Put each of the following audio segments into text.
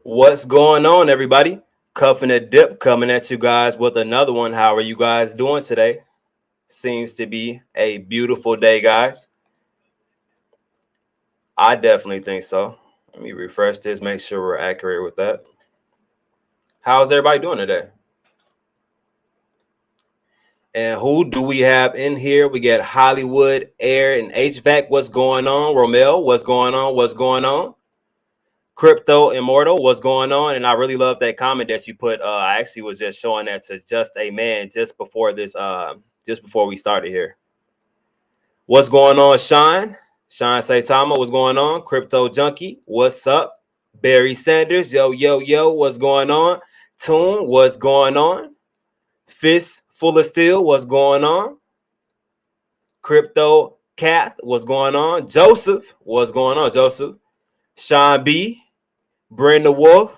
What's going on, everybody? Cuffing a dip coming at you guys with another one. How are you guys doing today? Seems to be a beautiful day, guys. I definitely think so. Let me refresh this, make sure we're accurate with that. How's everybody doing today? And who do we have in here? We got Hollywood Air and HVAC. What's going on? Romel, what's going on? What's going on? Crypto Immortal, what's going on? And I really love that comment that you put. I actually was just showing that to Just a Man just before this, just before we started here. What's going on, Sean? Sean Saitama, what's going on? Crypto Junkie, what's up? Barry Sanders, yo, yo, yo, what's going on? Toon, what's going on? Fist Full of Steel, what's going on? Crypto Kath, what's going on? Joseph, what's going on, Joseph? Sean B, Brenda Wolf,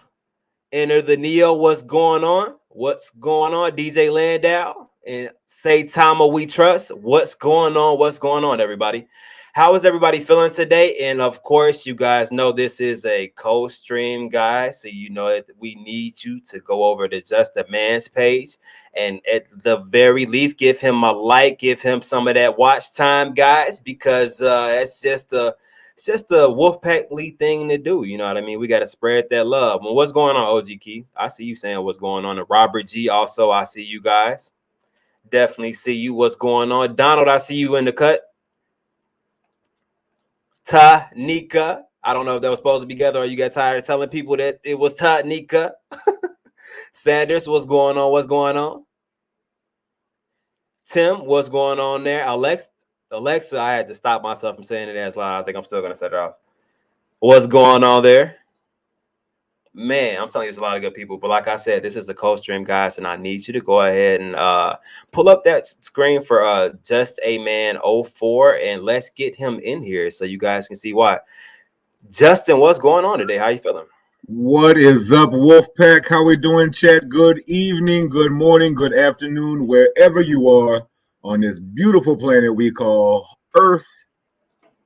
Enter the Neo, what's going on? What's going on? DJ Landau and Saitama We Trust. What's going on? What's going on, everybody? How is everybody feeling today? And of course, you guys know this is a co-stream, guys. So you know that we need you to go over to Just a Man's page and at the very least give him a like, give him some of that watch time, guys, because it's just a Wolfpack League thing to do. You know what I mean? We got to spread that love. Well, what's going on, OG Key? I see you saying what's going on. And Robert G, also, I see you guys. Definitely see you. What's going on? Donald, I see you in the cut. Tanika. I don't know if that was supposed to be together or you got tired of telling people that it was Tanika. Sanders, what's going on? What's going on? Tim, what's going on there? Alexa, I had to stop myself from saying it as loud. I think I'm still going to set it off. What's going on there? Man, I'm telling you, there's a lot of good people. But like I said, this is the co-stream, guys, and I need you to go ahead and pull up that screen for Just a Man 04, and let's get him in here so you guys can see why. Justin, what's going on today? How you feeling? What is up, Wolfpack? How we doing, chat? Good evening, good morning, good afternoon, wherever you are on this beautiful planet we call Earth.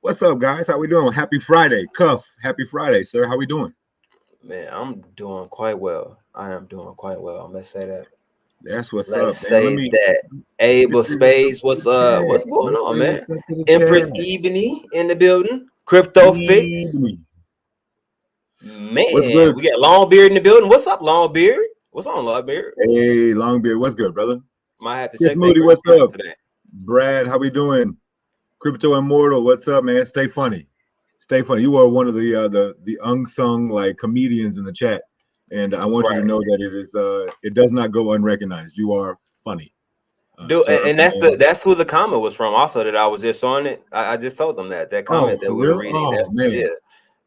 What's up, guys? How we doing? Happy Friday, Cuff. Happy Friday, sir. How we doing? Man, I'm doing quite well. I am doing quite well. Let's say that. That's what's Let's up, man. Let say me that. let me Abel say what's up Spades, to the chat. what's going Let's on, say man? what's up to the Empress chat. Ebony in the building. Crypto Fix. Evening. What's Man, good? we got Longbeard in the building. What's up, Longbeard? What's on, Longbeard? Hey, Longbeard. What's good, brother? Might have to Chris check that Moody. Chris What's Brown up? today. Brad, how we doing? Crypto Immortal, what's up, man? Stay funny. Stay funny. You are one of the unsung like comedians in the chat, and I want you to Right. know that it does not go unrecognized. You are funny, Dude, sir. and that's who the comment was from. Also, that I was just on it. I just told them that Oh, comment that for we were real? reading. Oh That's man, yeah.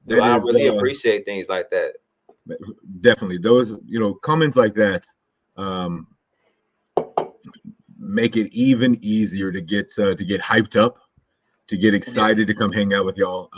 Dude, that I is really appreciate things like that. definitely those comments like that um, make it even easier to get hyped up, to get Yeah, excited to come hang out with y'all.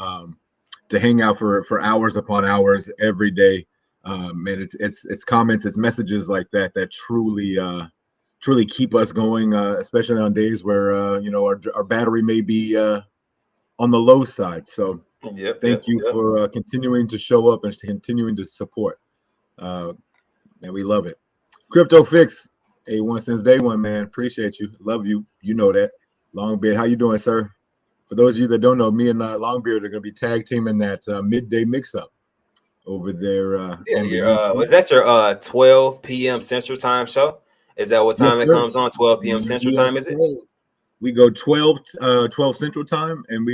To hang out for hours upon hours every day. And it's comments, it's messages like that that truly keep us going, especially on days where our battery may be on the low side. So yep, thank yep, you yep. for continuing to show up and continuing to support. Uh, and we love it. Crypto Fix, A1 since day one, man. Appreciate you, love you. You know that. Longbeard, how you doing, sir? For those of you that don't know, me and Longbeard are going to be tag teaming that midday mix-up over there Yeah, on the your YouTube. was that your 12 p.m. Central Time show? Is that what Yes, time it sir. comes on? 12 p.m. Central Yes, Time, is it? sir. We go 12 Central Time, and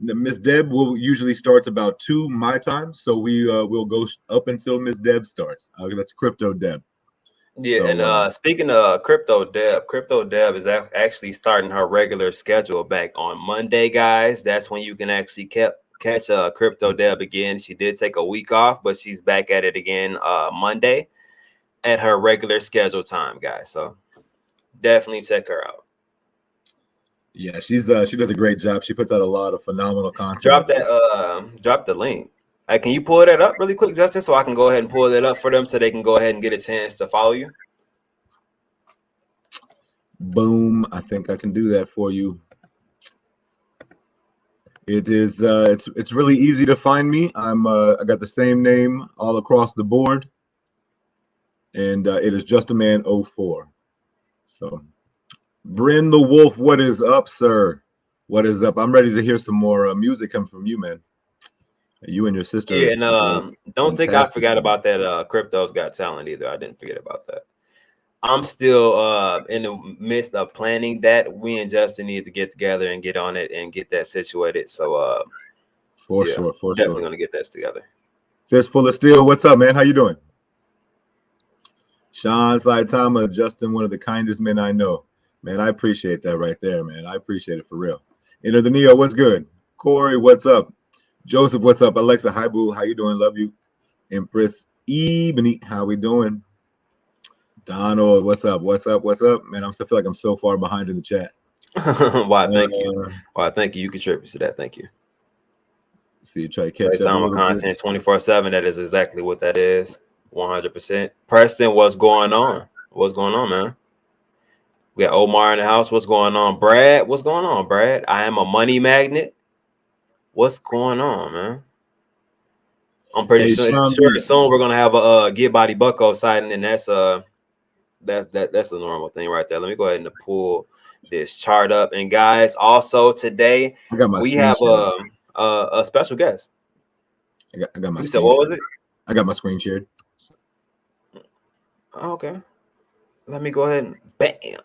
Miss Deb will usually starts about 2 my time, so we'll go up until Miss Deb starts. That's Crypto Deb. Yeah, and So speaking of Crypto Deb is actually starting her regular schedule back on Monday, guys. That's when you can actually catch Crypto Deb again. She did take a week off, but she's back at it again Monday at her regular schedule time, guys. So definitely check her out. yeah, she does a great job. She puts out a lot of phenomenal content. Drop the link. Hey, can you pull that up really quick, Justin, so I can go ahead and pull it up for them so they can go ahead and get a chance to follow you? Boom! I think I can do that for you. It is. It's really easy to find me. I got the same name all across the board, and it is just a man 04. So, Bryn the Wolf, what is up, sir? What is up? I'm ready to hear some more music come from you, man. You and your Yeah, sister and did don't think I fantastic. forgot about that Crypto's Got Talent either. I didn't forget about that. I'm still in the midst of planning that. We and Justin need to get together and get on it and get that situated. So For yeah, sure, for definitely sure. gonna get that together. Fistful of Steel, what's up, man? How you doing? Sean Saitama, Justin, one of the kindest men I know. Man, I appreciate that right there, man. I appreciate it for real. Enter the Neo, what's good? Corey, what's up? Joseph, what's up? Alexa, hi boo, how you doing? Love you. Empress Ebony, how we doing? Donald, what's up? What's up? What's up? Man, I still feel like I'm so far behind in the chat. Why? Thank you. Uh, Why? Thank you. You contribute to that. Thank you. See, try to catch up a Saitama little bit. content 24/7. That is exactly what that is. 100%. Preston, what's going on? What's going on, man? We got Omar in the house. What's going on? Brad, what's going on, Brad? I am a money magnet. What's going on, man? I'm pretty Hey, sure, Sean sure B. soon we're gonna have a Get Body Bucko sighting, and that's that's a normal thing right there. Let me go ahead and pull this chart up. And guys, also today I got my we screen have shared. a special guest. I got my You said screen what was shared. it? I got my screen shared. Oh, okay, let me go ahead and bam.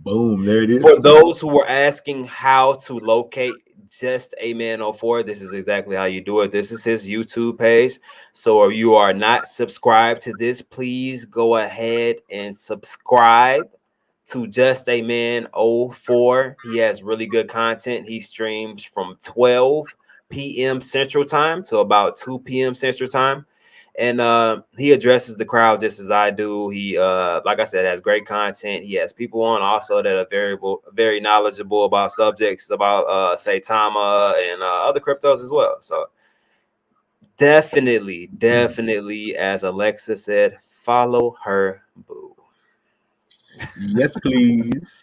Boom, there it For is. those who were asking how to locate Just a Man 04, this is exactly how you do it. This is his YouTube page. So if you are not subscribed to this, please go ahead and subscribe to Just a Man 04. He has really good content. He streams from 12 p.m. Central Time to about 2 p.m. Central Time. And he addresses the crowd just as I do. He like I said, has great content. He has people on also that are very knowledgeable about subjects about Saitama and other cryptos as well. So definitely, as Alexa said, follow her, boo. Yes, please.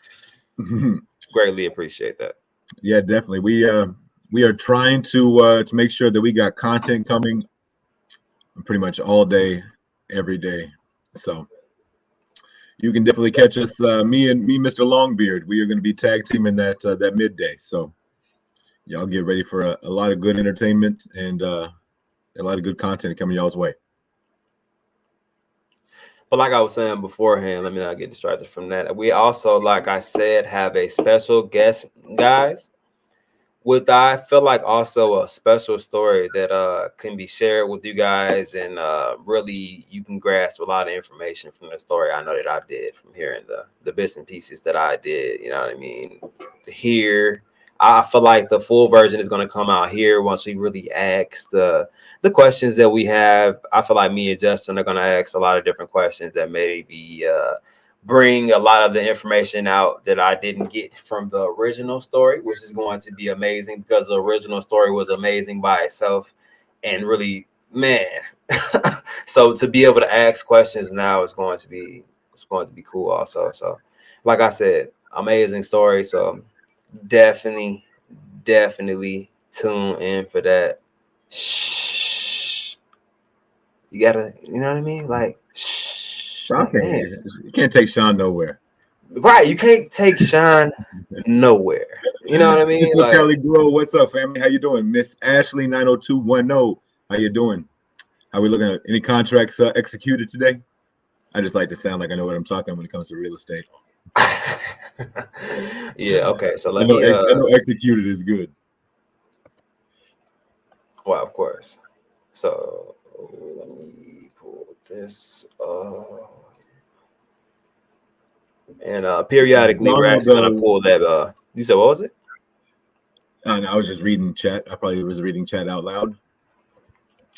Greatly appreciate that. Yeah, definitely. We are trying to make sure that we got content coming pretty much all day, every day. So you can definitely catch us. Me, Mr. Longbeard. We are going to be tag teaming that midday. So y'all get ready for a lot of good entertainment and a lot of good content coming y'all's way. But like I was saying beforehand, let me not get distracted from that. We also, like I said, have a special guest, guys, with I feel like also a special story that can be shared with you guys, and really you can grasp a lot of information from the story. I know that I did from hearing the bits and pieces that I did. You know what I mean? Here, I feel like the full version is going to come out here once we really ask the questions that we have. I feel like me and Justin are going to ask a lot of different questions that maybe bring a lot of the information out that I didn't get from the original story, which is going to be amazing because the original story was amazing by itself and really, man. So to be able to ask questions now is going to be cool also. So like I said, amazing story. So definitely tune in for that. Shh. You gotta, you know what I mean? Like, shh. Like, Okay, man. you can't take Sean nowhere. Right, you can't take Sean nowhere. You know what I mean? Central Like, Cali Glow, what's up, family? How you doing? Miss Ashley 90210. How you doing? How we looking at any contracts executed today? I just like to sound like I know what I'm talking when it comes to real estate. yeah, okay. So I let know me I know executed is good. well, of course. So let me pull this and periodically we're Donald, actually gonna pull that you said what was it? I was just reading chat. I probably was reading chat out loud.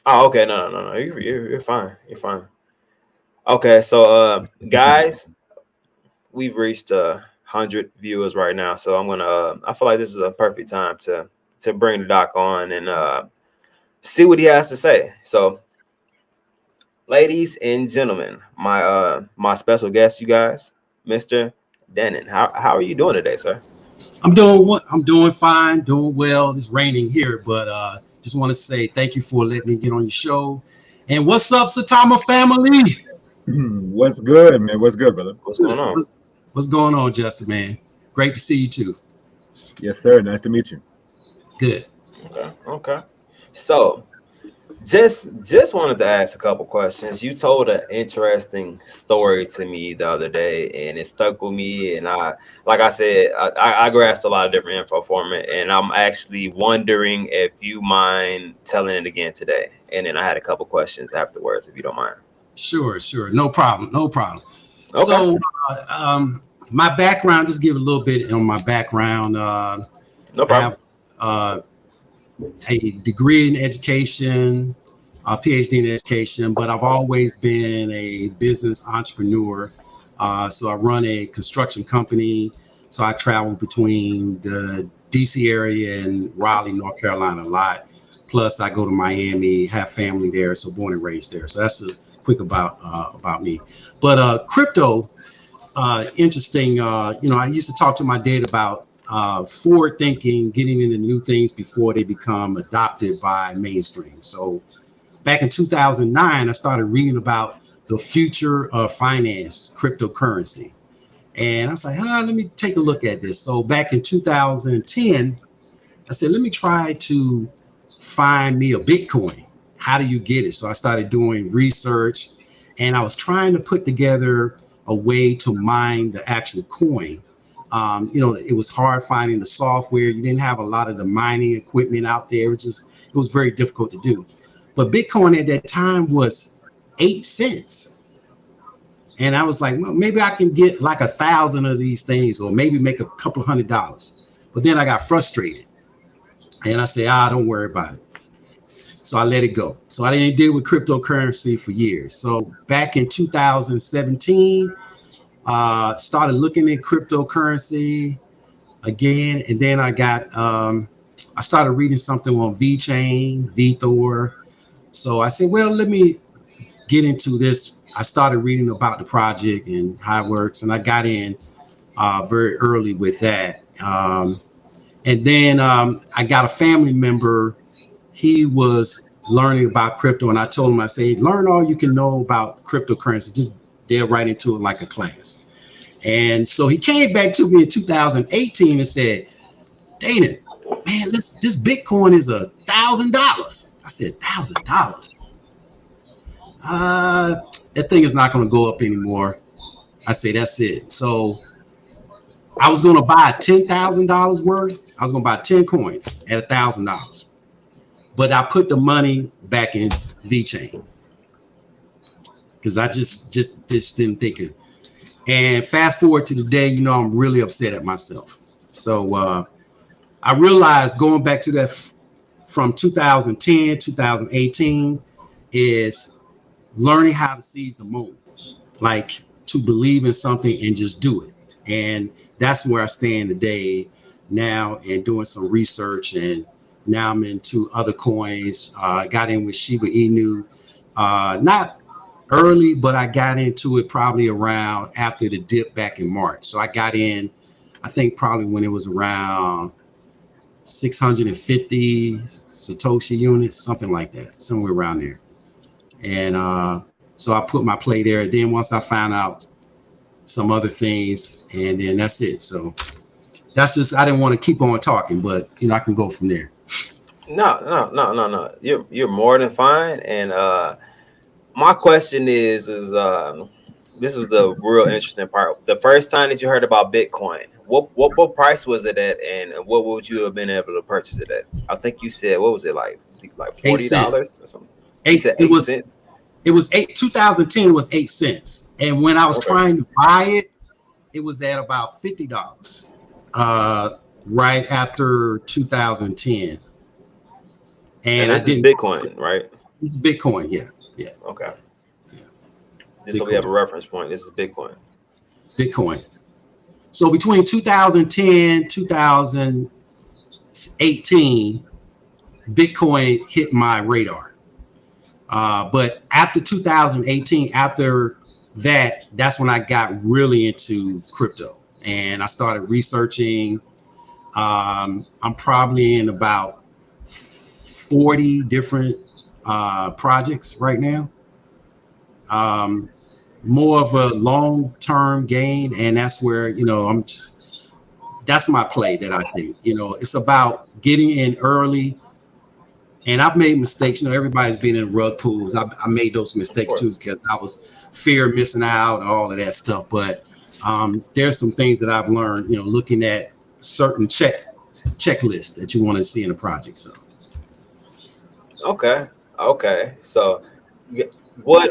Oh, okay, no. You're fine. You're fine. Okay, so guys, we've reached 100 viewers right now, so I'm gonna. I feel like this is a perfect time to bring the doc on and see what he has to say. So, ladies and gentlemen, my special guest, you guys, Mr. Denon. How are you doing today, sir? I'm doing fine, doing well. It's raining here, but just want to say thank you for letting me get on your show. And what's up, Saitama family? What's good, man? What's good, brother? What's going Good. on? What's going on, Justin, man? Great to see you too. Yes, sir. Nice to meet you. Good. Okay, okay. So just wanted to ask a couple questions. You told an interesting story to me the other day, and it stuck with me. And like I said, I grasped a lot of different info from it, and I'm actually wondering if you mind telling it again today. And then I had a couple questions afterwards, if you don't mind. Sure, sure. No problem. No problem. Okay, So, my background, just give a little bit on my background. no I problem. have a degree in education, a PhD in education, but I've always been a business entrepreneur. So I run a construction company. So I travel between the DC area and Raleigh, North Carolina a lot. Plus, I go to Miami, have family there, so born and raised there. So that's just quick about me. But crypto, interesting. I used to talk to my dad about forward thinking, getting into new things before they become adopted by mainstream. So back in 2009, I started reading about the future of finance, cryptocurrency. And I was like, let me take a look at this. So back in 2010, I said, let me try to find me a Bitcoin. How do you get it? So I started doing research and I was trying to put together a way to mine the actual coin. It was hard finding the software. You didn't have a lot of the mining equipment out there. It was very difficult to do. But Bitcoin at that time was 8 cents. And I was like, well, maybe I can get like 1,000 of these things or maybe make a couple of $100. But then I got frustrated and I said, don't worry about it. So I let it go. So I didn't deal with cryptocurrency for years. So back in 2017, started looking at cryptocurrency again. And then I started reading something on VChain, VThor. So I said, well, let me get into this. I started reading about the project and how it works. And I got in very early with that. And then I got a family member. He was learning about crypto, and I told him, I said, learn all you can know about cryptocurrency. Just delve right into it like a class. And so he came back to me in 2018 and said, Dana, man, this Bitcoin is $1,000. I said, $1,000. That thing is not going to go up anymore. I say, that's it. So I was going to buy $10,000 worth. I was going to buy 10 coins at $1,000. But I put the money back in VChain because I just didn't think it. And fast forward to today, I'm really upset at myself. So I realized going back to that from 2010, 2018 is learning how to seize the moment, like to believe in something and just do it. And that's where I stand today now and doing some research, and now I'm into other coins. I got in with Shiba Inu, not early, but I got into it probably around after the dip back in March. So I got in, I think probably when it was around 650 Satoshi units, something like that, somewhere around there. And so I put my play there. Then once I found out some other things, and then that's it. So that's just, I didn't want to keep on talking, but I can go from there. No. You're more than fine. And my question is this was the real interesting part. The first time that you heard about Bitcoin, what price was it at, and what would you have been able to purchase it at? I think you said, what was it like $40 or something? You said 8 cents. It was 2010 was 8 cents, and when I was trying to buy it, it was at about $50. Right after 2010, And I this is didn't. Bitcoin, right? This is Bitcoin, yeah. Okay. Yeah. Just so we have a reference point, this is Bitcoin. Bitcoin. So between 2010, 2018, Bitcoin hit my radar. But after 2018, after that's when I got really into crypto, and I started researching. I'm probably in about 40 different projects right now. More of a long-term gain, and that's where that's my play that I think. It's about getting in early. And I've made mistakes. Everybody's been in rug pools. I made those mistakes too because I was fear of missing out and all of that stuff. But there's some things that I've learned, looking at certain checklists that you want to see in a project. So. Okay. So what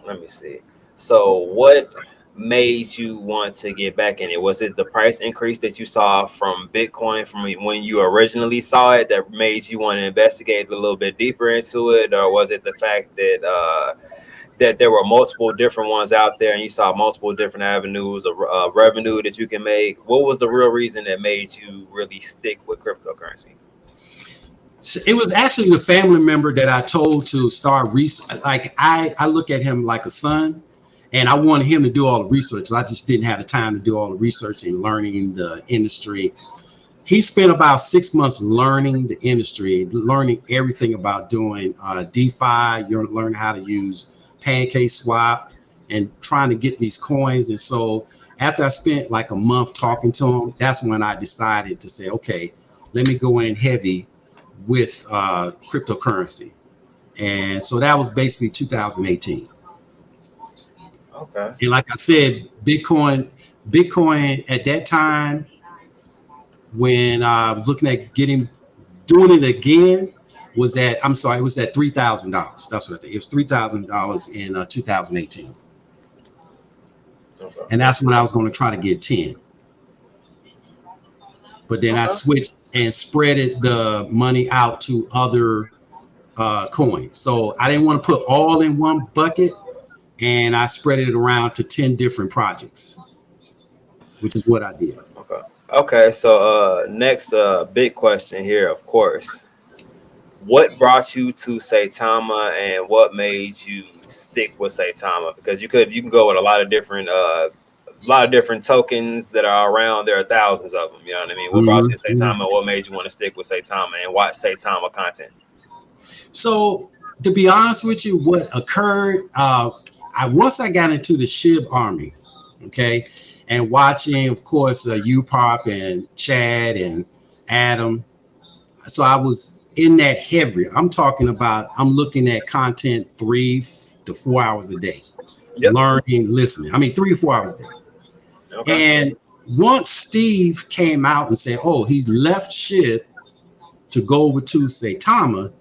let me see. So what made you want to get back in it? Was it the price increase that you saw from Bitcoin from when you originally saw it that made you want to investigate a little bit deeper into it, or was it the fact that that there were multiple different ones out there and you saw multiple different avenues of revenue that you can make? What was the real reason that made you really stick with cryptocurrency? It was actually the family member that I told to start research. Like I look at him like a son. And I wanted him to do all the research. I just didn't have the time to do all the research and learning the industry. He spent about 6 months learning the industry, learning everything about doing DeFi. You're learning how to use Pancake Swap and trying to get these coins. And so after I spent like a month talking to him, that's when I decided to say, okay, let me go in heavy with cryptocurrency. And so that was basically 2018. Okay. And like I said, Bitcoin at that time, when I was looking at doing it again, it was at $3,000. That's what I think. It was $3,000 in 2018. Okay. And that's when I was going to try to get 10. But then I switched and spreaded the money out to other coins. So I didn't want to put all in one bucket. And I spread it around to 10 different projects, which is what I did. Okay. So next big question here, of course. What brought you to Saitama and what made you stick with Saitama? Because you can go with a lot of different tokens that are around. There are thousands of them. You know what I mean? What brought you to Saitama? What made you want to stick with Saitama and watch Saitama content? So to be honest with you, what occurred, once I got into the SHIB army, okay, and watching, of course, UPOP and Chad and Adam. So I was in that heavy. I'm looking at content 3 to 4 hours a day, learning, listening. 3 to 4 hours a day. Okay. And once Steve came out and said, oh, he's left SHIB to go over to Saitama,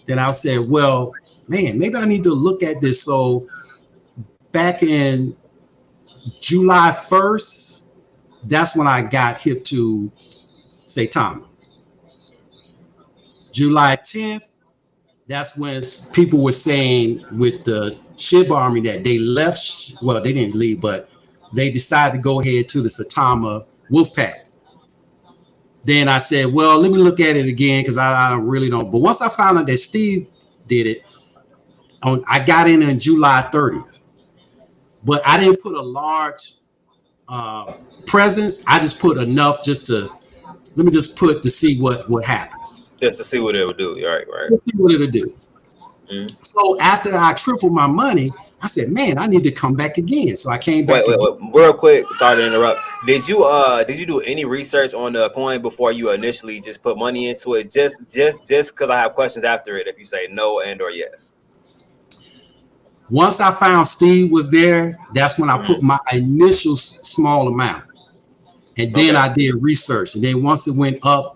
then I said, well, man, maybe I need to look at this. So back in July 1st, that's when I got hip to Saitama. July 10th, that's when people were saying with the SHIB army that they left. Well, they didn't leave, but they decided to go ahead to the Saitama Wolfpack. Then I said, well, let me look at it again because I really don't. But once I found out that Steve did it, I got in July 30th. But I didn't put a large presence. I just put enough to see what happens. Just to see what it would do. Right. To see what it would do. Mm-hmm. So after I tripled my money, I said, man, I need to come back again. So I came back. Wait, real quick. Sorry to interrupt. Did you do any research on the coin before you initially just put money into it? Just because I have questions after it. If you say no and or yes. Once I found Steve was there, that's when I put my initial small amount. And then I did research. And then once it went up,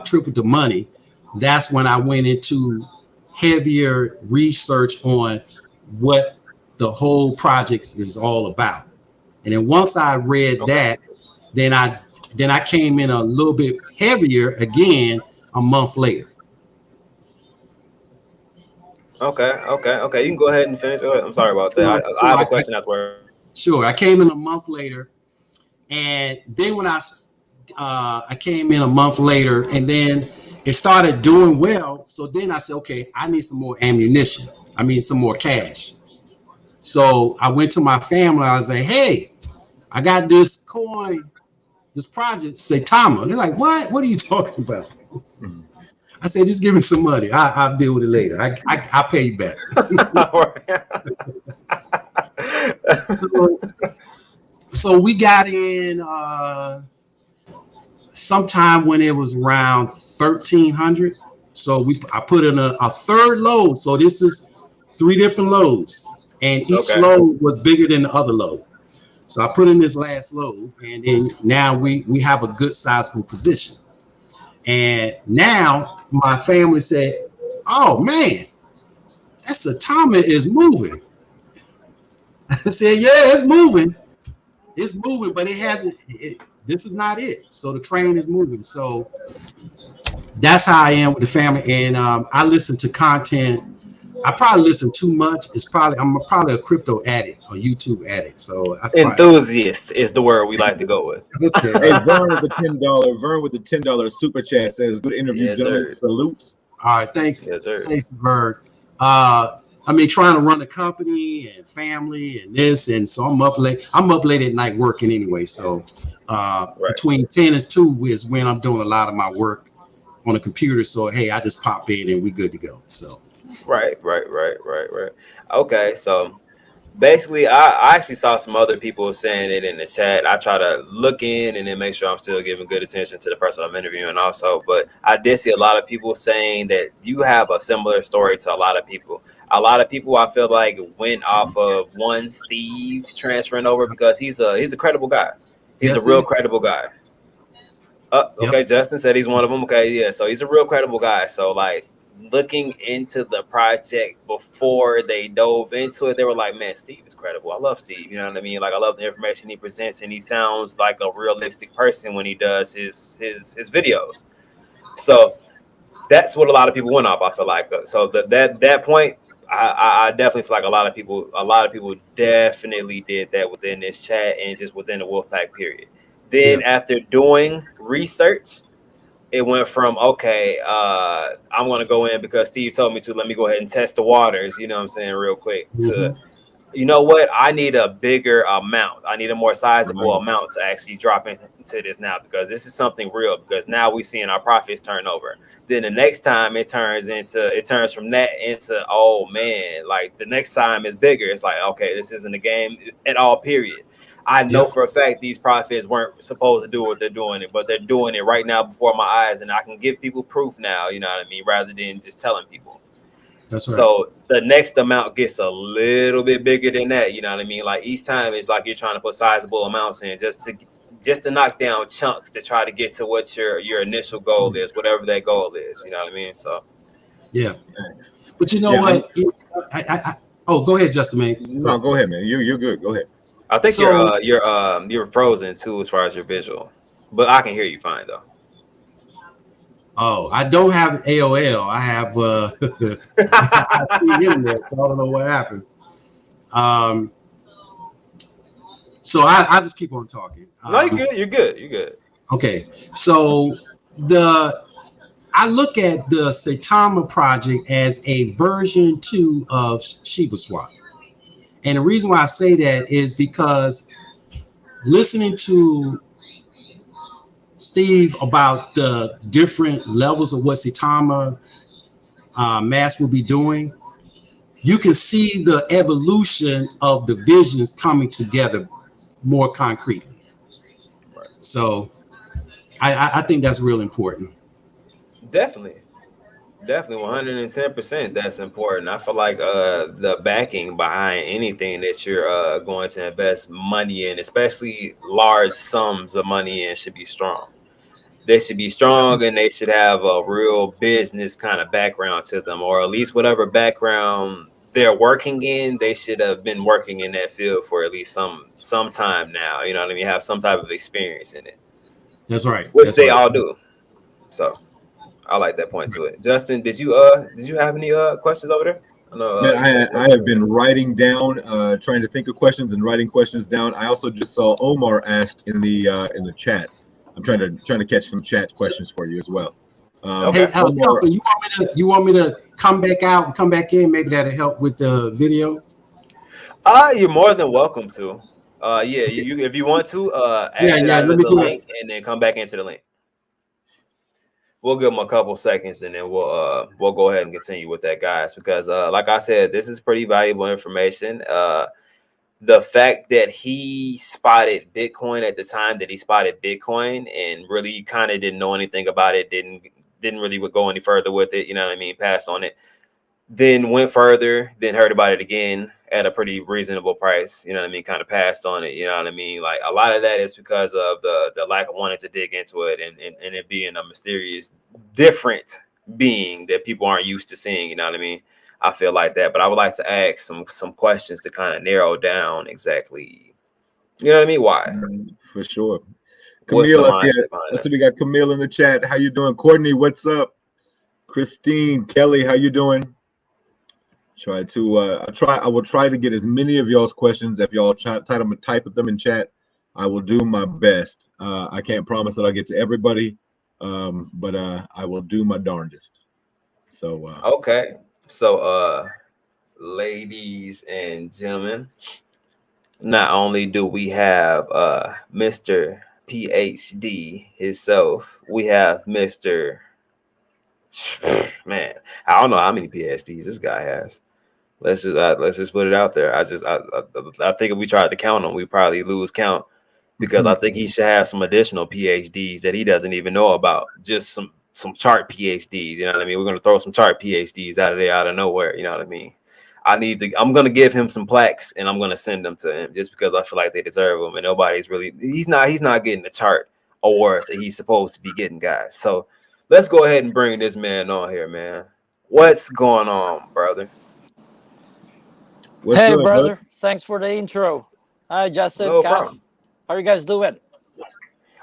tripled the money, that's when I went into heavier research on what the whole project is all about. And then once I read that, then I came in a little bit heavier again a month later. Okay. You can go ahead and finish. I'm sorry about that. I have a question afterward. Sure. I came in a month later, and then when I came in a month later, and then it started doing well. So then I said, okay, I need some more ammunition. Some more cash. So I went to my family. I was like, hey, I got this coin this project, Saitama. They're like, what? What are you talking about? Mhm. I said, just give me some money. I'll deal with it later. I'll pay you back. So we got in sometime when it was around 1,300. So I put in a third load. So this is 3 different loads, and each Okay. load was bigger than the other load. So I put in this last load, and then now we have a good sizable position. And now my family said, "Oh man, that Saitama is moving." I said, "Yeah, it's moving. It's moving, but it hasn't. This is not it. So the train is moving." So that's how I am with the family, and I listen to content. I probably listen too much. I'm probably a crypto addict or YouTube addict. So Enthusiast is the word we like to go with. Okay. Hey, Vern with the $10 super chat says, "Good interview, Yes, gentlemen. sir. Salutes." All right, thanks. Yes, sir. Thanks, Bird. I mean, trying to run a company and family and this, and so I'm up late. I'm up late at night working anyway. So between 10 and 2 is when I'm doing a lot of my work on the computer. So hey, I just pop in and we good to go. So Right. Okay, so basically, I actually saw some other people saying it in the chat. I try to look in and then make sure I'm still giving good attention to the person I'm interviewing also. But I did see a lot of people saying that you have a similar story to a lot of people. A lot of people I feel like went off of one Steve transferring over because he's a credible guy. He's Yes, a real he is. credible guy. Yep. Okay, Justin said he's one of them. Okay, yeah, so he's a real credible guy. So like looking into the project before they dove into it, they were like, "Man, Steve is credible. I love Steve. You know what I mean? Like I love the information he presents, and he sounds like a realistic person when he does his videos." So that's what a lot of people went off. I feel like so that point. I definitely feel like a lot of people definitely did that within this chat and just within the Wolfpack period. Then after doing research, it went from okay, I'm gonna go in because Steve told me to. Let me go ahead and test the waters. You know what I'm saying, real quick. To you know what, I need a bigger amount. I need a more sizable amount to actually drop into this now because this is something real. Because now we're seeing our profits turn over. Then the next time it turns from that into oh man, like the next time is bigger. It's like okay, this isn't a game at all. Period. I know for a fact these profits weren't supposed to do what they're doing it, but they're doing it right now before my eyes, and I can give people proof now. You know what I mean, rather than just telling people. That's right. So the next amount gets a little bit bigger than that. You know what I mean? Like each time it's like you're trying to put sizable amounts in just to knock down chunks to try to get to what your initial goal is, whatever that goal is. You know what I mean? So yeah. But you know what? Go ahead, Justin, man. No, go ahead, man. You're good. Go ahead. I think you're frozen too as far as your visual, but I can hear you fine though. Oh, I don't have AOL. I have high-speed internet, so I don't know what happened. So I just keep on talking. No, you're good. Okay, so I look at the Saitama project as a version 2 of Shiba Swap. And the reason why I say that is because listening to Steve about the different levels of what Saitama Mass will be doing, you can see the evolution of the visions coming together more concretely. Right. So I think that's real important. Definitely 110%. That's important. I feel like the backing behind anything that you're going to invest money in, especially large sums of money in, should be strong. They should be strong and they should have a real business kind of background to them, or at least whatever background they're working in, they should have been working in that field for at least some time now. You know what I mean? Have some type of experience in it. That's right. Which they all do. So I like that point to it. Justin, did you have any questions over there? I have been writing down, trying to think of questions and writing questions down. I also just saw Omar asked in the chat. I'm trying to catch some chat questions for you as well. Hey, Omar, you want me to come back out and come back in? Maybe that'll help with the video. You're more than welcome to. You if you want to, let me the link and then come back into the link. We'll give him a couple seconds and then we'll go ahead and continue with that, guys, because like I said, this is pretty valuable information. The fact that he spotted Bitcoin at the time that he spotted Bitcoin and really kind of didn't know anything about it, didn't really go any further with it, you know what I mean, passed on it, then went further, then heard about it again at a pretty reasonable price, you know what I mean, kind of passed on it, you know what I mean. Like a lot of that is because of the lack of wanting to dig into it and it being a mysterious, different being that people aren't used to seeing, you know what I mean. I feel like that, but I would like to ask some questions to kind of narrow down exactly, you know what I mean, why. For sure. What's Camille, the let's mindset see. We got Camille in the chat. How you doing? Courtney, what's up? Christine, Kelly, how you doing? I will try to get as many of y'all's questions. If y'all type them in chat, I will do my best. I can't promise that I'll get to everybody, but I will do my darndest. So okay. So ladies and gentlemen, not only do we have Mr. PhD himself, we have Mr. Man, I don't know how many PhDs this guy has. Let's just put it out there. I think if we tried to count them, we probably lose count, because I think he should have some additional PhDs that he doesn't even know about. Just some chart PhDs, you know what I mean? We're gonna throw some chart PhDs out of nowhere, you know what I mean? I'm gonna give him some plaques and I'm gonna send them to him just because I feel like they deserve them, and nobody's really he's not getting the chart awards that he's supposed to be getting, guys. So let's go ahead and bring this man on here, man. What's going on, brother? what's Hey, good, brother. bud? Thanks for the intro. Hi, Justin, No Cal. problem. How are you guys doing?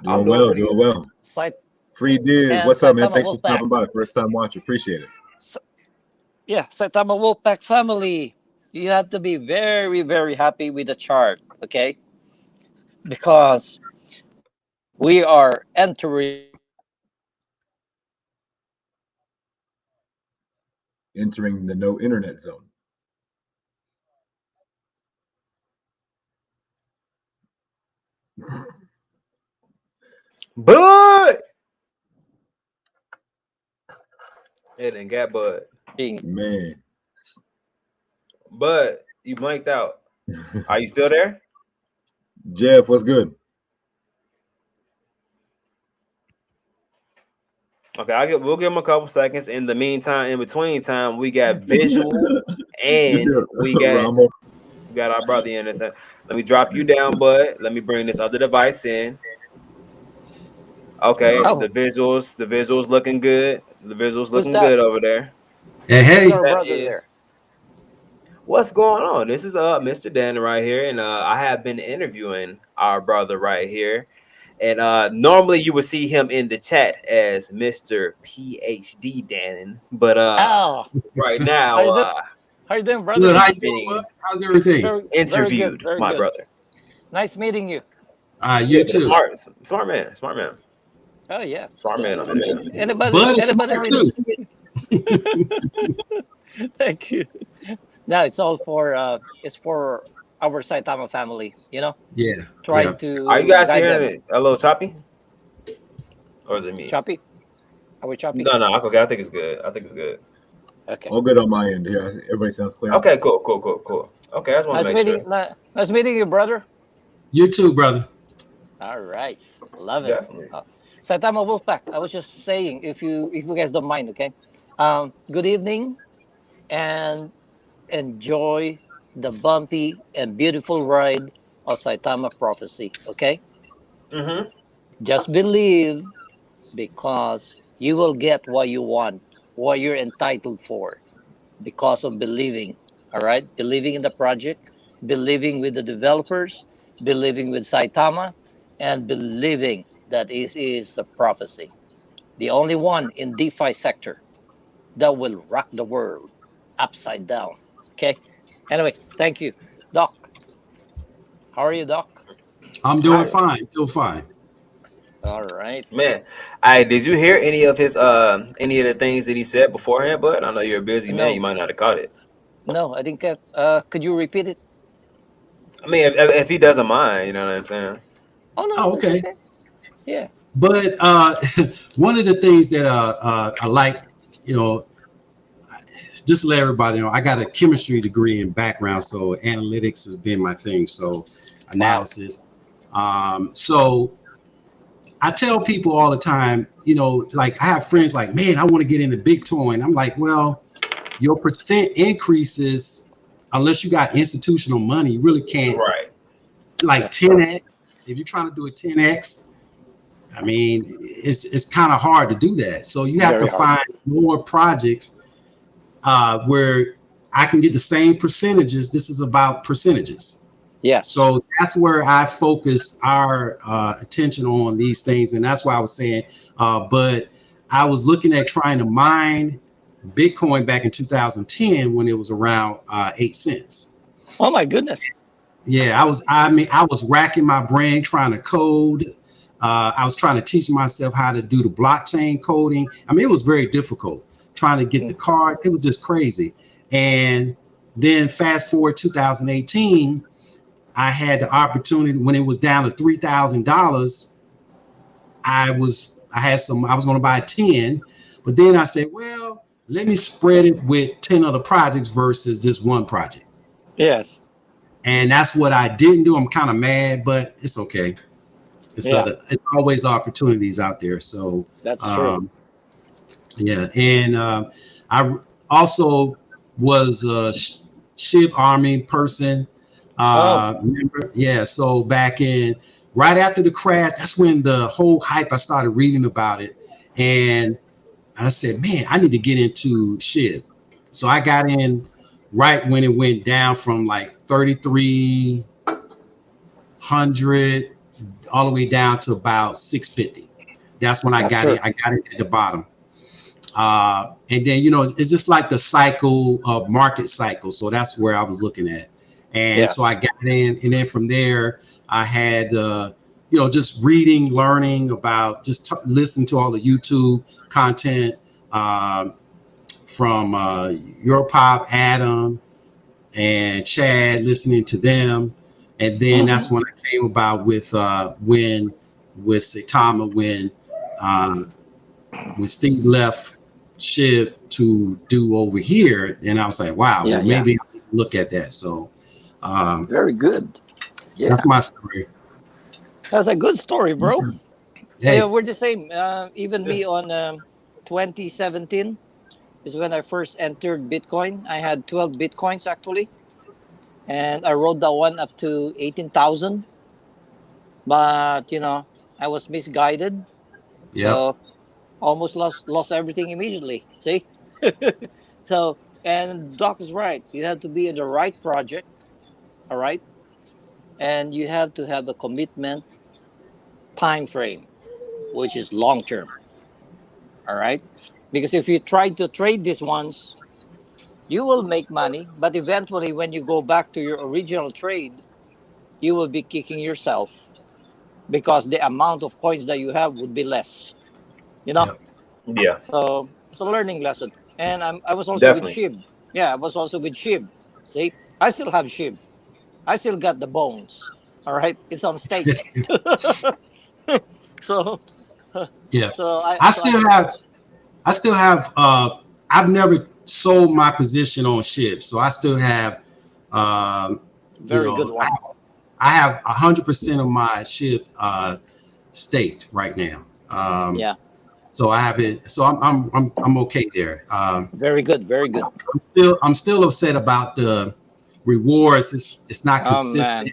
I'm Doing doing well, pretty doing good. well. Sait Free Diz, and what's up, man? Saitama Thanks for Wolfpack. stopping by. First time watcher, appreciate it. Yeah, Saitama Wolfpack family. You have to be very, very happy with the chart, okay? Because we are entering Entering the no internet zone. Bud. It didn't got Bud. Man. Bud, you blanked out. Are you still there? Jeff, what's good? Okay, we'll give him a couple seconds. In the meantime, in between time, we got visual and we got our brother in this. Let me drop you down, Bud. Let me bring this other device in. Okay, the visuals looking good. The visuals looking good over there. Hey, Who's hey. our That brother is there? what's going on. This is Mr. Dan right here, and I have been interviewing our brother right here. And normally you would see him in the chat as Mr. PhD Dan, but Oh, right how now you doing? How you doing, brother? Good. How he's you doing, being bud? How's everything? Very, very good, interviewed, very my good. brother. Nice meeting you. You Yeah, but too. smart man, Oh yeah. smart man over there. Anybody? Bud is Anybody smart really? too. Thank you. No, it's all for it's for our Saitama family. Yeah, Try yeah. Are you to guys guide them. hearing it a little choppy, or is it me? Choppy? Are we choppy? No, okay. I think it's good. Okay. All good on my end here. Everybody sounds clear. Okay, cool. Okay, I just want to Nice make meeting. sure. Nice meeting you, brother. You too, brother. All right, love it. Definitely. Saitama Wolfpack. I was just saying, if you guys don't mind, okay. Good evening, and enjoy the bumpy and beautiful ride of Saitama Prophecy. Okay, Mm-hmm. just believe, because you will get what you want, what you're entitled for, because of believing. All right, believing in the project, believing with the developers, believing with Saitama, and believing that is the prophecy, the only one in DeFi sector that will rock the world upside down. Okay. Anyway, thank you, Doc. How are you, Doc? I'm doing Hi, fine. Doing fine. All right. man. Did you hear any of the things that he said beforehand? But I know you're a busy man. You No, might not have caught it. no, I didn't get. Could you repeat it? I mean, if he doesn't mind, you know what I'm saying. Oh no, Oh, it's okay. okay. Yeah. But one of the things that I like, you know, just to let everybody know, I got a chemistry degree and background, so analytics has been my thing. So Wow. analysis. So I tell people all the time, you know, like I have friends like, man, I want to get into Bitcoin. I'm like, well, your percent increases unless you got institutional money. You really can't Right. like That's true. 10x. If you're trying to do a 10x, I mean, it's kind of hard to do that. So you have to Very hard. find more projects where I can get the same percentages. This is about percentages. Yes. So that's where I focus our attention on these things, and that's why I was saying. But I was looking at trying to mine Bitcoin back in 2010 when it was around 8 cents. Oh my goodness. Yeah, I was. I mean, I was racking my brain trying to code. I was trying to teach myself how to do the blockchain coding. I mean, it was very difficult trying to get the Mm. card. It was just crazy. And then fast forward 2018, I had the opportunity when it was down to $3,000. I was going to buy 10, but then I said, well, let me spread it with 10 other projects versus just one project. Yes. And that's what I didn't do. I'm kind of mad, but it's okay. Yeah. It's always opportunities out there. So That's true. um, yeah, and I also was a SHIB Army person. Oh. Member. Yeah, so back in right after the crash, that's when the whole hype. I started reading about it, and I said, man, I need to get into SHIB. So I got in right when it went down from like 3,300 all the way down to about 650. That's when I That's got in. true. I got it at the bottom. And then, you know, it's just like the cycle of market cycle. So that's where I was looking at. And so I Yes. got in, and then from there, I had, you know, just reading, learning about, just listening to all the YouTube content um, from Europop, Adam, and Chad, listening to them. And then Hmm. that's when I came about with with Saitama uh, when Steve left Shiv to do over here, and I was like, wow, Yeah. well Yeah. maybe I look at that. So Very good. Yeah. that's my story. That's a good story, bro. Hey, We're the same. Even me on 2017 is when I first entered Bitcoin. I had 12 Bitcoins actually, and I rode that one up to 18,000. But I was misguided, yep, so almost lost everything immediately. See, so and Doc is right. You have to be in the right project, all right, and you have to have a commitment time frame, which is long term, all right. Because if you try to trade these ones, you will make money, but eventually, when you go back to your original trade, you will be kicking yourself because the amount of coins that you have would be less. You know, yep, Yeah, so it's a learning lesson. And I was also with definitely. Shib. Yeah, I was also with Shib. See, I still have Shib. I still got the bones. All right, it's on stake. so, yeah. so I I so I still have, I still have. I've never sold my position on ships, so I still have. You very good know, one. I have 100% of my ship staked right now. Yeah, So I have it. So I'm okay there. very good, very good. I'm still upset about the rewards. It's not Oh consistent. man,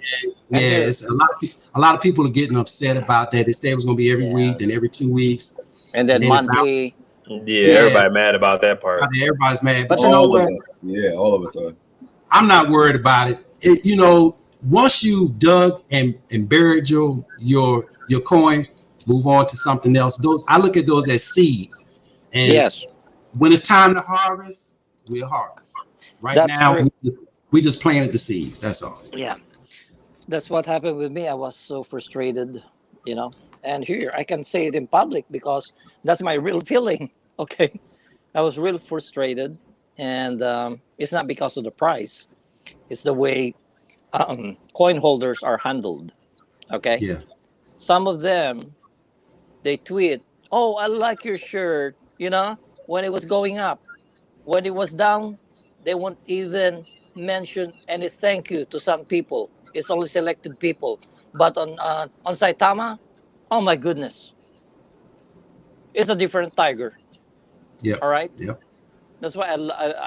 Yeah, I'm here. it's a lot of people are getting upset about that. They say it was going to be every week, then Yes, every 2 weeks, and and then then it bounced. monthly. Yeah, Yeah, everybody mad about that part. everybody's mad. But you But know All of what? us. Yeah, all of us are. I'm not worried about it. You know, once you've dug and buried your coins, move on to something else. Those I look at those as seeds, and yes, when it's time to harvest, we'll harvest. Right that's now, true. we just planted the seeds. That's all. Yeah, that's what happened with me. I was so frustrated, and here I can say it in public because that's my real feeling. Okay, I was really frustrated, and it's not because of the price; it's the way coin holders are handled. Okay, Yeah, some of them They tweet, "Oh, I like your shirt." When it was going up, when it was down, they won't even mention any thank you to some people. It's only selected people. But on Saitama, oh my goodness, it's a different tiger. Yep. All right, Yep. that's why I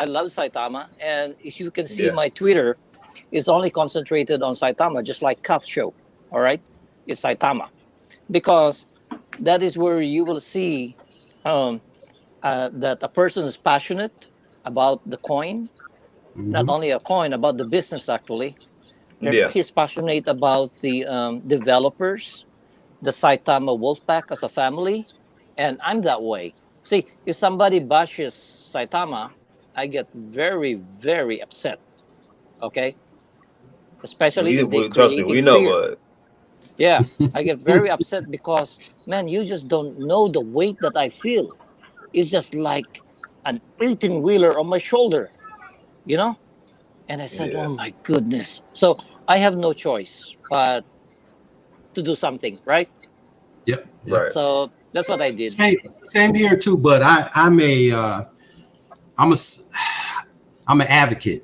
love Saitama. And if you can see Yeah. my Twitter, it's only concentrated on Saitama, just like Cup Show. All right, it's Saitama because that is where you will see um, that a person is passionate about the coin, not Hmm. only a coin, about the business actually. Yeah. He's passionate about the developers, the Saitama Wolfpack as a family, and I'm that way. See, if somebody bashes Saitama, I get very, very upset. Okay, especially if they Trust me, creating we know, fear. but Yeah, I get very upset because man, you just don't know the weight that I feel. It's just like an 18 wheeler on my shoulder, you know. And I said, yeah. "Oh my goodness!" So I have no choice but to do something, right? Yep. Yep. Right. So that's what I did. Same here too. But I'm a I'm an advocate,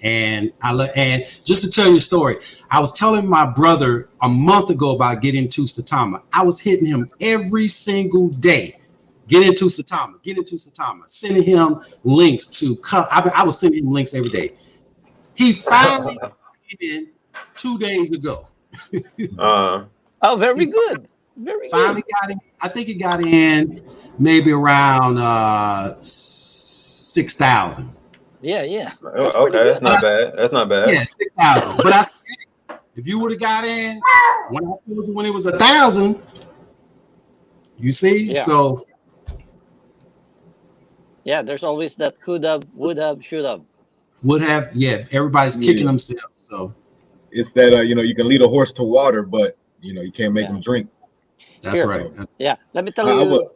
and and just to tell you a story, I was telling my brother a month ago about getting into Satama. I was hitting him every single day. Get into Satama. Get into Satama. Sending him links to. I was sending him links every day. He finally got in 2 days ago. uh, Oh, He very good, very finally good. got in. I think he got in maybe around 6,000. Yeah, yeah, that's pretty okay, that's good. But I not bad. That's not bad. Yeah, 6,000. But I said, if you would have got in when I told you when it was 1,000, you see, Yeah, so yeah. There's always that could have, would have, should have. would have, yeah, everybody's kicking Yeah, themselves. So it's that you can lead a horse to water, but you can't make Yeah. him drink. that's Here, right. So yeah. Let me tell I would you.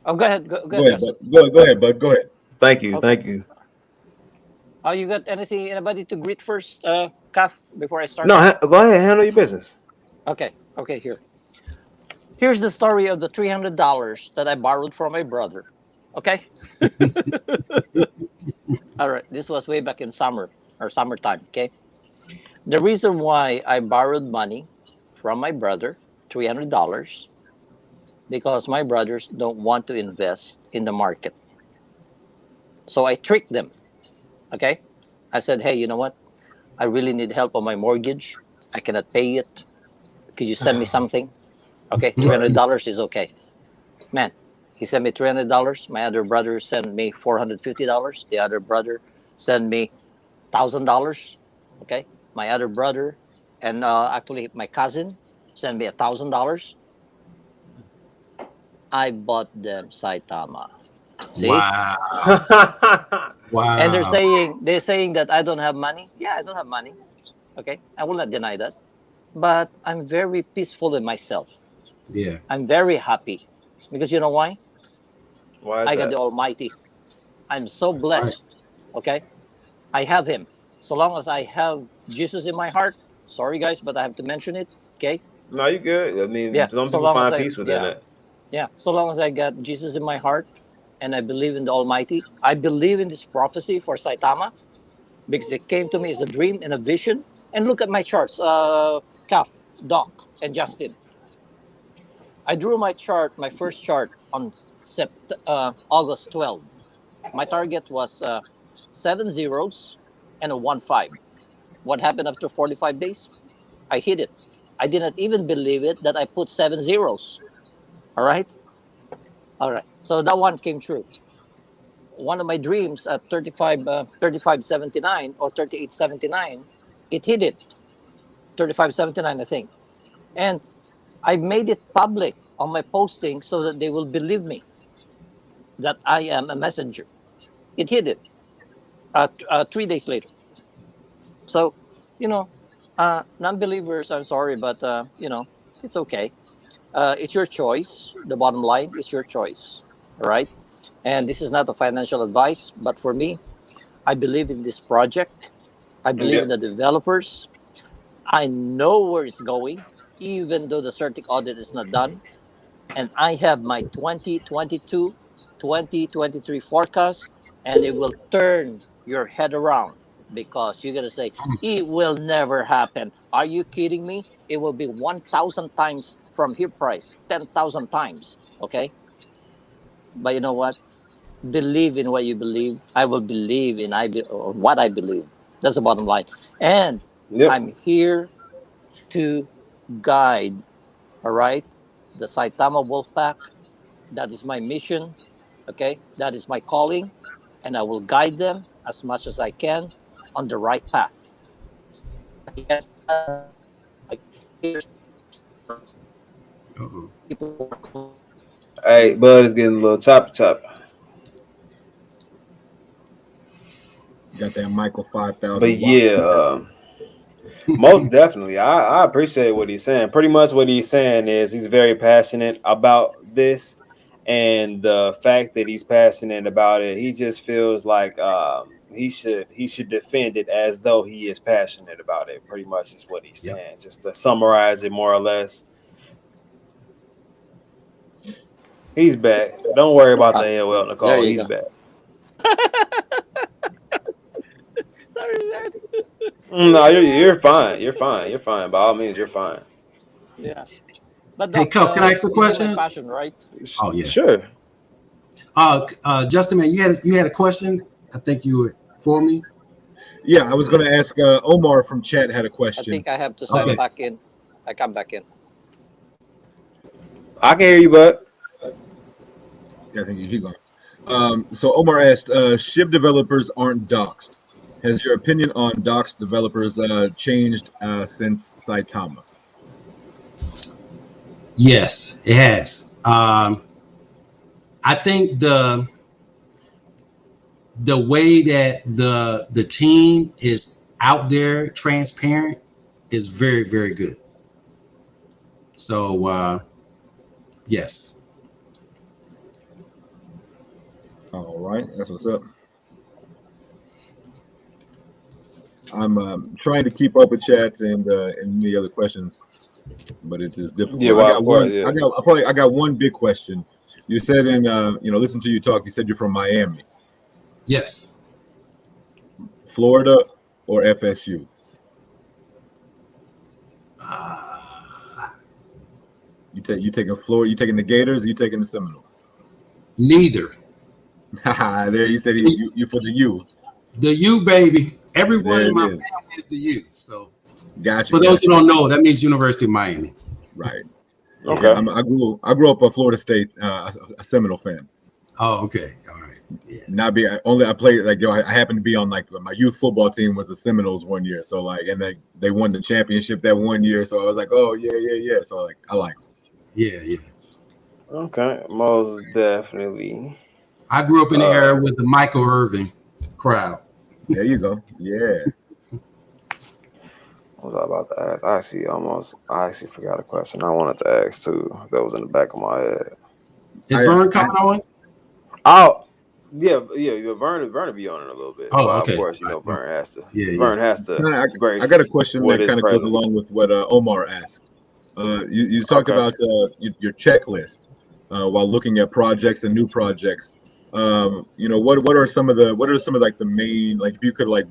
Oh, go ahead. Go go ahead, ahead, Joseph. but go ahead, bud. Go ahead. Thank you. Okay. Thank you. Oh, you got anything? Anybody to greet first, Kaf, before I start? No, go ahead. Handle your business. Okay. Okay. Here's the story of the $300 that I borrowed from my brother. Okay. All right. This was way back in summer or summertime. Okay. The reason why I borrowed money from my brother, $300, because my brothers don't want to invest in the market. So I tricked them. Okay. I said, "Hey, you know what? I really need help on my mortgage. I cannot pay it. Could you send me something?" Okay, $300 is okay. Man, he sent me $300. My other brother sent me $450. The other brother sent me $1,000. Okay, my other brother and actually my cousin sent me $1,000. I bought them Saitama. See, Wow. and they're Wow. saying they're saying that I don't have money. Yeah, I don't have money. Okay, I will not deny that. But I'm very peaceful in myself. Yeah. I'm very happy because you know why? Why is I got that? the Almighty. I'm so Right. blessed. Okay, I have Him. So long as I have Jesus in my heart. Sorry, guys, but I have to mention it. Okay. No, you good. I mean, Yeah. some So people long as find I peace within yeah that. yeah. So long as I got Jesus in my heart, and I believe in the Almighty. I believe in this prophecy for Saitama because it came to me as a dream and a vision. And look at my charts, Kaf, Doc, and Justin. I drew my chart, my first chart on August 12. My target was 7 zeros and a 1 5. What happened after 45 days? I hit it. I didn't even believe it that I put 7 zeros. All right. All right. So that one came true. One of my dreams at 3579 or 3879, it hit it. 3579, I think. And I made it public on my posting so that they will believe me that I am a messenger. It hit it 3 days later. So, you know, non-believers, I'm sorry, but it's okay. It's your choice. The bottom line is your choice. All right. And this is not a financial advice, but for me, I believe in this project. I believe Yeah. in the developers. I know where it's going, even though the certic audit is not done. And I have my 2022, 2023 forecast, and it will turn your head around because you're going to say, it will never happen. Are you kidding me? It will be 1,000 times from here price, 10,000 times. Okay. But you know what? Believe in what you believe. I will believe in or what I believe. That's the bottom line. And Yep. I'm here to guide, all right, the Saitama Wolfpack. That is my mission. Okay, that is my calling, and I will guide them as much as I can on the right path. But yes, I guess here's Uh-oh. people. Hey, Bud is getting a little chop. Got that Michael But 5000 watt. yeah, most definitely. I appreciate what he's saying. Pretty much what he's saying is he's very passionate about this, and the fact that he's passionate about it, he just feels like he should defend it as though he is passionate about it. Pretty much is what he's Yep. saying. Just to summarize it more or less. He's back. Don't worry about the AOL, There Nicole. you He's go. back. Sorry, man. No, you're fine. You're fine. You're fine. By all means, you're fine. Yeah, but Hey, Doc, Cuff, can I ask a you know my question? passion, right? Oh yeah. Sure. Justin, man, you had a question. I think you were for me. Yeah, I was going to ask Omar from chat had a I question. think I have to sign Okay. back in. I come back in. I can hear you, bud. Yeah, I think he's gone. So Omar asked, "Ship developers aren't doxxed. Has your opinion on doxed developers changed since Saitama?" Yes, it has. I think the way that the team is out there transparent is very, very good. So yes. All right, that's what's up. I'm trying to keep up with chats and any other questions, but it is Yeah, difficult. I well, of got course, one. yeah. I got one big question. You said listen to you talk. You said you're from Miami, Yes. Florida, or FSU. Uh, You taking Florida? You taking the Gators? Or you taking the Seminoles? Neither. There, he said you for the U. The U, baby. Everyone There in it my is. family is the U. So Gotcha, for those who gotcha. don't know, that means University of Miami. Right. Yeah. Yeah, Okay. I grew up a Florida State, a Seminole fan. Oh, okay. All right. Yeah. Not be only I played like I happened to be on like my youth football team was the Seminoles one year, so like and they won the championship that one year, so I was like, oh yeah. So like I like them. Yeah. Yeah. Okay. Most definitely. I grew up in the Uh, era with the Michael Irvin crowd. There you go. Yeah. what was I about to ask? I actually forgot a question I wanted to ask too. That was in the back of my head. Is I, Vern I coming on? Oh, yeah. Vern be on it a little bit. Oh, Well, of okay. course, All right. Vern has to. Yeah. Yeah. Vern has to I got a grace question with that his kind of goes presence. along with what Omar asked. You talked Okay. about your checklist while looking at projects and new projects. What are some of like the main, like if you could like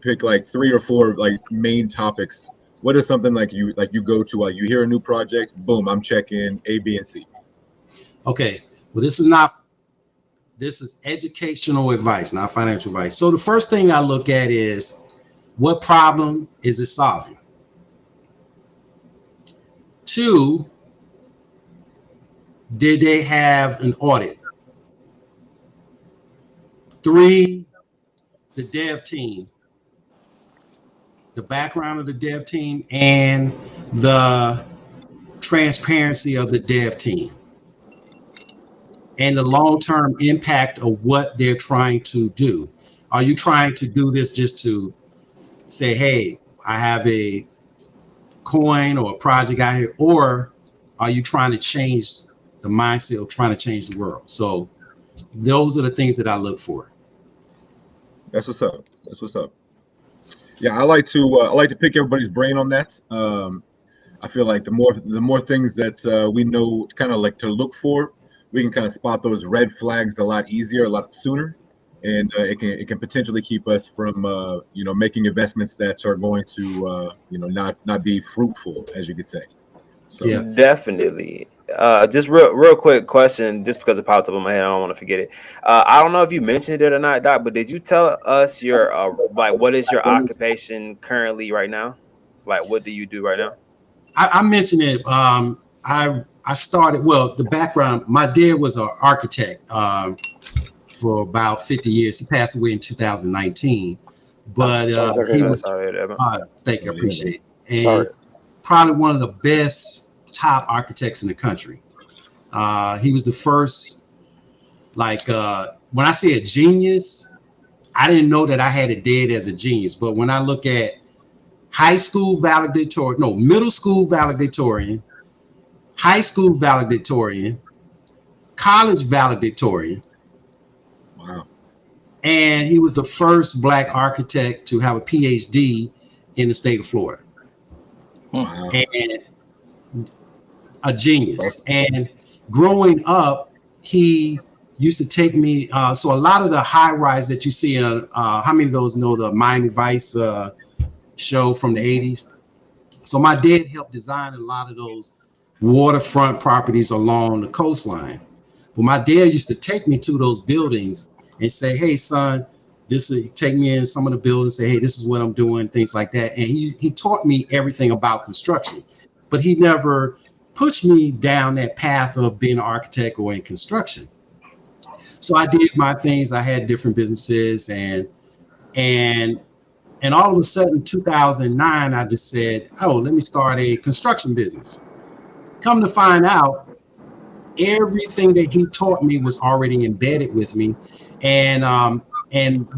pick like 3 or 4 like main topics, what is something like you go to while you hear a new project? Boom, I'm checking A, B, and C. Okay. Well, this is educational advice, not financial advice. So the first thing I look at is what problem is it solving? 2, did they have an audit? 3, the dev team, the background of the dev team, and the transparency of the dev team, and the long-term impact of what they're trying to do. Are you trying to do this just to say, hey, I have a coin or a project out here, or are you trying to change the mindset of trying to change the world? So those are the things that I look for. That's what's up. That's what's up. Yeah, I like to pick everybody's brain on that. I feel like the more things that we know kind of like to look for, we can kind of spot those red flags a lot easier, a lot sooner, and it can potentially keep us from making investments that are going to not be fruitful, as you could say. So Yeah. Definitely. Just real quick question, just because it popped up in my head, I don't want to forget it. I don't know if you mentioned it or not, Doc, but did you tell us your like what is your occupation currently right now? Like what do you do right now? I mentioned it. I started, well, the background, my dad was an architect for about 50 years. He passed away in 2019, but Sorry to hear he that. was, Sorry, Evan. thank you, appreciate it. Sorry. And probably one of the best top architects in the country. He was the first, like, when I say a genius, I didn't know that I had a dad as a genius, but when I look at high school valedictorian, no, middle school valedictorian, high school valedictorian, college valedictorian, wow, and he was the first black architect to have a PhD in the state of Florida, wow, and a genius. And growing up, he used to take me. So a lot of the high rise that you see, how many of those know the Miami Vice show from the '80s? So my dad helped design a lot of those waterfront properties along the coastline. But my dad used to take me to those buildings and say, "Hey, son, this is," take me in some of the buildings, say, "Hey, this is what I'm doing," things like that. And he taught me everything about construction, but he never pushed me down that path of being an architect or in construction. So I did my things. I had different businesses, and and all of a sudden, 2009, I just said, "Oh, let me start a construction business." Come to find out, everything that he taught me was already embedded with me. And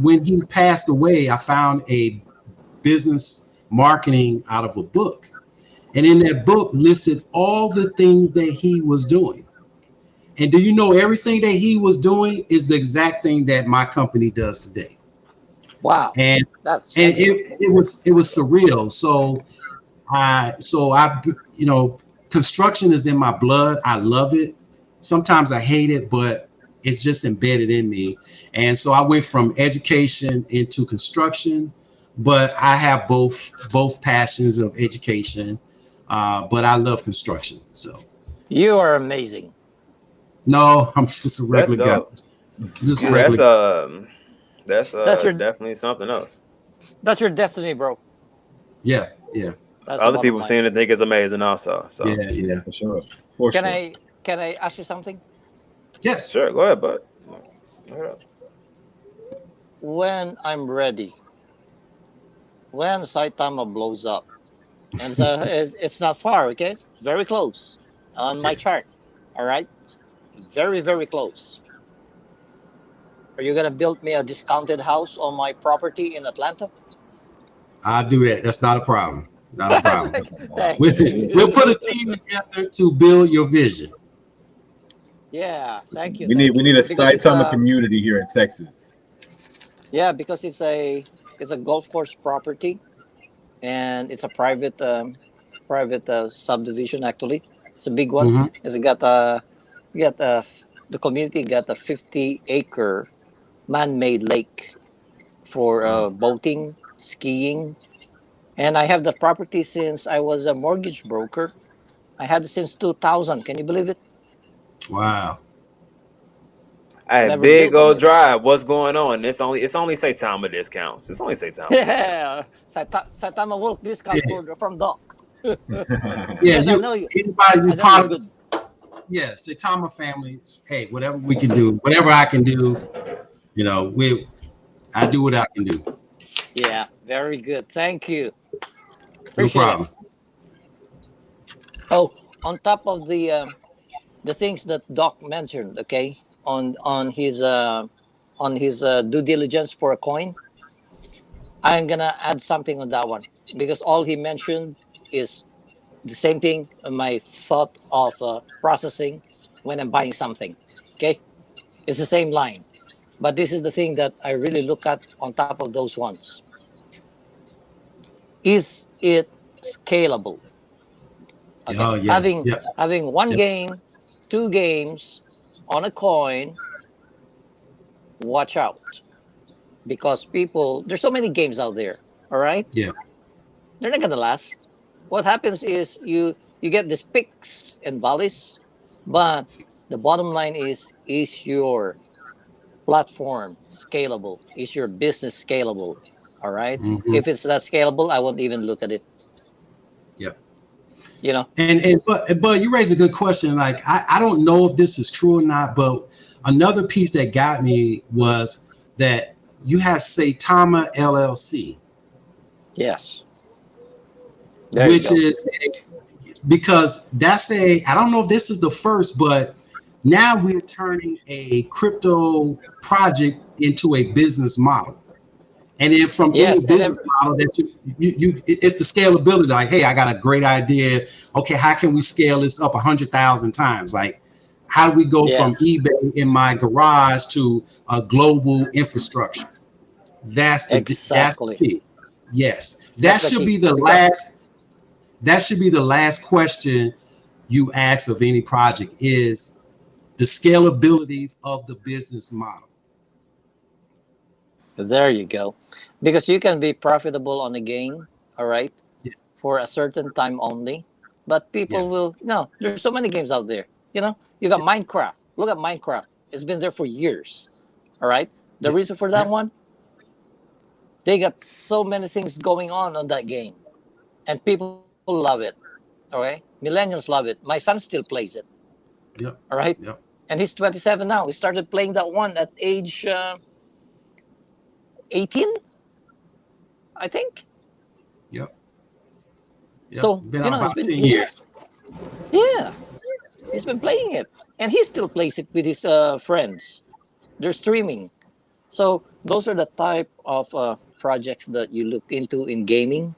when he passed away, I found a business marketing out of a book. And in that book listed all the things that he was doing. And do you know everything that he was doing is the exact thing that my company does today? Wow. And That's and excellent. it was surreal. So I construction is in my blood. I love it. Sometimes I hate it, but it's just embedded in me. And so I went from education into construction, but I have both passions of education. But I love construction. So You are amazing. no, I'm just a That's regular guy. dope. Just a Yeah, regular. that's That's your definitely something else. that's your destiny, bro. Yeah, yeah, That's the Other bottom people line. seem to think it's amazing also. So yeah, yeah. for sure, for Can sure. I ask you something? Yes. sure, go ahead, bud. Go ahead. When I'm ready, when Saitama blows up, and so it's not far, okay? Very close on my chart. All right, very very close. Are you gonna build me a discounted house on my property in Atlanta? I'll do that. That's not a problem. Not a problem. Wow. We'll, Thank we'll you. put a team together to build your vision. Yeah, We need thank we you. need a Because it's Saitama a community here in Texas. yeah, because it's a golf course property, and it's a private subdivision. Actually, it's a big one. Hmm. It's got a the community got a 50-acre man-made lake for Wow. boating, skiing, and I have the property since I was a mortgage broker. I had it since 2000. Can you believe it? Wow. Hey, Never big built on old it. drive. What's going on? It's only Saitama discounts. It's only Saitama discounts. Yeah, Saitama Wolf discount Yeah. for from Doc Yeah. because I know you. Anybody I you know you're part of good. yeah, Saitama family, hey, whatever we can do, whatever I can do, we I do what I can do. Yeah, very good. Thank you. No Appreciate it. problem. Oh, on top of the things that Doc mentioned, okay, on his due diligence for a coin, I'm gonna add something on that one because all he mentioned is the same thing. My thought of processing when I'm buying something, okay, it's the same line. But this is the thing that I really look at on top of those ones. Is it scalable? Okay, Oh yeah, having yeah, one yeah, game, two games on a coin, watch out, because people, there's so many games out there. All right, yeah. they're not gonna last. What happens is you get these peaks and valleys, but the bottom line is your platform scalable? Is your business scalable? All right. Hmm. If it's not scalable, I won't even look at it. Yeah. You know. But you raise a good question. Like I don't know if this is true or not, but another piece that got me was that you have Saitama LLC, Yes. There you which go. is because that's a I don't know if this is the first, but now we're turning a crypto project into a business model. And then from any Yes, and business model that it's the scalability. Like, hey, I got a great idea. Okay, how can we scale this up 100,000 times? Like, how do we go from yes, eBay in my garage to a global infrastructure? That's the exactly. key. Yes, That's the key. Because that should be the last question you ask of any project is the scalability of the business model. there you go. Because you can be profitable on a game, all right, Yeah, for a certain time only. But people yes. will no. There's so many games out there. You know, you got Minecraft. Look at Minecraft. It's been there for years. All right. The Yeah, reason for that yeah, one, they got so many things going on that game, and people love it. Okay, millennials love it. My son still plays it. yeah, All right, yeah, and he's 27 now. He started playing that one at age 18, I think. yeah, yeah. So Been you out know, about 10 he, years. yeah, he's been playing it, and he still plays it with his friends. They're streaming. So those are the type of projects that you look into in gaming.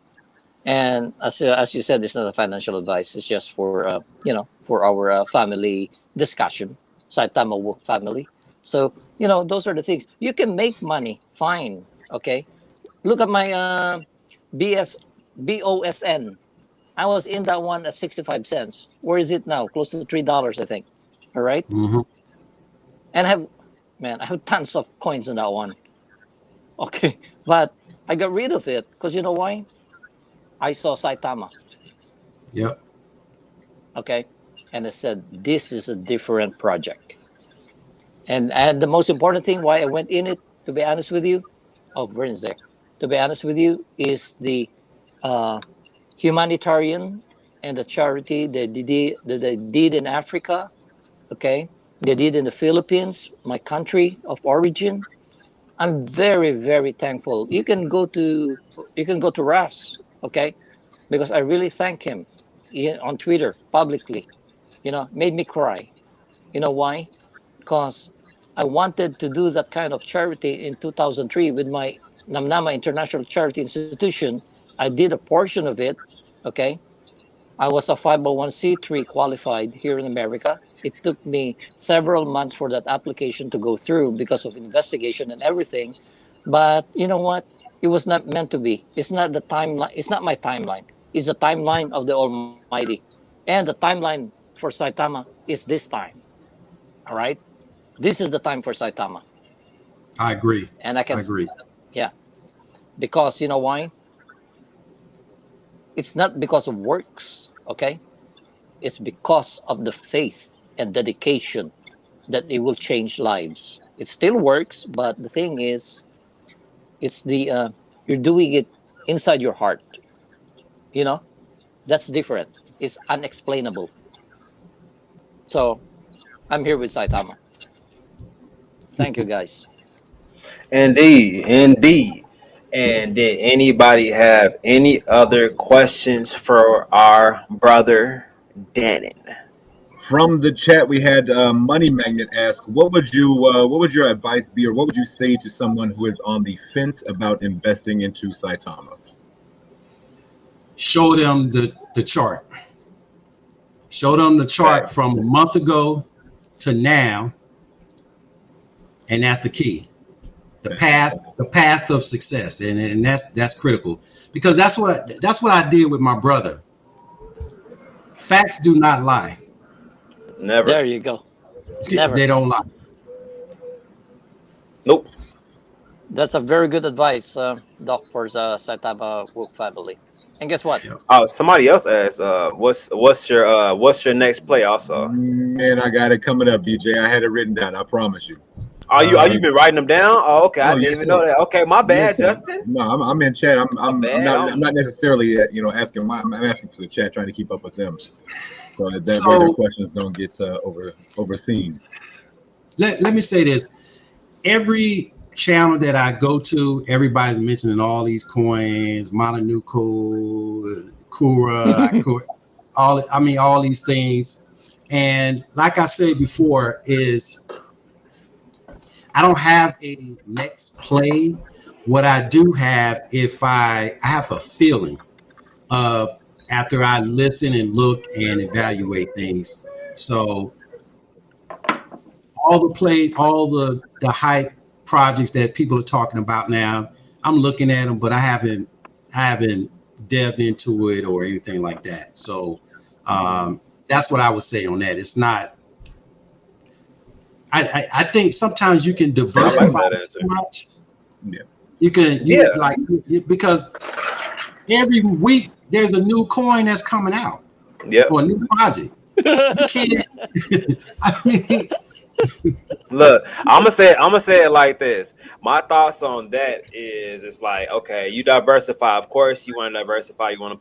And as you said, it's not a financial advice. It's just for for our family discussion, Saitama family. So those are the things you can make money. Fine, okay. Look at my BS BOSN. I was in that one at 65 cents. Where is it now? Close to $3, I think. All right, Hmm. and I have tons of coins in that one. Okay, but I got rid of it because you know why? I saw Saitama. Yep. Okay, and I said this is a different project. And the most important thing why I went in it, to be honest with you, oh, Vern's there. To be honest with you, is the uh, humanitarian and the charity that they did in Africa. Okay, they did in the Philippines, my country of origin. I'm very very thankful. You can go to Ras, okay, because I really thank him on Twitter publicly. Made me cry. You know why? Because I wanted to do that kind of charity in 2003 with my Namnama International Charity Institution. I did a portion of it. Okay. I was a 501(c)(3) qualified here in America. It took me several months for that application to go through because of investigation and everything. But you know what? It was not meant to be. It's not the timeline. It's not my timeline. It's the timeline of the Almighty. And the timeline for Saitama is this time. All right. This is the time for Saitama. I agree. And I can, I agree. yeah, because you know why? It's not because of works, okay? It's because of the faith and dedication that it will change lives. It still works, but the thing is, it's you're doing it inside your heart. You know, that's different. It's unexplainable. So I'm here with Saitama. Thank you, guys. Indeed, indeed. And did anybody have any other questions for our brother Dannon? From the chat, we had Money Magnet ask, what would your advice be, or what would you say to someone who is on the fence about investing into Saitama? Show them the chart. Show them the chart Facts. from a month ago to now, and that's the key. Facts. The path of success, and that's critical because that's what I did with my brother. Facts do not lie. Never. There you go. Never. They don't lie. Nope. That's a very good advice, Doc, for the Saitama Wook family. And guess what? Oh, somebody else asked, what's your next play? Also, Man, I got it coming up, DJ. I had it written down. I promise you. you been writing them down? Oh, okay, I didn't Yes, even sir. know that. Okay, my bad, Yes, sir. Justin. No, I'm in chat. I'm bad. I'm not necessarily asking. I'm asking for the chat, trying to keep up with them, so that way their So questions don't get overseen. let me say this. Every channel that I go to, everybody's mentioning all these coins, Mononuco, Kura, all these things. And like I said before, is I don't have a next play. What I do have, if I have a feeling of after I listen and look and evaluate things. So all the plays, all the hype projects that people are talking about now, I'm looking at them, but I haven't delved into it or anything like that. So that's what I would say on that. It's not. I think sometimes you can I like diversify that too answer. much. Yeah. You like because every week there's a new coin that's coming out Yep. or a new project. You can't. I mean, Look, I'm gonna say it like this. My thoughts on that is, it's like, okay, you diversify. Of course, you want to diversify. You don't want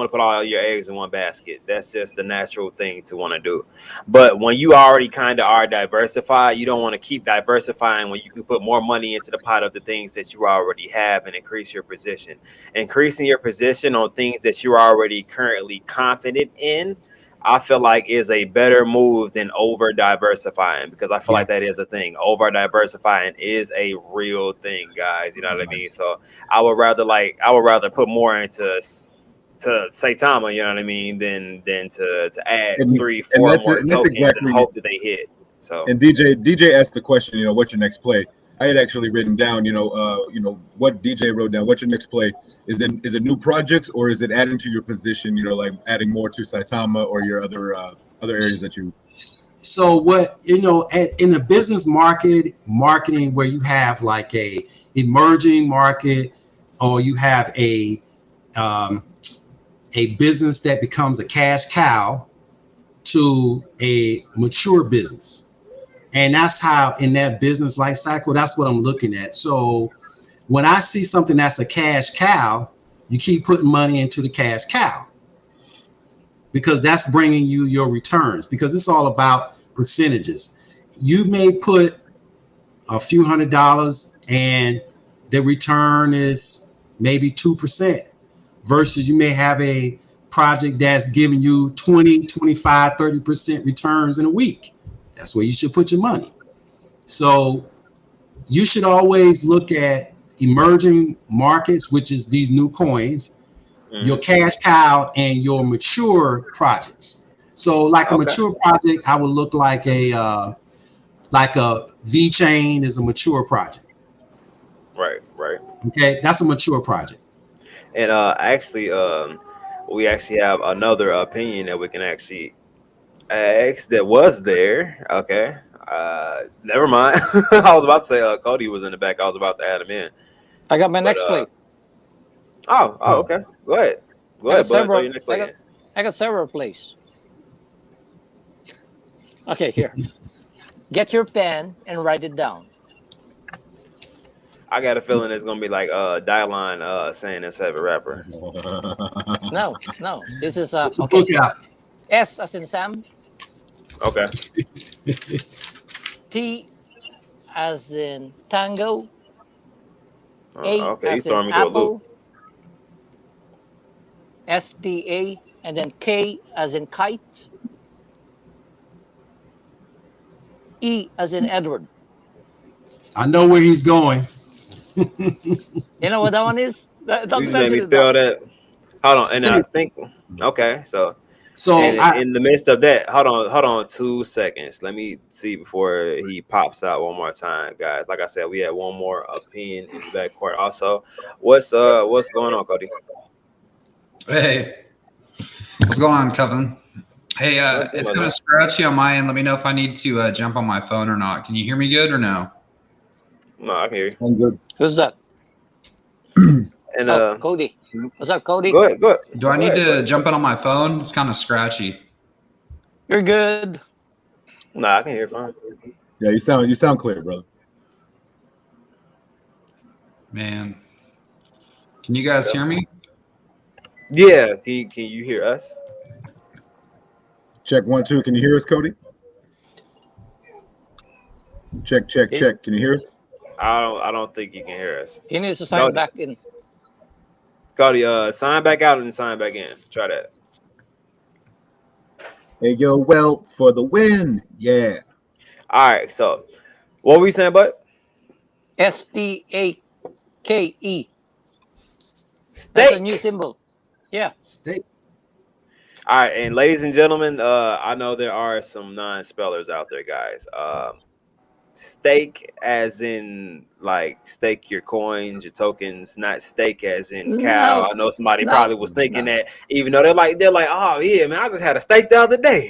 to put all your eggs in one basket. That's just the natural thing to want to do. But when you already kind of are diversified, you don't want to keep diversifying when you can put more money into the pot of the things that you already have and increase your position. Increasing your position on things that you're already currently confident in, I feel like is a better move than over diversifying, because I feel yeah. like that is a thing. Over diversifying is a real thing, guys. You know what I mean? So I would rather put more to Saitama, you know what I mean, than to add And three, and four more that's tokens and exactly. hope that they hit. So And DJ asked the question, what's your next play? I had actually written down, what DJ wrote down. What's your next play? Is it new projects, or is it adding to your position? Like adding more to Saitama or your other areas that you. So what in the business marketing where you have like a emerging market or you have um, a business that becomes a cash cow to a mature business, and that's how in that business life cycle, that's what I'm looking at. So when I see something that's a cash cow, you keep putting money into the cash cow because that's bringing you your returns, because it's all about percentages. You may put a few $100 and the return is maybe 2% versus you may have a project that's giving you 20, 25, 30% returns in a week. That's where you should put your money. So you should always look at emerging markets, which is these new coins, your cash cow, and your mature projects. So like a okay, mature project, I would look like a V chain is a mature project. right. Okay, that's a mature project. And actually, we actually have another opinion that we can actually ask that was there. Okay. Never mind. I was about to say Cody was in the back. I was about to add him in. I got my But next play. okay. Go ahead. Go I got ahead, bud. Throw several. your next play in. I got several plays. Okay, here. Get your pen and write it down. I got a feeling it's gonna be like Dylan saying his favorite rapper. No. This is Put your book okay. out. S as in Sam, Okay. T as in Tango, A Okay, you as in throwing me through a loop. Apple, STA, and then K as in Kite, E as in Edward. I know where he's going. You know what that one is? You Don't just made mention me it, Doc. spell that. Hold on, and I State. think okay. So, So and I in the midst of that, hold on 2 seconds. Let me see before he pops out one more time, guys. Like I said, we had one more opinion in the back court. Also, what's going on, Cody? Hey, What's going on, Kevin? Hey, Not too it's much, kind man. of scratchy on my end. Let me know if I need to jump on my phone or not. Can you hear me good or no? No, I can hear you. I'm good. Who's that? And Oh, Cody. What's up, Cody? go ahead, go ahead. Do I Go need ahead, go to ahead. jump in on my phone? It's kind of scratchy. You're good. No, I can hear you fine. Yeah, you sound clear, brother. Man, can you guys hear me? Yeah, can you hear us? Check 1 2. Can you hear us, Cody? Check check He, check. Can you hear us? I don't think you can hear us. he needs to sign Cody, back in. Cody, sign back out and sign back in. Try that. Hey yo, well for the win. Yeah. All right. So, what were you saying, bud? STAKE. That's a new Steak. symbol. Yeah. Steak. All right, and ladies and gentlemen, I know there are some non-spellers out there, guys. Stake as in like stake your coins, your tokens, not stake as in cow. No, I know somebody no, probably was thinking no. that, even though they're like, oh yeah, man, I just had a steak the other day.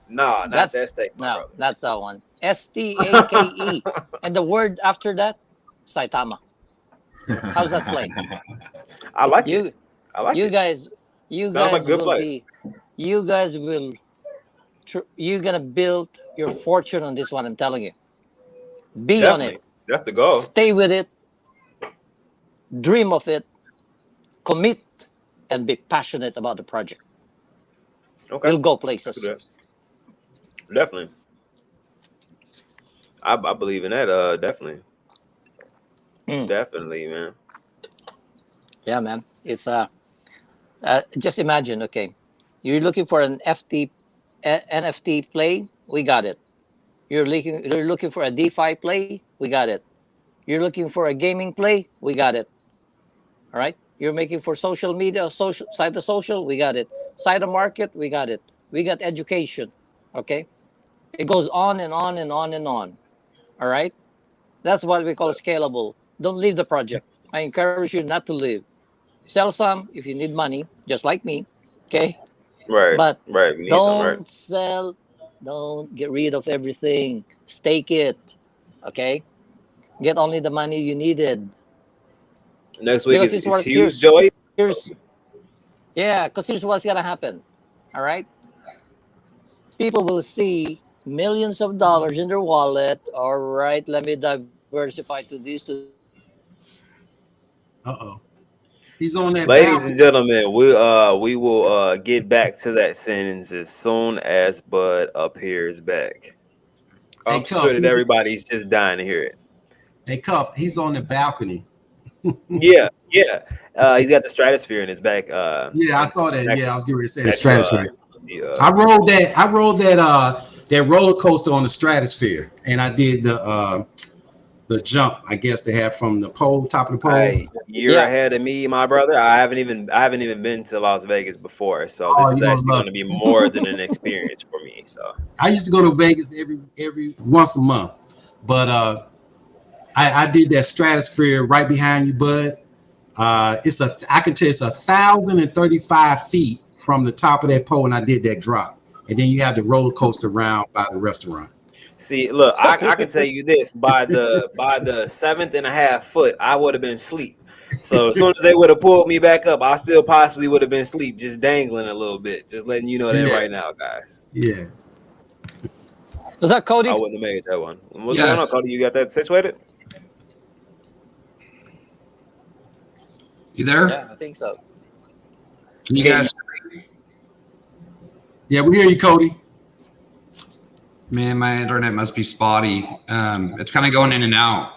No, not that steak, my No, brother. that's that one. STAKE. And the word after that, Saitama. How's that play? I like it. You I like you it. guys you Sounds like guys good will play. be you guys will you're gonna build your fortune on this one, I'm telling you. Be on it. Definitely, that's the goal. Stay with it. Dream of it. Commit and be passionate about the project. Okay, You'll go I can places. do that. Definitely, I believe in that. Definitely, Mm, definitely, man. yeah, man. It's just imagine, okay. You're looking for an NFT play, we got it. You're looking for a DeFi play, we got it. You're looking for a gaming play, we got it. All right. You're making for social media, social side of social, we got it. Side of market, we got it. We got education. Okay. It goes on and on and on and on. All right. That's what we call scalable. Don't leave the project. I encourage you not to leave. Sell some if you need money, just like me. Okay. Right, But right. We need some, right? don't sell, don't get rid of everything. Stake it. Okay. Get only the money you needed. Next week Because is, it's is what here. huge, Joey. Here's Yeah, because here's what's gonna happen. All right. People will see millions of dollars in their wallet. All right, let me diversify to this, to that. Uh-oh. He's on that Ladies and balcony. gentlemen, we will get back to that sentence as soon as Bud appears back. Hey, I'm Cuff. sure that everybody's just dying to hear it. Hey, Cuff. He's on the balcony. Yeah, yeah. He's got the stratosphere in his back. Yeah, I saw that. Back, Yeah, I was getting ready to say the back stratosphere. the, I rode that roller coaster on the stratosphere, and I did the jump. I guess they have from the pole, top of the pole. you're Yeah. ahead of me, my brother. I haven't even been to Las Vegas before, so Oh, this is you're gonna actually love going to it. be more than an experience for me. So I used to go to Vegas every once a month, but I did that stratosphere right behind you, Bud. I can tell it's 1,035 feet from the top of that pole, and I did that drop. And then you have the roller coaster around by the restaurant. see, look, I can tell you this: by the seventh and a half foot, I would have been asleep. So as soon as they would have pulled me back up, I still possibly would have been asleep, just dangling a little bit. Just letting you know that Yeah, right now, guys. yeah. Was that I Cody? wouldn't have made that one. What's going on, Yes. Cody? You got that situated? You there? Yeah, I think so. Can you Can guys? Yeah, we hear you, Cody. Man, my internet must be spotty. It's kind of going in and out.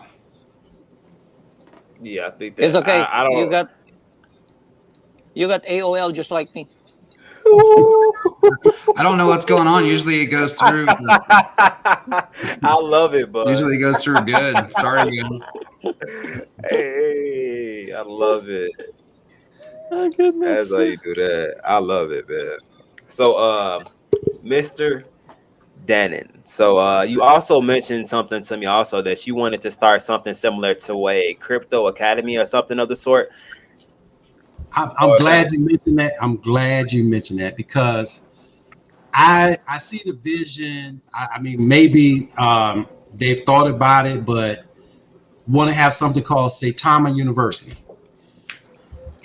Yeah, I think It's that okay. I don't. You got AOL just like me. I don't know what's going on. Usually it goes through. I love it, bud. Usually it goes through good. Sorry, again. Hey, I love it. Oh That's goodness. how you do that. I love it, man. So, Mr. Dannon. So, you also mentioned something to me also that you wanted to start something similar to a crypto academy or something of the sort. I'm glad you mentioned that. I'm glad you mentioned that because I see the vision. I mean, maybe they've thought about it, but want to have something called Saitama University.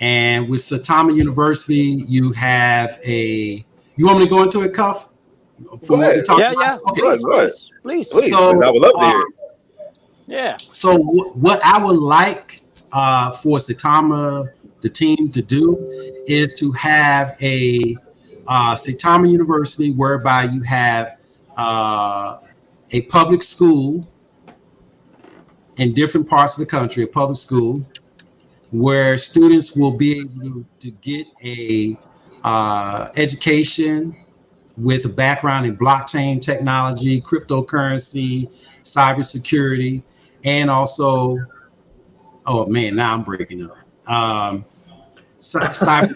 And with Saitama University, you have a. You want me to go into it, Cuff? Go From what we ahead. talked Yeah, about? yeah. Okay. Go ahead. Please, Go ahead. please, please. Please. So, I would love to hear it. Yeah. So what I would like for Saitama, the team, to do is to have a Saitama University whereby you have a public school in different parts of the country, a public school where students will be able to get a education with a background in blockchain technology, cryptocurrency, cybersecurity, and also, oh man, now I'm breaking up. Cyber,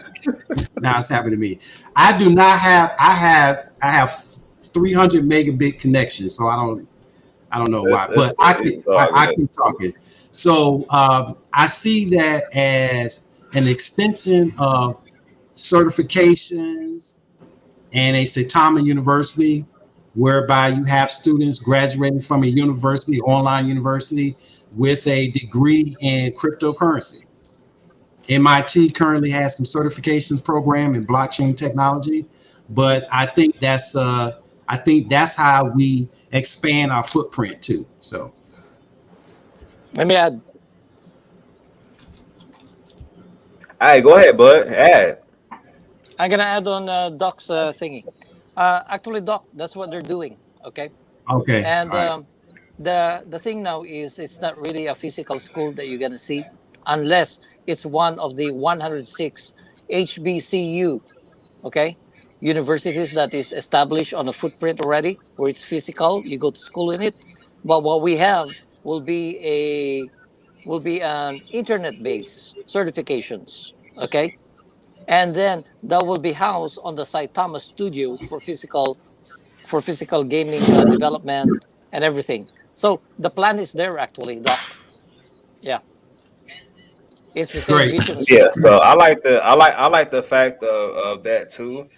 now it's happening to me. I do not have. I have 300 megabit connection, so I don't know why, but It's all I good. keep talking. So I see that as an extension of certifications and a Saitama University, whereby you have students graduating from a university, online university, with a degree in cryptocurrency. MIT currently has some certifications program in blockchain technology, but I think that's how we expand our footprint too. So Let me add. All right, go ahead, bud. Add. I'm gonna add on Doc's thingy. Actually, Doc, that's what they're doing. Okay. okay, And all right, the thing now is it's not really a physical school that you're gonna see unless it's one of the 106 HBCU, okay, universities that is established on a footprint already, where it's physical. You go to school in it, but what we have will be a will be an internet-based certifications, okay, and then that will be housed on the Saitama studio for physical gaming development and everything. So the plan is there actually, Doc. Yeah, it's the same great. vision as Yeah, well. so I like the fact of that too.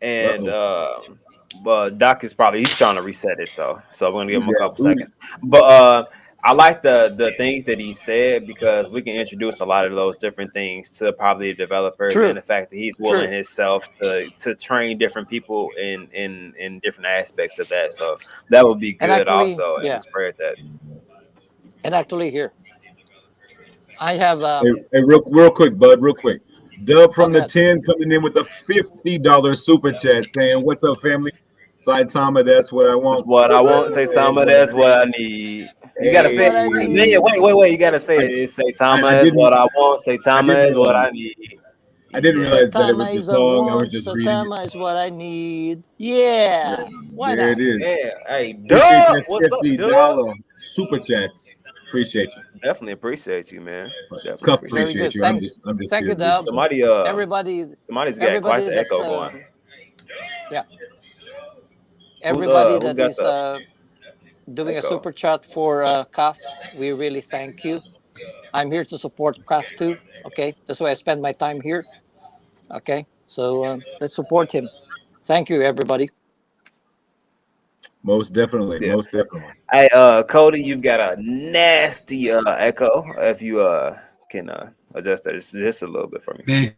And Uh-oh. but Doc is probably he's trying to reset it, so we're gonna give him a Yeah, couple booty. seconds. But I like the things that he said because we can introduce a lot of those different things to probably developers, and True, the fact that he's willing true. himself to train different people in different aspects of that. So that would be And good actually, also, and yeah, spread that. and actually here I have Hey, real quick, bud, real quick. Dub oh from the god. 10 coming in with the $50 super chat saying, "What's up, family? Saitama, that's what I That's want." what I want. Say That's Tama, what I that's what I need. need. You gotta That's say what I it. Hey, Yeah, need. wait. You gotta say I, it. Say Tama I is what didn't I want. Say I Tama didn't is what realize I need. I didn't Yeah, realize that it was Satama the is a song. I was want. just reading it. Satama is what I need. Yeah. Why There it not? is. yeah. Hey, Appreciate Dub, that what's up, Dub? $50 super chats. Appreciate you. Definitely appreciate you, man. Definitely Cuff appreciate Very you. appreciate good. you. I'm just Thank here you, to Dub. support. Somebody Everybody, somebody's got quite everybody the that's echo going. yeah, Who's everybody who's that got is the doing a echo? super chat for CAF. We really thank you. I'm here to support CAF too. Okay, that's why I spend my time here. Okay, so let's support him. Thank you, everybody. Most definitely. Yeah. Most definitely. Hey, Cody, you've got a nasty echo. If you can adjust that just a little bit for me. Man,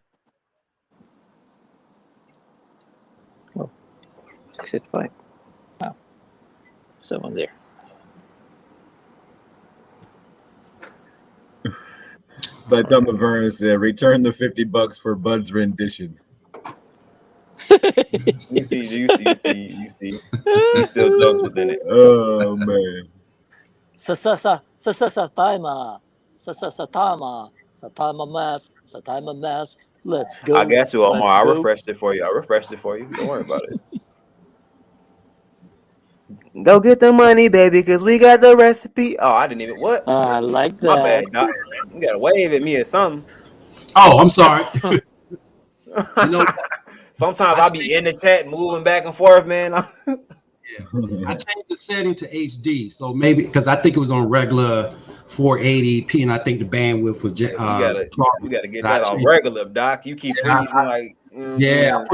Oh, 685. Wow, someone there. Saitama Vern said, "Return the $50 for Bud's rendition." You see. He still jokes within it. Oh man. Satama. Satama mass. Satama mass. Let's I go. got you, Omar. Let's I go. refreshed it for you. Don't worry about it. Go get the money, baby, because we got the recipe. Oh, I didn't even what? I like My that. bad, Doc. You gotta wave at me or something. Oh, I'm sorry. You know, Sometimes I I'll changed, be in the chat moving back and forth, man. yeah, I changed the setting to HD, so maybe because I think it was on regular 480p, and I think the bandwidth was just we gotta get that on regular, Doc. You keep freezing like I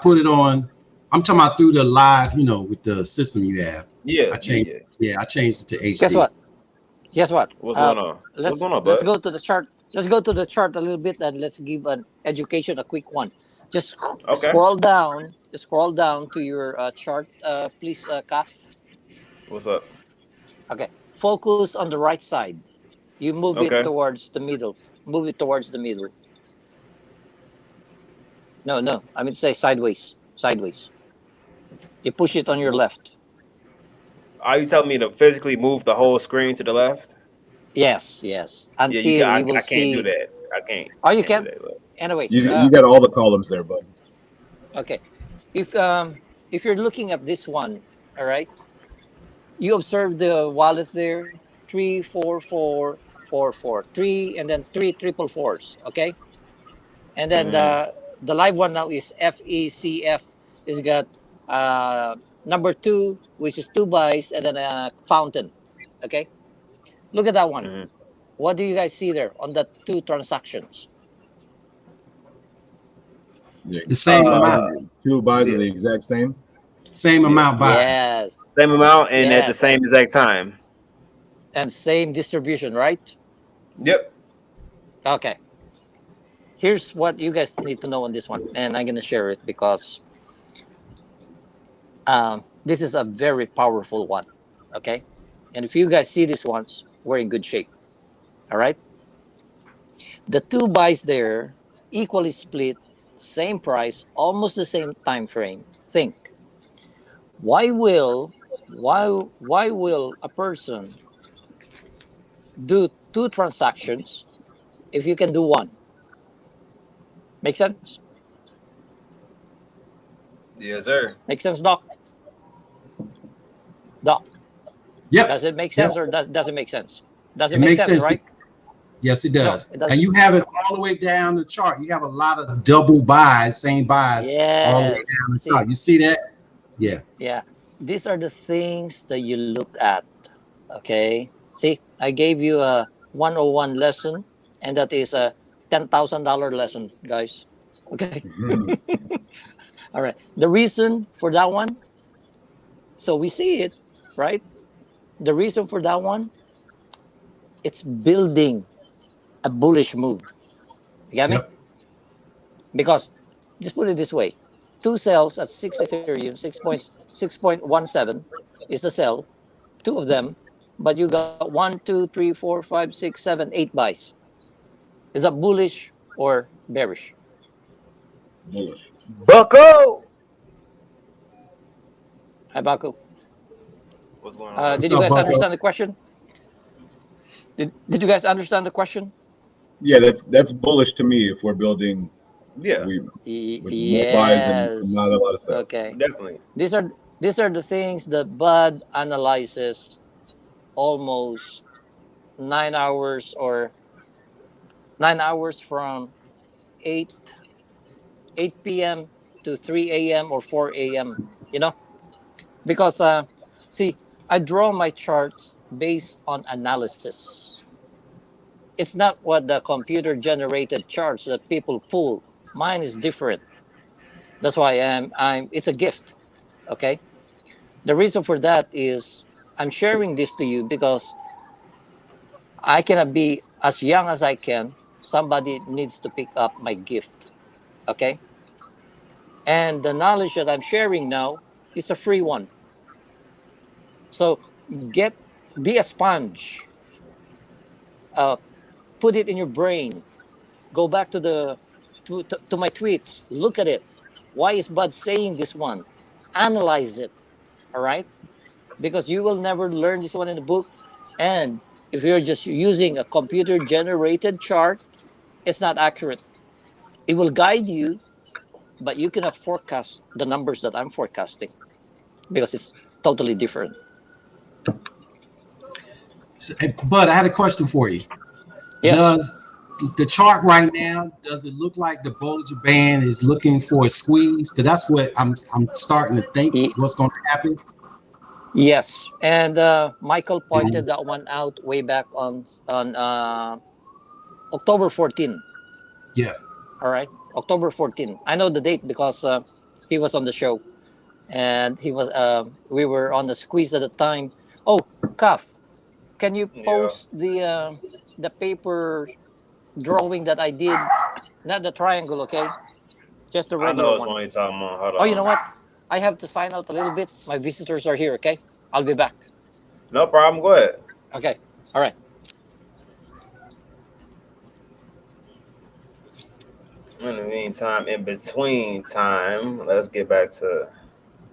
put it on. I'm talking about through the live, with the system you have. Yeah, I changed it to HD. Guess what? What's going on? What's going on, bud? Let's go to the chart. Let's go to the chart a little bit and let's give an education, a quick one. Just scroll down. Just scroll down to your chart, please, Kaf. What's up? Okay. Focus on the right side. You move it towards the middle. Move it towards the middle. No. I mean, say sideways. Sideways. You push it on your left. Are you telling me to physically move the whole screen to the left? Yes. Until you will I see. can't do that. I can't. Oh, you can. Anyway, you got all the columns there, bud. Okay. If you're looking at this one, all right, you observe the wallet there, 3 4 4 4 4 3, and then 3 triple fours. Okay, and then the live one now is FECF. It's got number 2, which is 2 buys, and then a fountain. Okay, look at that one. What do you guys see there on the 2 transactions? The same amount. 2 buys are the exact same. Same amount buys. Yes. Same amount and at the same exact time. And same distribution, right? Yep. Okay. Here's what you guys need to know on this one, and I'm gonna share it because this is a very powerful one. Okay, and if you guys see these ones, we're in good shape. All right. The 2 buys there, equally split, same price, almost the same time frame. Think, why will a person do 2 transactions if you can do 1? Make sense? Yes, sir. Make sense, Doc? Doc? Yep. Does it make sense or does it make sense? Does it It make makes sense, sense, right? Yes, it does. No, it and you have it all the way down the chart. You have a lot of double buys, same buys, all the way down the chart. You see that? Yeah. Yeah. These are the things that you look at. Okay. See, I gave you a 101 lesson, and that is a $10,000 lesson, guys. Okay. All right. The reason for that one, so we see it, right? The reason for that one, it's building a bullish move. You got me? Because just put it this way: 2 cells at 6 Ethereum, 6.17 is the cell, 2 of them, but you got 1, 2, 3, 4, 5, 6, 7, 8 buys. Is that bullish or bearish? Bullish. Bucko. Hi, Baku. What's going on? Did you guys understand the question? Did you guys understand the question? Yeah, that's bullish to me if we're building. Yeah. With more buys and not a lot of sales. Okay. Definitely. These are the things that Bud analyzes almost 9 hours from 8 p.m. to 3 a.m. or 4 a.m. Because see, I draw my charts based on analysis. It's not what the computer generated charts that people pull. Mine is different. That's why it's a gift. Okay. The reason for that is I'm sharing this to you because I cannot be as young as I can. Somebody needs to pick up my gift. Okay. And the knowledge that I'm sharing now is a free one. So be a sponge. Put it in your brain. Go back to my tweets. Look at it. Why is Bud saying this one? Analyze it. All right? Because you will never learn this one in the book. And if you're just using a computer generated chart, it's not accurate. It will guide you, but you cannot forecast the numbers that I'm forecasting because it's totally different. But I had a question for you. Yes. Does the chart right now, does it look like the Bollinger Band is looking for a squeeze? Because that's what I'm starting to think what's going to happen. Yes, and Michael Mhm. pointed that one out way back on October 14. Yeah. All right, October 14. I know the date because he was on the show, and he was. We were on the squeeze at the time. Oh, Kaf, can you Yeah. post the paper drawing that I did? Not the triangle, okay? Just the I regular know it's one. one you're talking about. Hold Oh, you know on. what? I have to sign out a little bit. My visitors are here. Okay, I'll be back. No problem. Go ahead. Okay, all right. In the meantime, in between time, let's get back to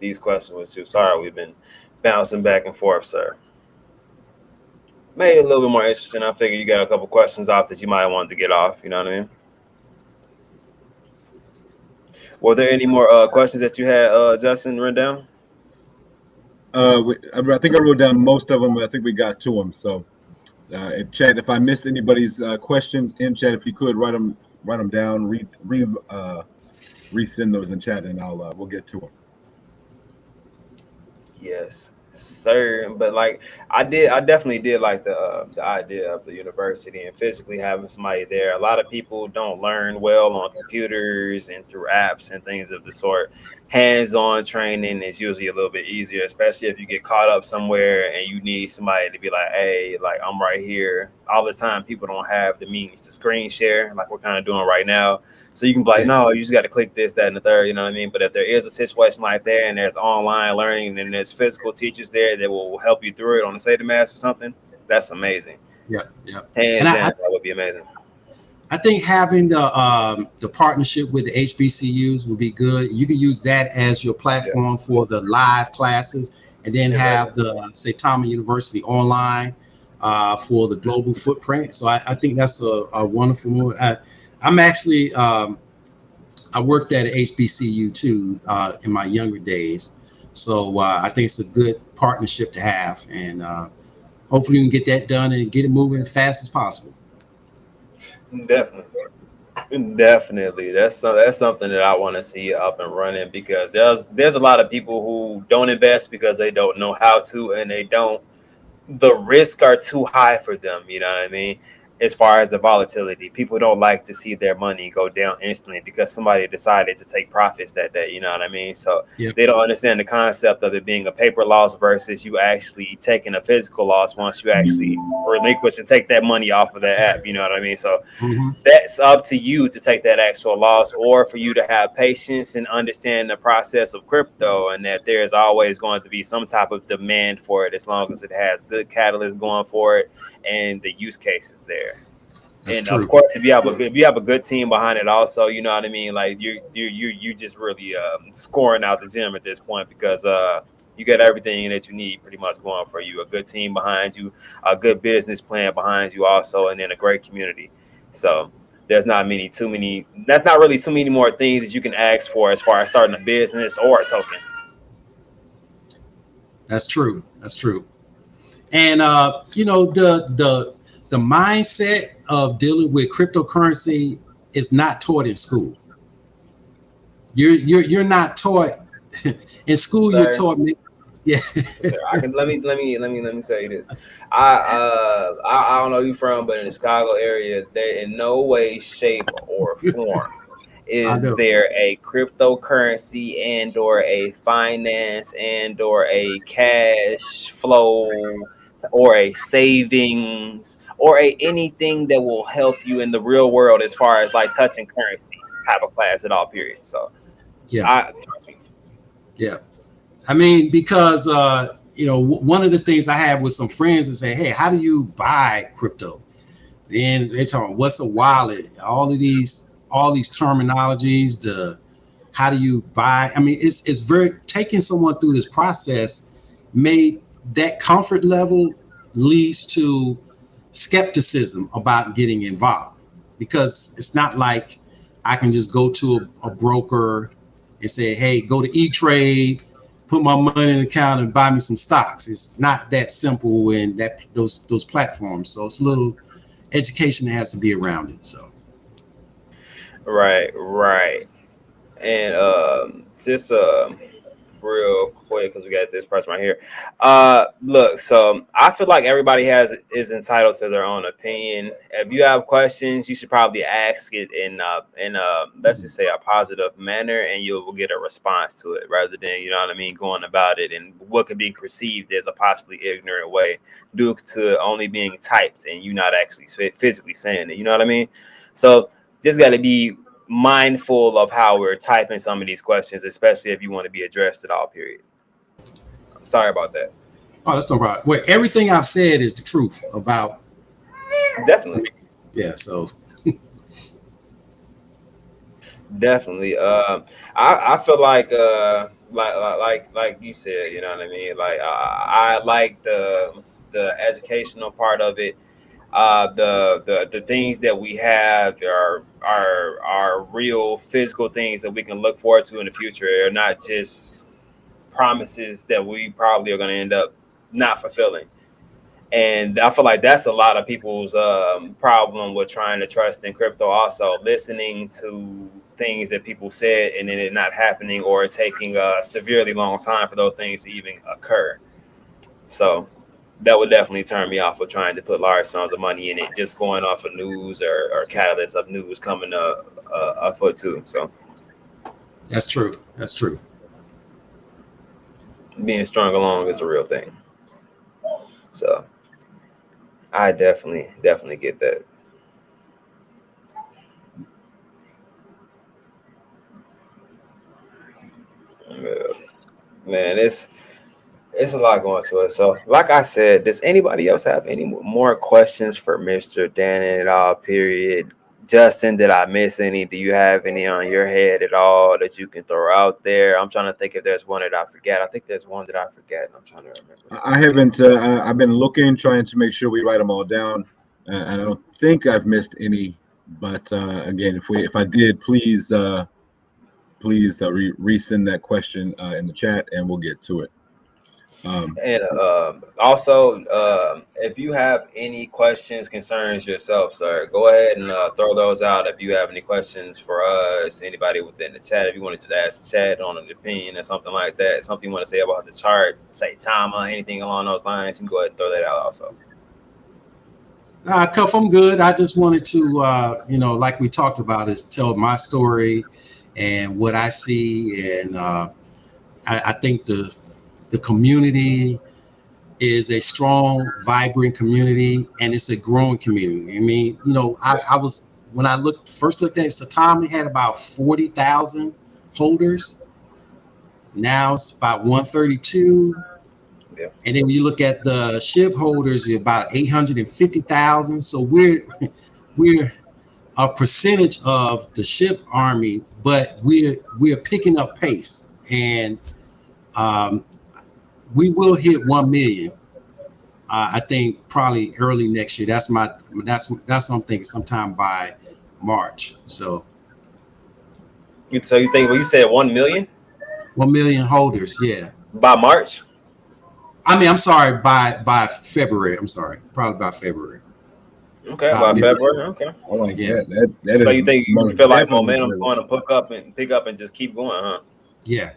these questions with you. Sorry, we've been bouncing back and forth, sir. Made it a little bit more interesting. I figured you got a couple questions off that you might want to get off. You know what I mean? Were there any more questions that you had, Justin, written down? I think I wrote down most of them. I think we got to them. So, in chat, if I missed anybody's questions in chat, if you could write them down, resend those in chat, and we'll get to them. Yes, sir. But like I definitely did like the idea of the university and physically having somebody there. A lot of people don't learn well on computers and through apps and things of the sort. Hands-on training is usually a little bit easier, especially if you get caught up somewhere and you need somebody to be like, "Hey, like I'm right here." All the time, people don't have the means to screen share like we're kind of doing right now. So you can be like, Yeah. no, you just got to click this, that, and the third. You know what I mean? But if there is a situation like that, and there's online learning, and there's physical teachers there that will help you through it on the Say Mass or something, that's amazing. Yeah. Yeah. Hands And down, that would be amazing. I think having the partnership with the HBCUs would be good. You can use that as your Yeah, platform for the live classes, and then exactly. have the Saitama University online for the global footprint. So I think that's a wonderful move. I'm actually I worked at a HBCU too in my younger days, so I think it's a good partnership to have, and hopefully we can get that done and get it moving as fast as possible. Definitely. Definitely, that's something that I want to see up and running because there's a lot of people who don't invest because they don't know how to and they don't the risks are too high for them. You know what I mean? As far as the volatility, people don't like to see their money go down instantly because somebody decided to take profits that day. You know what I mean? So Yep, they don't understand the concept of it being a paper loss versus you actually taking a physical loss once you actually relinquish and take that money off of that app. You know what I mean? So hmm that's up to you to take that actual loss or for you to have patience and understand the process of crypto and that there's always going to be some type of demand for it as long as it has good catalyst going for it and the use cases there. that's And of true. course, if you have a good team behind it, also, you know what I mean. Like you just really scoring out the gym at this point because you got everything that you need pretty much going for you. A good team behind you, a good business plan behind you, also, and then a great community. So there's not many too many. That's not really too many more things that you can ask for as far as starting a business or a token. That's true. That's true. And the mindset of dealing with cryptocurrency is not taught in school. You're not taught in school. You're Sir, taught. Yeah. sir, I can let me say this. I don't know who you from, but in the Chicago area, there in no way, shape, or form I is know. there a cryptocurrency and or a finance and or a cash flow or a savings or a anything that will help you in the real world as far as like touching currency type of class at all. Period. So Yeah. I trust me. Yeah. I mean, because one of the things I have with some friends is say, hey, how do you buy crypto? Then they're talking, what's a wallet? All these terminologies. The How do you buy? I mean, it's very taking someone through this process made that comfort level leads to skepticism about getting involved because it's not like I can just go to a broker and say, hey, go to E-Trade, put my money in the account and buy me some stocks. It's not that simple in those platforms. So it's a little education that has to be around it. So Right, right. And just real quick because we got this person right here. Look, so I feel like everybody is entitled to their own opinion. If you have questions, you should probably ask it in let's just say a positive manner, and you will get a response to it rather than, you know what I mean, going about it in what could be perceived as a possibly ignorant way due to only being typed and you not actually physically saying it. You know what I mean? So just got to be mindful of how we're typing some of these questions, especially if you want to be addressed at all, period. I'm sorry about that. Oh, that's no problem. Well, everything I've said is the truth about. Definitely. Yeah. So. Definitely. I feel like you said, you know what I mean? Like I like the educational part of it. The things that we have are real physical things that we can look forward to in the future. They're not just promises that we probably are going to end up not fulfilling. And I feel like that's a lot of people's problem with trying to trust in crypto. Also, listening to things that people said and then it not happening, or taking a severely long time for those things to even occur. So that would definitely turn me off of trying to put large sums of money in it, just going off of news or catalysts of news coming afoot too. So That's true. That's true. being strung along is a real thing. So I definitely get that. Man, it's a lot going to it. So, like I said, does anybody else have any more questions for Mr. Dannon at all? Period. Justin, did I miss any? Do you have any on your head at all that you can throw out there? I'm trying to think if there's one that I forget. I think there's one that I forget, and I'm trying to remember. I haven't. I've been looking, trying to make sure we write them all down, and I don't think I've missed any. But again, if I did, please resend that question in the chat, and we'll get to it. And also, if you have any questions, concerns yourself, sir, go ahead and throw those out. If you have any questions for us, anybody within the chat, if you want to just ask the chat on an opinion or something like that, something you want to say about the chart, Saitama, anything along those lines, you can go ahead and throw that out also. Cuff, I'm good. I just wanted to, like we talked about, is tell my story and what I see, and I think the community is a strong, vibrant community, and it's a growing community. I mean, I was, when I first looked at it, Saitama had about 40,000 holders. Now it's about 132. Yeah. And then when you look at the SHIB holders, you're about 850,000. So we're a percentage of the SHIB army, but we're picking up pace, and we will hit 1 million. I think probably early next year. That's what I'm thinking, sometime by March. So You think? Well, you said 1 million 1 million holders, yeah. by March. I mean, I'm sorry, by February. I'm sorry, probably by February. Okay, by February. Okay. I like Yeah. that. So is you think you most feel like definitely momentum's true. going to pick up and just keep going, huh? Yeah.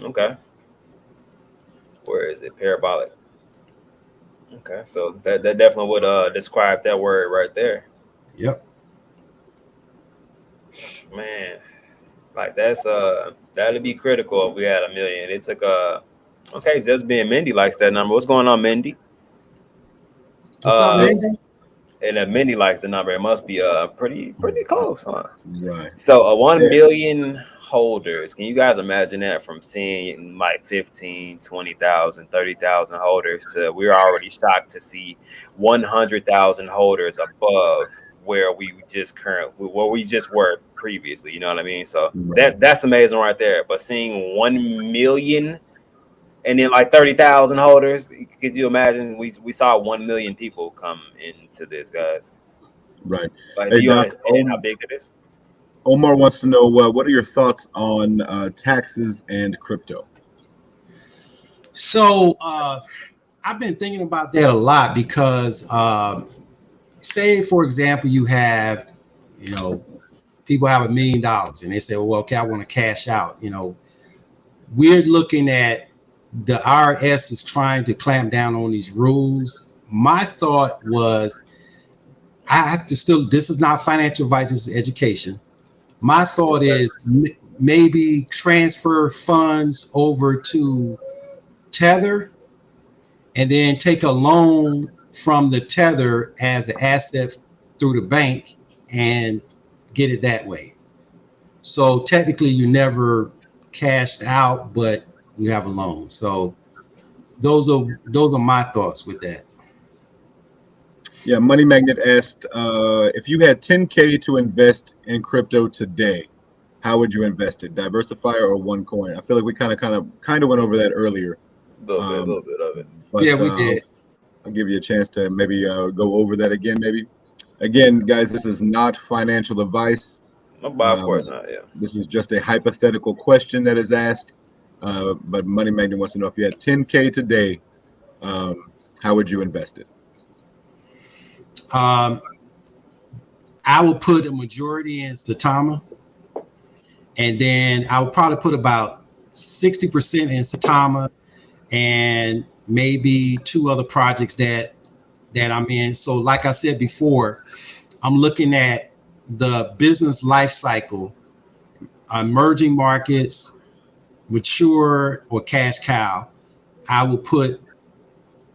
Okay. Where is it? Parabolic. Okay, so that definitely would describe that word right there. Yep. Man, like that'd be critical if we had 1 million. It took okay, just being Mindy likes that number. What's going on, Mindy? What's up, Mindy? And if Mindy likes the number, it must be pretty close, huh? Right. So 1 million holders. Can you guys imagine that, from seeing like 15, 20,000, 30,000 holders to we're already shocked to see 100,000 holders above where we just were previously. You know what I mean? So Right. that's amazing right there. But seeing 1 million and then like 30,000 holders, could you imagine? We saw 1 million people come into this, guys. Right. Like, Hey, do you Doc, understand how big it is? Omar wants to know what are your thoughts on taxes and crypto? So I've been thinking about that a lot because, say, for example, you have, people have $1 million and they say, well, okay, I want to cash out. we're looking at the IRS is trying to clamp down on these rules. My thought was, I have to still, this is not financial advice, this is education. My thought is maybe transfer funds over to Tether and then take a loan from the Tether as an asset through the bank and get it that way. So technically you never cashed out, but you have a loan. So those are my thoughts with that. Yeah, Money Magnet asked, if you had 10K to invest in crypto today, how would you invest it? Diversify or one coin? I feel like we kind of went over that earlier. A little bit of it. But, yeah, we did. I'll give you a chance to maybe go over that again. Maybe again, guys, this is not financial advice. Of course not. Yeah. This is just a hypothetical question that is asked. But Money Magnet wants to know, if you had 10K today, how would you invest it? I will put a majority in Saitama, and then I would probably put about 60% in Saitama, and maybe 2 other projects that I'm in. So like I said before, I'm looking at the business life cycle, emerging markets, mature, or cash cow. I will put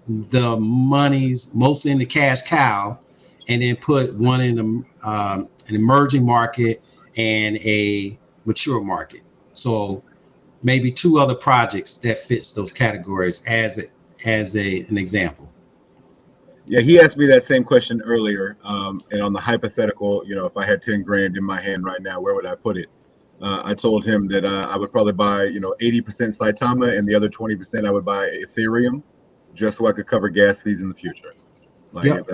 the monies mostly in the cash cow, and then put one in an emerging market and a mature market. So maybe 2 other projects that fits those categories as an example. Yeah, he asked me that same question earlier, and on the hypothetical, if I had 10 grand in my hand right now, where would I put it? I told him that I would probably buy 80% Saitama, and the other 20% I would buy Ethereum, just so I could cover gas fees in the future. Yep,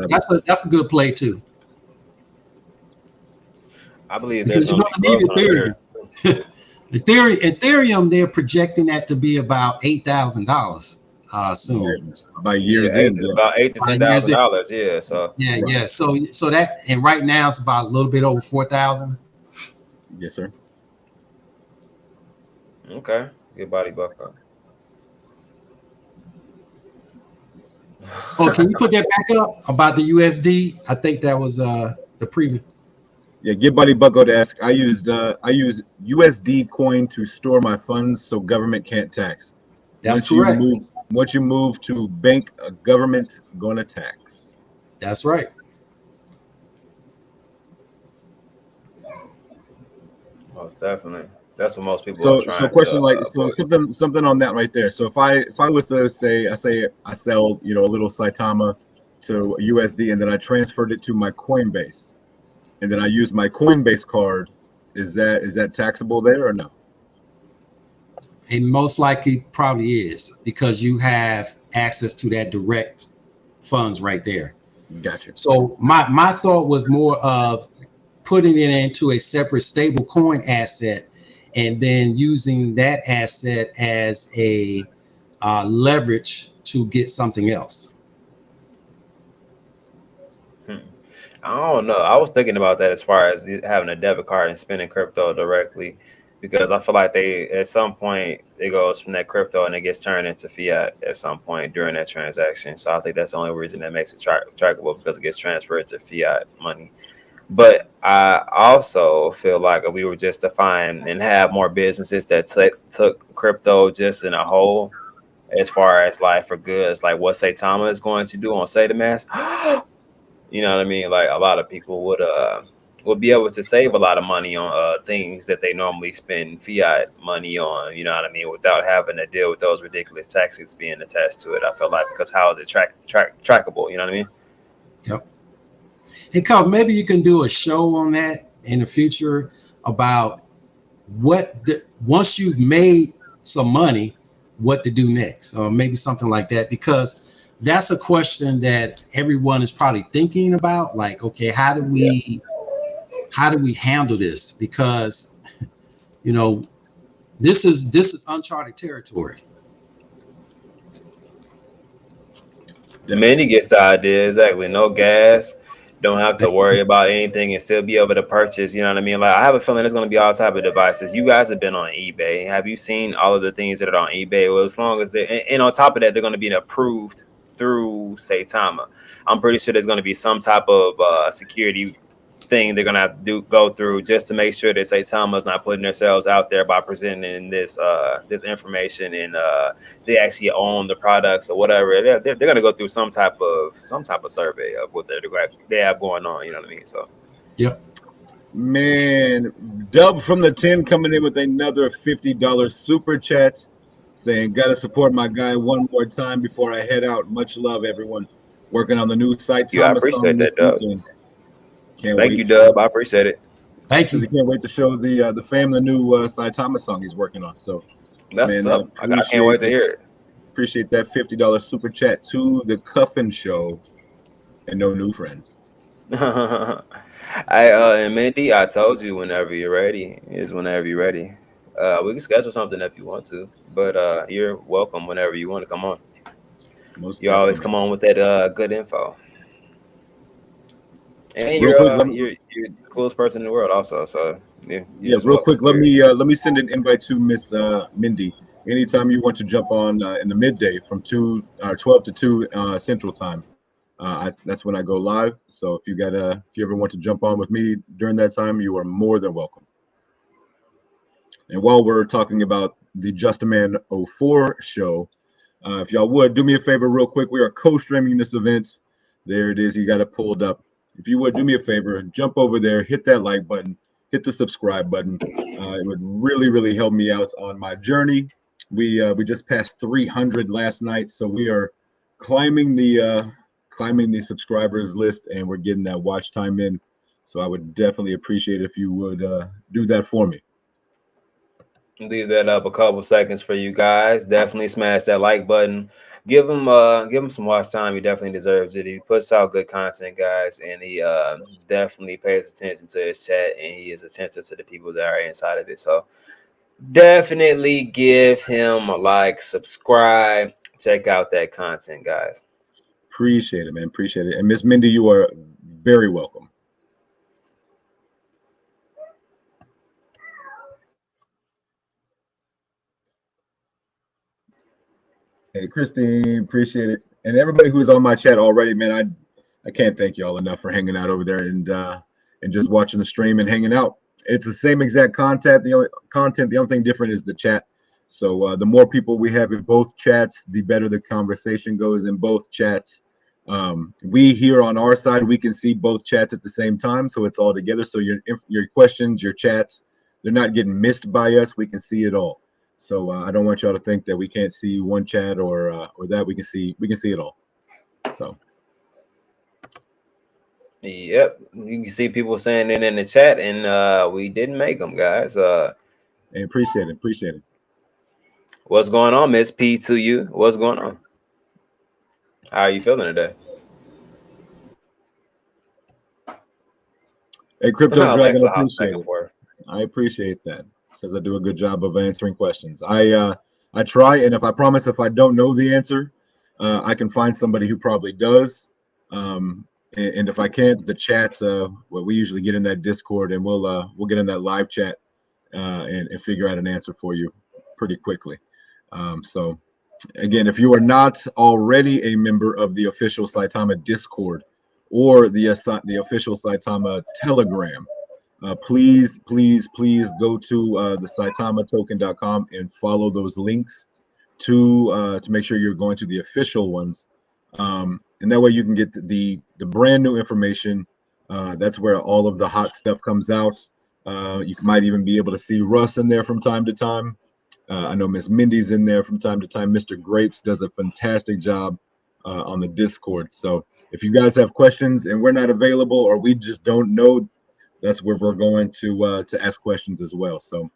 that's a good play too. I believe because there's you're going to need Ethereum. Ethereum, they're projecting that to be about $8,000 soon. By year's end, about $8,000 to $10,000. Yeah, so yeah. So that, and right now it's about a little bit over 4,000. Yes, sir. Okay, good body buck. Oh, can you put that back up about the USD? I think that was the previous. Yeah, get Buddy Bucko to ask. I use USD coin to store my funds so government can't tax. That's correct. Once you move to bank, a government gonna tax. That's right. Most definitely. That's what most people are trying. So question something on that right there. So if I was to say I sell a little Saitama to USD, and then I transferred it to my Coinbase, and then I use my Coinbase card, is that taxable there or no? It most likely probably is, because you have access to that direct funds right there. Gotcha. So my thought was more of putting it into a separate stable coin asset, and then using that asset as a leverage to get something else. I don't know. I was thinking about that as far as having a debit card and spending crypto directly, because I feel like at some point it goes from that crypto and it gets turned into fiat at some point during that transaction. So I think that's the only reason that makes it trackable, because it gets transferred to fiat money. But I also feel like if we were just to find and have more businesses that took crypto just in a whole, as far as like for goods, like what Saitama is going to do on Saitama, you know what I mean? Like a lot of people would be able to save a lot of money on things that they normally spend fiat money on, you know what I mean, without having to deal with those ridiculous taxes being attached to it. I feel like, because how is it trackable? You know what I mean? Yep. Hey, Carl, maybe you can do a show on that in the future about once you've made some money, what to do next, or maybe something like that, because that's a question that everyone is probably thinking about. Like, okay, how do we handle this? Because this is uncharted territory. Many gets the idea, exactly. No gas, Don't have to worry about anything and still be able to purchase. You know what I mean? Like I have a feeling there's going to be all type of devices. You guys have been on eBay. Have you seen all of the things that are on eBay? Well, as long as and on top of that, they're going to be approved through Saitama. I'm pretty sure there's going to be some type of security thing they're gonna have to go through just to make sure that Saitama's not putting themselves out there by presenting this information and they actually own the products or whatever. They're gonna go through some type of survey of what they have going on. You know what I mean? So Yep. Man, Dub from the 10 coming in with another $50 super chat saying, gotta support my guy one more time before I head out. Much love, everyone. Working on the new I Saitama appreciate song that, this Dub. weekend. Can't Thank wait. you, Dub. I appreciate it. Thank Says he you. can't wait to show the fam the new Saitama song he's working on. So, That's man, up. I can't wait to hear it. appreciate that $50 super chat to the Cuffin Show and no new friends. And Mindy, I told you whenever you're ready is whenever you're ready. We can schedule something if you want to, but you're welcome whenever you want to come on. Most You always definitely. come on with that good info. And Real quick, you're the coolest person in the world also. So you're yeah, just real welcome. quick, let me send an invite to Miss Mindy. Anytime you want to jump on in the midday from 12 to 2 Central Time, that's when I go live. So if you ever want to jump on with me during that time, you are more than welcome. And while we're talking about the Just a Man 04 show, if y'all would do me a favor, real quick, we are co-streaming this event. There it is. You got it pulled up. If you would do me a favor, jump over there, hit that like button, hit the subscribe button. It would really, really help me out on my journey. We just passed 300 last night, so we are climbing the subscribers list, and we're getting that watch time in. So I would definitely appreciate it if you would do that for me. Leave that up a couple seconds for you guys. Definitely smash that like button. Give him some watch time. He definitely deserves it. He puts out good content, guys, and he definitely pays attention to his chat, and he is attentive to the people that are inside of it. So definitely give him a like, subscribe, check out that content, guys. Appreciate it, man. Appreciate it. And Miss Mindy, you are very welcome. Hey, Christine, appreciate it. And everybody who's on my chat already, man, I can't thank y'all enough for hanging out over there and just watching the stream and hanging out. It's the same exact content. The only thing different is the chat. So the more people we have in both chats, the better the conversation goes in both chats. We here on our side, we can see both chats at the same time, so it's all together. So your questions, your chats, they're not getting missed by us. We can see it all. So I don't want y'all to think that we can't see one chat or that we can see it all. So Yep, you can see people saying it in the chat, and we didn't make them, guys. hey, appreciate it. What's going on, Miss P to you? What's going on? How are you feeling today? Hey, Crypto Dragon, Alexa hops back appreciate and it. forth. I appreciate that. Says I do a good job of answering questions. I try, and if I don't know the answer, I can find somebody who probably does. And if I can't, the chat, well, we usually get in that Discord, and we'll get in that live chat and figure out an answer for you pretty quickly. So again, if you are not already a member of the official Saitama Discord or the official Saitama Telegram, please go to the SaitamaToken.com and follow those links to make sure you're going to the official ones, and that way you can get the brand new information. That's where all of the hot stuff comes out. You might even be able to see Russ in there from time to time. I know Miss Mindy's in there from time to time. Mr. Grapes does a fantastic job on the Discord. So if you guys have questions and we're not available or we just don't know, that's where we're going to ask questions as well. So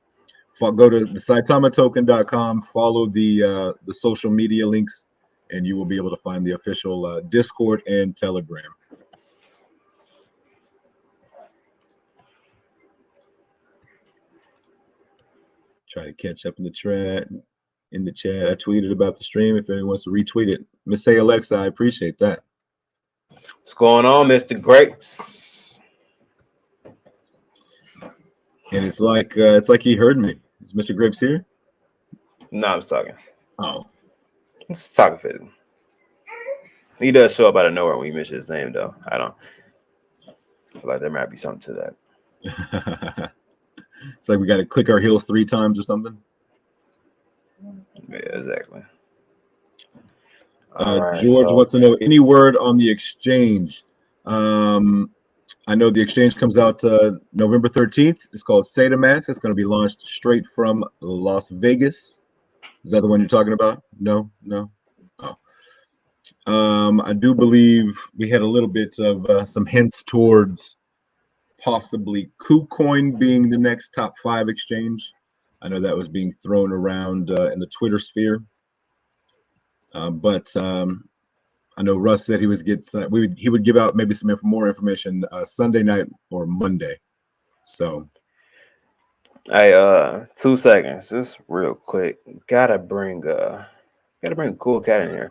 go to the SaitamaToken.com, follow the social media links, and you will be able to find the official Discord and Telegram. Try to catch up in the chat. I tweeted about the stream. If anyone wants to retweet it, Miss Hey Alexa, I appreciate that. What's going on, Mr. Grapes? And it's like he heard me. Is Mr. Grapes here? No, I was talking. Oh, It's talking fit. He does show up out of nowhere when you mention his name, though. I feel like there might be something to that. it's like we got to click our heels 3 times or something. Yeah, exactly. All right, George wants to know any word on the exchange. I know the exchange comes out November 13th. It's called Saitama. It's going to be launched straight from Las Vegas. Is that the one you're talking about? No. Oh. I do believe we had a little bit of some hints towards possibly KuCoin being the next top 5 exchange. I know that was being thrown around in the Twitter sphere. But I know Russ said he would give out maybe some more information Sunday night or Monday. So, hey, 2 seconds, just real quick. Gotta bring a cool cat in here.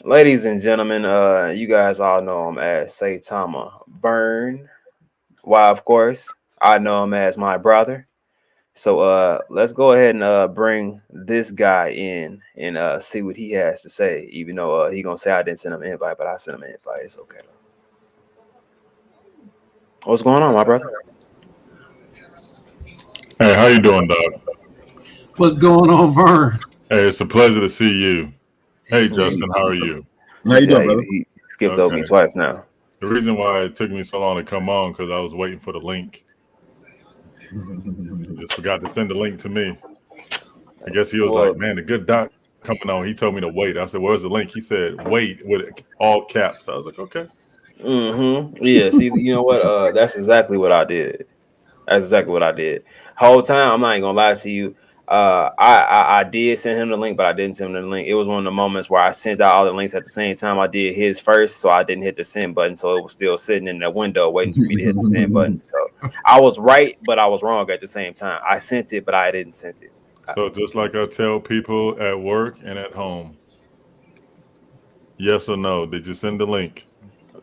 Ladies and gentlemen, you guys all know him as Saitama Vern. Why, of course, I know him as my brother. So let's go ahead and bring this guy in and see what he has to say. Even though he gonna say I didn't send him an invite, but I sent him an invite. It's okay. What's going on, my brother? Hey, how you doing, Doc? What's going on, Vern? Hey, it's a pleasure to see you. Hey, Justin, how are you? how you doing, brother? He skipped over me twice now. The reason why it took me so long to come on because I was waiting for the link. Just forgot to send the link to me. I guess he was like, "Man, the good Doc coming on." He told me to wait. I said, "Where's the link?" He said, "Wait," with all caps. I was like, "Okay." Yeah. See, you know what? That's exactly what I did. That's exactly what I did. Whole time, I'm not even gonna lie to you. I did send him the link, but I didn't send him the link. It was one of the moments where I sent out all the links at the same time. I did his first, so I didn't hit the send button. So it was still sitting in the window waiting for me to hit the send button. So I was right, but I was wrong at the same time. I sent it, but I didn't send it. So just like I tell people at work and at home, yes or no? Did you send the link?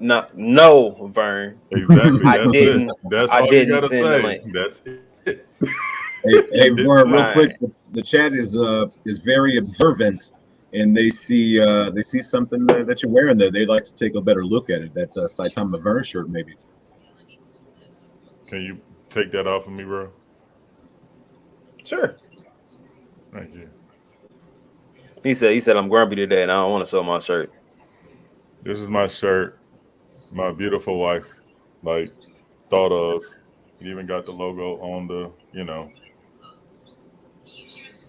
No, Vern. Exactly. I That's didn't. it. That's I all you didn't gotta send the say. link. That's it. Hey, Vern, real quick, Right. the chat is very observant, and they see something that you're wearing there. They'd like to take a better look at it. That Saitama Vern shirt, maybe. Can you take that off of me, bro? Sure. Thank you. He said I'm grumpy today, and I don't want to sew my shirt. This is my shirt. My beautiful wife, like, thought of. It even got the logo on the,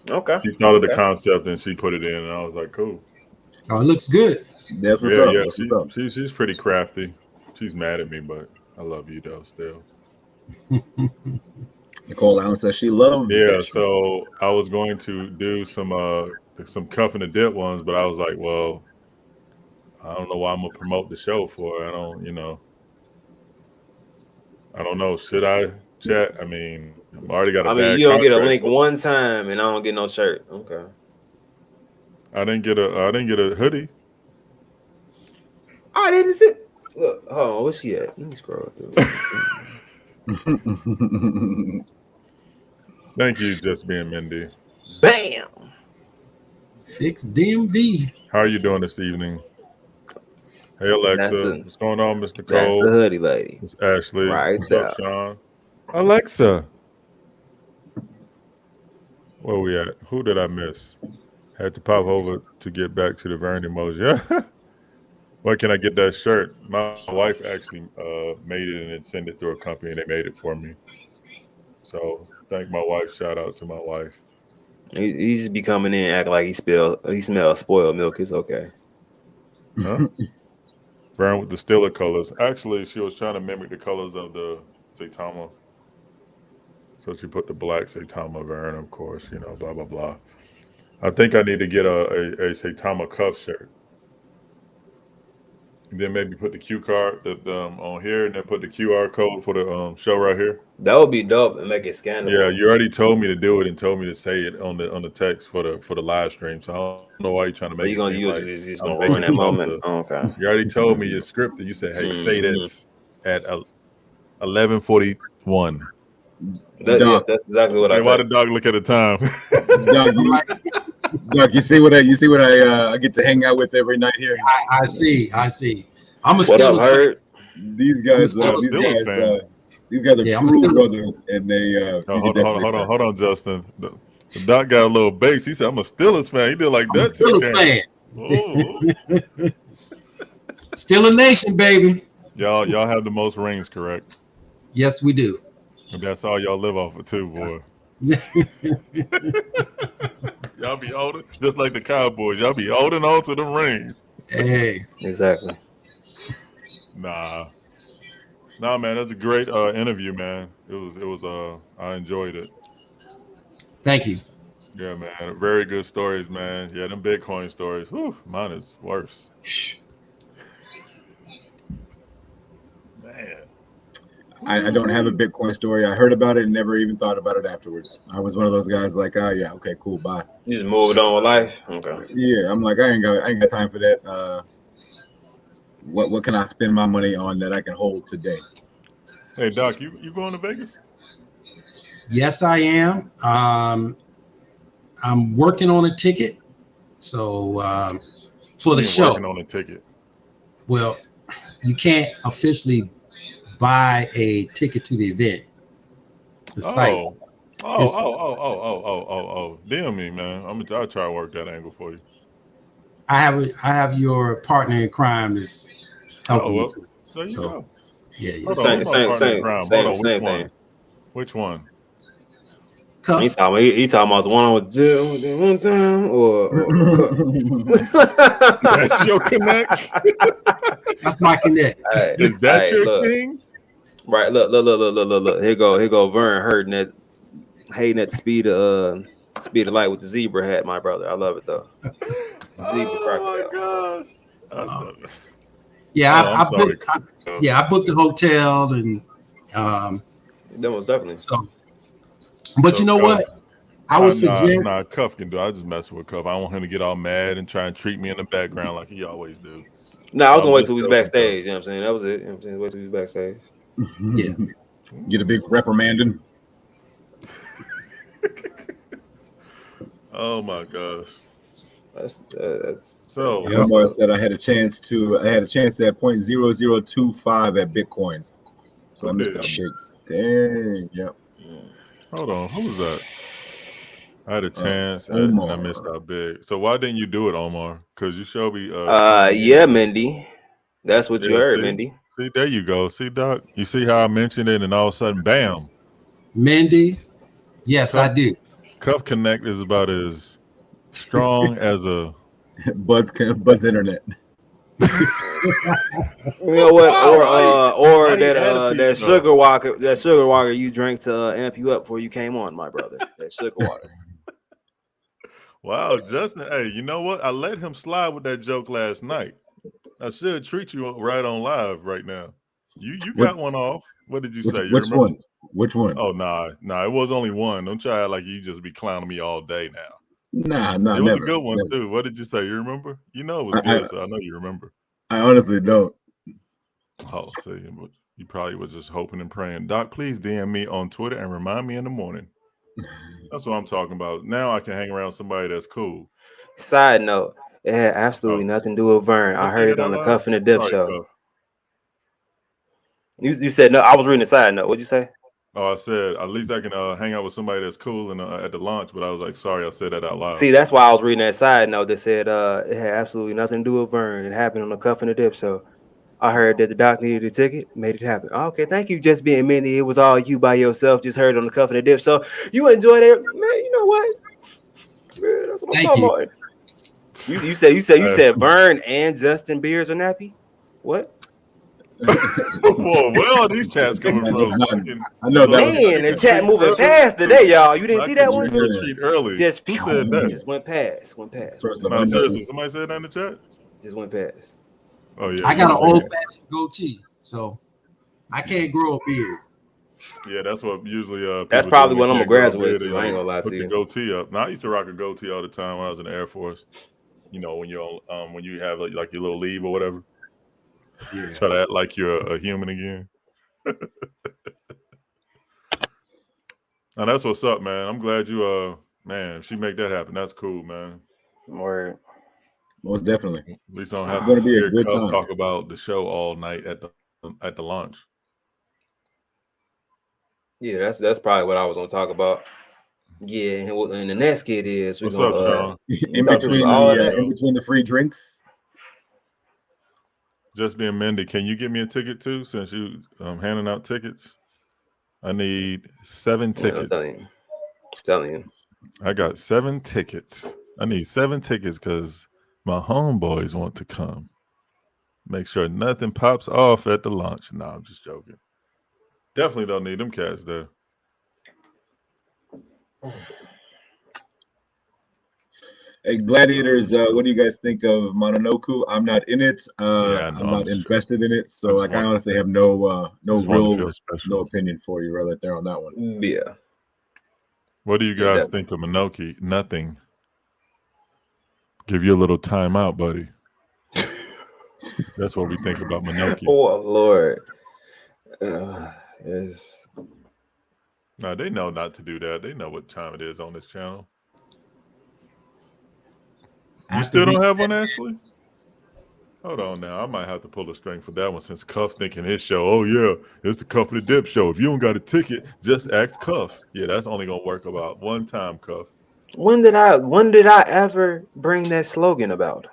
Okay. she thought of the Okay. concept and she put it in, and I was like, cool. Oh, it looks good. That's what's Yeah, up. yeah. That's what's up. She's pretty crafty. She's mad at me, but I love you though still. Nicole Allen says she loves Yeah. that shirt. So I was going to do some cuffing the dip ones, but I was like, well, I don't know why I'm gonna promote the show for. I don't know. Should I chat? I mean, I've already got a I mean, bad you don't get a contract. link one time, and I don't get no shirt. Okay. I didn't get a hoodie. I didn't see. Look, hold on. Where's she at? Let me scroll through. Thank you, just being Mindy. Bam. Fix DMV. How are you doing this evening? Hey That's Alexa, the what's going on, Miss that's the Nicole? hoodie lady It's Ashley. right What's up, there. Sean? Alexa, where we at? Who did I miss? Had to pop over to get back to the Vern emoji. Where can I get that shirt? My wife actually made it and then sent it through a company, and they made it for me. So thank my wife. Shout out to my wife. He just be coming in acting like he smells spoiled milk. It's okay. Huh? Vern with the Stiller colors. Actually, she was trying to mimic the colors of the Saitama. So she put the black Saitama Vern, of course, blah, blah, blah. I think I need to get a Saitama cuff shirt. And then maybe put the cue card on here, and then put the QR code for the show right here. That would be dope and make it scannable. Yeah, you already told me to do it and told me to say it on the text for the live stream. So I don't know why you're trying to make So it you're gonna seem use like it, just I'm gonna making ruin that this off moment. Okay. You already told me your script. You said, "Hey, say Mhm. this at 11:41." Yeah, Doc, that's exactly what I Hey, why the text. dog look at the time? Doc, Doc, you see what I get to hang out with every night here. I see. I'm a What up, Steelers fan. Hurt? These I'm a guys, Oh, Steelers fan. Steelers fan. these guys are Yeah, I'm a true Steelers fan. brothers, and they Oh, you can definitely tell. hold on, Justin. The doc got a little bass. He said, "I'm a Steelers fan." He did like I'm a that too. Steelers Damn. fan. Oh, Steeler Nation, baby. y'all have the most rings, correct? Yes, we do. And that's all y'all live off of too, boy. Y'all be holding just like the Cowboys. Y'all be holding on to the rings. Hey, Exactly. Nah, man. That's a great interview, man. It was. I enjoyed it. thank you. Yeah, man. Very good stories, man. Yeah, them Bitcoin stories. Whew, mine is worse. Man. I don't have a Bitcoin story. I heard about it and never even thought about it afterwards. I was one of those guys like, oh yeah, okay, cool, bye. You just moved on with life. Okay. Yeah, I'm like, I ain't got time for that. What can I spend my money on that I can hold today? Hey, Doc, you going to Vegas? Yes, I am. I'm working on a ticket. So for the You show, working on a ticket. well, you can't officially buy a ticket to the event. The site. Oh. DM me, man. I'll try to work that angle for you. I have your partner in crime is helping me. Well, Too. there you go. Yeah. Hold Same- on, who's my same- partner in same- crime? same- Hold on, same which thing. one? Which one? Cuff. He talking about the one with Jill one time or That's your connect. That's my connect. Hey, Is that hey, your look. king? Right, look. Here go Vern hating at the speed of light with the zebra hat, my brother. I love it though. Zebra Oh my crocodile. gosh. Yeah, Oh, I I'm sorry. booked the hotel and That was definitely. so. But So, you know Cuff. what? I would suggest. Nah, Cuff can do it. I just mess with Cuff. I don't want him to get all mad and try and treat me in the background like he always do. No, I was I'm gonna wait just till we was joking, backstage. You know what I'm saying? That was it. You know what I'm saying? Wait till we was backstage. Yeah. Get a big reprimanding. Oh my gosh. That's So Omar said I had a chance at 0.0025 at Bitcoin. So I missed did? out big. Dang, yep. hold on. Who was that? I had a chance and I missed out big. So why didn't you do it, Omar? Because you should be yeah, Mindy. That's what you Yeah, heard, see? Mindy. See, there you go. See, Doc, you see how I mentioned it and all of a sudden, bam. Mindy, yes, I do. Cuff Connect is about as strong as a Bud's internet. You know what? Or Why you that add a piece, that though? sugar water you drank to amp you up before you came on, my brother. That sugar water. Wow, Justin. Hey, you know what? I let him slide with that joke last night. I should treat you right on live right now. You got one off. What did you say? You Which remember? one? Which one? Oh, nah. It was only one. Don't try like you just be clowning me all day now. Nah, It was never, a good one never. too. What did you say? You remember? You know it was good, so I know you remember. I honestly don't. Oh, see, you probably was just hoping and praying. Doc, please DM me on Twitter and remind me in the morning. That's what I'm talking about. Now I can hang around somebody that's cool. Side note, it had absolutely nothing to do with Vern. I heard it on the Cuff and the Dip show. You said no. I was reading the side note. What'd you say? Oh, I said at least I can hang out with somebody that's cool and at the launch. But I was like, sorry, I said that out loud. See, that's why I was reading that side note that said it had absolutely nothing to do with Vern. It happened on the Cuff and the Dip show. I heard that the doc needed a ticket, made it happen. Okay, thank you, just being Mindy. It was all you by yourself. Just heard it on the Cuff and the Dip. So you enjoyed it, man. You know what? Man, that's what I'm talking about. You said Vern and Justin Beers are nappy. What? Whoa, where are these chats coming from? I know that. Man, the chat moving fast today, y'all. You didn't see that one? Early. Just who said that? Just went past. No, seriously, somebody said that in the chat. Just went past. Oh yeah, I got an you old fashioned goatee, so I can't grow a beard. yeah, that's what usually That's people do probably when what they I'm gonna can't grow a graduate beard. They to. I ain't like gonna lie put to the you. goatee up. Now I used to rock a goatee all the time when I was in the Air Force. You know, when you're when you have like your little leave or whatever, Yeah. try to act like you're a human again. Now that's what's up, man. I'm glad you man, if she make that happen, that's cool, man. Word. Most definitely. At least I don't It's have going to to be a hear good Cuff time. talk about the show all night at the launch. Yeah, that's probably what I was gonna talk about. Yeah, and the next skit is we're What's up, gonna Sean? we thought this was all of that. In between the free drinks. Just being Mindy, can you give me a ticket too? Since you handing out tickets, I need 7 Yeah, I'm tickets. telling you. I got 7 tickets. I need 7 tickets because my homeboys want to come. Make sure nothing pops off at the launch. No, I'm just joking. Definitely don't need them cats there. Hey, Gladiators, what do you guys think of Mononoke? I'm not in it. Yeah, I know. I'm not invested in it, so I just want- honestly have no just wanted to feel special. no opinion for you right there on that one. Yeah. What do you guys definitely. think of Minoki? Nothing. Give you a little time out, buddy. That's what we think about Minoki. Oh Lord. It's No, they know not to do that. They know what time it is on this channel. You After still don't we have said one, Ashley? Hold on now. I might have to pull a string for that one since Cuff thinking his show. Oh, yeah, it's the Cuff of the Dip show. If you don't got a ticket, just ask Cuff. Yeah, that's only going to work about one time, Cuff. when did I ever bring that slogan about?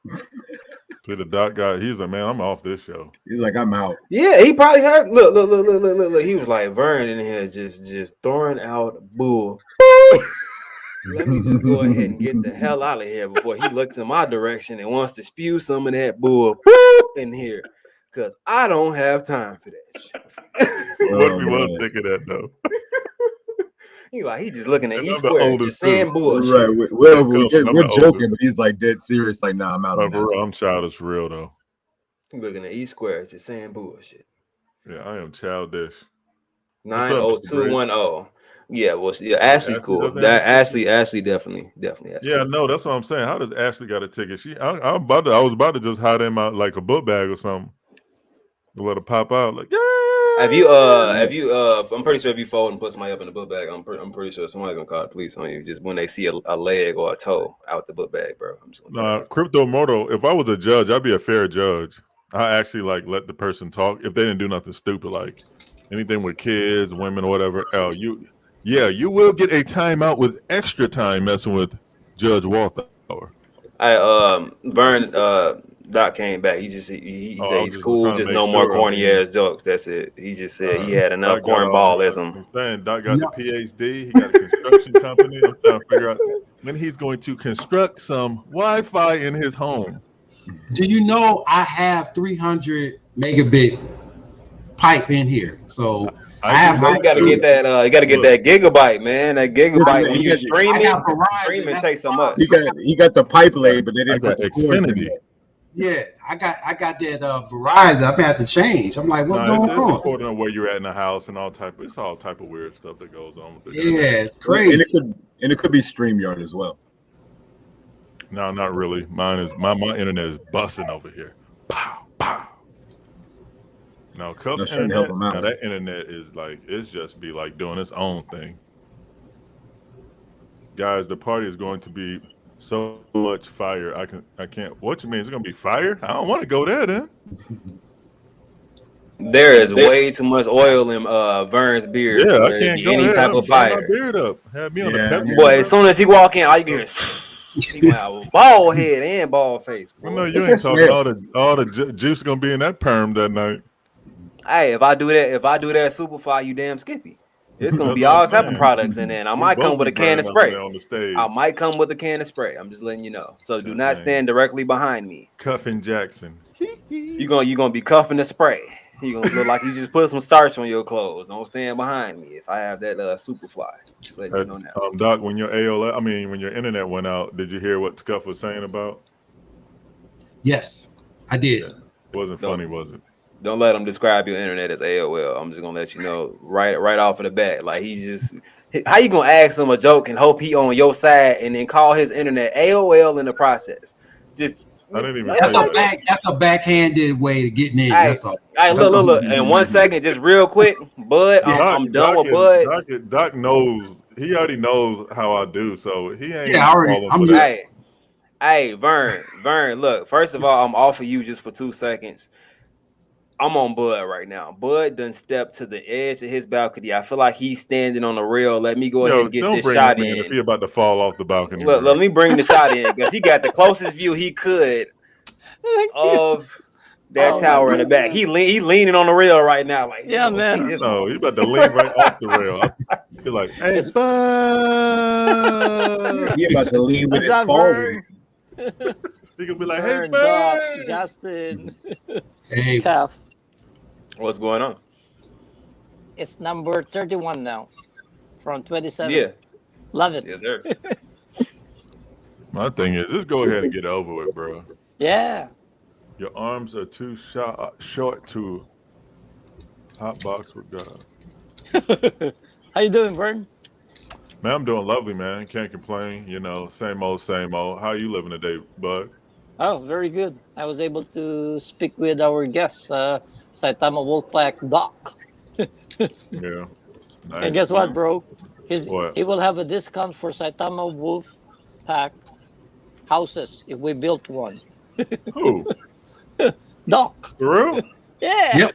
See, the doc guy, he's like, man, I'm off this show. He's like, I'm out. Yeah, he probably heard. Look. He was like Vern in here, just throwing out bull. Let me just go ahead and get the hell out of here before he looks in my direction and wants to spew some of that bull in here, because I don't have time for that shit. What if he was thinking that, though? He just looking at And E I'm the square, oldest, just saying too. bullshit. Right. Cuff, and I'm We're the joking, oldest. but he's like dead serious. Like, nah, I'm out. For real, I'm childish for real, though. Looking at E square, just saying bullshit. Yeah, I am childish. 90210. Yeah, well, yeah, Ashley's cool. doesn't have That a ticket? Ashley definitely. That's Yeah, cool. no, that's what I'm saying. How does Ashley got a ticket? I was about to just hide him out like a book bag or something. To let her pop out, like, yeah. Have you I'm pretty sure if you fold and put somebody up in the book bag, I'm pretty sure somebody's gonna call the police on you just when they see a leg or a toe out the book bag, bro. I'm just gonna Crypto Mortal, if I was a judge, I'd be a fair judge. I actually like let the person talk if they didn't do nothing stupid, like anything with kids, women, or whatever. Oh, you will get a timeout with extra time messing with Judge Walthour. Vern Doc came back. He said he's cool, just no more corny ass jokes. That's it. He just said he had enough cornballism. I'm saying Doc got the PhD. He got a construction company. I'm trying to figure out when he's going to construct some Wi-Fi in his home. Do you know I have 300 megabit pipe in here? So I have. You got to get that. You got to get that gigabyte, man. That gigabyte when you streaming takes so much. He got the pipe laid, but they didn't put the Xfinity. Yeah, I got that Verizon. I've had to change. I'm like, what's going on? It's important on where you're at in the house and all type of weird stuff that goes on with it. Yeah, it's crazy. And it could be StreamYard as well. No, not really. Mine is my internet is busting over here. Pow pow. No, Cuff's internet. Now that internet is like it's just be like doing its own thing. Guys, the party is going to be so much fire. I can't. What you mean? It's gonna be fire? I don't want to go there then. There is way too much oil in Vern's beard. Yeah, I can't go any type of fire. My beard up. Have me on the Pepsi. Boy, as soon as he walk in, all you can he gonna have a bald head and bald face. Well, no, you ain't talking all the juice gonna be in that perm that night. Hey, if I do that Superfly, you damn Skippy. It's gonna be all type of products in there. And I might come with a can of spray. I might come with a can of spray. I'm just letting you know. So do not stand directly behind me. Cuffing Jackson. You gonna be cuffing the spray. You gonna look like you just put some starch on your clothes. Don't stand behind me if I have that Superfly. Just let you know now. Doc, when your when your internet went out, did you hear what Cuff was saying about? Yes. I did. It wasn't funny, was it? Don't let him describe your internet as AOL. I'm just gonna let you know right off of the bat. Like how you gonna ask him a joke and hope he on your side and then call his internet AOL in the process? Just I didn't even That's say a that. that's a backhanded way to getting in. That's all. All right, That's all. look. In 1 second, just real quick, Bud. I'm done with Bud. Doc knows. He already knows how I do, so he ain't Yeah, already. falling I'm for that. used. Hey, Vern. Look, first of all, I'm off of you just for 2 seconds. I'm on Bud right now. Bud done stepped to the edge of his balcony. I feel like he's standing on the rail. Let me go ahead and get Don't this bring shot him in in. if he about to fall off the balcony. Look, let me bring the shot in because he got the closest view he could of that tower in the back. He leaning on the rail right now. Like, Yeah, man. No, he about to lean right off the rail. I feel like, hey, Bud. He about to lean with What's it up, forward. Vern? He gonna be like, Vern, hey, Doc, Bud. Justin, Hey, Calf. what's going on? It's number 31 now from 27. Yeah. Love it. Yes, sir. My thing is, just go ahead and get it over with, bro. Yeah. Your arms are too short to hotbox with God. How you doing, Vern? Man, I'm doing lovely, man. Can't complain. You know, same old, same old. How you living today, bud? Oh, very good. I was able to speak with our guest, Saitama Wolfpack Doc. Yeah. Nice. And guess what, bro? What? He will have a discount for Saitama Wolfpack houses if we built one. Who? Doc. For real? Yeah. Yep.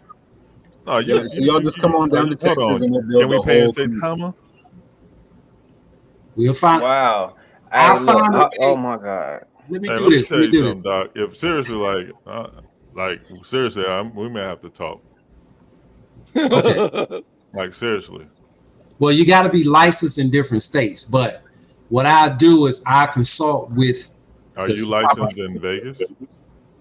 No, Yeah, so y'all just come on down to hold Texas on. and we'll build Can we the pay in whole Saitama? we'll find. Wow. I'll Hey, look, find a way. oh my God. Let me Hey, do let me this. tell Let me you do something, this. Doc. If seriously, seriously, we may have to talk. Okay. Like seriously. Well, you got to be licensed in different states, but what I do is I consult with. Are the you licensed in Vegas?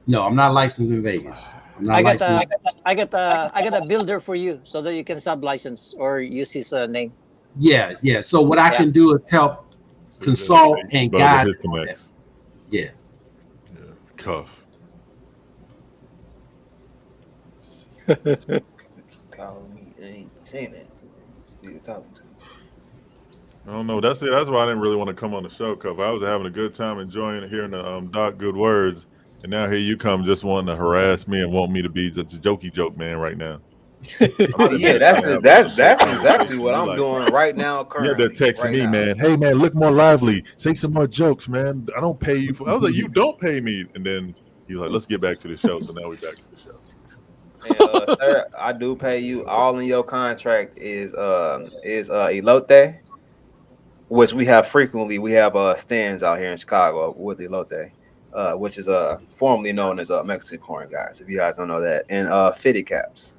No, I'm not licensed in Vegas. I'm not I got licensed. I got a builder for you so that you can sub-license or use his name. Yeah, yeah. So what I Yeah. can do is help consult and Bud guide. with his connects. Yeah. Yeah. Cuff. Calling me, ain't saying that. Still talking to me. I don't know. That's it. That's why I didn't really want to come on the show, Cuff. I was having a good time enjoying hearing the Doc good words, and now here you come just wanting to harass me and want me to be just a jokey joke man right now. Oh yeah, that's exactly what I'm doing right now. Yeah, Currently, they're texting right me, now. man. Hey, man, look more lively. Say some more jokes, man. I don't pay you for. I was like, you don't pay me, and then he's like, let's get back to the show. So now we're back to the show. And, sir, I do pay you. All in your contract is elote, which we have frequently. We have stands out here in Chicago with elote, which is formerly known as Mexican corn, guys. If you guys don't know that, and fitted caps.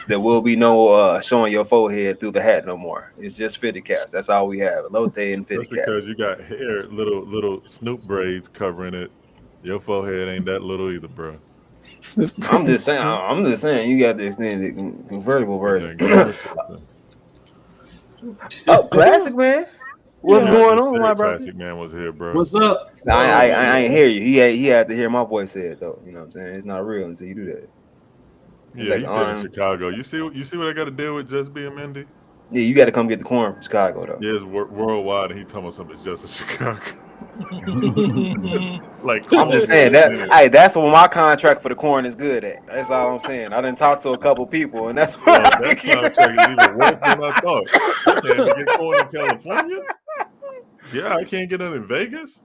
There will be no showing your forehead through the hat no more. It's just fitted caps. That's all we have. Elote and fitted That's because caps. you got hair, little Snoop braids covering it. Your forehead ain't that little either, bro. I'm just saying. You got the extended convertible version. Oh, classic man. What's going on, my brother? Classic man was here, bro. What's up? I ain't hear you. He had to hear my voice say it though. You know what I'm saying? It's not real until you do that. Yeah, he said in Chicago. You see what I got to deal with just being Mindy? Yeah, you got to come get the corn from Chicago though. Yeah, it's worldwide, and he talking about something that's just in Chicago. Like I'm just saying that. Hey, that's what my contract for the corn is good at. That's all I'm saying. I didn't talk to a couple people, and that's what that contract is even worse than I thought. I can't get corn in California. Yeah, I can't get it in Vegas.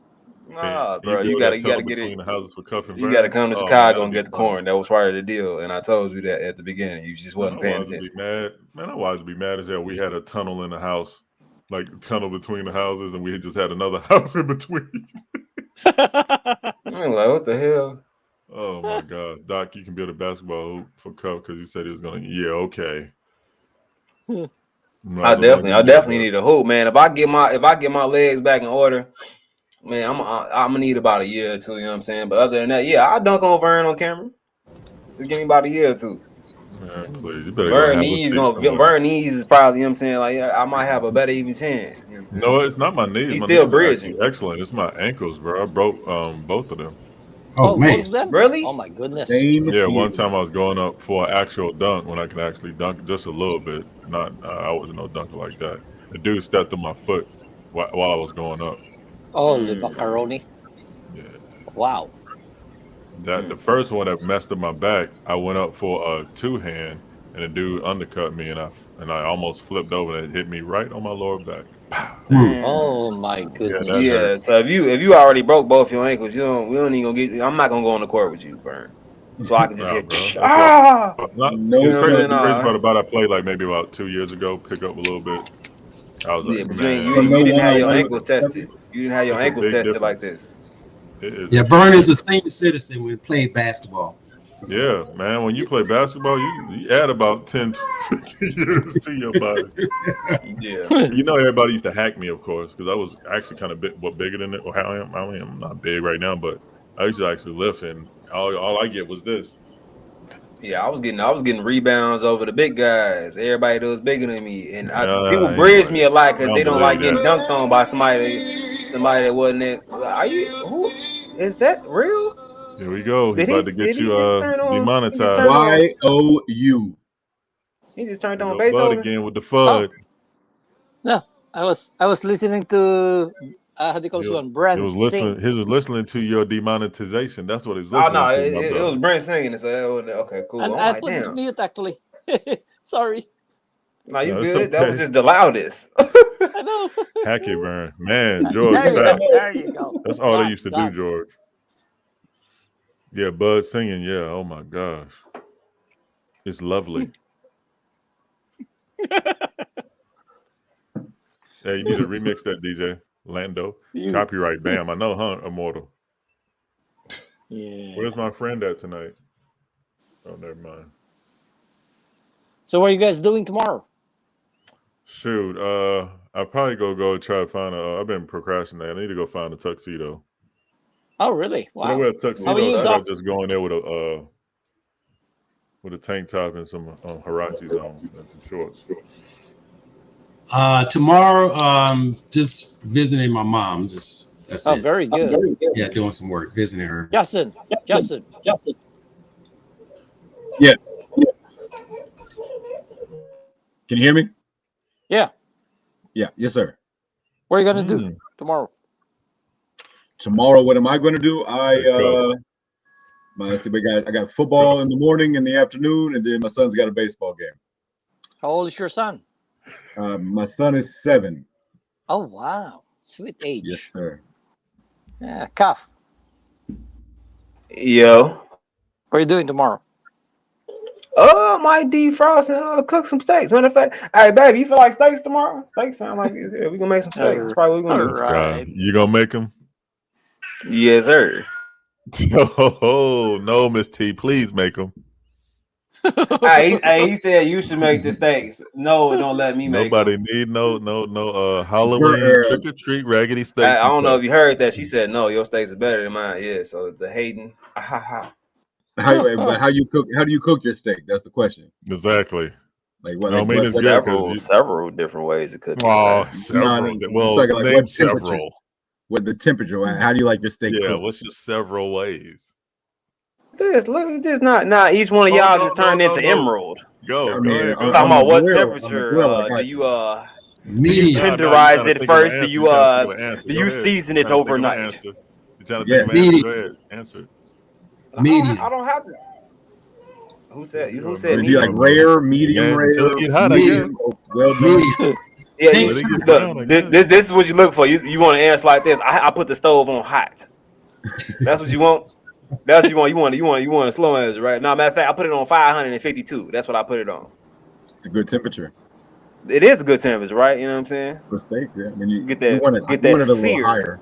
Nah, bro, you gotta get it between the houses for Cuff and You got to come to Chicago and get the corn. corn. That was part of the deal, and I told you that at the beginning. You just wasn't paying attention. I wanted to be mad as hell. We had a tunnel in the house, like a tunnel between the houses, and we had just had another house in between. I'm like, what the hell? Oh my God, Doc, you can build a basketball hoop for Cuff because he said he was gonna. Yeah, okay. I definitely need a hoop, man. If I get my legs back in order, man, I'm gonna need about a year or two. You know what I'm saying? But other than that, yeah, I dunk on Vern on camera. Just give me about a year or two. Man, please, you better Vern knees is probably, you know what I'm saying? Like, yeah, I might have a better even chance. You know no, it's not my knees. He's my still knees bridging. excellent. It's my ankles, bro. I broke both of them. Oh, both man. of them? Really? Oh my goodness. Same Yeah, one here. time I was going up for an actual dunk when I can actually dunk just a little bit. Not, I wasn't no dunker like that. The dude stepped on my foot while I was going up. Holy macaroni. Yeah, Wow. that the first one that messed up my back. I went up for a two hand, and the dude undercut me, and I almost flipped over and it hit me right on my lower back. Pow. Damn. Oh my Yeah, goodness. that hurt. Yeah. So if you already broke both your ankles, we don't even gonna get. I'm not gonna go on the court with you, Burn. So I can just Nah, hear bro. That's why. ah. No You The know what I'm crazy, saying? the crazy part fun. about it, I played like maybe about 2 years ago. Pick up a little bit. I was Yeah, like, but man, So no you didn't have your one-on-one with ankles the tested. professor? You didn't have your it's a ankles big tested like difference. this. It is Yeah, a Vern big is a difference. senior citizen when he played basketball. Yeah, man. When you play basketball, you add about 10, 15 years to your body. Yeah. You know, everybody used to hack me, of course, because I was actually kind of bigger than it. Or how I am. I mean, I'm not big right now, but I used to actually lift, and all I get was this. Yeah, I was getting rebounds over the big guys. Everybody that was bigger than me, and people bridge Anyway, me a lot I because they don't don't believe like getting that. dunked on by somebody that wasn't it. Are you who? Is that real? Here we go. He about to Did get he you just turn on? He just demonetized. turned on. YOU. He just turned Here on go Bud Beethoven. again with the Oh FUD. no. I was listening to how do you call He this was, one? he Brent was sing. listening. He was listening to your demonetization. That's what he was Oh no, listening to, my it was brother. Brent singing it. So okay, cool. And I'm I like, put it damn. mute actually. Sorry. No, you No, it's good. That was okay. just the loudest. I know. Hack it, man. Man, George, There you go. facts. There you go. That's all they used to do, Done. George. Yeah, Bud singing. Yeah. Oh my gosh, it's lovely. Hey, you need to remix that, DJ Lando. You. Copyright, bam. I know, huh? Immortal. Yeah. Where's my friend at tonight? Oh, never mind. So what are you guys doing tomorrow? Shoot, I'll probably go try to find a. I've been procrastinating. I need to go find a tuxedo. Oh really? Should I Wow. wear a How tuxedo? are Or you, should I Doc? just go in there with a tank top and some Harachis on and some shorts? Tomorrow, just visiting my mom. Just that's Oh, it. very good. Yeah, doing some work, visiting her. Justin. Justin. Yeah. Can you hear me? Yeah. Yeah. Yes, sir. What are you gonna do tomorrow? Tomorrow, what am I going to do? Hey, Cub. Let's see, I got football in the morning and the afternoon, and then my son's got a baseball game. How old is your son? My son is 7. Oh wow. Sweet age. Yes, sir. Yeah, Cuff. Yo. What are you doing tomorrow? Might defrost and cook some steaks. Matter of fact, hey baby, you feel like steaks tomorrow? Steaks sound like yeah, we gonna make some steaks. That's probably what we're gonna do. Right. You gonna make them? Yes, sir. Oh no, Miss T, please make them. He said you should make the steaks. No, don't let me make Nobody them. need no Halloween trick or treat raggedy steaks. I don't know if you heard that. She said no, your steaks are better than mine. Yeah, so the hating. How do you cook your steak? That's the question. Exactly. Like what? I Like, mean, what, it's what, good. Several different ways to cook it. Oh, Sir. several. No, Well, talking like name what temperature? several. What the temperature? How do you like your steak Yeah, cooked? what's your several ways? Look at this. Not each one of y'all just turned into emerald. Go I mean, ahead. I'm Go talking ahead. about what on the temperature grill, I do got you Medium. tenderize it first? Do you Do you season it overnight? You're trying to Yes. think of an answer. Go ahead. Answer it. Medium. I don't have to. Who said You It'd be medium? like rare, medium Man, rare, until it get hot, I guess. medium, well done. Medium. Yeah, Pink Let it get look, brown, I guess. this is what you look for. You want to answer like this. I put the stove on hot. That's what you want. That's what you want. You want a slow answer, right? No, matter of fact, I put it on 552. That's what I put it on. It's a good temperature It is a good temperature, right? You know what I'm saying? for steak. Yeah, I mean, you Get you that want it a little seared. higher.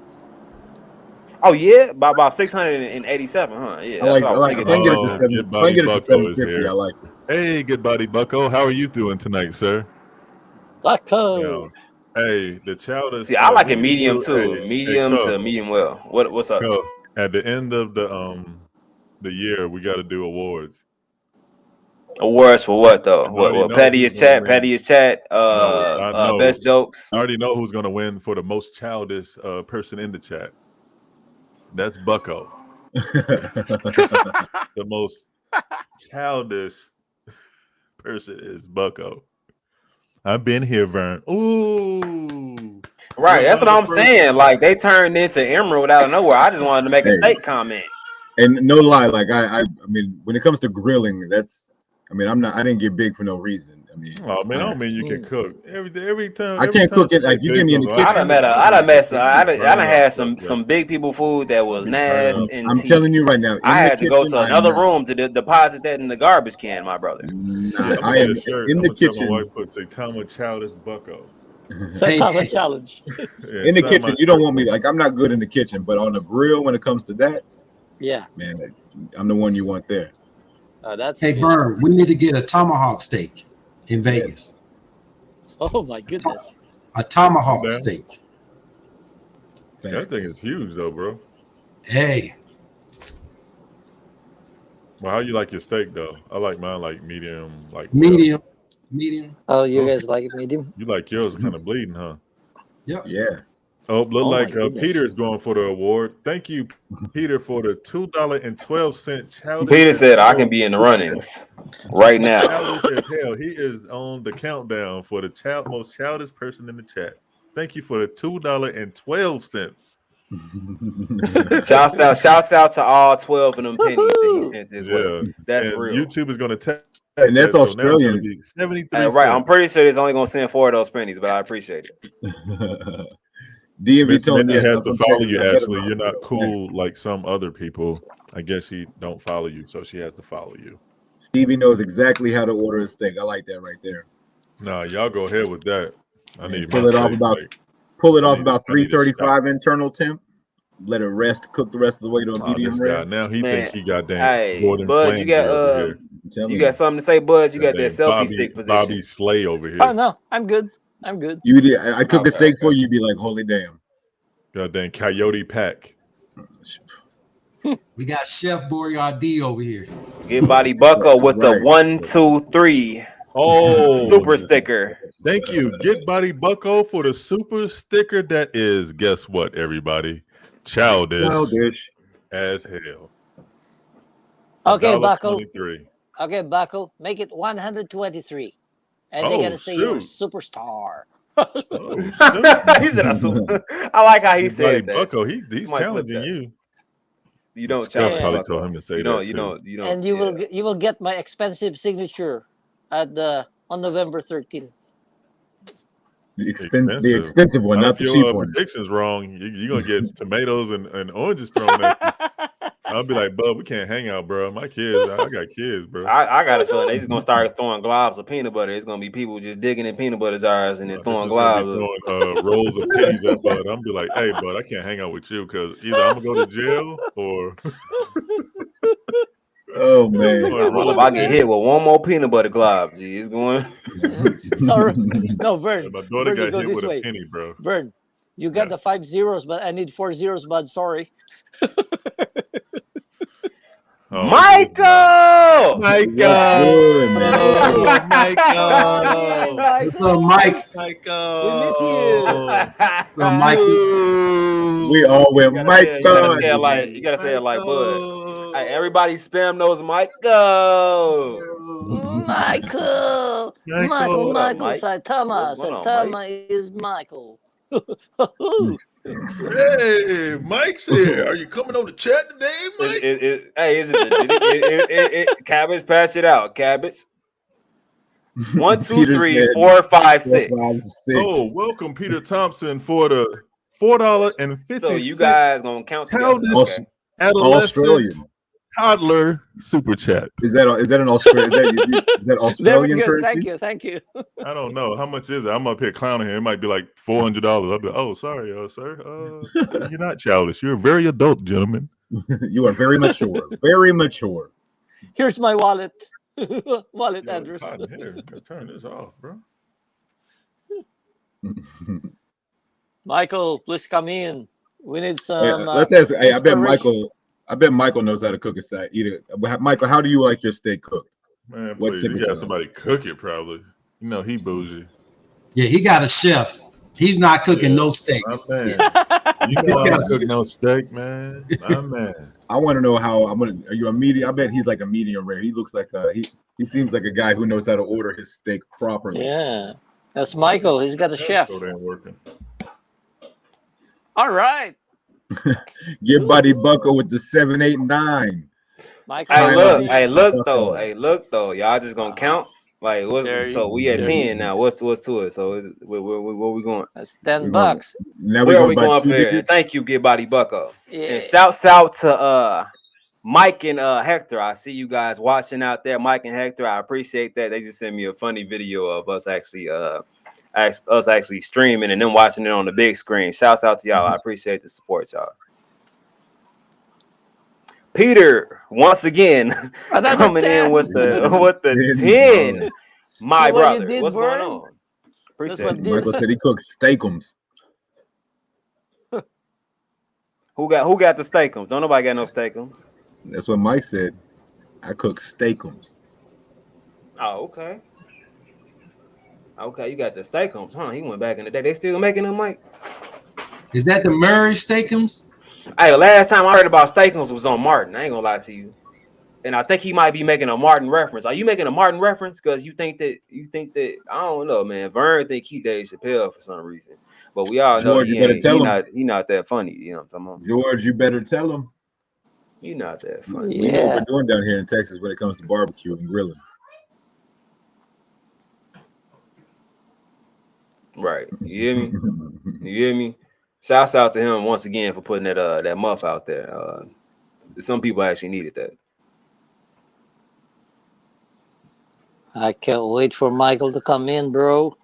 Oh yeah, by about 687, huh? Yeah, that's what I was thinking. If I can get it to Oh, 7, Good if I Body can get it to Bucko is 750, I here. like it. Hey, Good Body Bucko. How are you doing tonight, sir? Bucko. Hey, the child is. See, I like it we medium do- too. Hey, Medium Cuff, to medium well. What's up? Cuff, at the end of the year, we got to do awards. Awards for what though? I already What know pettiest who's gonna chat? win. Pettiest chat. No, I know. Best jokes. I already know who's going to win for the most childish person in the chat. That's Bucko. The most childish person is Bucko. I've been here, Vern. Ooh. Right, that's what I'm saying. Like they turned into Emerald out of nowhere. I just wanted to make a steak comment. And no lie, like I mean, when it comes to grilling, I didn't get big for no reason. I mean, oh man, I don't mean you can cook every time. I can't cook it like you give me in the kitchen. I done had some big people food that was nasty. I'm telling you right now, I had to go to another room to deposit that in the garbage can, my brother. I am in the kitchen. My wife put Saitama Childish Bucko. Saitama challenge. In the kitchen, you don't want me like I'm not good in the kitchen, but on the grill when it comes to that, yeah, man, I'm the one you want there. Hey Vern, we need to get a tomahawk steak in Vegas. Oh my goodness. A tomahawk steak. That thing is huge though, bro. Hey. Well, how you like your steak though? I like mine like medium, medium. Oh, you guys like it medium? You like yours kind of bleeding, huh? Yep. Yeah. Oh, look Peter is going for the award. Thank you, Peter, for the $2.12 challenge. Peter said I can be in the runnings right now. Childish as hell. He is on the countdown for the most childish person in the chat. Thank you for the $2.12. Shouts out to all 12 of them pennies that he sent this way. That's real. YouTube is going to test. And that's Australian. 73 right. I'm pretty sure it's only going to send 4 of those pennies, but I appreciate it. DMV told me has to follow you. Actually, you're not cool like some other people. I guess she don't follow you, so she has to follow you. Stevie knows exactly how to order a steak. I like that right there. Nah, y'all go ahead with that. I need pull it off about 335 internal temp. Let it rest. Cook the rest of the way to a medium rare. Now he think he got damn. Hey, Bud, you got something to say, Bud? You got that selfie stick position. Bobby Slay over here. Oh no, I'm good. I cook a steak for you. You'd be like, holy damn. Goddamn Coyote Pack. We got Chef Boyardee over here. Get Body Bucko with the 1, 2, 3. Oh, super sticker. Thank you. Get Body Bucko for the super sticker that is, guess what, everybody? Childish as hell. Okay, Bucko. Okay, Bucko, make it 123. And they're going to say you're a superstar. He said a super. I like how he said that. Bucko, he's challenging you. You don't challenge. Probably told him to say that. You don't. And you will get my expensive signature on November 13th. The expensive one, not the cheap one. If your prediction's wrong, you're going to get tomatoes and oranges thrown at you. I'll be like, Bub, we can't hang out, bro. My kids, I got kids, bro. I got a feeling they're just going to start throwing globs of peanut butter. It's going to be people just digging in peanut butter jars and then throwing globs. Throwing rolls of pennies at Bud. I'm be like, hey, Bud, I can't hang out with you because either I'm going to go to jail or... Oh man! If I get hit with one more peanut butter glob, it's going. Sorry, no, Vern. My daughter got hit with a penny, bro. Vern, you got the 5 zeros, but I need 4 zeros, bud. Sorry. Michael! Good, man. Michael! What's up, Mike? Michael! We miss you. What's up, Mikey? We all went Michael. You gotta say it like Bud. Hey, everybody spam those Michael. Michael, Saitama is Michael. Hey, Mike's here. Are you coming on the chat today, Mike? Is it Cabbage? Patch it out, Cabbage. 1, 2, 3, 4, 5, 6. Oh, welcome, Peter Thompson, for the $4.50. So you guys gonna count adolescent Australian toddler super chat. Is that an Australian? Is that Australian currency? Thank you. I don't know how much is it. I'm up here clowning him. It might be like $400. I'll be like, oh, sorry, sir. You're not childish. You're a very adult gentleman. You are very mature. Very mature. Here's my wallet. Wallet address. Here. Turn this off, bro. Michael, please come in. We need some. Let's ask. Hey, I bet Michael knows how to cook a steak. Michael, how do you like your steak cooked? Man, please, you got somebody cook it probably. You know he bougie. Yeah, he got a chef. He's not cooking no steaks. You know I don't cook no steak, man. My man. I want to know how I'm gonna. Are you a medium? I bet he's like a medium rare. He looks like he seems like a guy who knows how to order his steak properly. Yeah, that's Michael. He's got a chef. So ain't working. All right, Get Buddy Bucko with the 789. Michael. Hey, Fine look, looking hey, look though, Bucko. hey, look though. Y'all just gonna count? Like, so we at 10 now. What's to it? So where we going? That's $10. Now Where are we by going two for here? digits. Thank you, Get Body Bucko. Yeah. And shout out to Mike and Hector. I see you guys watching out there. Mike and Hector, I appreciate that. They just sent me a funny video of us actually streaming and then watching it on the big screen. Shouts out to y'all. I appreciate the support, y'all. Peter, once again, coming 10. In with the 10. My brother, did, what's going on? Appreciate it. Michael said he cooks steakums. Who got the steakums? Don't nobody got no steakums. That's what Mike said. I cook steakums. Oh, okay. Okay, you got the steakums, huh? He went back in the day. They still making them, Mike? Is that the Murray steakums? Hey, the last time I heard about steakums was on Martin. I ain't gonna lie to you. And I think he might be making a Martin reference. Are you making a Martin reference? Because you think that I don't know, man. Vern think he Dave Chappelle for some reason. But we all know he not that funny. You know what I'm talking about? George, you better tell him. You're not that funny. We know what we're doing down here in Texas when it comes to barbecue and grilling. Right. You hear me? You hear me? Shouts out to him once again for putting that muff out there. Some people actually needed that. I can't wait for Michael to come in, bro.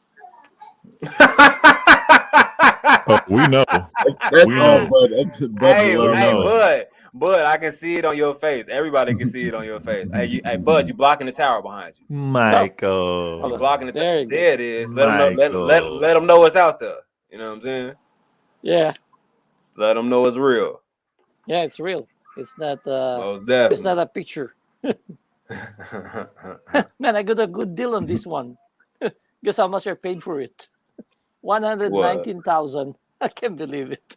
Oh, we know. That's all, Bud. That's Bud, I can see it on your face. Everybody can see it on your face. Hey, Bud, you blocking the tower behind you. Michael. You're blocking the tower. There it is. Let them know it's out there. You know what I'm saying? Yeah. Let them know it's real. Yeah, it's real. It's not it's not a picture. Man, I got a good deal on this one. Guess how much I paid for it? 119,000. I can't believe it.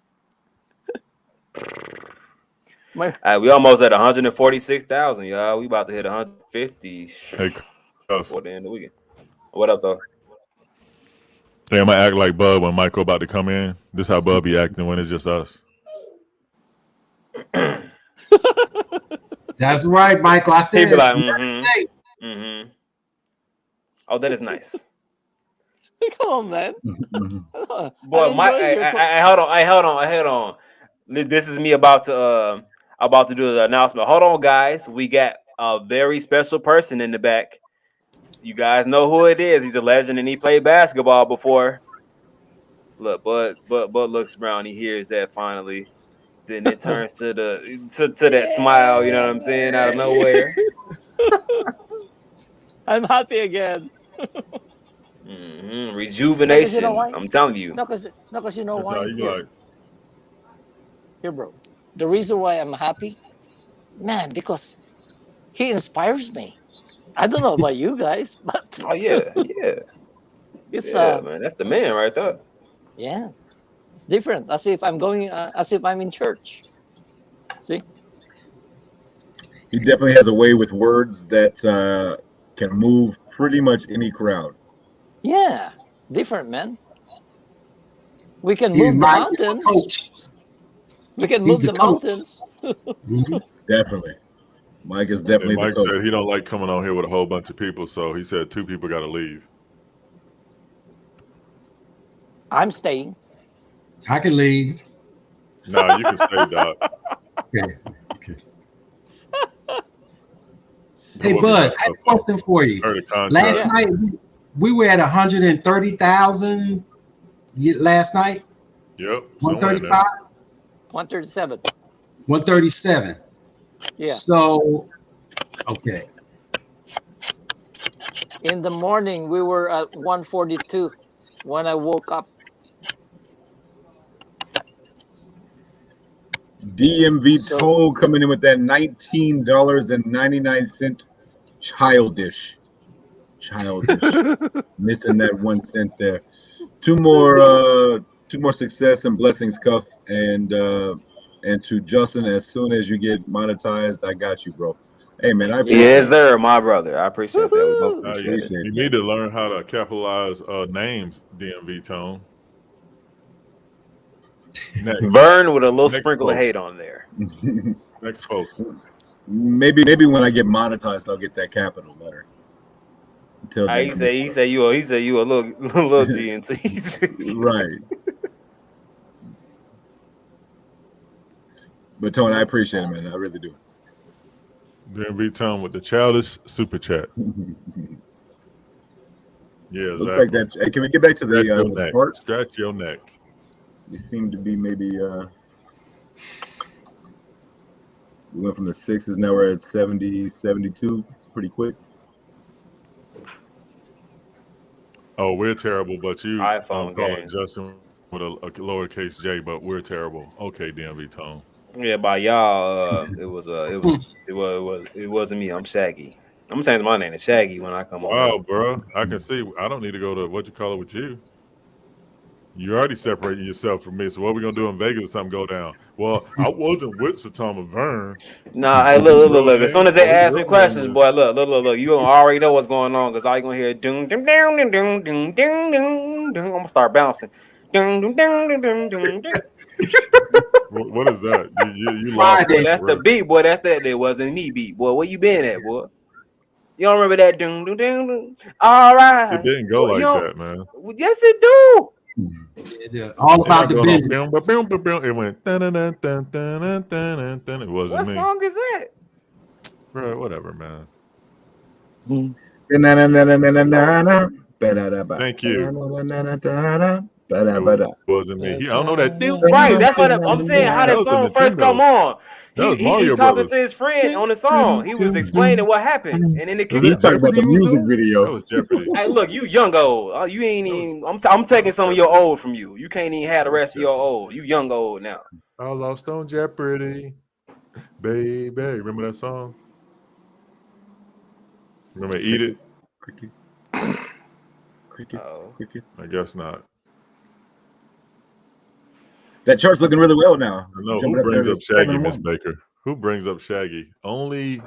We almost at 146,000, y'all. We about to hit 150 before the end of the weekend. What up, though? Hey, I'm gonna act like Bud when Michael about to come in. This how Bud be acting when it's just us. That's right, Michael. I said, like, oh, that is nice. Come on, man. Boy, hold on. This is me about to do the announcement. Hold on, guys. We got a very special person in the back. You guys know who it is. He's a legend and he played basketball before. Look, Bud looks around. He hears that finally. Then it turns to that smile. You know what I'm saying? Out of nowhere. I'm happy again. Rejuvenation. You know I'm telling you. No, because you know why. Like. Here, bro. The reason why I'm happy, man, because he inspires me. I don't know about you guys, but oh yeah. It's man, that's the man right there. Yeah, it's different. As if I'm in church. See, he definitely has a way with words that can move pretty much any crowd. Yeah, different, man. We can move the mountains. We can move the mountains. Definitely. Mike is definitely Mike said he don't like coming on here with a whole bunch of people, so he said 2 people got to leave. I'm staying. I can leave. No, you can stay, Doc. Okay. Hey, Bud, I have a question for you. Last night, we were at 130,000 last night. Yep. 135? 137. 137. Yeah. So, okay. In the morning, we were at 142 when I woke up. DMV toll coming in with that $19.99. Childish. Missing that 1 cent there. 2 more Two more success and blessings, Cuff, and to Justin. As soon as you get monetized, I got you, bro. Hey, man, I appreciate Yes, it. sir, my brother. I appreciate that. We both Woohoo! appreciate it. Appreciate You it. need to learn how to capitalize names, DMV Tone. Next. Vern with a little Next sprinkle of post. hate on there. Next post. maybe when I get monetized, I'll get that capital letter. Until then, He I'm said just he said you a little GNT. right. But Tony, I appreciate it, man. I really do. DMV Tone with the childish super chat. Yeah, Looks like exactly. that. Hey, can we get back to Scratch your the neck. charts? Scratch your neck. We seem to be maybe. We went from the sixes. Now we're at 70, 72. Pretty quick. Oh, we're terrible, but you iPhone call it game. Justin with a lowercase j, but we're terrible. Okay, DMV Tone. Yeah, by y'all, it wasn't me. I'm Shaggy. I'm saying my name is Shaggy when I come on. Wow, bro. I can see. I don't need to go to what you call it with you. You already separating yourself from me. So what are we gonna do in Vegas if something go down? Well, I wasn't with Saitama Vern. Nah, hey, What his real look. As soon name? as they What his ask me real name questions, is? boy, look. You gonna already know what's going on because all you gonna hear doom doom doom doom doom doom doom doom doom. I'm gonna start bouncing. Doom doom doom doom doom doom. What is that? You lost Friday. Boy, me that's for the real. beat, boy. That's that. It wasn't me beat, boy. Where you been at, boy? You don't remember that doom doom doom doom? All It right. didn't go You like don't. that, man. Yes, it do. All It's not about the going on. business. It went. Dun. It wasn't What me, song is that? bro. Whatever, man. Thank you. It wasn't me. I don't know that. Right. That's what I'm saying. How That that was a song first come Nintendo. on. That was He Mario talking to Brothers. his friend on the song. He was explaining what happened, and then the Is kick. You that talking about Jeopardy the he was music doing? video? That was Jeopardy. Hey, look, you young old. You ain't That was, even. I'm that taking was some of your Jeopardy. old from you. You can't even have the That was rest of your Jeopardy. old. You young old now. I lost on Jeopardy, baby. Remember that song? Remember Eat It? Crickets. Oh. I guess not. That chart's looking really well now. I know. Who Jumping up there brings to up Shaggy, Miss 7-1. Baker? Who brings up Shaggy? Only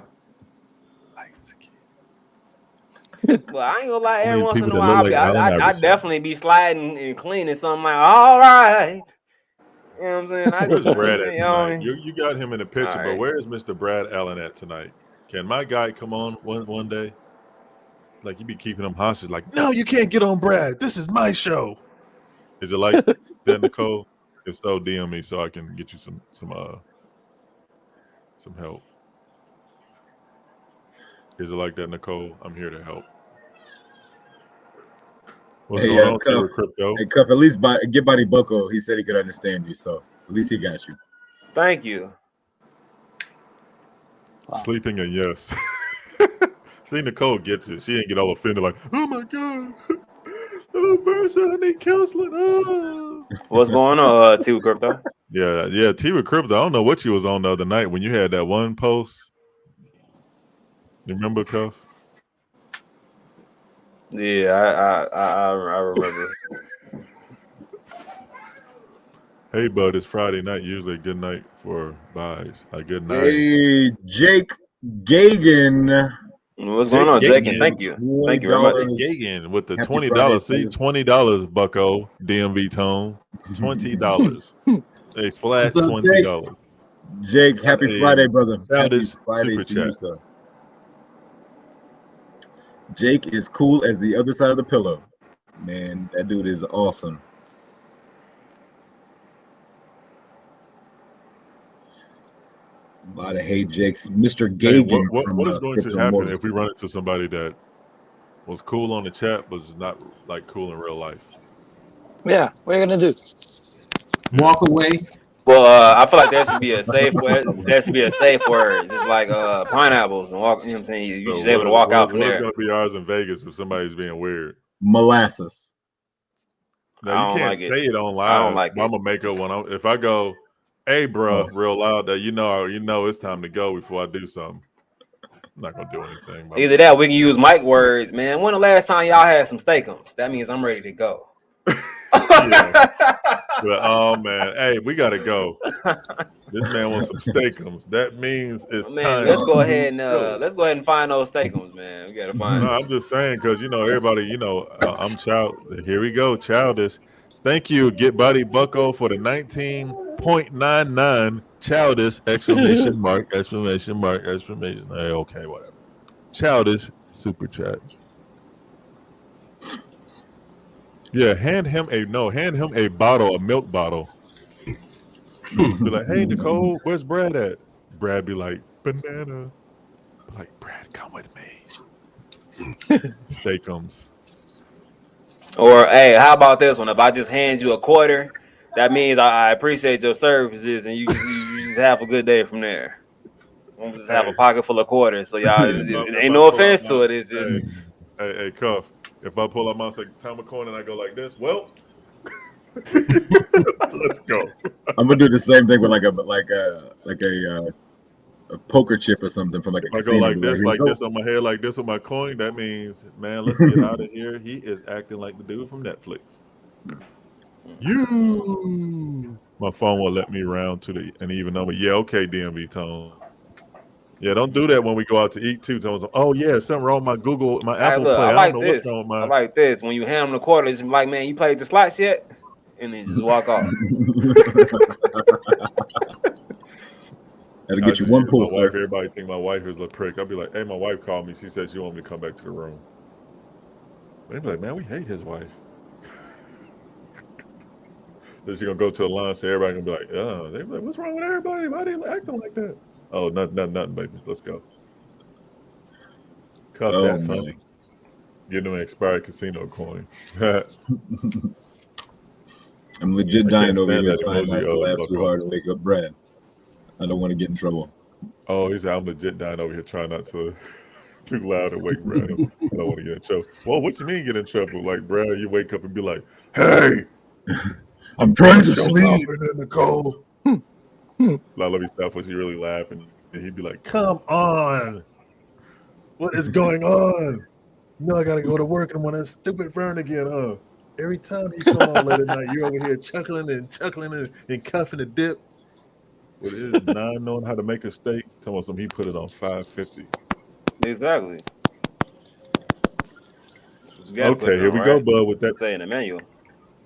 Well, I ain't gonna lie. Every only once in people a that look while, like Allen I Iverson. definitely be sliding and cleaning something like. All right. You know what I'm saying? Where's You know what I'm Brad at saying? tonight? You got him in the picture, All but right. where is Mr. Brad Allen at tonight? Can my guy come on one day? Like you be keeping him hostage. Like, no, you can't get on Brad. This is my show. Is it like that, Nicole? If so, DM me so I can get you some help. Is it like that, Nicole? I'm here to help. What's Hey, going on, Cuff. Tiber Crypto? Hey, Cuff. At least get Buddy Bucko. He said he could understand you, so at least he got you. Thank you. Wow. Sleeping and yes. See, Nicole gets it. She ain't get all offended like, oh my God. Oh, Versa, I need counseling. Oh. What's going on, T Crypto? Yeah. Tiber Crypto. I don't know what you was on the other night when you had that one post. You remember, Cuff? Yeah, I remember. Hey, bud, it's Friday night. Usually a good night for buys. A good night. Hey, Jake Gagan. What's going on, Jake? And Gagan. thank you very much. Gagan with the Happy $20. Friday, See, fellas. $20, Bucko, DMV Tone. $20. A flat What's up, Jake? $20. Jake, happy Hey, Friday, brother. Happy childish Friday super to you, chat. sir. Jake is cool as the other side of the pillow. Man, that dude is awesome. A lot of hate Jakes. Mr. Hey, Gagan from what is going to Crypto happen Mortgage. if we run into somebody that was cool on the chat but is not like cool in real life? Yeah, what are you gonna do? Walk away. Well, I feel like there should be a safe word. There should be a safe word, just like pineapples and walk. You know what I'm saying? You So just able to walk out from what is there. going to be ours in Vegas if somebody's being weird? Molasses. Now, I you don't can't like it. say it on I don't live. like I'm it. gonna make up one. If I go, hey, bro, Oh. real loud, that you know it's time to go before I do something. I'm not gonna do anything. But Either that, we can use mic words, man. When the last time y'all had some steakums? That means I'm ready to go. yeah. Oh man, hey, we gotta go. This man wants some steakums. That means it's Man, time. let's go ahead and find those steakums, man. We gotta find No, them. I'm just saying because everybody. I'm child. Here we go, childish. Thank you, Get Body Bucko, for the 19.99 childish exclamation mark exclamation mark exclamation. Hey, okay, whatever. Childish super chat. Yeah, hand him a milk bottle. Be like, hey Nicole, where's Brad at? Brad be like, banana. Be like, Brad, come with me. Steakums. Or hey, how about this one? If I just hand you a quarter, that means I appreciate your services, and you just have a good day from there. We'll just have a pocket full of quarters, so y'all. It ain't no offense to it. It's just hey, Cuff. If I pull up my Saitama coin and I go like this, well, let's go. I'm gonna do the same thing with like a poker chip or something from like If a I casino. go like this Here on my head, like this with my coin, that means, man, let's get out of here. He is acting like the dude from Netflix. My phone will let me round to an even number. Yeah, okay, DMV Tone. Yeah, don't do that when we go out to eat too. Tone. Oh yeah, something wrong with my Apple Play. I I like don't know this. what's wrong with I mine. like this. When you hand them the quarters, I'm like, man, you played the slots yet? And then just walk off. That'll get you one pull, my sir. wife, everybody think my wife is a prick. I'll be like, hey, my wife called me. She said she want me to come back to the room. They be like, man, we hate his wife. Then she gonna go to a lunch and everybody gonna be like, oh, they be like, what's wrong with everybody? Why they acting like that? Oh, nothing, baby. Let's go. Cut that from me. Give them an expired casino coin. I'm legit dying over here that trying not to laugh too Bucko. hard and wake up Brad. I don't want to get in trouble. Oh, he said, I'm legit dying over here trying not to too loud and wake Brad up. I don't want to get in trouble. Well, what you mean get in trouble? Like, Brad, you wake up and be like, hey, I'm trying to sleep. Nicole. I love his stuff when she really laughing. And he'd be like, come on. What is going on? No, I got to go to work and I'm on that stupid Vern again, huh? Every time you come on late at night, you're over here chuckling and cuffing the dip. What is not knowing how to make a steak? Tell me something. He put it on 550. Exactly. Okay, here we go, Bud. With that, say in the manual,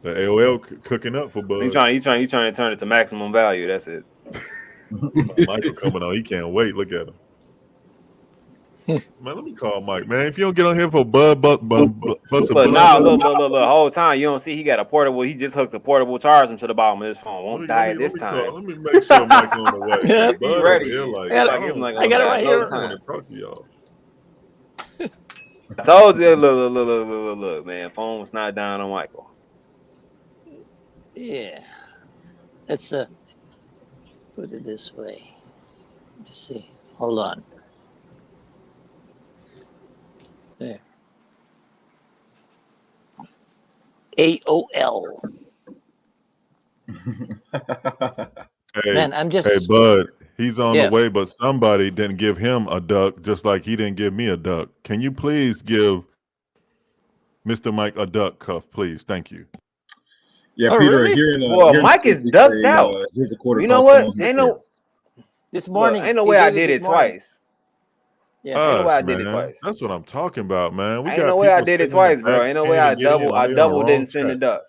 the AOL cooking up for Bud. You trying to turn it to maximum value. That's it. Michael coming on. He can't wait. Look at him. Man, let me call Mike. Man, if you don't get on here for Bud, But nah, look. The whole time you don't see he got a portable. He just hooked the portable charger to the bottom of his phone. Won't die this time. Let me make sure Mike's on the way. Yep, Bud ready. Here, like, I got it right here. I want to talk to y'all. I told you, look, man. Phone was not down on Michael. Yeah. Let's put it this way. Let's see. Hold on. There. AOL. Hey, man, I'm just. Hey, Bud, he's on the way, but somebody didn't give him a duck, just like he didn't give me a duck. Can you please give Mr. Mike a duck cuff, please? Thank you. Yeah, Peter. Really? Here Mike is ducked out. Here's a quarter. You know what? This morning. Ain't no way I did it twice. Yeah, ain't no way I did it twice. That's what I'm talking about, man. Ain't no way I did it twice, bro. Ain't no way I double didn't send a duck.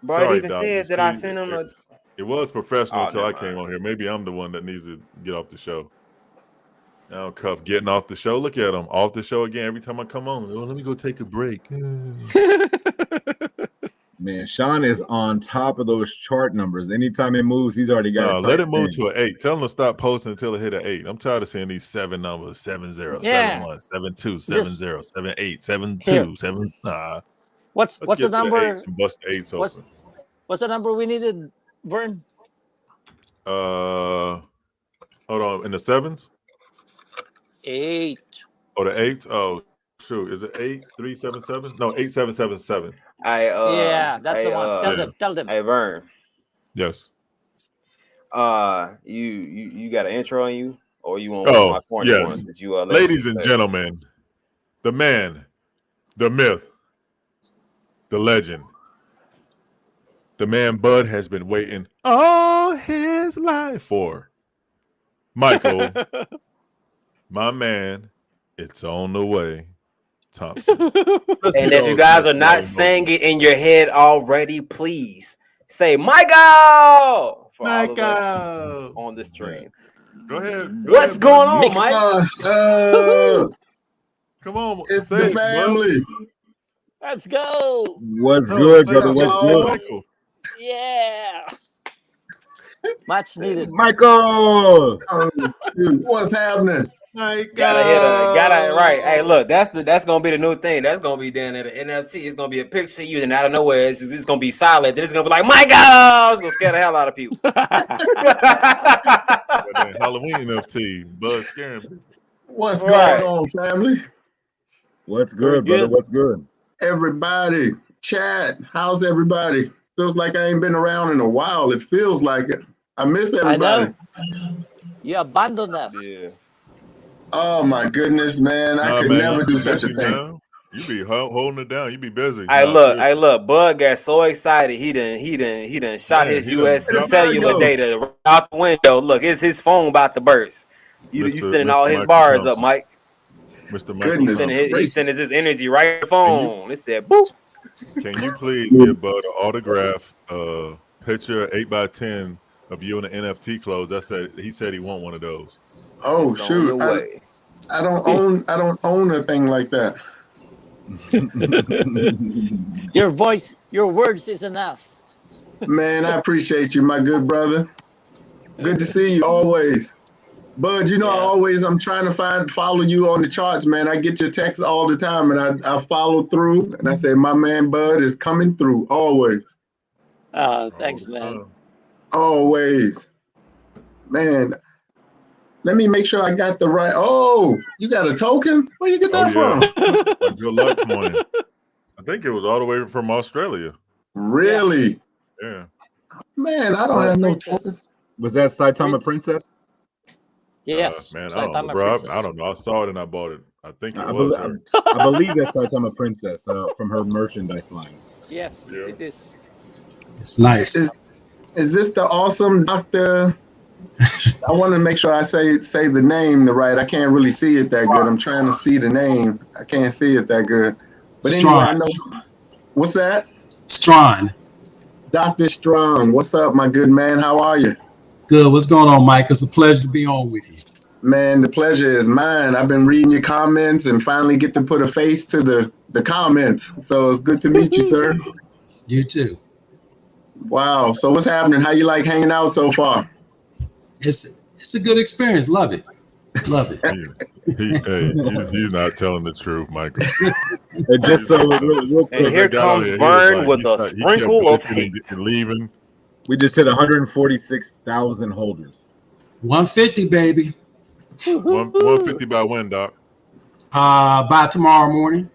Bro, Sorry, it even says that I sent him a. It was professional until I came on here. Maybe I'm the one that needs to get off the show. Now Cuff getting off the show. Look at him off the show again every time I come on. Oh, let me go take a break. Man, Sean is on top of those chart numbers. Anytime it moves, he's already got it. Let it move to an 8. Tell him to stop posting until it hit an 8. I'm tired of seeing these 7 numbers: 7-0, 7-1, 7-2, 7-0, 7-8, 7-2, 7. What's the number? Bust the 8s open. What's the number we needed, Vern? Hold on. In the 7s? 8. Oh, the 8s? Oh, shoot. Is it 8377? No, 8777. Yeah, that's the one. Tell them. Hey, Vern. Yes. You got an intro on you, or you want my corny yes. That you, ladies and gentlemen, the man, the myth, the legend, the man Bud has been waiting all his life for. Michael, my man, it's on the way. Thompson. Let's And see if you those guys are small not emojis. saying it in your head already, please say Michael for all of us Michael on the stream. Go ahead. Go What's ahead, going Bud. on, Mike? Come on, It's say the it, Bud. family. Let's go. What's No, good, say brother? it, What's say good? Michael. Yeah. Much needed. Michael. Oh, shoot. What's happening? Michael. Gotta right. Hey, look, that's gonna be the new thing. That's gonna be down at the NFT. It's gonna be a picture of you, and out of nowhere, it's gonna be silent. Then it's gonna be like Michael. It's gonna scare the hell out of people. Goddamn Halloween NFT. Bud scaring people. What's Right. going on, family? What's Very good, brother? good. What's good? Everybody, chat. How's everybody? Feels like I ain't been around in a while. It feels like it. I miss I everybody. know. You abandoned us. Yeah. Oh my goodness, man! I Nah, could man, never you do be such a busy thing. now. You be holding it down. You be busy. Hey, Nah, look, seriously. Bud got so excited. He done shot Man, his he done US Where the jumped bird cellular go? data right out the window. Look, it's his phone about to burst. You sending all his Michael bars up, Thompson. Mike. Mr. Michael Goodness Thompson. He gracious! sending his energy right to the Can you phone. It said boop. can you please give Bud an autograph picture 8x10 of you in the NFT clothes? He said he want one of those. Oh It's on the shoot! way. I don't own a thing like that. Your words is enough. Man, I appreciate you, my good brother. Good to see you always. Bud, you know, Yeah. I'm trying to follow you on the charts, man. I get your texts all the time, and I follow through, and I say, my man Bud is coming through always, All Thanks, the man. time. always. Man, let me make sure I got the right. Oh, you got a token? Where you get Oh that yeah, from? a good luck coin. I think it was all the way from Australia. Really? Yeah. Man, I don't Uh, have no token. Princess. Was that Saitama Prince. Princess? Yes. Man, I don't know, Saitama bro. I Princess. don't know. I saw it and I bought it. I think it I, was bel her. I believe that's Saitama Princess from her merchandise line. Yes, Yeah. it is. It's nice. Is this the awesome Dr. I want to make sure I say the name the right. I can't really see it that good. I'm trying to see the name. I can't see it that good. But anyway, I Strawn. know. What's that? Strawn. Dr. Strong. What's up, my good man? How are you? Good. What's going on, Mike? It's a pleasure to be on with you. Man, the pleasure is mine. I've been reading your comments and finally get to put a face to the comments. So it's good to meet you, sir. You too. Wow. So what's happening? How you like hanging out so far? It's a good experience. Love it. Love it. He's not telling the truth, Michael. And just so real And quick, here comes Vern with a sprinkle of kept hate. leaving. we just hit 146,000 holders. 150, baby. 150 by when, Doc? By tomorrow morning.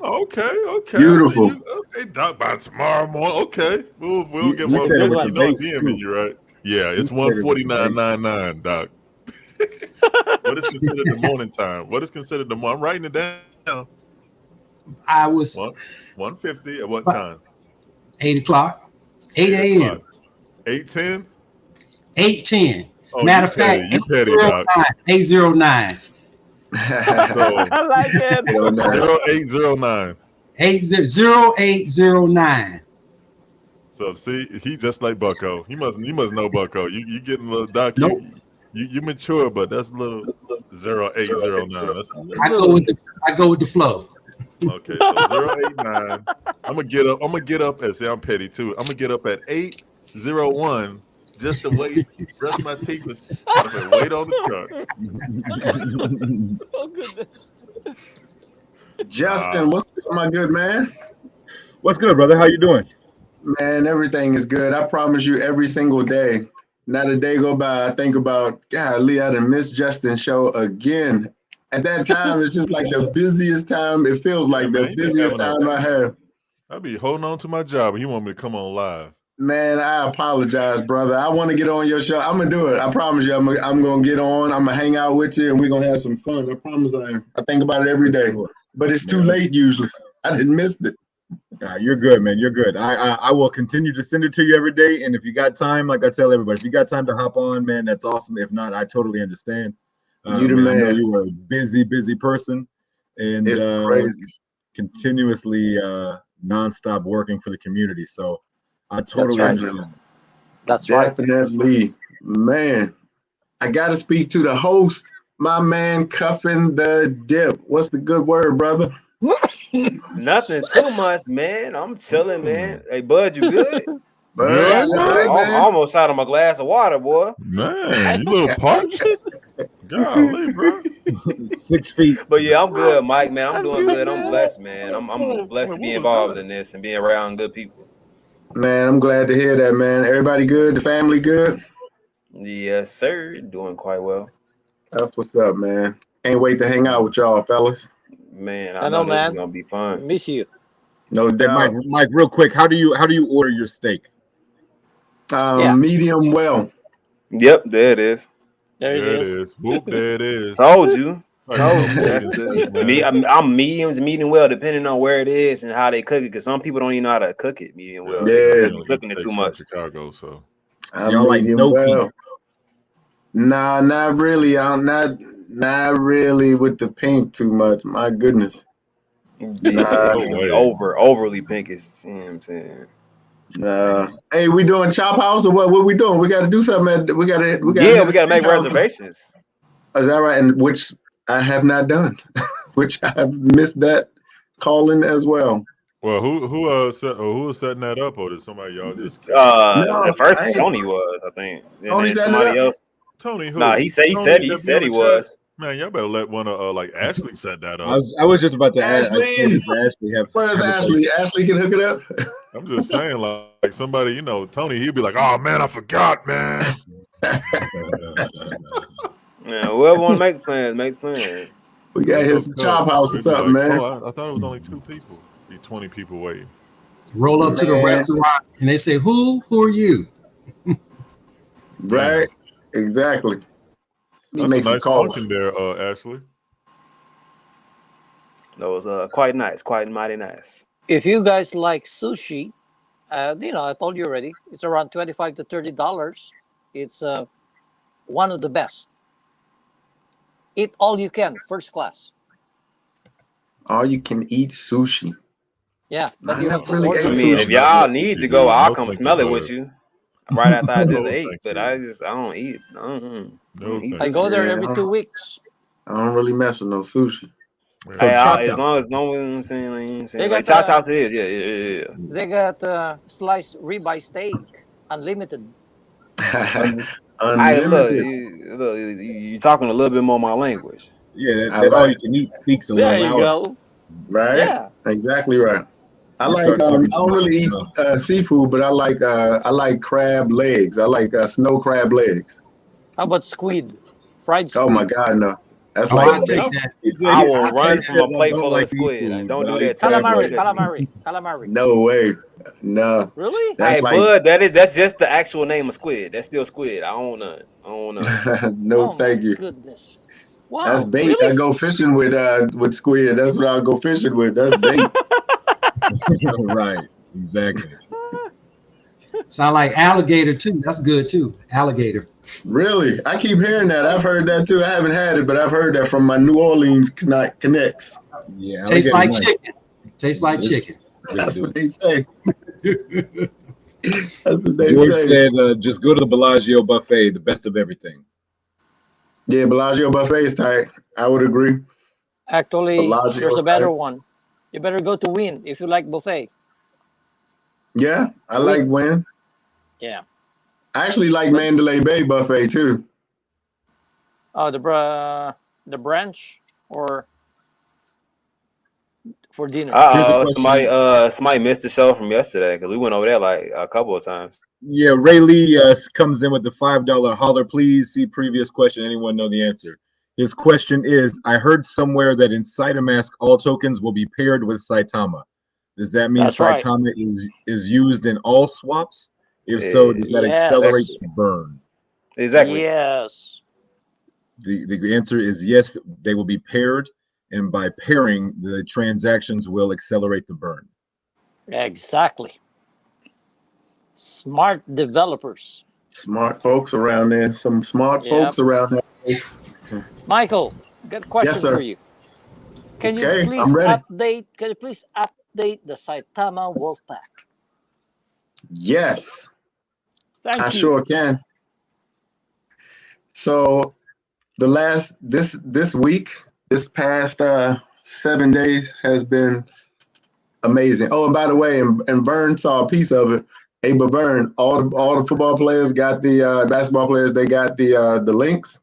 Okay. Beautiful. I see you. Okay, Doc, by tomorrow morning. Okay. We don't get You more. said it with You the know I'm base, DMing too. you, right? Yeah, it's You said it with the base. 149.99, Doc. What is considered the morning time? What is considered the morning? I'm writing it down. I was 150 at what time? 8 o'clock. 8 a.m. 8:10. 8:10. Oh, Matter of fact, you petty, Doc. 809. So I like it. 0809. 0809. So see, he just like Bucko. You must know Bucko. You getting a little Doc. Nope. You mature, but that's a little 0809. That's I go with the flow. okay. So 089. I'm gonna get up and say I'm petty too. I'm gonna get up at 8:01 just to wait, brush my teeth, and wait on the truck. Oh goodness. Justin, what's up, my good man? What's good, brother? How you doing? Man, everything is good. I promise you, every single day. Not a day go by, I think about, golly, I done missed Justin's show again. At that time, it's just like the busiest time. It feels like the Man, busiest time I have. I be holding on to my job, and you want me to come on live. Man, I apologize, brother. I want to get on your show. I'm gonna do it. I promise you. I'm gonna get on. I'm gonna hang out with you, and we're gonna have some fun. I promise I am. I think about it every day, but it's too late usually. I didn't miss it. You're good, man. You're good. I will continue to send it to you every day. And if you got time, like I tell everybody, if you got time to hop on, man, that's awesome. If not, I totally understand. You the Man, I know man. you are a busy person, and It's crazy. continuously nonstop working for the community. So I totally right. understand. That's right. Definitely, man. I gotta speak to the host, my man, Cuffing the Dip. What's the good word, brother? Nothing too much, man. I'm chilling, man. Hey, Bud, you good? Bud, Good, you all right, man. I'm man? almost out of my glass of water, boy. Man, you little parched? Golly, bro. 6 feet. But yeah, I'm good, Mike, man. I'm I'm doing good, good. I'm man. blessed, man. I'm blessed Wait, to be what was involved that? in this and being around good people. Man, I'm glad to hear that, man. Everybody good? The family good? Yes, sir. Doing quite well. That's what's up, man. Can't wait to hang out with y'all, fellas. Man, I I know, know this is man. gonna be fun. Miss you. No Hey, Mike, doubt. real quick, how do you order your steak? Yeah, Medium well. Yep, there it is. there it There it is. is. Whoop, there it is. Told you. How you Told know you. That's medium the steak, me. man? I'm medium to medium well, depending on where it is and how they cook it. Because some people don't even know how to cook it medium well. Yeah, They I Yeah, only be eat cooking it too steaks from much. Chicago, so. So y'all I'm like medium no pink? well. Nah, not really. I'm not really with the pink too much. My goodness. Yeah, Nah, No way. overly pink is. You know what I'm saying. nah. Hey, we doing chop house or what? What we doing? We got to do something. We got to Yeah, hit a we gotta make steakhouse. reservations. Is that right? And which I have not done, which I have missed that calling as well. Well, who was setting that up, or did somebody y'all just No, At first I ain't. Tony was, I think, and Tony then setting it somebody up. else. Tony Nah, who? he Tony said that be on he the chat? was. Man, y'all better let one of like Ashley set that I up. was just about to add. I say Ashley, to Ashley where's have a Ashley? place. Ashley can hook it up. I'm just saying, like somebody, Tony, he'd be like, "Oh man, I forgot, man." Yeah, whoever want to make the plans, make the plans. We got to What's hit up, some Coach? chop house or They'd be something, like, man. "Oh, I thought it was only 2 people. Be 20 people waiting." Roll up to the Man, restaurant and they say, Who are you? right? Man, Exactly. We that's a make some nice calls. pumpkin there, Ashley. That was quite nice, quite mighty nice. If you guys like sushi, I told you already. It's around $25 to $30. It's one of the best. Eat all you can, first class. All you can eat sushi. Yeah, but I you have never to really order I ate it. mean, if sushi. Not no y'all need sushi to go, dude. I'll No, come thank you, smell it with bud. you right after I just No, ate. thank But you. I don't eat. I No, don't eat thank I you. go sushi. there Yeah, every 2 weeks. I don't really mess with no sushi. So Hey, chop as house. long as no one saying, like, you know what I'm They saying, like got Chop House it is, yeah. they got sliced ribeye steak, unlimited. Un- I look, Unlimited. you talking a little bit more my language. yeah, I that all like, you can eat speaks a There little you louder. go. right? Yeah. Exactly right. I You like start talking I too don't much. really eat seafood, but I like crab legs. I like snow crab legs. How about squid? Fried Oh my squid. God, no. That's Oh, like I'll TJ, take no, that. I I will run from says a I plate don't full like of to eat squid. food, Don't but do I'll eat that to me, crab boy. Calamari, legs. calamari, calamari. no way. No. Really? That's Hey, like bud, that's just the actual name of squid. That's still squid. I don't know. I don't know. no, Oh my thank you. goodness. That's Wow, bait. I really? go fishing with squid. That's what I'll go fishing with. That's bait. Right, exactly. Sound like alligator too. That's good too. Alligator. Really? I keep hearing that. I've heard that too. I haven't had it, but I've heard that from my New Orleans connects. Yeah, Tastes alligator like nice. chicken. Tastes like They chicken. That's do. what they say. That's what they George say. said, just go to the Bellagio buffet, the best of everything. Yeah, Bellagio buffet is tight. I would agree. Actually, there's Bellagio's a better tight. one. You better go to Win if you like buffet. Yeah, I like Win. Wynn. Yeah. I actually like But Mandalay Bay buffet too. the branch or for dinner. Here's a Somebody question. somebody missed the show from yesterday because we went over there like a couple of times. Yeah, Ray Lee comes in with the $5 holler. Please see previous question. Anyone know the answer? His question is: I heard somewhere that in Saitamask all tokens will be paired with Saitama. Does that mean That's right. Saitama is used in all swaps? If so, does that accelerate Yes. the burn? Exactly. Yes. The answer is yes. They will be paired, and by pairing, the transactions will accelerate the burn. Exactly. Smart developers. Smart folks around there. Some smart Yep. folks around there. Michael, got a Yes, question for sir. you. Can you Okay, I'm please ready. update? Can you please update the Saitama Wolfpack? Yes, I Thank you. sure can. So the last this week, this past 7 days has been amazing. Oh, and by the way, and Vern saw a piece of it. Hey, but Vern, all the football players got the basketball players. They got the links,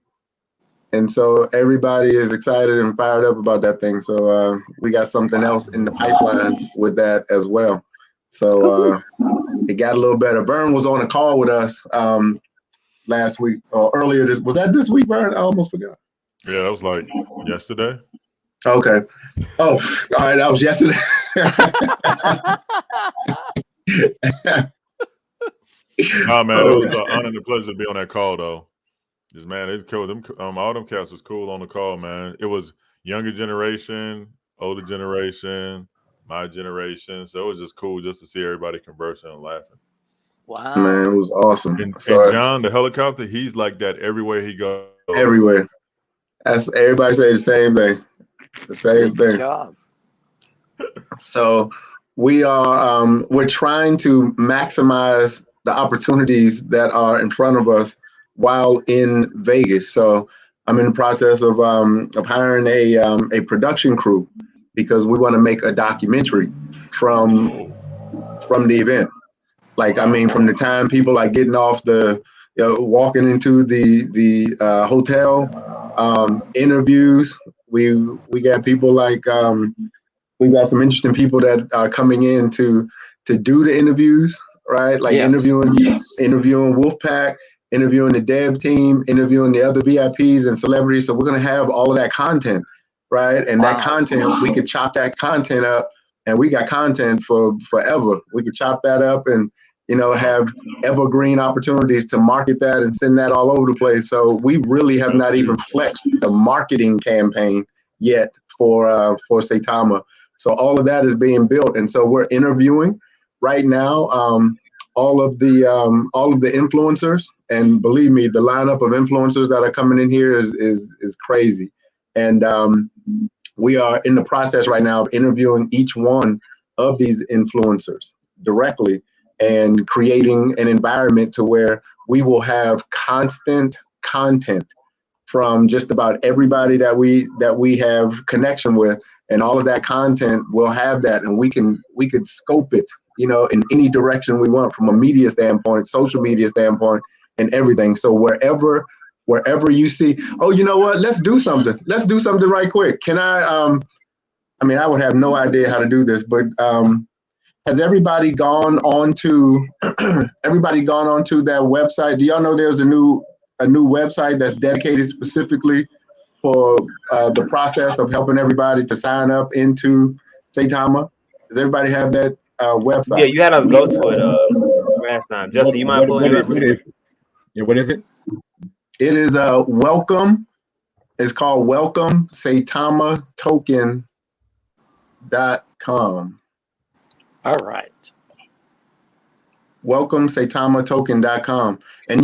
and so everybody is excited and fired up about that thing. So we got something else in the pipeline with that as well. So it got a little better. Vern was on a call with us last week or earlier. Was that this week, Vern? I almost forgot. Yeah, that was like yesterday. Okay. Oh, all right. That was yesterday. Nah, man, it Oh, was an honor and a pleasure to be on that call, though. Just man, it's cool. Them all them cats was cool on the call, man. It was younger generation, older generation, my generation. So it was just cool just to see everybody conversing and laughing. Wow. man, it was awesome. And So John, the helicopter, he's like that everywhere he goes. everywhere. That's everybody say the same thing. The same Good thing. job. So we're trying to maximize the opportunities that are in front of us while in Vegas. So I'm in the process of hiring a production crew because we want to make a documentary from from the event. Like I Wow. mean, from the time people are getting off walking into the hotel, interviews. We got people like we've got some interesting people that are coming in to do the interviews, right? Like Yes. interviewing Wolfpack, interviewing the dev team, interviewing the other VIPs and celebrities. So we're gonna have all of that content, right? And that Wow. content, we could chop that content up, and we got content for forever. We could chop that up and have evergreen opportunities to market that and send that all over the place. So we really have That's not even huge. flexed the marketing campaign yet for Saitama. So all of that is being built, and so we're interviewing right now all of the influencers, and believe me, the lineup of influencers that are coming in here is crazy, and we are in the process right now of interviewing each one of these influencers directly and creating an environment to where we will have constant content from just about everybody that we have connection with, and all of that content will have that, and we could scope it in any direction we want, from a media standpoint, social media standpoint, and everything. So wherever you see, oh, you know what, let's do something right quick. Can I mean, I would have no idea how to do this, but has everybody gone on to that website? Do y'all know there's a new website that's dedicated specifically for the process of helping everybody to sign up into Saitama? Does everybody have that Yeah, website? you had us go to it last time. Justin, you mind pulling it up what really quick? is yeah, what is it? It is welcome. It's called Welcome Saitama Token.com. All right. Welcome Saitama And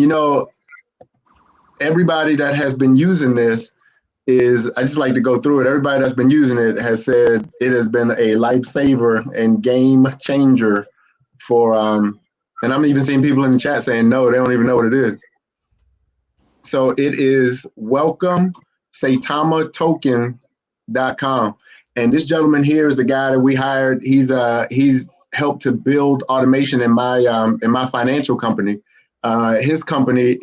everybody that has been using this I just like to go through it. Everybody that's been using it has said it has been a lifesaver and game changer for and I'm even seeing people in the chat saying no, they don't even know what it is. So it is welcome Saitama And this gentleman here is the guy that we hired. He's helped to build automation in my financial company. His company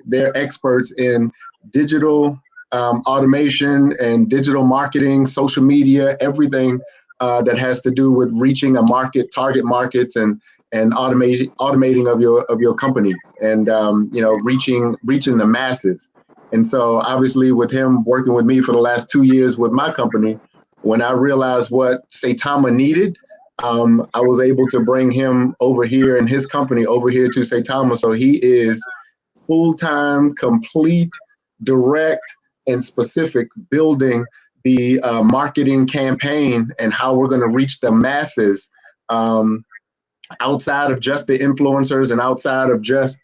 they're experts in digital automation and digital marketing, social media, everything that has to do with reaching a market, target markets, and automating of your company, and reaching the masses. And so obviously with him working with me for the last 2 years with my company, when I realized what Saitama needed, I was able to bring him over here and his company over here to Saitama. So he is full-time, complete, direct, and specific, building the marketing campaign and how we're going to reach the masses outside of just the influencers and outside of just,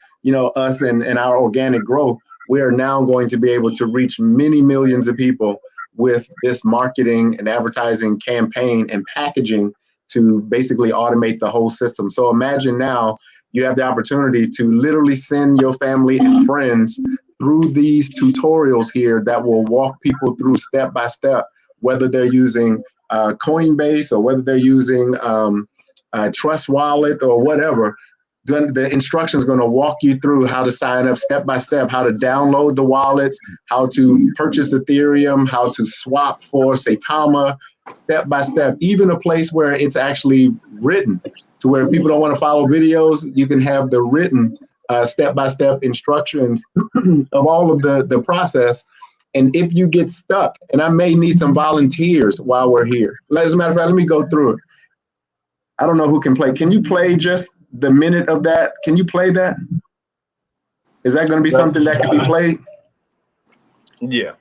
us and our organic growth, we are now going to be able to reach many millions of people with this marketing and advertising campaign and packaging to basically automate the whole system. So imagine now you have the opportunity to literally send your family and friends through these tutorials here that will walk people through step by step, whether they're using Coinbase or whether they're using Trust Wallet or whatever. The instructions going to walk you through how to sign up step by step, how to download the wallets, how to purchase Ethereum, how to swap for Saitama, step by step, even a place where it's actually written to where people don't want to follow videos. You can have the written step-by-step instructions of all of the process. And if you get stuck, and I may need some volunteers while we're here. As a matter of fact, let me go through it. I don't know who can play. Can you play just the minute of that? Can you play that? Is that going to be something that can be played? Yeah.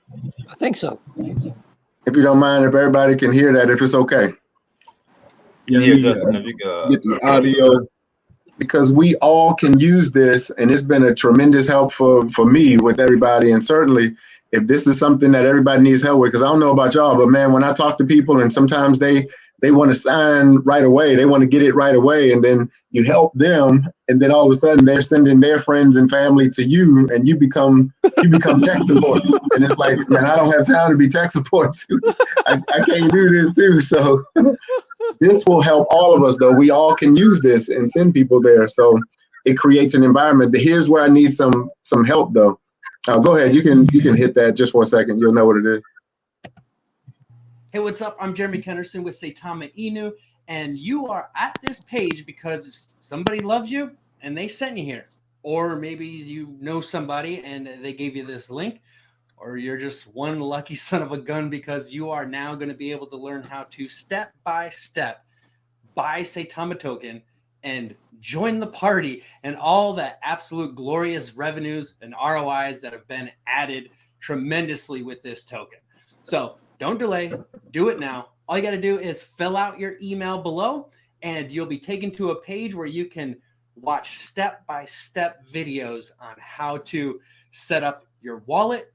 I think so. If you don't mind, if everybody can hear that, if it's okay. Yeah, Justin, if you get the audio. Because we all can use this, and it's been a tremendous help for me with everybody. And certainly, if this is something that everybody needs help with, because I don't know about y'all, but man, when I talk to people and sometimes they want to sign right away, they want to get it right away, and then you help them, and then all of a sudden they're sending their friends and family to you, and you become tech support. And it's like, man, I don't have time to be tech support too. I can't do this too. So this will help all of us, though. We all can use this and send people there. So it creates an environment. Here's where I need some help, though. Go ahead. You can hit that just for a second. You'll know what it is. Hey, what's up? I'm Jeremy Kennerson with Saitama Inu, and you are at this page because somebody loves you and they sent you here. Or maybe you know somebody and they gave you this link, or you're just one lucky son of a gun because you are now going to be able to learn how to step by step buy Saitama token and join the party and all the absolute glorious revenues and ROIs that have been added tremendously with this token. So don't delay, do it now. All you got to do is fill out your email below and you'll be taken to a page where you can watch step-by-step videos on how to set up your wallet,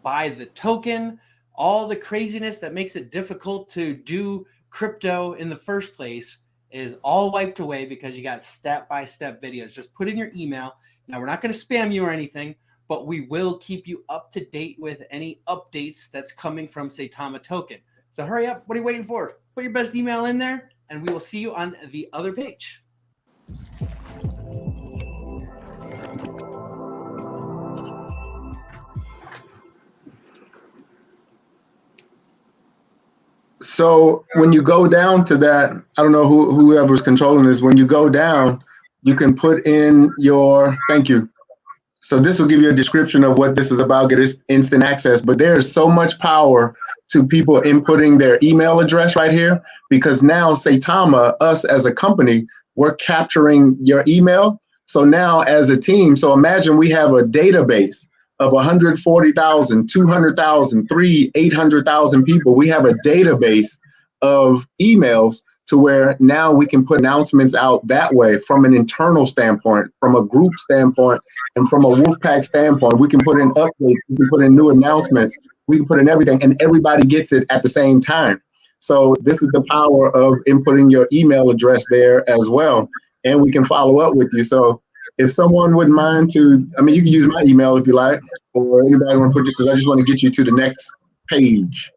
buy the token, all the craziness that makes it difficult to do crypto in the first place is all wiped away because you got step-by-step videos. Just put in your email. Now, we're not going to spam you or anything, but we will keep you up to date with any updates that's coming from Saitama token. So hurry up. What are you waiting for? Put your best email in there, and we will see you on the other page. So when you go down to that, I don't know whoever's controlling this. When you go down, you can put in your thank you. So this will give you a description of what this is about. Get instant access, but there is so much power to people inputting their email address right here, because now Saitama, us as a company, we're capturing your email. So now as a team, so imagine we have a database of 140,000, 200,000, 800,000 people. We have a database of emails to where now we can put announcements out that way from an internal standpoint, from a group standpoint, and from a Wolfpack standpoint. We can put in updates, we can put in new announcements, we can put in everything, and everybody gets it at the same time. So this is the power of inputting your email address there as well, and we can follow up with you. So if someone wouldn't mind to, I mean, you can use my email if you like, or anybody want to put it, because I just want to get you to the next page.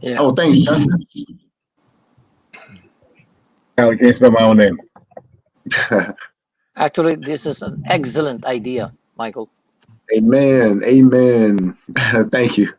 Yeah. Oh, thanks, Justin. I can't spell my own name. Actually, this is an excellent idea, Michael. Amen. Amen. Thank you.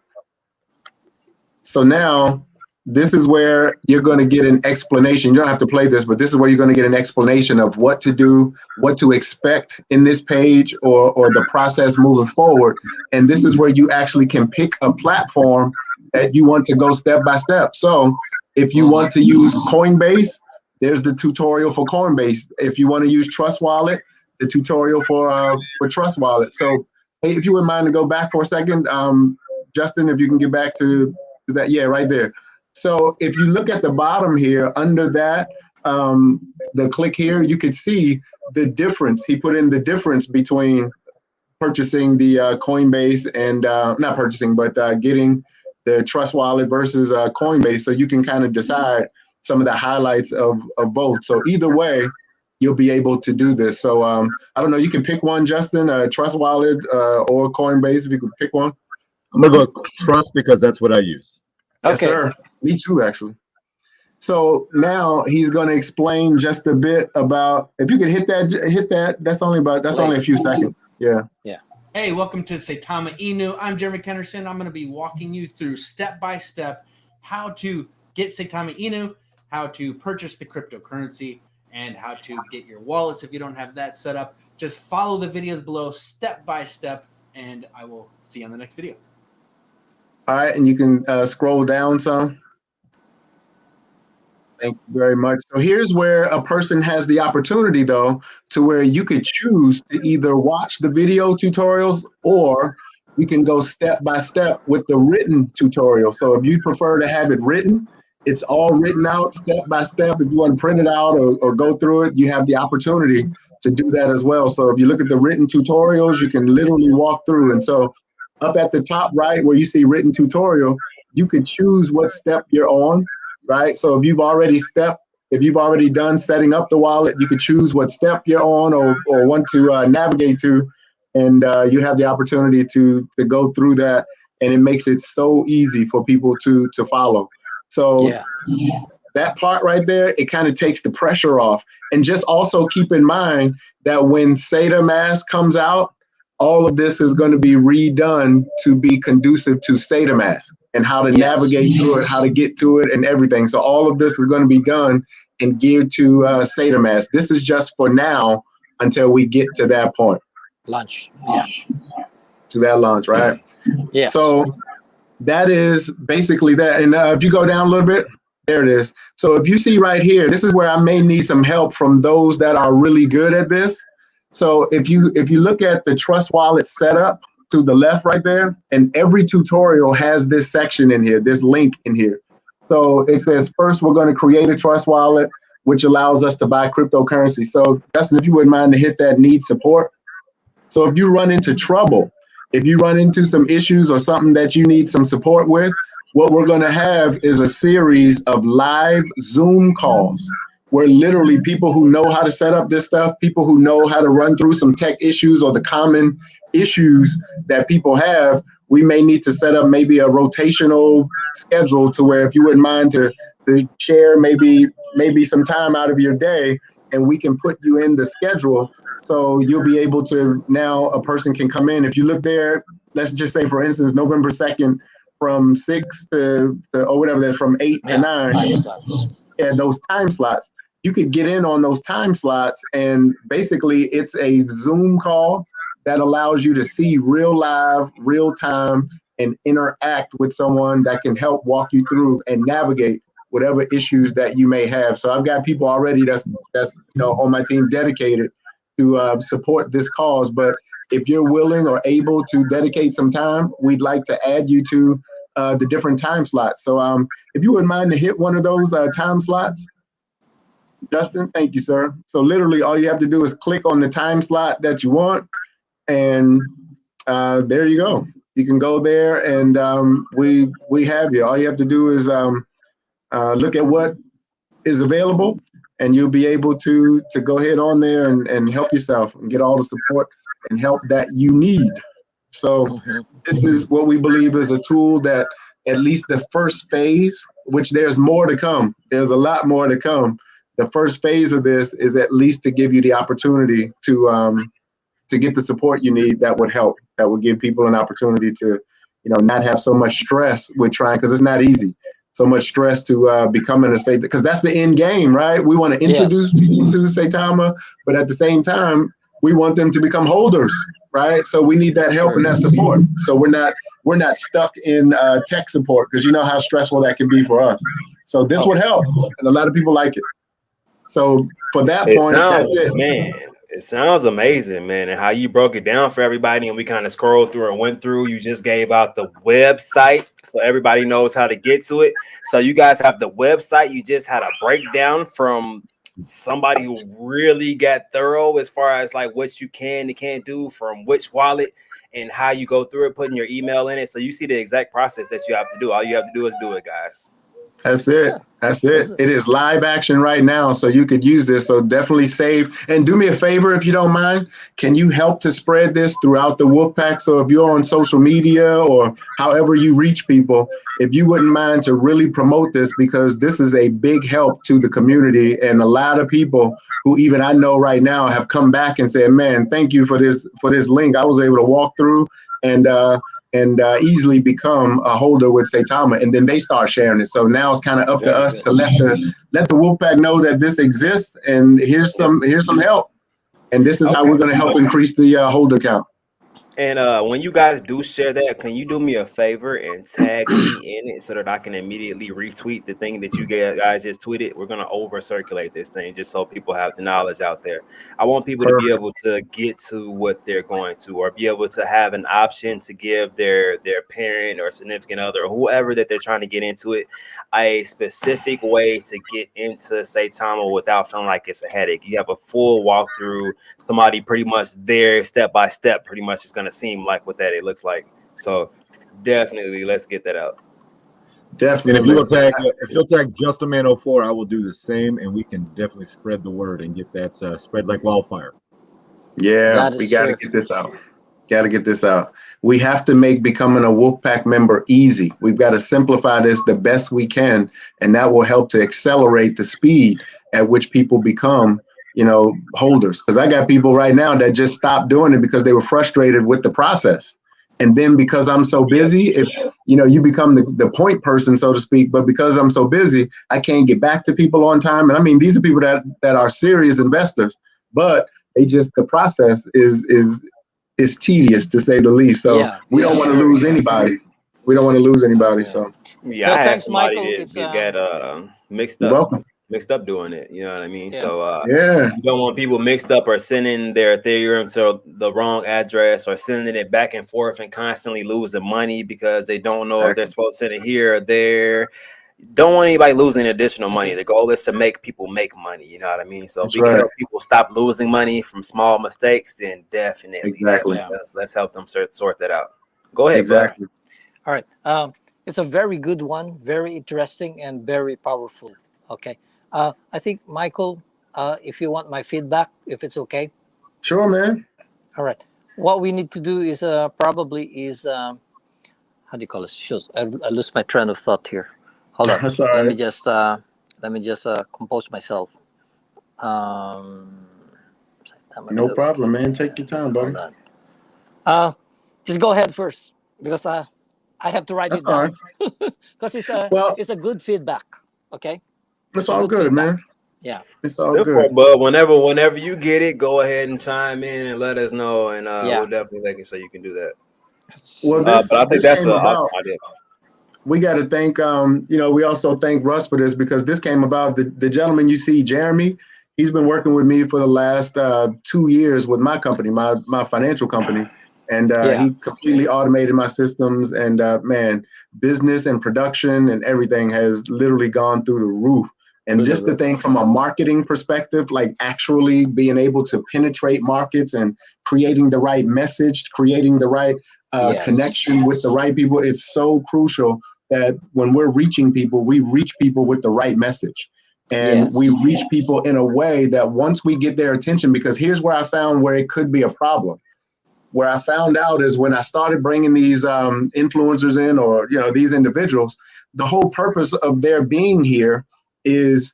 So now this is where you're going to get an explanation. You don't have to play this, but this is where you're going to get an explanation of what to do, what to expect in this page or the process moving forward. And this is where you actually can pick a platform that you want to go step by step. So if you want to use Coinbase, there's the tutorial for Coinbase. If you want to use Trust Wallet, the tutorial for Trust Wallet. So hey, if you wouldn't mind to go back for a second, Justin, if you can get back to that. Yeah, right there. So if you look at the bottom here, under that, the click here, you could see the difference. He put in the difference between purchasing the Coinbase and not purchasing, but getting the Trust Wallet versus Coinbase. So you can kind of decide some of the highlights of both. So either way, you'll be able to do this. So I don't know, you can pick one, Justin, Trust Wallet or Coinbase, if you could pick one. I'm gonna go Trust because that's what I use. Yes, sir. Me too, actually. So now he's going to explain just a bit about, if you could hit that. That's only a few seconds. Yeah. Hey, welcome to Saitama Inu. I'm Jeremy Kennerson. I'm going to be walking you through step by step how to get Saitama Inu, how to purchase the cryptocurrency, and how to get your wallets if you don't have that set up. Just follow the videos below step by step, and I will see you on the next video. All right, and you can scroll down some. Thank you very much. So here's where a person has the opportunity, though, to where you could choose to either watch the video tutorials or you can go step by step with the written tutorial. So if you prefer to have it written, it's all written out step by step. If you want to print it out or go through it, you have the opportunity to do that as well. So if you look at the written tutorials, you can literally walk through. And so up at the top right where you see written tutorial, you could choose what step you're on. Right. So if you've already done setting up the wallet, you could choose what step you're on or want to navigate to. And you have the opportunity to go through that. And it makes it so easy for people to follow. So that part right there, it kind of takes the pressure off. And just also keep in mind that when Saitama comes out, all of this is going to be redone to be conducive to Saitama and how to navigate through it, how to get to it and everything. So all of this is going to be done and geared to Saitama. This is just for now until we get to that point. Launch. To that launch, right? Yes. So that is basically that. And if you go down a little bit, there it is. So if you see right here, this is where I may need some help from those that are really good at this. So if you look at the Trust Wallet setup to the left right there, and every tutorial has this section in here, this link in here. So it says, first, we're going to create a Trust Wallet, which allows us to buy cryptocurrency. So Justin, if you wouldn't mind to hit that need support. So if you run into trouble, if you run into some issues or something that you need some support with, what we're going to have is a series of live Zoom calls where literally people who know how to set up this stuff, people who know how to run through some tech issues or the common issues that people have, we may need to set up maybe a rotational schedule to where if you wouldn't mind to share maybe some time out of your day and we can put you in the schedule. So you'll be able to, now a person can come in. If you look there, let's just say, for instance, November 2nd from 6 to or whatever, that's from 8 to 9. Yeah, those time slots. You could get in on those time slots, and basically it's a Zoom call that allows you to see real live, real time, and interact with someone that can help walk you through and navigate whatever issues that you may have. So I've got people already that's on my team dedicated to support this cause. But if you're willing or able to dedicate some time, we'd like to add you to the different time slots. So if you wouldn't mind to hit one of those time slots. Justin, thank you, sir. So literally all you have to do is click on the time slot that you want, and there you go. You can go there, and we have you. All you have to do is look at what is available, and you'll be able to go ahead on there and help yourself and get all the support and help that you need. So this is what we believe is a tool that at least the first phase, which there's more to come. There's a lot more to come. The first phase of this is at least to give you the opportunity to get the support you need. That would help. That would give people an opportunity to, not have so much stress with trying, because it's not easy. So much stress to becoming a Saitama, because that's the end game, right? We want to introduce people to Saitama, but at the same time, we want them to become holders, right? So we need that help and that support. So we're not stuck in tech support, because you know how stressful that can be for us. So this would help, and a lot of people like it. So for that point, that's it. Man, It sounds amazing, man, and how you broke it down for everybody, and we kind of scrolled through and went through. You just gave out the website, so everybody knows how to get to it. So you guys have the website. You just had a breakdown from somebody who really got thorough as far as like what you can and can't do from which wallet and how you go through it, putting your email in it. So you see the exact process that you have to do. All you have to do is do it, guys. That's it. That's it. It is live action right now, so you could use this. So definitely save and do me a favor if you don't mind. Can you help to spread this throughout the Wolfpack? So if you're on social media or however you reach people, if you wouldn't mind to really promote this, because this is a big help to the community, and a lot of people who even I know right now have come back and said, "Man, thank you for this link. I was able to walk through and easily become a holder with Saitama," and then they start sharing it. So now it's kind of up to us to let the Wolfpack know that this exists, and here's some help, and this is how we're going to help increase the holder count. And when you guys do share that, can you do me a favor and tag me in it so that I can immediately retweet the thing that you guys just tweeted? We're gonna over circulate this thing just so people have the knowledge out there. I want people to be able to get to what they're going to, or be able to have an option to give their parent or significant other or whoever that they're trying to get into it a specific way to get into Saitama without feeling like it's a headache. You have a full walkthrough, somebody pretty much there step by step, pretty much is gonna seem like what that it looks like. So definitely let's get that out. And if you'll tag Just a Man 04, I will do the same, and we can definitely spread the word and get that spread like wildfire. Yeah, we got to get this out. Got to get this out. We have to make becoming a Wolfpack member easy. We've got to simplify this the best we can, and that will help to accelerate the speed at which people become, holders. Because I got people right now that just stopped doing it because they were frustrated with the process. And then because I'm so busy, if you become the point person, so to speak, but because I'm so busy, I can't get back to people on time. And I mean, these are people that are serious investors, but the process is tedious to say the least. So we don't want to lose anybody. We don't want to lose anybody. So I had somebody that got mixed up doing it. You know what I mean? So you don't want people mixed up or sending their Ethereum to the wrong address or sending it back and forth and constantly losing money because they don't know if they're supposed to send it here or there. Don't want anybody losing additional money. The goal is to make people make money. You know what I mean? So because people stop losing money from small mistakes, then definitely let's help them sort that out. Go ahead. Exactly. All right. It's a very good one, very interesting and very powerful. Okay. I think, Michael, if you want my feedback, if it's okay. Sure, man. All right. What we need to do is how do you call it? Shows. I lose my train of thought here. Hold on. Let me just compose myself. No problem, man. Take your time, buddy. Just go ahead first because I have to write it down because it's a good feedback. Okay. It's all good, feedback. Man. Yeah, it's all good. But whenever you get it, go ahead and chime in and let us know, and we'll definitely make it so you can do that. Well, but I think that's an awesome idea. We got to thank, we also thank Russ for this because this came about. The gentleman you see, Jeremy, he's been working with me for the last 2 years with my company, my financial company. And he completely automated my systems, and man, business and production and everything has literally gone through the roof. And just the thing from a marketing perspective, like actually being able to penetrate markets and creating the right message, creating the right connection with the right people, it's so crucial that when we're reaching people, we reach people with the right message. And we reach people in a way that once we get their attention, because here's where I found where it could be a problem. Where I found out is when I started bringing these influencers in, or these individuals, the whole purpose of their being here is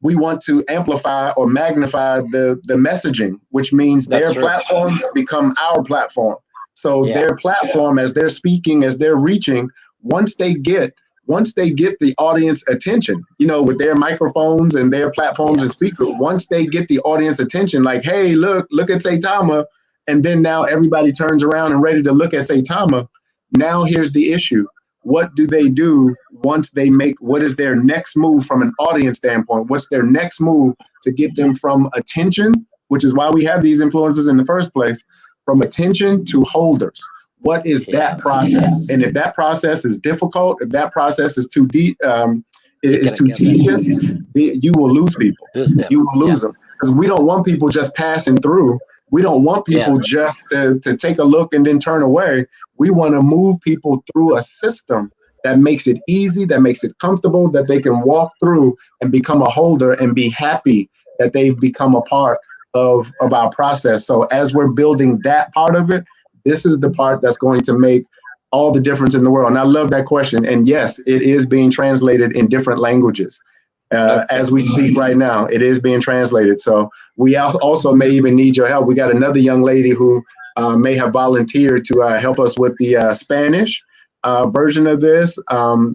we want to amplify or magnify the messaging, which means their platforms become our platform. So their platform, as they're speaking, as they're reaching, once they get the audience attention, with their microphones and their platforms and speakers, once they get the audience attention, like, hey, look at Saitama. And then now everybody turns around and ready to look at Saitama. Now here's the issue. What do they do once they what is their next move from an audience standpoint? What's their next move to get them from attention which is why we have these influencers in the first place, from attention to holders. What is that process? And if that process is difficult, if that process is too deep, is too tedious, you will lose people. You will lose them, because we don't want people just passing through. We don't want people just to take a look and then turn away. We want to move people through a system that makes it easy, that makes it comfortable, that they can walk through and become a holder and be happy that they've become a part of our process. So as we're building that part of it, this is the part that's going to make all the difference in the world. And I love that question. And yes, it is being translated in different languages. As we speak right now, it is being translated. So we also may even need your help. We got another young lady who may have volunteered to help us with the Spanish version of this.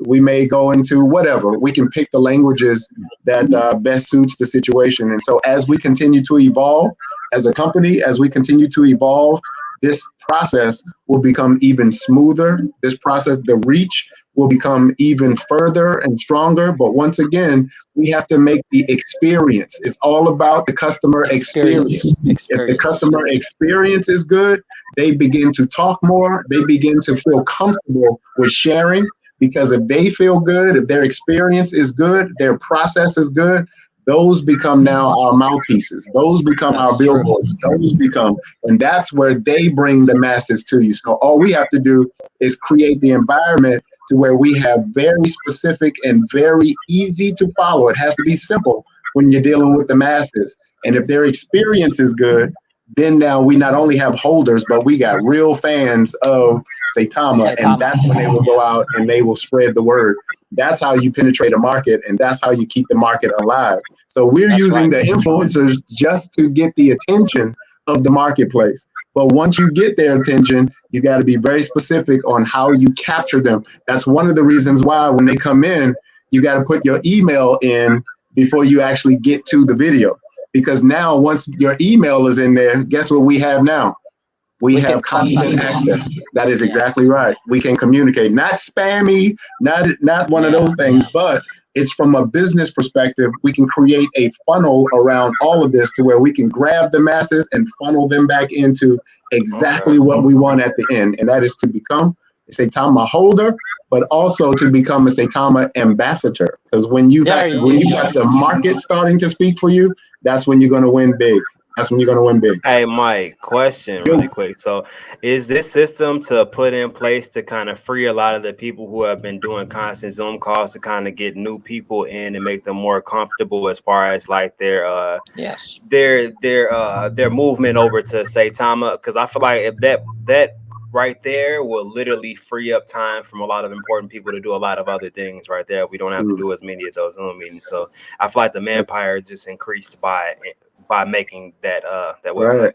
We may go into whatever. We can pick the languages that best suits the situation. And so as we continue to evolve as a company, as we continue to evolve, this process will become even smoother. This process, the reach will become even further and stronger. But once again, we have to make the experience. It's all about the customer experience. If the customer experience is good, they begin to talk more. They begin to feel comfortable with sharing, because if they feel good, if their experience is good, their process is good, those become now our mouthpieces. Those become our billboards. Those become, and that's where they bring the masses to you. So all we have to do is create the environment to where we have very specific and very easy to follow. It has to be simple when you're dealing with the masses. And if their experience is good, then now we not only have holders, but we got real fans of Saitama, and that's when they will go out and they will spread the word. That's how you penetrate a market, and that's how you keep the market alive. So we're using the influencers just to get the attention of the marketplace. But once you get their attention, you got to be very specific on how you capture them. That's one of the reasons why when they come in, you got to put your email in before you actually get to the video. Because now once your email is in there, guess what we have now? We have constant access. That is exactly right. We can communicate, not spammy, not one of those things, but it's from a business perspective. We can create a funnel around all of this to where we can grab the masses and funnel them back into exactly what we want at the end. And that is to become a Saitama holder, but also to become a Saitama ambassador. Because when you got the market starting to speak for you, that's when you're going to win big. That's when you're going to win big. Hey, Mike, question really quick. So is this system to put in place to kind of free a lot of the people who have been doing constant Zoom calls to kind of get new people in and make them more comfortable as far as like their movement over to Saitama? Because I feel like if that right there will literally free up time from a lot of important people to do a lot of other things right there. We don't have to do as many of those Zoom meetings. So I feel like the manpower just increased by making that website. Right.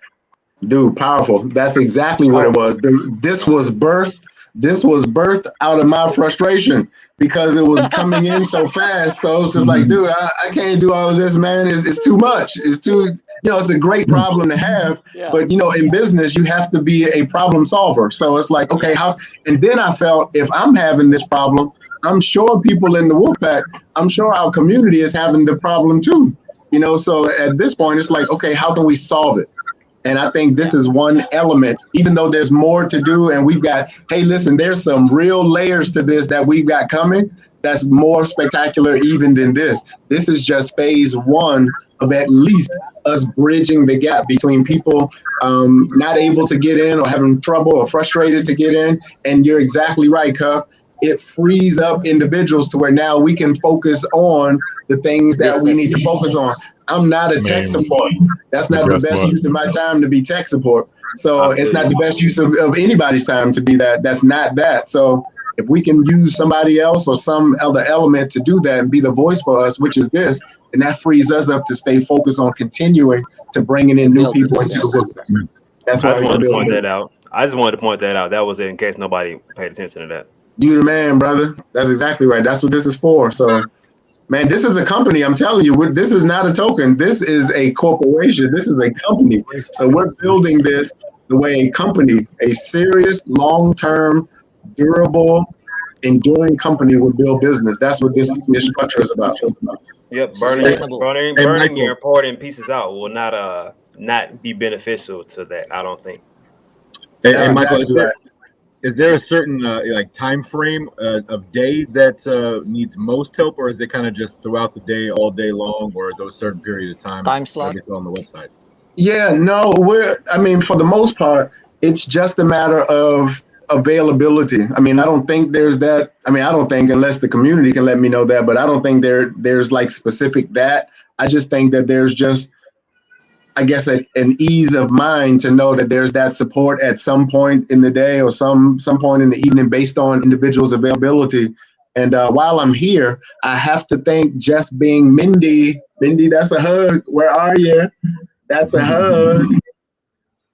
Dude, powerful. That's exactly what it was. This was birthed out of my frustration because it was coming in so fast. So it's just like, dude, I can't do all of this, man. It's too much. It's too, it's a great problem to have, but in business, you have to be a problem solver. So it's like, okay, and then I felt if I'm having this problem, I'm sure people in the Wolfpack, I'm sure our community is having the problem too. So at this point, it's like, okay, how can we solve it? And I think this is one element, even though there's more to do. And we've got, hey, listen, there's some real layers to this that we've got coming that's more spectacular even than this. This is just phase one of at least us bridging the gap between people not able to get in or having trouble or frustrated to get in. And you're exactly right, Cup. It frees up individuals to where now we can focus on the things that we need to focus on. I'm not a tech support. That's not the best use of my time to be tech support. So it's not the best use of anybody's time to be that. That's not that. So if we can use somebody else or some other element to do that and be the voice for us, which is this, and that frees us up to stay focused on continuing to bringing in new people into the book. That's why I just wanted to point that out. I just wanted to point that out. That was it in case nobody paid attention to that. You the man, brother. That's exactly right. That's what this is for. So, man, this is a company. I'm telling you, this is not a token. This is a corporation. This is a company. So we're building this the way a company, a serious, long-term, durable, enduring company would build business. That's what this structure is about. Yep, burning your important pieces out will not not be beneficial to that. I don't think. Hey, That's Michael, exactly right. is there a certain like time frame of day that needs most help, or is it kind of just throughout the day, all day long, or those certain period of time Time that slot. we saw on the website? Yeah, no, I mean, for the most part, it's just a matter of availability. I mean, I don't think there's that. I mean, I don't think, unless the community can let me know that, but I don't think there's like specific that. I just think that there's just, I guess, an ease of mind to know that there's that support at some point in the day or some point in the evening based on individuals' availability. And while I'm here, I have to thank just being Mindy. Mindy, that's a hug. Where are you? That's a hug.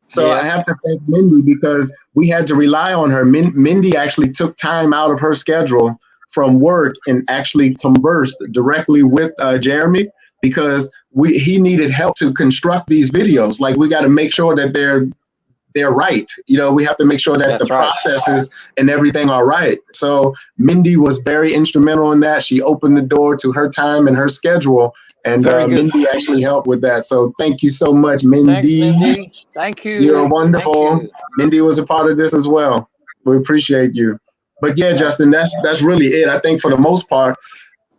So I Yeah, have to thank Mindy because we had to rely on her. Mindy actually took time out of her schedule from work and actually conversed directly with Jeremy because he needed help to construct these videos. Like we got to make sure that they're right. You know, we have to make sure that the that's right. processes and everything are right. So Mindy was very instrumental in that. She opened the door to her time and her schedule, and Very good. Mindy actually helped with that. So thank you so much, Thanks, Mindy. Mindy. Thank You're you. Thank wonderful. you. Mindy was a part of this as well. We appreciate you. But yeah, Yeah, Justin, that's really it. I think for the most part,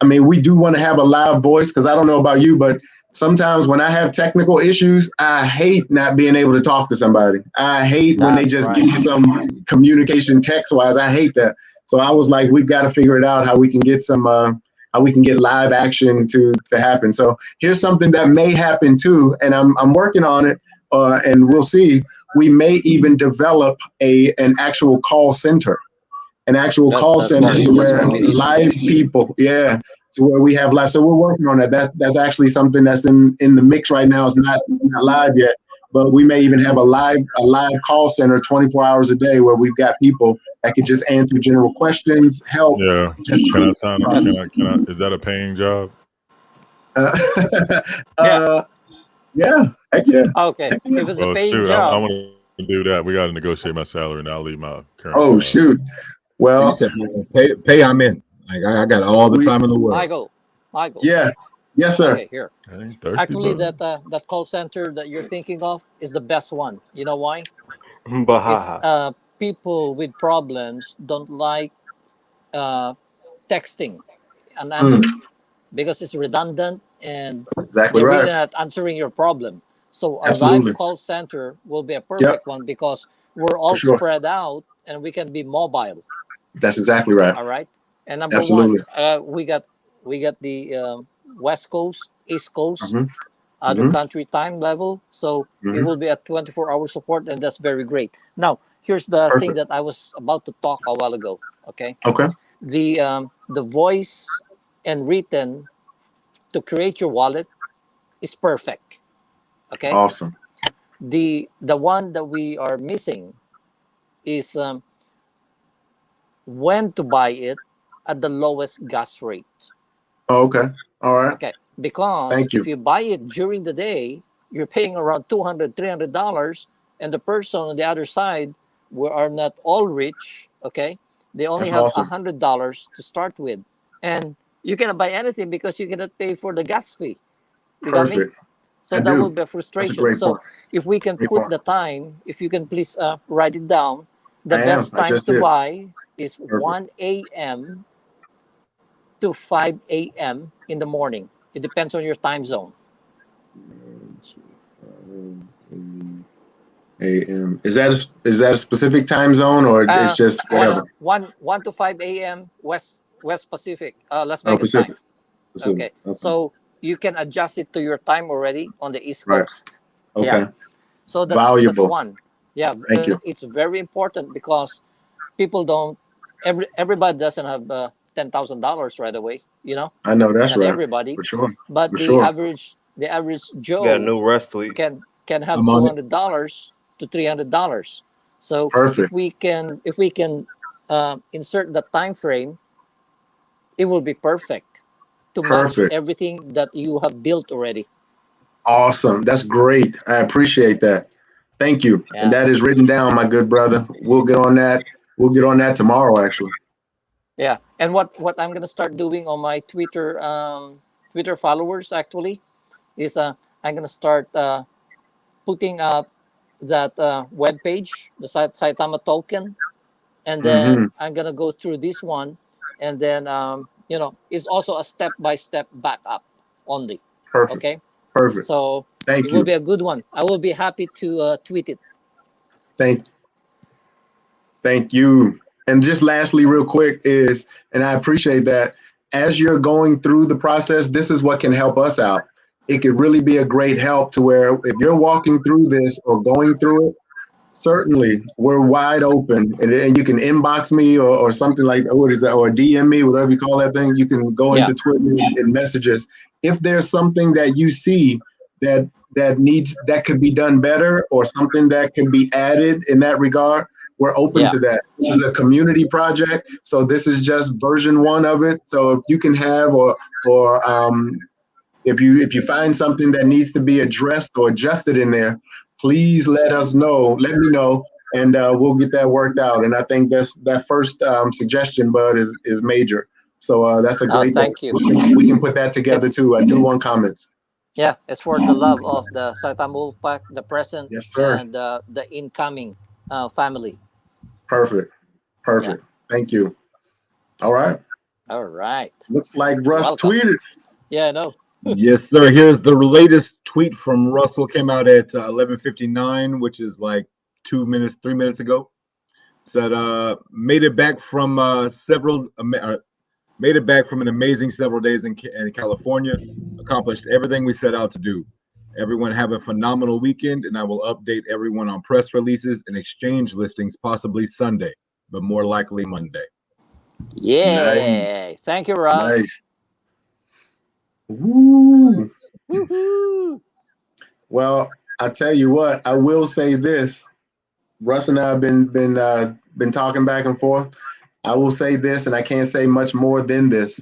I mean, we do want to have a live voice because I don't know about you, but sometimes when I have technical issues, I hate not being able to talk to somebody. I hate when they that's just give right. you some communication text wise. I hate that. So I was like, we've got to figure it out how we can get how we can get live action to happen. So here's something that may happen too, and I'm working on it, and we'll see. We may even develop an actual call center, That's to right. That's where what we need. live people, yeah, to where we have live. So we're working on that. That's actually something that's in the mix right now. It's not live yet, but we may even have a live call center 24 hours a day where we've got people that can just answer general questions, help, Yeah. just Can I speak sign up? to us. That's Is that a paying job? Uh, yeah. yeah, heck yeah, Okay. heck yeah. If it's a Well, paying shoot, I job, want to do that. We got to negotiate my salary, and I'll leave my current Oh job. shoot. You Well, said pay. I'm in. Like I got all the we time in the world. Michael, Michael. yeah, yes sir. Okay, here. I ain't thirsty, Actually, but that call center that you're thinking of is the best one. You know why? It's Bahaha. people with problems don't like uh, texting an Mm, answer because it's redundant and exactly they're really right. not answering your problem. So a live Absolutely. call center will be a Yep, perfect one because we're for all sure. spread out and we can be mobile. That's exactly right. All right. And number one, Absolutely. we got the West Coast, East Coast, Hmm. other Hmm. country time level. So it Hmm. will be a 24-hour support, and that's very great. Now, here's the thing Perfect. that I was about to talk a while ago. Okay, Okay. the voice and written to create your wallet is perfect. Okay, Awesome. the one that we are missing is when to buy it at the lowest gas rate. Oh, okay. All right. Okay, because Thank if you. you buy it during the day, you're paying around $200, $300, and the person on the other side are not all rich. Okay, they only That's have awesome. $100 to start with, and you cannot buy anything because you cannot pay for the gas fee. You got me? Perfect. So I that will do. be a That's a frustration. great So point. if we can Great put point. the time, if you can please write it down, the I am. best I time just to did. buy is Perfect. 1 a.m. to 5 a.m. in the morning. It depends on your time zone. A.m. Is that a specific time zone or it's Uh, just one whatever? one one to 5 a.m. West Pacific, Las Oh, Vegas time. Pacific. Pacific. Okay, Okay. so you can adjust it to your time already on the East Right. Coast. Yeah, Okay. so that's Valuable. one. Yeah, Thank you. it's very important because people don't. Everybody doesn't have $10,000 right away. I know that's Not right. everybody, For sure. but For the sure. average Got a Joe new rest week. can have I'm two on it. hundred dollars to $300. So Perfect. if we can insert the time frame, it will be perfect to match Perfect. everything that you have built already. Awesome. That's great. I appreciate that. Thank you. And Yeah, that is written down, my good brother. We'll get on that. We'll get on that tomorrow, actually. yeah. And what I'm gonna start doing on my Twitter followers actually is I'm gonna start putting up that web page, the Saitama token, and Mm-hmm. then I'm gonna go through this one, and then it's also a step-by-step backup only. Perfect. Okay, Perfect. so Thank it will you. be a good one. I will be happy to tweet it. Thank Thank you. And just lastly, real quick, and I appreciate that, as you're going through the process, this is what can help us out. It could really be a great help to where if you're walking through this or going through it, certainly we're wide open. And you can inbox me or something like what is that, or DM me, whatever you call that thing. You can go Yeah. into Twitter and messages. If there's something that you see that could be done better or something that can be added in that regard, we're open Yeah. to that. This is a community project, so this is just version 1 of it. So if you can have or if you find something that needs to be addressed or adjusted in there, please let us know. Let me know, and we'll get that worked out. And I think that first suggestion, Bud, is major. So that's a great thing. Thank you. We can put that together It's too. I do want comments. Yeah, it's for the love of the Saitama Wolfpack, the present, Yes, sir. and the incoming family. Perfect. Yeah. Perfect. Thank you. All right. All right. Looks like Russ Welcome. tweeted. Yeah, I know. Yes, sir. Here's the latest tweet from Russell. Came out at 11:59, which is like 3 minutes ago. Said, made it back from made it back from an amazing several days in California. Accomplished everything we set out to do. Everyone have a phenomenal weekend, and I will update everyone on press releases and exchange listings possibly Sunday, but more likely Monday. Nice. Yay. Thank you, Russ. Nice. Woo. Woohoo. Well, I tell you what, I will say this. Russ and I have been talking back and forth. I will say this, and I can't say much more than this.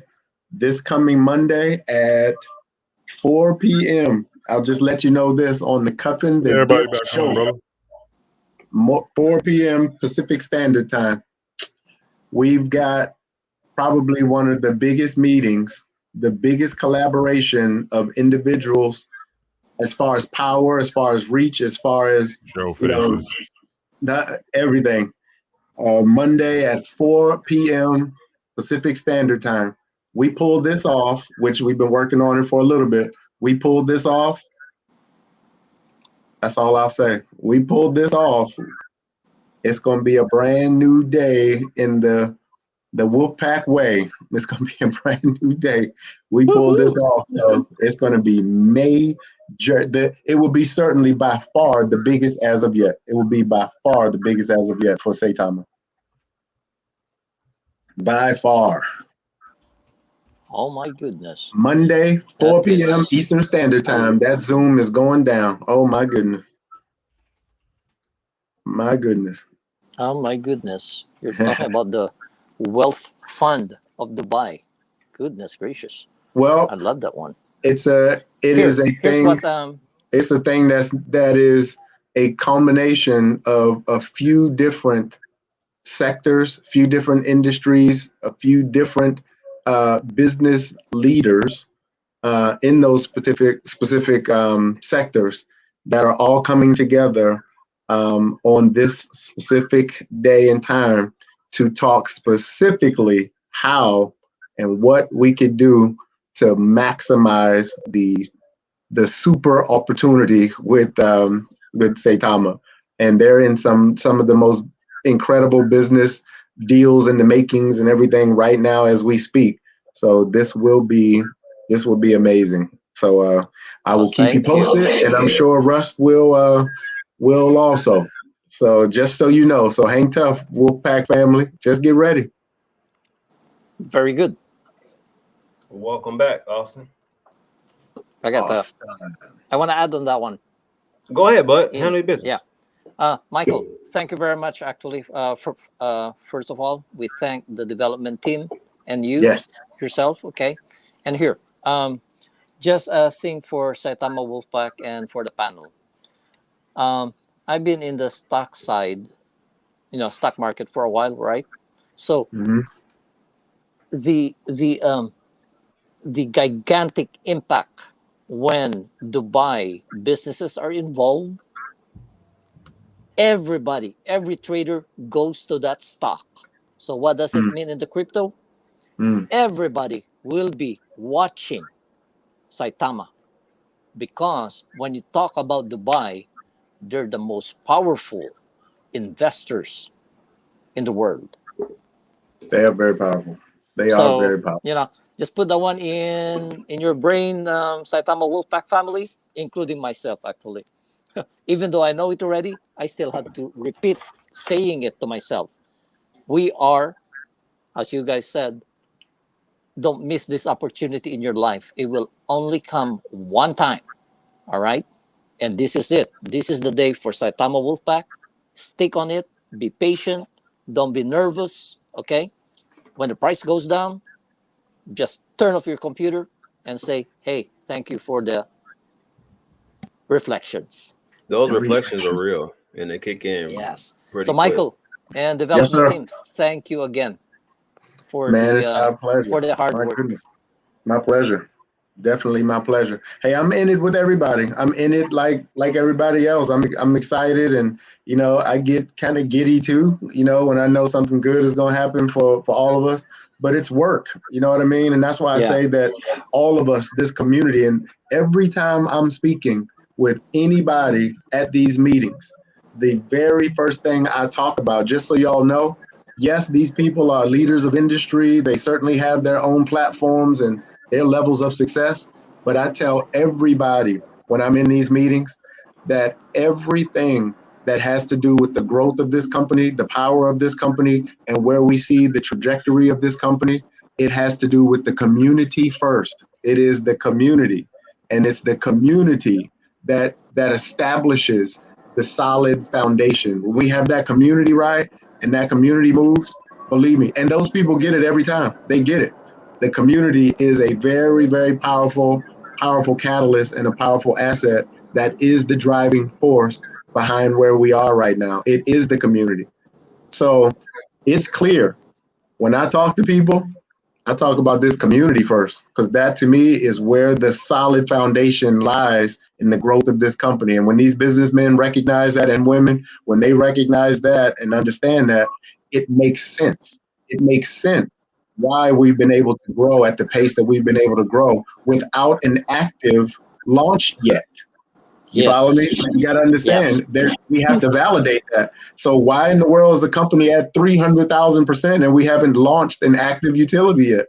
This coming Monday at 4 p.m. I'll just let you know this on the Cuffin the Everybody Dip back Show. home, brother. 4 p.m. Pacific Standard Time. We've got probably one of the biggest meetings, the biggest collaboration of individuals as far as power, as far as reach, as far as Show you know, faces. everything. Monday at 4 p.m. Pacific Standard Time. We pulled this off, which we've been working on it for a little bit. We pulled this off. That's all I'll say. We pulled this off. It's going to be a brand new day in the Wolfpack way. It's going to be a brand new day. We pulled this off, so it's going to be major. It will be certainly by far the biggest as of yet. It will be by far the biggest as of yet for Saitama. By far. Oh, my goodness. Monday, 4 p.m. is- Eastern Standard Time. That Zoom is going down. Oh, my goodness. My goodness. Oh, my goodness. You're talking about the wealth fund of Dubai. Goodness gracious. Well, I love that one. it is a Here's thing. what It's a thing that is a combination of a few different sectors, a few different industries, a few different business leaders in those specific sectors that are all coming together on this specific day and time to talk specifically how and what we could do to maximize the super opportunity with Saitama. And they're in some of the most incredible business deals in the makings and everything right now as we speak. So this will be amazing. So I will keep you thank you. posted, and I'm sure Russ will also. So just so you know, so hang tough, Wolfpack family. Just get ready. Very good. Welcome back, Austin. I got Awesome. I want to add on that one. Go ahead, bud. Handle your business. Yeah. Michael, thank you very much. Actually, first of all, we thank the development team and you Yes. yourself. Okay, and here, just a thing for Saitama Wolfpack and for the panel. I've been in the stock side, stock market for a while, right? So Mhm. the gigantic impact when Dubai businesses are involved Everybody, every trader goes to that stock. So what does it Mm, mean in the crypto? mm. Everybody will be watching Saitama, because when you talk about Dubai, they're the most powerful investors in the world. They are very powerful. They are So very powerful. just put that one in your brain, Saitama Wolfpack family, including myself actually. Even though I know it already, I still have to repeat saying it to myself. We are, as you guys said, don't miss this opportunity in your life. It will only come one time. All right. And this is it. This is the day for Saitama Wolfpack. Stick on it. Be patient. Don't be nervous. Okay. When the price goes down, just turn off your computer and say, hey, thank you for the reflections. Those The reflections are reflection. real, and they kick in Yes. So, pretty quick. Michael and Yes, development sir. team, thank you again Man, it's our pleasure. for the hard My work. goodness. My pleasure. Definitely my pleasure. Hey, I'm in it with everybody. I'm in it like everybody else. I'm excited, and I get kind of giddy too, when I know something good is going to happen for all of us, but it's work, you know what I mean? And that's why I Yeah. say that all of us, this community, and every time I'm speaking with anybody at these meetings, the very first thing I talk about, just so y'all know, yes, these people are leaders of industry. They certainly have their own platforms and their levels of success. But I tell everybody when I'm in these meetings that everything that has to do with the growth of this company, the power of this company, and where we see the trajectory of this company, it has to do with the community first. It is the community, and it's the community that establishes the solid foundation. When we have that community right and that community moves, believe me, and those people get it every time. They get it. The community is a very, very powerful catalyst and a powerful asset that is the driving force behind where we are right now. It is the community. So it's clear when I talk to people, I talk about this community first, because that to me is where the solid foundation lies in the growth of this company. And when these businessmen recognize that, and women, when they recognize that and understand that, it makes sense. It makes sense why we've been able to grow at the pace that we've been able to grow without an active launch yet. You follow Yes. me? So you got to Yes. understand there we have to validate that. So why in the world is the company at 300,000% and we haven't launched an active utility yet?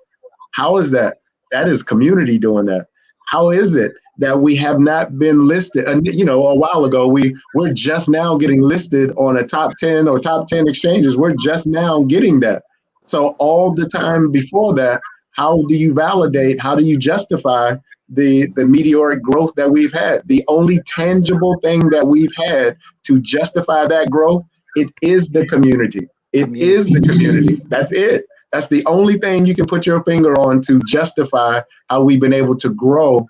How is that? That is community doing that. How is it that we have not been listed? And a while ago we're just now getting listed on a top 10 or top 10 exchanges. We're just now getting that. So all the time before that, how do you validate? How do you justify the meteoric growth that we've had? The only tangible thing that we've had to justify that growth, it is the community. It is Community. the community. That's it. That's the only thing you can put your finger on to justify how we've been able to grow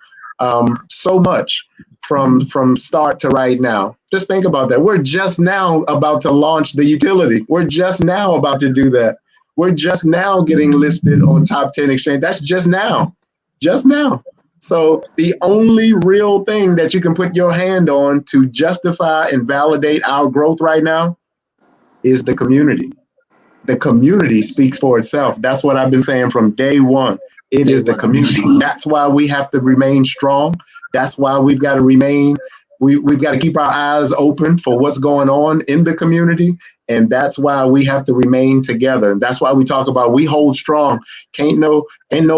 so much from start to right now. Just think about that. We're just now about to launch the utility. We're just now about to do that. We're just now getting listed on top 10 exchange. That's just now. Just now. So the only real thing that you can put your hand on to justify and validate our growth right now is the community. The community speaks for itself. That's what I've been saying from day one. It Day is the one. community. That's why we have to remain strong. That's why we've got to remain, we've got to keep our eyes open for what's going on in the community. And that's why we have to remain together. And that's why we talk about we hold strong. Ain't no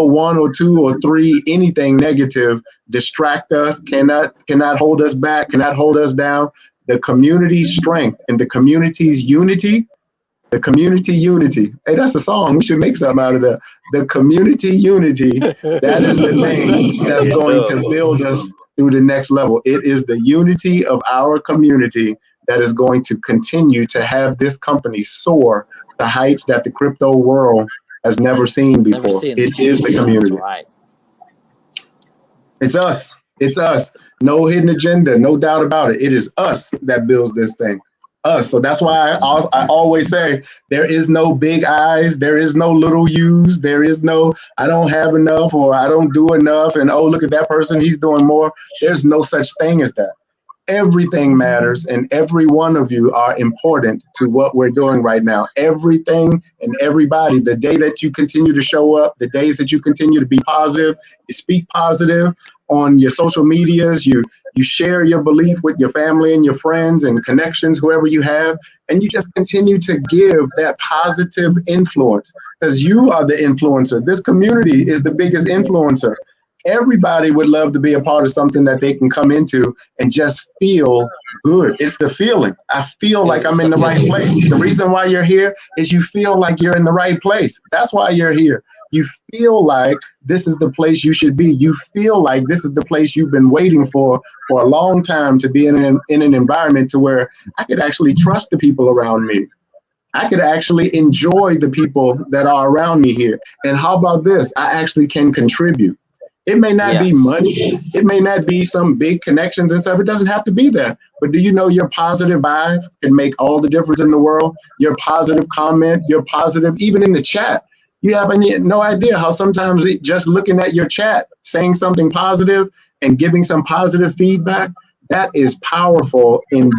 one or two or three, anything negative distract us, cannot hold us back, cannot hold us down. The community's strength and the community's unity, the community unity. Hey, that's a song. We should make something out of that. The community unity. That is the thing There that's you going go. to build us through the next level. It is the unity of our community that is going to continue to have this company soar the heights that the crypto world has never seen Never before. seen. It is the That's community. right. It's us. It's us. No hidden agenda, no doubt about it. It is us that builds this thing. Us. So that's why I always say there is no big I's, there is no little U's, there is no I don't have enough or I don't do enough, and oh look at that person, he's doing more. There's no such thing as that. Everything matters, and every one of you are important to what we're doing right now. Everything and everybody, the day that you continue to show up, the days that you continue to be positive, you speak positive on your social medias, you share your belief with your family and your friends and connections, whoever you have, and you just continue to give that positive influence, because you are the influencer. This community is the biggest influencer. Everybody would love to be a part of something that they can come into and just feel good. It's the feeling. I feel like I'm in the right place. The reason why you're here is you feel like you're in the right place. That's why you're here. You feel like this is the place you should be. You feel like this is the place you've been waiting for a long time, to be in an environment to where I could actually trust the people around me. I could actually enjoy the people that are around me here. And how about this? I actually can contribute. It may not be money. It may not be some big connections and stuff. It doesn't have to be that. But do you know your positive vibe can make all the difference in the world? Your positive comment, your positive, even in the chat. You have no idea how sometimes just looking at your chat, saying something positive and giving some positive feedback, that is powerful in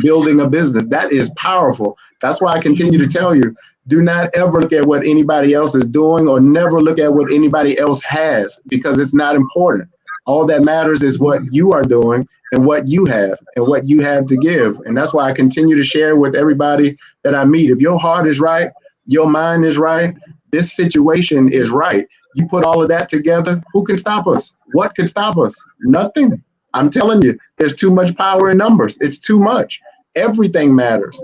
building a business. That is powerful. That's why I continue to tell you, do not ever look at what anybody else is doing, or never look at what anybody else has, because it's not important. All that matters is what you are doing and what you have to give. And that's why I continue to share with everybody that I meet. If your heart is right, your mind is right, this situation is right. You put all of that together, who can stop us? What can stop us? Nothing. I'm telling you, there's too much power in numbers. It's too much. Everything matters.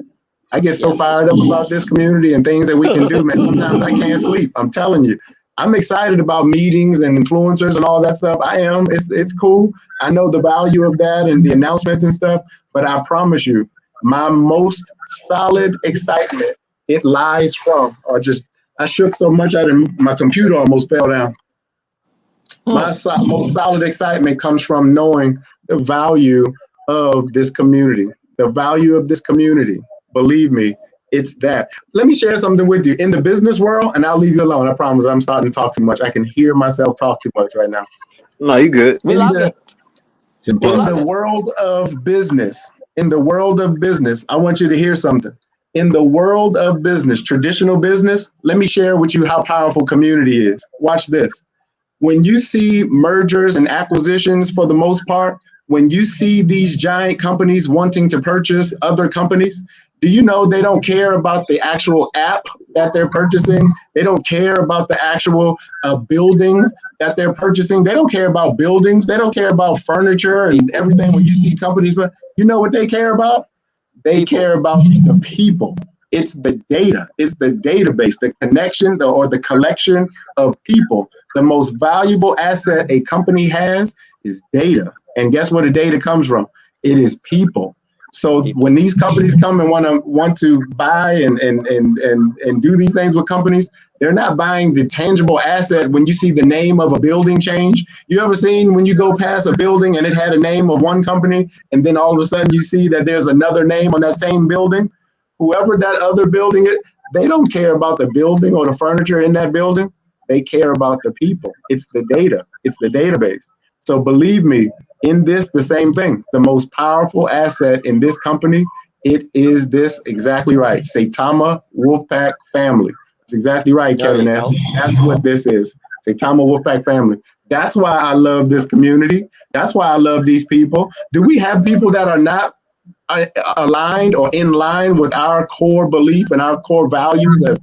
I get so fired up about this community and things that we can do, man. Sometimes I can't sleep. I'm telling you. I'm excited about meetings and influencers and all that stuff. I am. It's cool. I know the value of that and the announcements and stuff. But I promise you, my most solid excitement, it lies from, I shook so much my computer almost fell down. My most solid excitement comes from knowing the value of this community. The value of this community. Believe me, it's that. Let me share something with you. In the business world, and I'll leave you alone. I promise I'm starting to talk too much. I can hear myself talk too much right now. No, you good. We love it. In the world of business, I want you to hear something. In the world of business, traditional business, let me share with you how powerful community is. Watch this. When you see mergers and acquisitions, for the most part, when you see these giant companies wanting to purchase other companies, do you know they don't care about the actual app that they're purchasing? They don't care about the actual building that they're purchasing. They don't care about buildings. They don't care about furniture and everything. When you see companies, but you know what they care about? They care about the people. It's the data. It's the database, the connection, or the collection of people. The most valuable asset a company has is data. And guess where the data comes from? It is people. So when these companies come and want to buy and do these things with companies, they're not buying the tangible asset. When you see the name of a building change, you ever seen when you go past a building and it had a name of one company, and then all of a sudden you see that there's another name on that same building? Whoever that other building is, they don't care about the building or the furniture in that building. They care about the people. It's the data. It's the database. So believe me, in this, the same thing. The most powerful asset in this company, it is this, exactly right. Saitama Wolfpack family. That's exactly right, Kevin. That's what this is. Saitama Wolfpack family. That's why I love this community. That's why I love these people. Do we have people that are not aligned or in line with our core belief and our core values as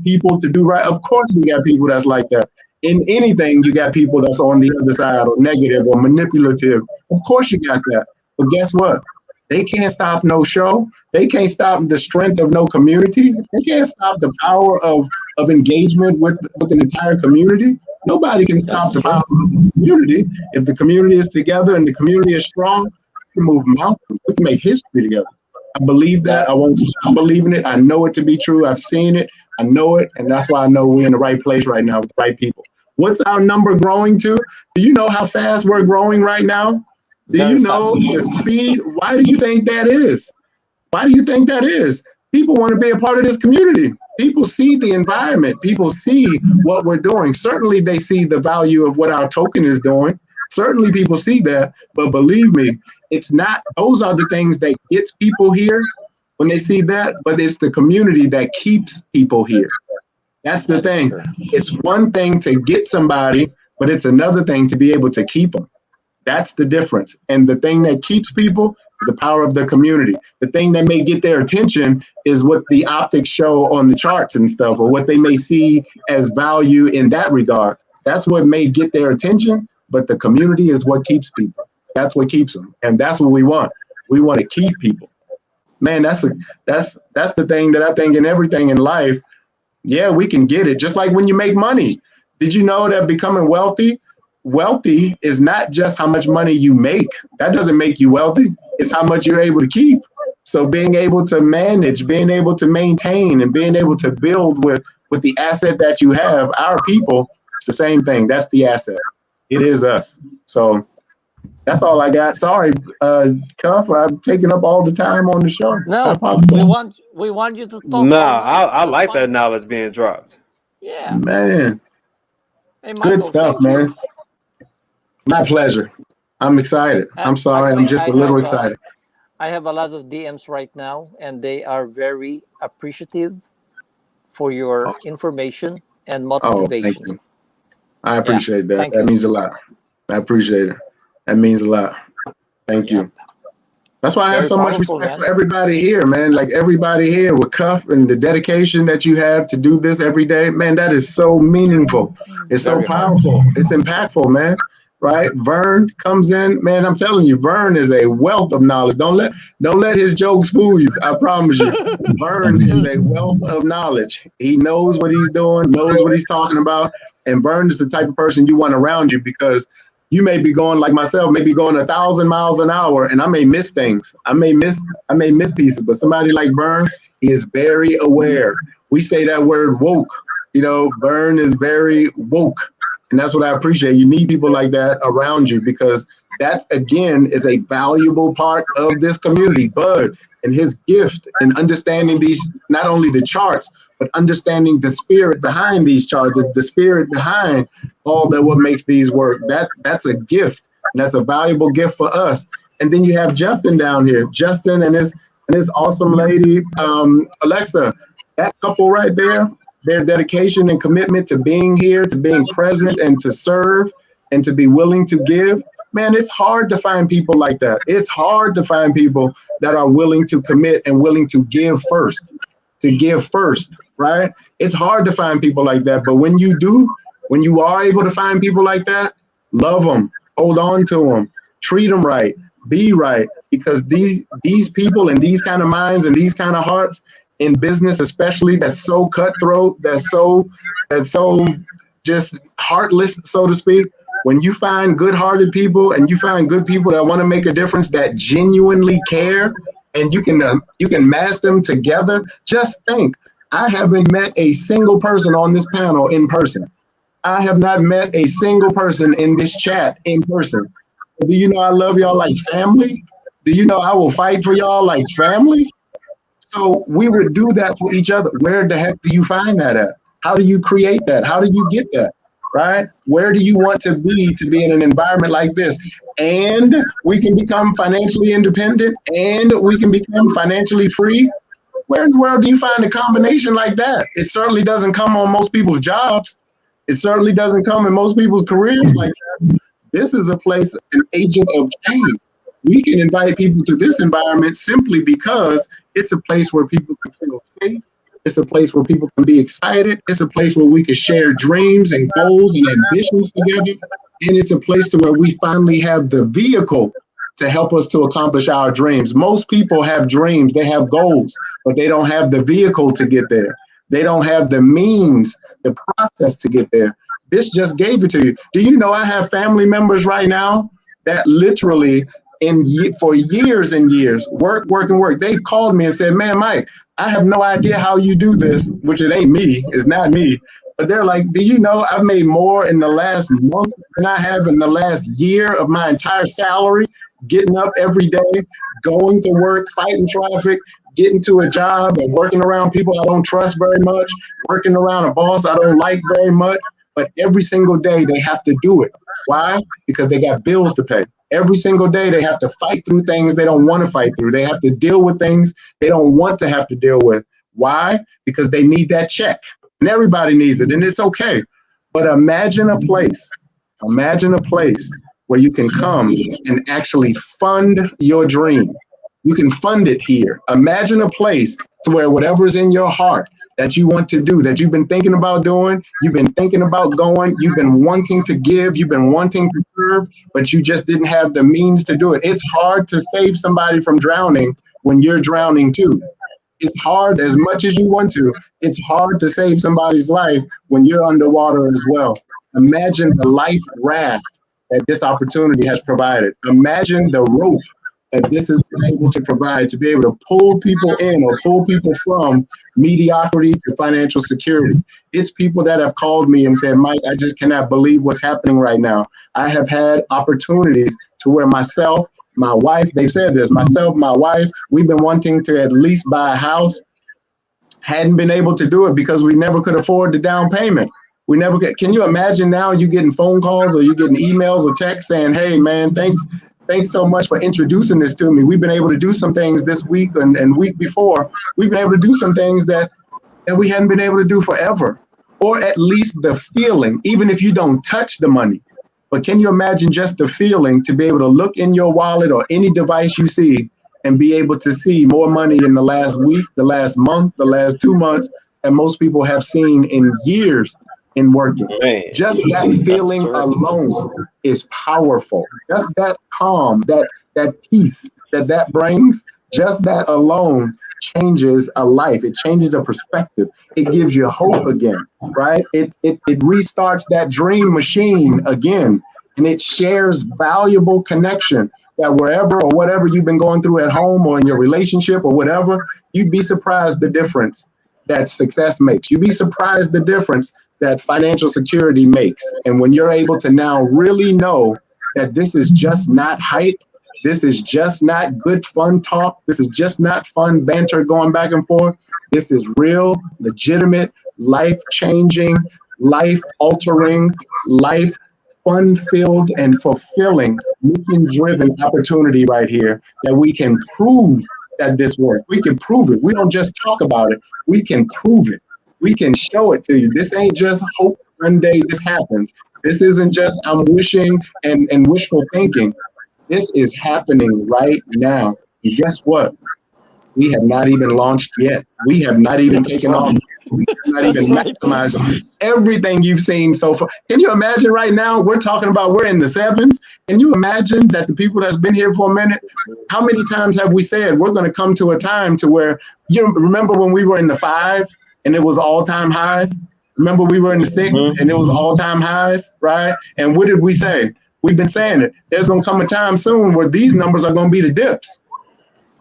people to do right? Of course we got people that's like that. In anything, you got people that's on the other side, or negative or manipulative. Of course you got that. But guess what? They can't stop no show. They can't stop the strength of no community. They can't stop the power of engagement with an entire community. Nobody can stop the power of the community. If the community is together and the community is strong, we can move mountains. We can make history together. I believe that. I won't stop believing it. I know it to be true. I've seen it. I know it. And that's why I know we're in the right place right now with the right people. What's our number growing to? Do you know how fast we're growing right now? Do you know the speed? Why do you think that is? Why do you think that is? People want to be a part of this community. People see the environment. People see what we're doing. Certainly they see the value of what our token is doing. Certainly people see that, but believe me, it's not, those are the things that gets people here when they see that, but it's the community that keeps people here. That's the That is thing. true. It's one thing to get somebody, but it's another thing to be able to keep them. That's the difference. And the thing that keeps people is the power of the community. The thing that may get their attention is what the optics show on the charts and stuff, or what they may see as value in that regard. That's what may get their attention, but the community is what keeps people. That's what keeps them. And that's what we want. We want to keep people. Man, that's the thing that I think in everything in life, yeah, we can get it. Just like when you make money. Did you know that becoming wealthy is not just how much money you make. That doesn't make you wealthy. It's how much you're able to keep. So being able to manage, being able to maintain, and being able to build with the asset that you have, our people, it's the same thing. That's the asset. It is us. So that's all I got. Sorry, Cuff, I'm taking up all the time on the show. I No, apologize. we want you to talk Nah, all night. I That's like that fine. knowledge being dropped. Yeah. Man, Hey, good Michael, stuff, thank you. man. My pleasure. I'm excited. I'm sorry. I'm Actually, just a little excited. I have a lot of DMs right now, and they are very appreciative for your Awesome. information and Oh, thank motivation. you. I Yeah, appreciate that. thank That you. means a lot. I appreciate it. That means a lot. Thank Yeah, you. That's it's why I have very so much powerful, respect for man. everybody here, man. Like everybody here with Cuff and the dedication that you have to do this every day, man, that is so meaningful. It's so Very hard. powerful. It's impactful, man. Right? Vern comes in, man. I'm telling you, Vern is a wealth of knowledge. Don't let his jokes fool you. I promise you. Vern is a wealth of knowledge. He knows what he's doing, knows what he's talking about, and Vern is the type of person you want around you because you may be going like myself, maybe going 1,000 miles an hour, and I may miss things. I may miss pieces, but somebody like Vern, he is very aware. We say that word woke. Vern is very woke. And that's what I appreciate. You need people like that around you because that again is a valuable part of this community. Bud and his gift in understanding these, not only the charts, but understanding the spirit behind these charts, the spirit behind all that what makes these work. That's a gift. And that's a valuable gift for us. And then you have Justin down here. Justin and his awesome lady, Alexa. That couple right there, their dedication and commitment to being here, to being present and to serve and to be willing to give. Man, it's hard to find people like that. It's hard to find people that are willing to commit and willing to give first, right? It's hard to find people like that. But when you do, when you are able to find people like that, love them, hold on to them, treat them right, be right, because these people and these kind of minds and these kind of hearts in business, especially, that's so cutthroat, that's so just heartless, so to speak. When you find good-hearted people and you find good people that want to make a difference, that genuinely care, and you can mass them together. Just think, I haven't met a single person on this panel in person. I have not met a single person in this chat in person. Do you know I love y'all like family? Do you know I will fight for y'all like family? So we would do that for each other. Where the heck do you find that at? How do you create that? How do you get that? Right? Where do you want to be in an environment like this? And we can become financially independent and we can become financially free. Where in the world do you find a combination like that? It certainly doesn't come on most people's jobs. It certainly doesn't come in most people's careers like that. This is a place, an agent of change. We can invite people to this environment simply because it's a place where people can feel safe. It's a place where people can be excited. It's a place where we can share dreams and goals and ambitions together. And it's a place to where we finally have the vehicle to help us to accomplish our dreams. Most people have dreams, they have goals, but they don't have the vehicle to get there. They don't have the means, the process to get there. This just gave it to you. Do you know I have family members right now that literally for years and years work. They've called me and said, man, Mike, I have no idea how you do this, which it ain't me, it's not me. But they're like, do you know I've made more in the last month than I have in the last year of my entire salary, getting up every day, going to work, fighting traffic, getting to a job and working around people I don't trust very much, working around a boss I don't like very much. But every single day they have to do it. Why? Because they got bills to pay. Every single day they have to fight through things they don't want to fight through. They have to deal with things they don't want to have to deal with. Why? Because they need that check. And everybody needs it, and it's okay. But imagine a place where you can come and actually fund your dream. You can fund it here. Imagine a place to where whatever's in your heart that you want to do, that you've been thinking about doing, you've been thinking about going, you've been wanting to give, you've been wanting to serve, but you just didn't have the means to do it. It's hard to save somebody from drowning when you're drowning too. It's hard as much as you want to. It's hard to save somebody's life when you're underwater as well. Imagine the life raft that this opportunity has provided. Imagine the rope that this is able to provide to be able to pull people in or pull people from mediocrity to financial security. It's people that have called me and said, Mike, I just cannot believe what's happening right now. I have had opportunities to where myself, my wife, they've said this, myself, my wife, we've been wanting to at least buy a house, hadn't been able to do it because we never could afford the down payment. We never get, can you imagine now you getting phone calls or you getting emails or texts saying, hey man, thanks so much for introducing this to me. We've been able to do some things this week and week before. We've been able to do some things that we hadn't been able to do forever, or at least the feeling, even if you don't touch the money. But can you imagine just the feeling to be able to look in your wallet or any device you see and be able to see more money in the last week, the last month, the last 2 months than most people have seen in years in working. Man, just that feeling alone is powerful. Just that calm, that peace that brings, just that alone changes a life. It changes a perspective. It gives you hope again, right? It restarts that dream machine again, and it shares valuable connection that wherever or whatever you've been going through at home or in your relationship or whatever, you'd be surprised the difference that success makes. You'd be surprised the difference that financial security makes. And when you're able to now really know that this is just not hype, this is just not good fun talk, this is just not fun banter going back and forth, this is real, legitimate, life-changing, life-altering, life fun-filled and fulfilling, mission-driven opportunity right here that we can prove that this works. We can prove it. We don't just talk about it. We can prove it. We can show it to you. This ain't just hope one day this happens. This isn't just I'm wishing and wishful thinking. This is happening right now. And guess what? We have not even launched yet. We have not even taken off. We have not even maximized everything you've seen so far. Can you imagine right now? We're talking about we're in the sevens. Can you imagine that the people that's been here for a minute, how many times have we said we're going to come to a time to where, you remember when we were in the fives and it was all-time highs? Remember we were in the six and it was all-time highs, right? And what did we say? We've been saying it. There's going to come a time soon where these numbers are going to be the dips.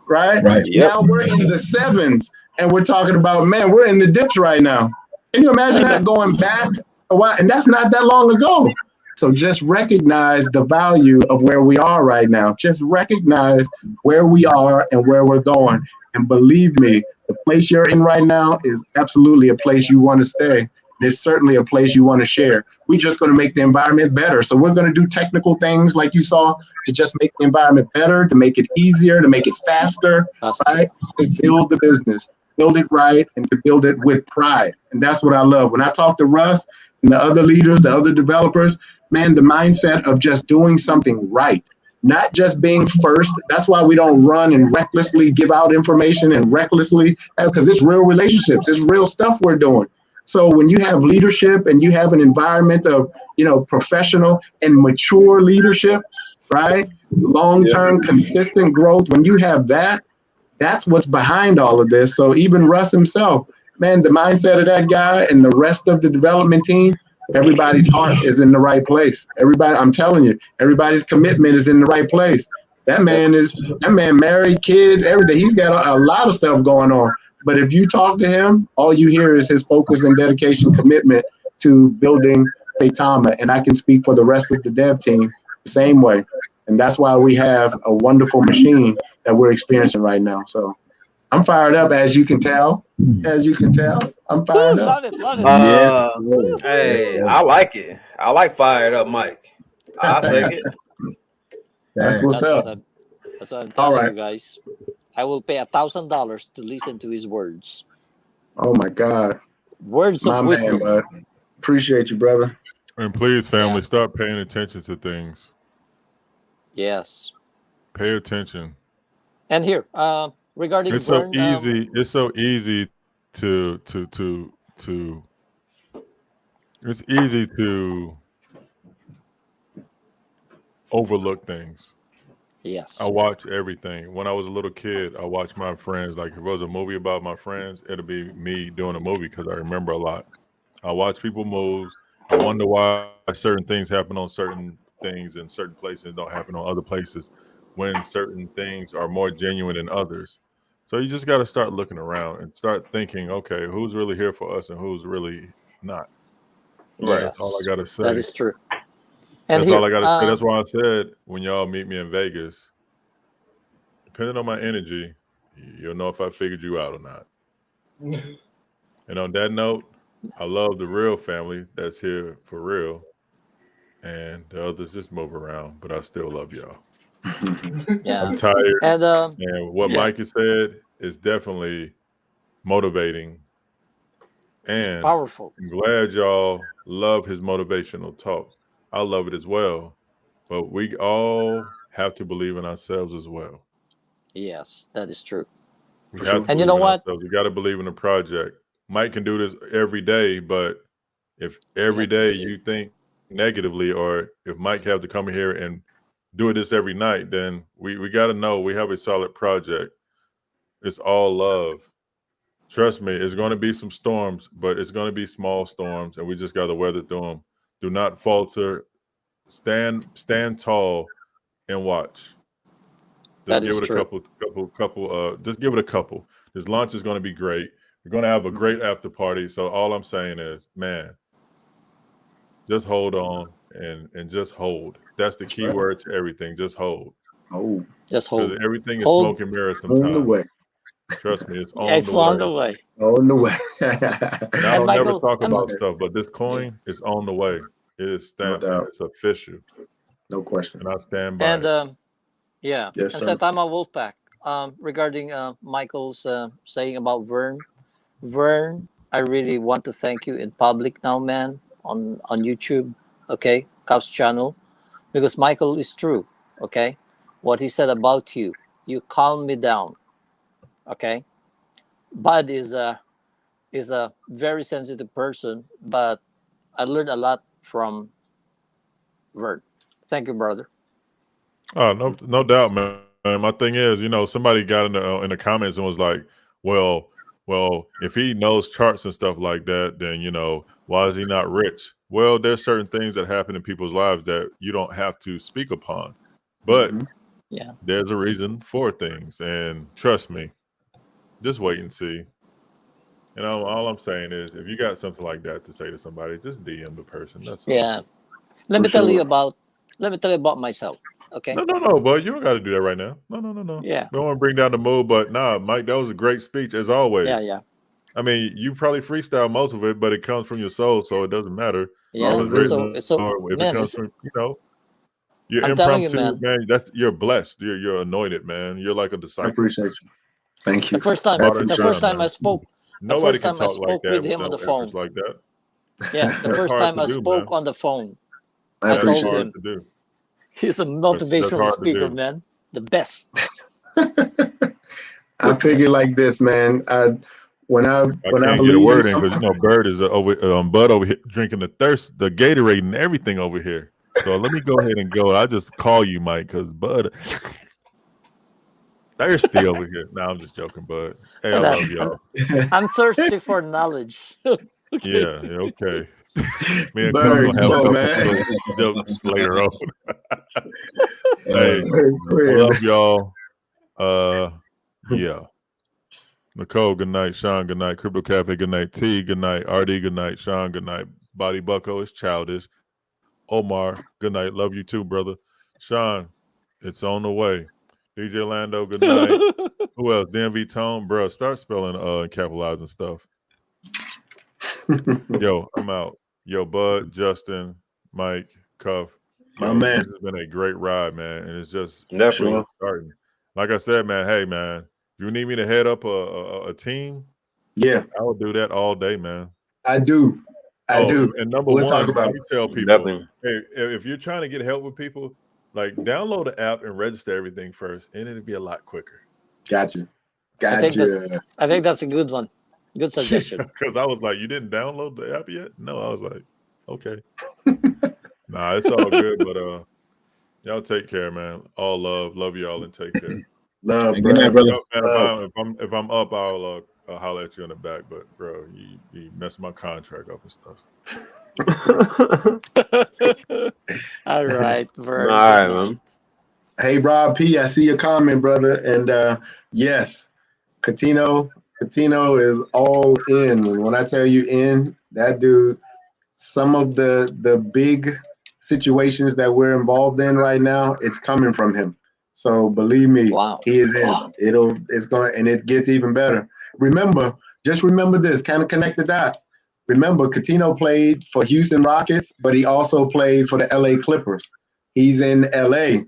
Right? Yep. Now we're in the sevens and we're talking about, man, we're in the dips right now. Can you imagine that going back a while? And that's not that long ago. So just recognize the value of where we are right now. Just recognize where we are and where we're going. And believe me, the place you're in right now is absolutely a place you want to stay. It's certainly a place you want to share. We're just going to make the environment better. So we're going to do technical things like you saw to just make the environment better, to make it easier, to make it faster, right? To build the business, build it right, and to build it with pride. And that's what I love. When I talk to Russ and the other leaders, the other developers, man, the mindset of just doing something right, not just being first. That's why we don't run and recklessly give out information and recklessly, because it's real relationships. It's real stuff we're doing. So when you have leadership and you have an environment of, professional and mature leadership, right? Long-term, consistent growth. When you have that, that's what's behind all of this. So even Russ himself, man, the mindset of that guy and the rest of the development team, everybody's heart is in the right place. Everybody, I'm telling you, everybody's commitment is in the right place. That man married, kids, everything. He's got a lot of stuff going on. But if you talk to him, all you hear is his focus and dedication, commitment to building Saitama. And I can speak for the rest of the dev team the same way. And that's why we have a wonderful machine that we're experiencing right now. So I'm fired up, as you can tell. I'm fired up. Love it. Hey, I like it. I like fired up, Mike. I'll take it. That's Dang. what's That's up. that's what I'm All telling right. you guys. I will pay $1,000 to listen to his words. Oh my God, Words my of man, wisdom. bud. Appreciate you, brother. And please, family, Yeah. start paying attention to things. Yes. Pay attention. And here, regarding It's so Vern, easy. It's so easy to. It's easy to overlook things. I yes. watch everything. When I was a little kid, I watched my friends. Like if it was a movie about my friends, it'll be me doing a movie because I remember a lot. I watch people moves. I wonder why certain things happen on certain things and certain places don't happen on other places when certain things are more genuine than others. So you just got to start looking around and start thinking, okay, who's really here for us and who's really not. Right. That's all I Yes. got to That say. is true. And That's all I here, got to say. That's why I said when y'all meet me in Vegas, depending on my energy, you'll know if I figured you out or not. And on that note, I love the real family that's here for real. And the others just move around, but I still love y'all. yeah. I'm tired. And And what Yeah. Mike has said is definitely motivating. it's And powerful. I'm glad y'all love his motivational talk. I love it as well. But we all have to believe in ourselves as well. Yes, that is true. We For have sure. to And you believe know in what? ourselves. We got to believe in the project. Mike can do this every day, but if You every have to day believe. you think negatively, or if Mike have to come here and do this every night, then we got to know we have a solid project. It's all love. Trust me, it's going to be some storms, but it's going to be small storms, and we just got to weather through them. Do not falter. Stand tall and watch. Just That give is it a true. couple. Just give it a couple. This launch is going to be great. We're going to have a great after party. So all I'm saying is, man, just hold on and just hold. That's the That's key right. word to everything. Just hold, Oh, Just because hold. everything is Hold. smoke and mirrors on the sometimes. way. Trust me, it's Yeah, on it's the on way. the way. On the way. And I And don't never Michael, talk I'm about stuff, but this yeah. coin is on the way. It is No stamped and doubt. it's official, No question. and I stand by And it. yeah. Yes, And sir. Saitama Wolfpack. Regarding Michael's saying about Vern. Vern, I really want to thank you in public now, man, on YouTube, okay, Cubs channel, because Michael is true, okay. What he said about you, you calm me down, okay. Bud is a very sensitive person, but I learned a lot from Vern. Thank you, brother. Oh, no doubt, man. My thing is, somebody got in the comments and was like, "Well, if he knows charts and stuff like that, then why is he not rich?" Well, there's certain things that happen in people's lives that you don't have to speak upon, but Hmm. Yeah, there's a reason for things, and trust me, just wait and see. All I'm saying is, if you got something like that to say to somebody, just DM the person. That's all. yeah. Let For me tell you sure. about let me tell you about myself, okay. No, bud. You don't got to do that right now. No. Yeah, We don't want to bring down the mood, but nah, Mike, that was a great speech as yeah, always. yeah, I mean, you probably freestyle most of it, but it comes from your soul, so it doesn't matter if yeah. Oh, it's really? written It's so or if it man, comes it's from, your I'm telling you, impromptu, man. man. You're blessed. You're anointed, man. You're like a I disciple. appreciate you. Thank The you. first I time, Watered the appreciate first down, time I man. spoke, the Nobody first can time I talk like spoke with that with him on no the efforts phone. like that. Yeah, the That's first hard time to I do, spoke man. on the phone, I I That's told appreciate hard him to do. he's a That's motivational hard to speaker, do. man. The best. it. The I figure best. like this, man. When I I when I can't get a believe in word in because something, Bird is Bud over here drinking the Gatorade and everything over here. So let me go ahead and go. I just call you Mike because Bud thirsty over here. No, I'm just joking, Bud. Hey, I And love y'all. I'm thirsty for knowledge. Okay. Yeah, okay. Me and Cub Bird, gonna come have a on, couple man. little jokes later on. Hey, Bird, go I ahead, love y'all. Yeah. Nicole, good night. Sean, good night. Crypto Cafe, good night. T, good night. RD, good night. Sean, good night. Body Bucko is childish. Omar, good night. Love you too, brother. Sean, it's on the way. DJ Lando, good night. Who else? DMV Tone, bro. Start spelling and capitalizing stuff. man. Yo, I'm out. Yo, Bud, Justin, Mike, Cuff. My Yo, man. this has been a great ride, man, and it's just Definitely. really starting. Like I said, man. Hey, man, if you need me to head up a team, Yeah, I will do that all day, man. I do. I Oh, do. and number We'll talk one, about let it. me tell people, Definitely. hey, if you're trying to get help with people, like download the app and register everything first, and it'll be a lot quicker. Gotcha. I think that's Gotcha. I think that's a good one. Good suggestion. Because I was like, you didn't download the app yet? No, I was like, okay, nah, it's all good. But y'all take care, man. All love y'all, and take care. Love, And good night, brother. brother. Man, Love. if I'm up, I'll holler at you in the back. But bro, you messed my contract up and stuff. All right, All Vern. Good right, night. man. Hey, Rob P, I see your comment, brother. And yes, Catino is all in. And when I tell you in, that dude, some of the big situations that we're involved in right now, it's coming from him. So believe me, Wow. he is in. It's going, and it gets even better. Remember, just remember this, kind of connect the dots. Remember, Catino played for Houston Rockets, but he also played for the LA Clippers. He's in LA,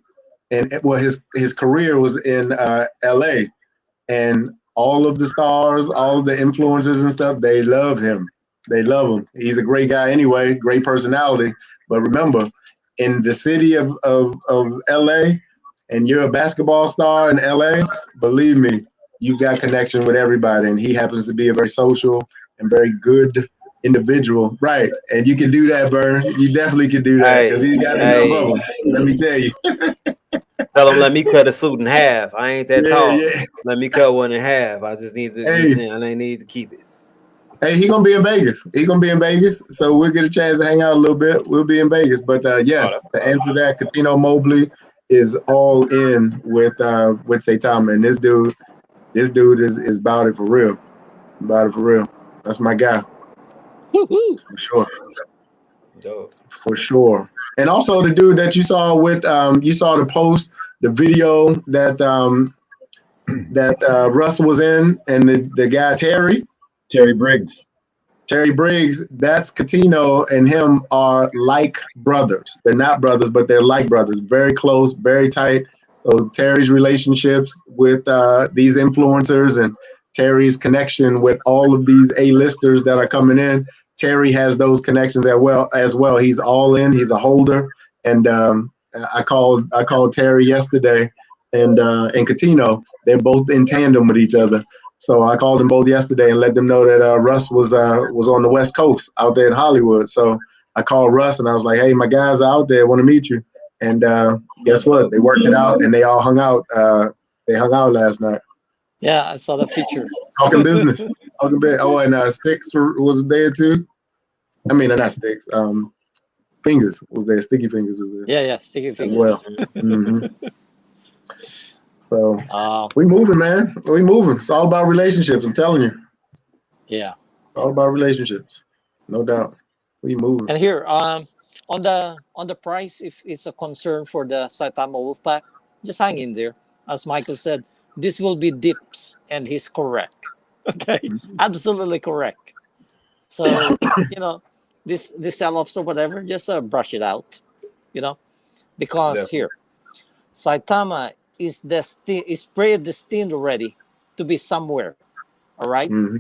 and well, his career was in LA, and all of the stars, all of the influencers and stuff, they love him. They love him. He's a great guy anyway, great personality. But remember, in the city of LA, and you're a basketball star in LA, believe me, you've got connection with everybody. And he happens to be a very social and very good individual. Right. And you can do that, Vern. You definitely can do that because Hey, he's got enough of hey. them. Let me tell you. Tell him let me cut a suit in half. I ain't that Yeah, tall. yeah. Let me cut one in half. I just need to, you know what I'm Hey, saying? I need to keep it. hey, he gonna be in Vegas. He gonna be in Vegas, so we'll get a chance to hang out a little bit. We'll be in Vegas, but Oh, yes, that's to all right. answer that, Catino Mobley is all in with Saitama, and this dude is about it for real, about it for real. That's my guy Woo-hoo. for sure, Dope. for sure. And also the dude that you saw with you saw the post, the video that Russ was in, and the guy Terry. Terry Briggs. Terry Briggs, that's Catino and him are like brothers. They're not brothers, but they're like brothers. Very close, very tight. So Terry's relationships with these influencers and Terry's connection with all of these A-listers that are coming in. Terry has those connections as well. He's all in. He's a holder. And I called Terry yesterday and Catino. They're both in tandem with each other. So I called them both yesterday and let them know that Russ was on the West Coast out there in Hollywood. So I called Russ and I was like, "Hey, my guys are out there, want to meet you." And guess what? They worked it out and they all hung out. They hung out last night, Yeah, I saw the picture. talking business, talking bit. Oh, and Sticks was there too. I mean, not Sticks. Fingers was there. Sticky Fingers was there Yeah, sticky as well. fingers. hmm So Uh, we moving, man. We moving. It's all about relationships. I'm telling you, yeah. it's all about relationships, no doubt. We moving. And here, on the price, if it's a concern for the Saitama Wolfpack, just hang in there. As Michael said, this will be dips, and he's correct. Okay, absolutely correct. So this sell-offs or whatever, just brush it out. You know, because Definitely. here, Saitama is predestined already to be somewhere. All right, hmm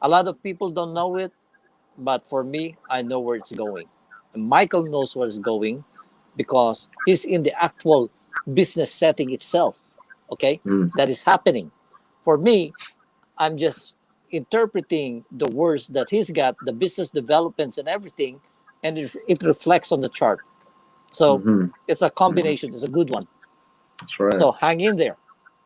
a lot of people don't know it, but for me, I know where it's going. And Michael knows where it's going because he's in the actual business setting itself. Okay, mm that is happening. For me, I'm just interpreting the words that he's got, the business developments and everything, and it reflects on the chart. So hmm it's a hmm combination. It's a good one. That's right. So hang in there.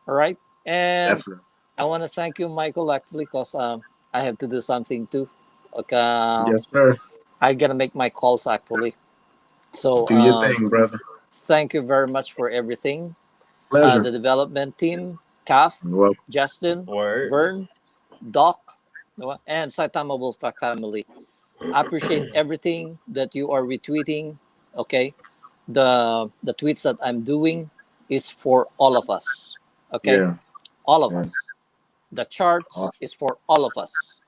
All right. And Definitely. I want to thank you, Michael, actually, because I have to do something too. Okay. Yes, sir. I gotta make my calls actually. So Do your thing, brother. thank you very much for everything. The Pleasure. development team, Kaf, Well, Justin, Word. Vern, Doc, and Saitama Wolfpack family. I appreciate everything that you are retweeting. Okay, the tweets that I'm doing is for all of us. Okay, yeah. all of Yeah. us. The charts Awesome. is for all of us.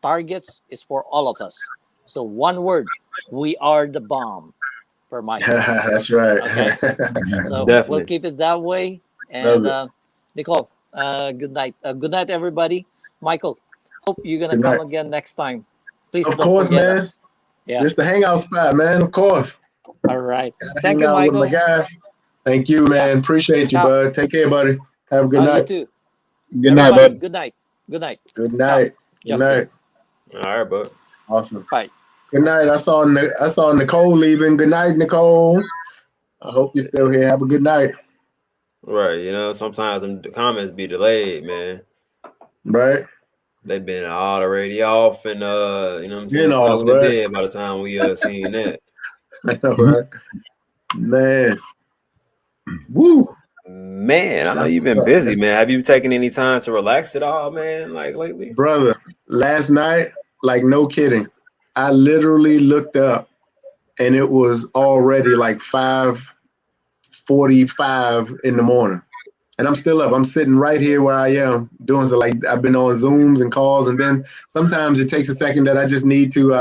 Targets is for all of us. So one word: we are the bomb. per Michael. That's right. Okay. So we'll Definitely. keep it that way. Love And it. Nicole, good night. Good night, everybody. Michael, hope you're gonna Good come night. again next time. Please Of don't course, forget man. us. Yeah. This the hangout spot, man. Of course. All right. Gotta Thank hang you, out with my Michael. guys. Thank you, Yeah. man. Appreciate you, Ciao. bud. Take care, buddy. Have a good You night. too. Good night, Everybody, bud. good night. Good night. Good Ciao. night. Good Justin. night. All right, bud. Awesome. Bye. Good night. I saw Nicole leaving. Good night, Nicole. I hope you're still here. Have a good night. Right. You know, sometimes the comments be delayed, man. Right? They've been already off and you know what I'm Been saying, off, stoned in right? bed by the time we seen that. I know, right? Man. Woo. Man, I know That's you've been what's up. busy, man. Have you taken any time to relax at all, man? Like lately? Brother, last night, like no kidding, I literally looked up and it was already like 5:45 in the morning. And I'm still up. I'm sitting right here where I am doing so. Like I've been on Zooms and calls, and then sometimes it takes a second that I just need to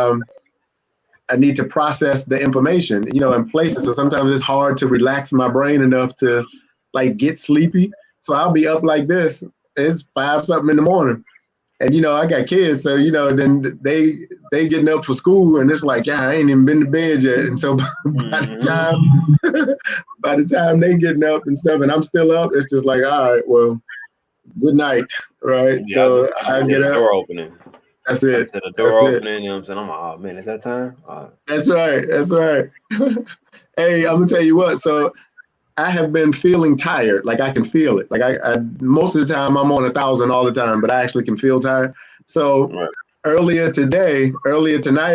I need to process the information, you know, in places. So sometimes it's hard to relax my brain enough to like get sleepy. So I'll be up like this. It's 5 something in the morning. And you know, I got kids, so you know, then they getting up for school, and it's like, yeah, I ain't even been to bed yet. And so by the time by the time they getting up and stuff, and I'm still up, it's just like, all right, well, good night, right? Yeah, So I I just get hear the up. door opening. That's I it. just hear the That's door it. opening, you know what I'm saying? I'm like, oh man, is that time? That's right. That's right. Hey, I'm gonna tell you what. So I have been feeling tired. Like I can feel it. Like I most of the time I'm on 1,000 all the time, but I actually can feel tired. So Right. earlier tonight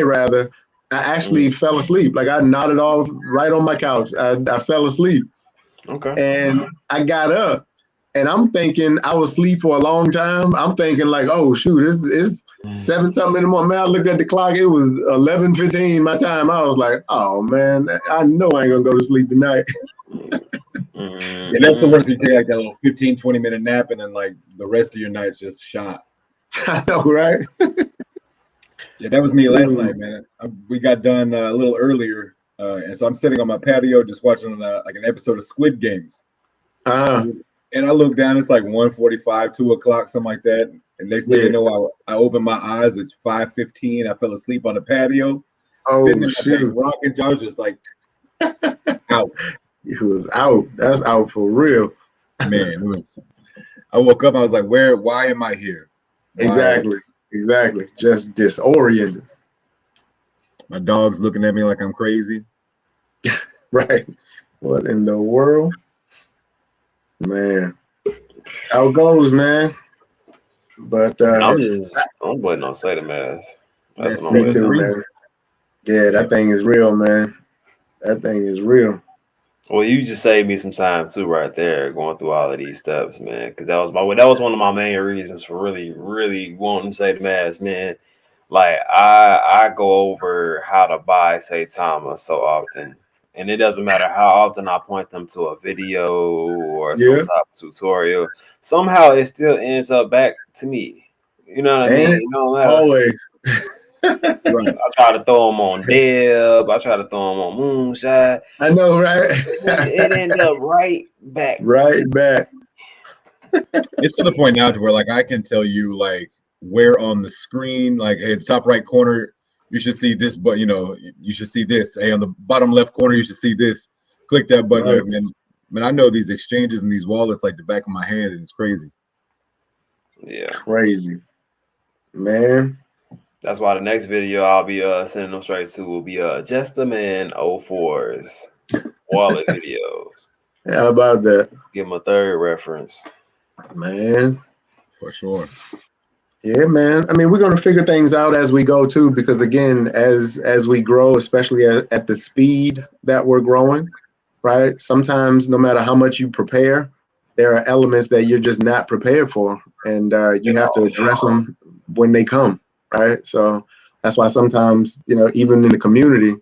rather, I actually fell asleep. Like I nodded off right on my couch. I fell asleep Okay. and I got up and I'm thinking I was asleep for a long time. I'm thinking like, oh shoot, it's 7 something in the morning. Man, I looked at the clock. It was 11:15 my time. I was like, oh man, I know I ain't gonna go to sleep tonight. Yeah, that's the worst. You take like that little 15, 20-minute nap, and then like the rest of your night's just shot. I know, right? Yeah, that was me last night, man. We got done a little earlier, and so I'm sitting on my patio just watching like an episode of Squid Games. And I look down, it's like 1:45, 2 o'clock, something like that. And next thing you know, I open my eyes, it's 5:15. I fell asleep on the patio, sitting in my bed, rocking. I was just like, out. It was out. That's out for real. Man, it was. I woke up, I was like, why am I here? Why? Exactly. Just disoriented. My dog's looking at me like I'm crazy. Right. What in the world? Man. How it goes, man. But I'm waiting on Saitama. That's what I'm me waiting too, on. man. Yeah, that thing is real, man. That thing is real. Well, you just saved me some time too, right there, going through all of these steps, man. Because that was one of my main reasons for really, really wanting to say the mass, man. Like I go over how to buy Saitama so often, and it doesn't matter how often I point them to a video or some type of tutorial. Somehow it still ends up back to me. You know what I mean? And You know, no always. Right. I try to throw them on Deb. I try to throw them on Moonshot. I know, right? It ended up right back. Right back. It's to the point now to where like I can tell you like where on the screen, like hey, the top right corner, you should see this, but you know, you should see this. Hey, on the bottom left corner, you should see this. Click that button. Right. Like, man, I know these exchanges and these wallets like the back of my hand, and it's crazy. Yeah. Crazy. Man. That's why the next video I'll be sending them straight to will be Just the Man 04's wallet videos. How about that? Give them a third reference. Man. For sure. Yeah, man. I mean, we're going to figure things out as we go too, because again, as we grow, especially at the speed that we're growing, right? Sometimes no matter how much you prepare, there are elements that you're just not prepared for, and you have to address them when they come, right? So that's why sometimes, you know, even in the community,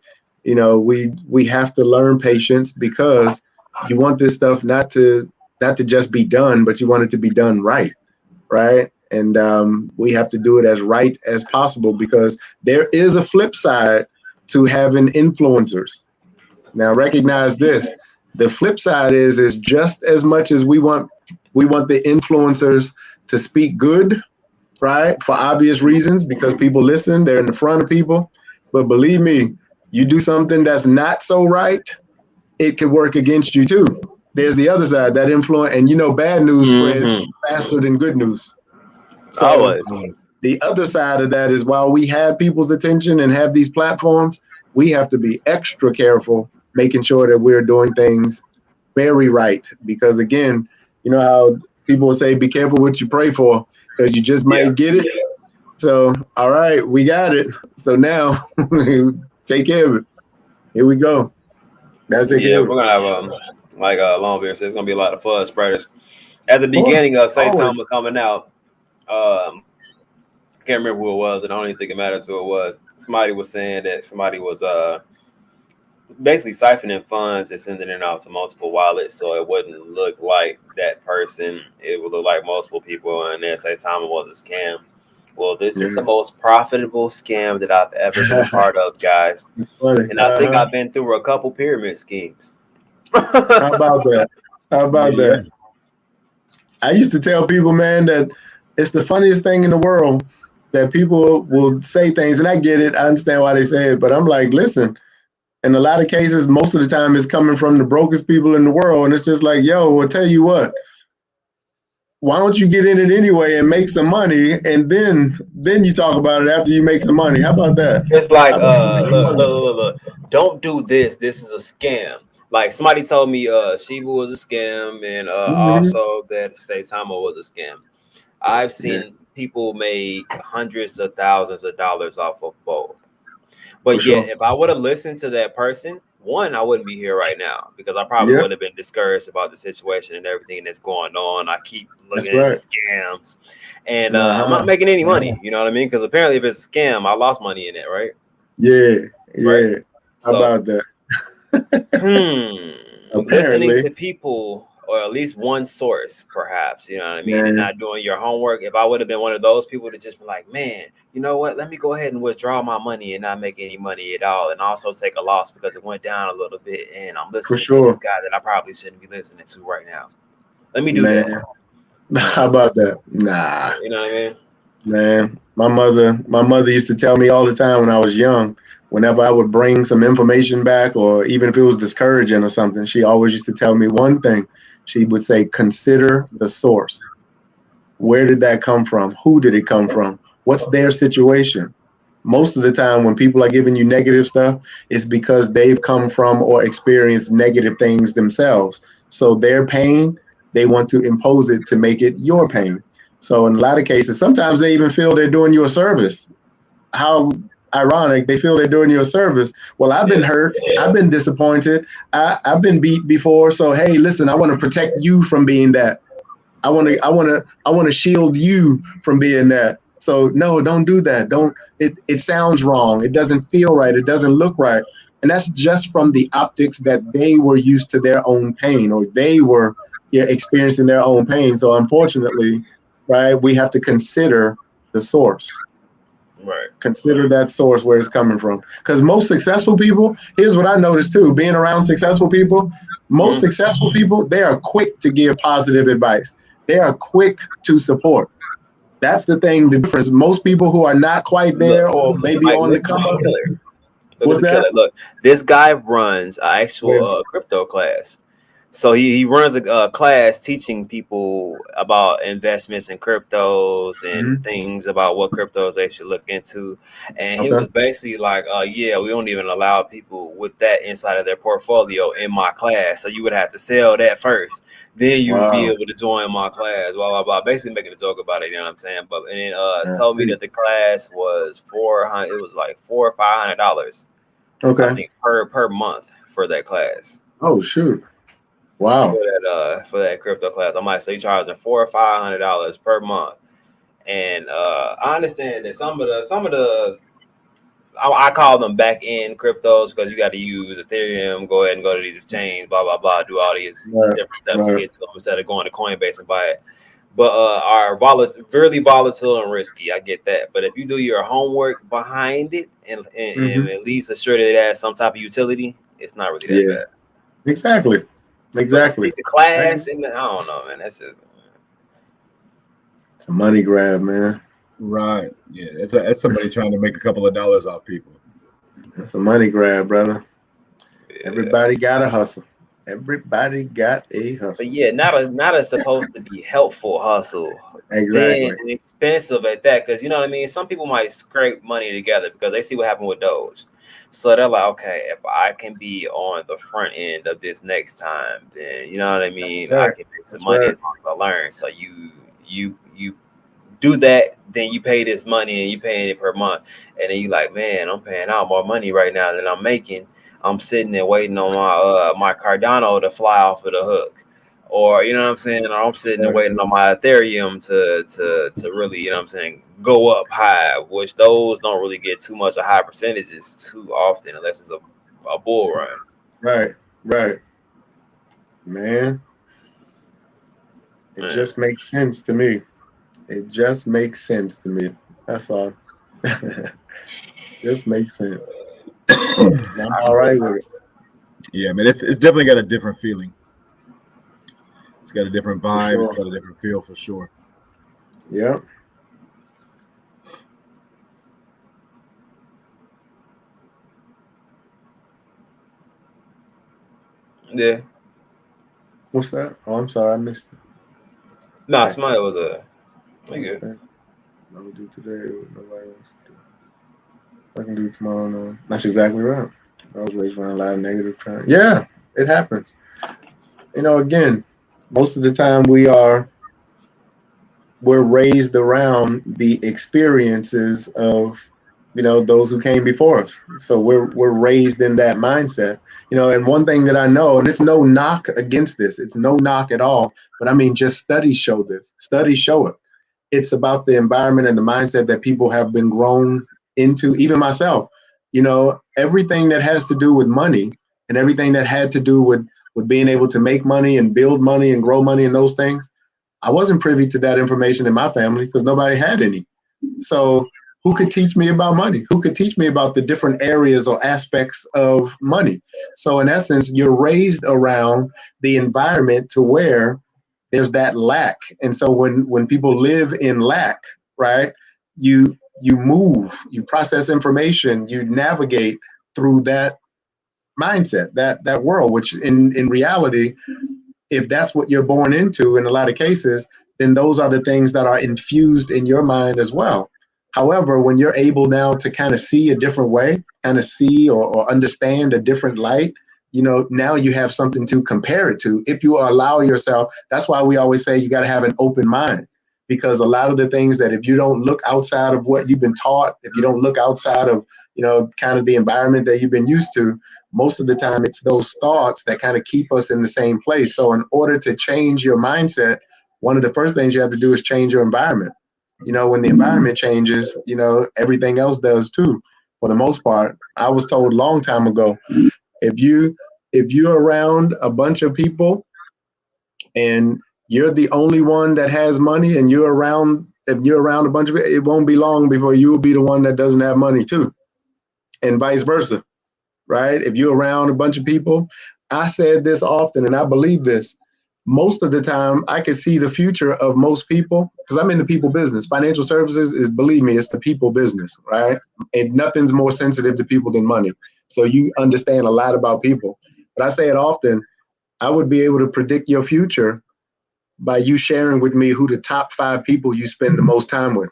you know, we have to learn patience, because you want this stuff not to just be done, but you want it to be done right, right? And we have to do it as right as possible, because there is a flip side to having influencers, Now recognize this. The flip side is just as much as we want the influencers to speak good, right? For obvious reasons, because people listen, they're in the front of people. But believe me, you do something that's not so right, it could work against you too. There's the other side, that influence, and bad news spreads Mm-hmm. faster than good news. So Always. the other side of that is while we have people's attention and have these platforms, we have to be extra careful, making sure that we're doing things very right. Because again, you know how people will say, be careful what you pray for, because you just Yeah. might get it. So, all right, we got it. So now take care of it. Here we go. Gotta take Yeah, care of we're it. gonna have like Long Bear said, it's gonna be a lot of flood spreaders. At the Of course, beginning of always. Saitama coming out, I can't remember who it was, and I don't even think it matters who it was. Somebody was saying that somebody was basically siphoning funds and sending it out to multiple wallets, so it wouldn't look like that person. It would look like multiple people, and then Saitama was a scam. Well, this is the Yeah. most profitable scam that I've ever been a part of, guys. It's funny. And I think I've been through a couple pyramid schemes. How about that? How about Yeah. that? I used to tell people, man, that it's the funniest thing in the world that people will say things, and I get it. I understand why they say it, but I'm like, listen, in a lot of cases, most of the time it's coming from the brokest people in the world. And it's just like, yo, well, tell you what, why don't you get in it anyway and make some money? And then you talk about it after you make some money. How about that? It's How like, about the same look, look, money? look, look. Don't do this. This is a scam. Like somebody told me, Shiba was a scam, and Mm-hmm. also that Saitama was a scam. I've Yeah, seen people make hundreds of thousands of dollars off of both. for But yet, sure. if I would have listened to that person, one, I wouldn't be here right now because I probably Yeah, would have been discouraged about the situation and everything that's going on. I keep that's looking into right. scams, and I'm not Uh-huh. making any Uh-huh. money. You know what I mean? Because apparently, if it's a scam, I lost money in it, right? Yeah, Right. yeah. How So, about that? listening Apparently, to people or at least one source, perhaps, you know what I mean, and man, not doing your homework. If I would have been one of those people to just be like, man, you know what? Let me go ahead and withdraw my money and not make any money at all, and also take a loss because it went down a little bit, and I'm for listening to this sure, guy that I probably shouldn't be listening to right now. Let me do that. man. No, How about that? Nah, you know what I mean? man. My mother used to tell me all the time when I was young, whenever I would bring some information back, or even if it was discouraging or something, she always used to tell me one thing. She would say, consider the source. Where did that come from? Who did it come from? What's their situation? Most of the time, when people are giving you negative stuff, it's because they've come from or experienced negative things themselves. So their pain, they want to impose it to make it your pain. So in a lot of cases, sometimes they even feel they're doing you a service. How ironic, they feel they're doing you a service. Well, I've been Yeah. hurt. I've been disappointed. I've been beat before. So hey, listen, I want to protect you from being that. I want to shield you from being that. So no, don't do that. Don't. It sounds wrong. It doesn't feel right. It doesn't look right. And that's just from the optics that they were used to their own pain, or they were, yeah, experiencing their own pain. So unfortunately, right, we have to consider the source. Right. Consider that source where it's coming from. Because most successful people, here's what I noticed too, being around successful people, most Mhm. successful people, they are quick to give positive advice. They are quick to support. That's the thing, the difference. Most people who are not quite Look, there or maybe Mike, on the look come at the up, killer. Look at what's the that? killer. Look, this guy runs an actual Yeah. crypto class. So he runs a class teaching people about investments in cryptos and Mhm. things about what cryptos they should look into. And he Okay. was basically like, yeah, we don't even allow people with that inside of their portfolio in my class. So you would have to sell that first. Then you would be Wow. able to join my class, blah, blah, blah. Basically making a joke about it, you know what I'm saying? But and then I told me see. that the class was 400, it was like $400 or $500, I Okay. think, per month for that class, Oh shoot. Wow. for that crypto class. I might say charging $400 or $500 per month. And I understand that some of the I call them back end cryptos because you got to use Ethereum, go ahead and go to these exchanges, blah blah blah, do all these Right. different steps to Right. get to them instead of going to Coinbase and buy it. But are really volatile and risky. I get that. But if you do your homework behind it and Hmm. at least assure that it has some type of utility, it's not really that Yeah. bad. Exactly. But to Exactly. teach a class, and I don't know, man. That's just It's a money grab, man. Right. Yeah. That's somebody trying to make a couple of dollars off people. It's a money grab, brother. yeah. Everybody got a hustle. Everybody got a But hustle. yeah, not a supposed to be helpful hustle. Then Exactly. expensive at that, because you know what I mean. Some people might scrape money together because they see what happened with Doge, so they're like, okay, if I can be on the front end of this next time, then you know what I mean. I Right. can make some That's money right. as long as I learn. So you do that, then you pay this money and you paying it per month, and then you like, man, I'm paying out more money right now than I'm making. I'm sitting there waiting on my Cardano to fly off of the hook, or you know what I'm saying, or I'm sitting there Right. waiting on my Ethereum to really, you know what I'm saying, go up high, which those don't really get too much of high percentages too often unless it's a bull run. Right. Right. Man, it Man. just makes sense to me. It just makes sense to me. That's all. Just makes sense. And I'm all right with it. Yeah, man. It's definitely got a different feeling. It's got a different For vibe. It's sure. got a different feel for sure. Yeah. Yeah. What's that? Oh, I'm sorry. I missed it. Nah, Gotcha. somebody was a I nigga. understand. I will do today what nobody else do. I can do tomorrow. No. That's exactly right. I was raised around a lot of negative time. Yeah, it happens. Again, most of the time we're raised around the experiences of those who came before us, so we're raised in that mindset. And one thing that I know, and it's no knock against this, it's no knock at all, but I mean, just studies show it. It's about the environment and the mindset that people have been grown into, even myself. Everything that has to do with money and everything that had to do with being able to make money and build money and grow money and those things, I wasn't privy to that information in my family because nobody had any. So who could teach me about money? Who could teach me about the different areas or aspects of money? So in essence, you're raised around the environment to where there's that lack. And so when people live in lack, right, you move, you process information, you navigate through that mindset, that world, which in reality, if that's what you're born into in a lot of cases, then those are the things that are infused in your mind as well. However, when you're able now to kind of see a different way, kind of see or understand a different light, now you have something to compare it to. If you allow yourself, that's why we always say you got to have an open mind, because a lot of the things that if you don't look outside of what you've been taught, if you don't look outside of, kind of the environment that you've been used to, most of the time it's those thoughts that kind of keep us in the same place. So in order to change your mindset, one of the first things you have to do is change your environment. When the environment changes, everything else does too. For the most part, I was told a long time ago, if you're around a bunch of people and you're the only one that has money, and if you're around a bunch of it won't be long before you will be the one that doesn't have money too, and vice versa. Right? If you're around a bunch of people, I said this often and I believe this. Most of the time, I can see the future of most people because I'm in the people business. Financial services is, believe me, it's the people business, right? And nothing's more sensitive to people than money. So you understand a lot about people. But I say it often, I would be able to predict your future by you sharing with me who the top 5 people you spend the most time with.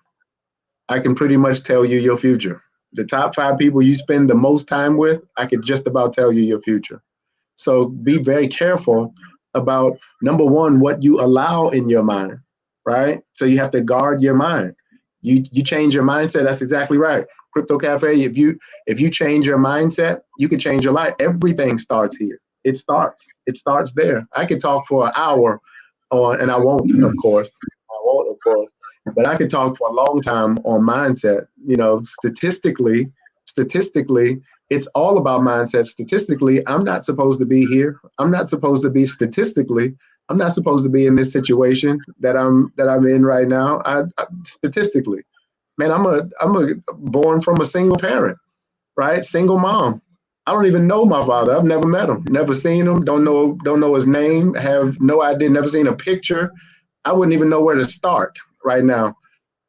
I can pretty much tell you your future. The top 5 people you spend the most time with, I could just about tell you your future. So be very careful about, number one, what you allow in your mind, right? So you have to guard your mind. You change your mindset. That's exactly right. Crypto Cafe. If you change your mindset, you can change your life. Everything starts here. It starts. It starts there. I could talk for an hour on, and I won't, of course. I won't, of course. But I could talk for a long time on mindset. Statistically, it's all about mindset. Statistically, I'm not supposed to be here. I'm not supposed to be statistically. I'm not supposed to be in this situation that I'm in right now. Statistically, man, I'm a born from a single parent, right? Single mom. I don't even know my father. I've never met him, never seen him, don't know his name, have no idea, never seen a picture. I wouldn't even know where to start right now.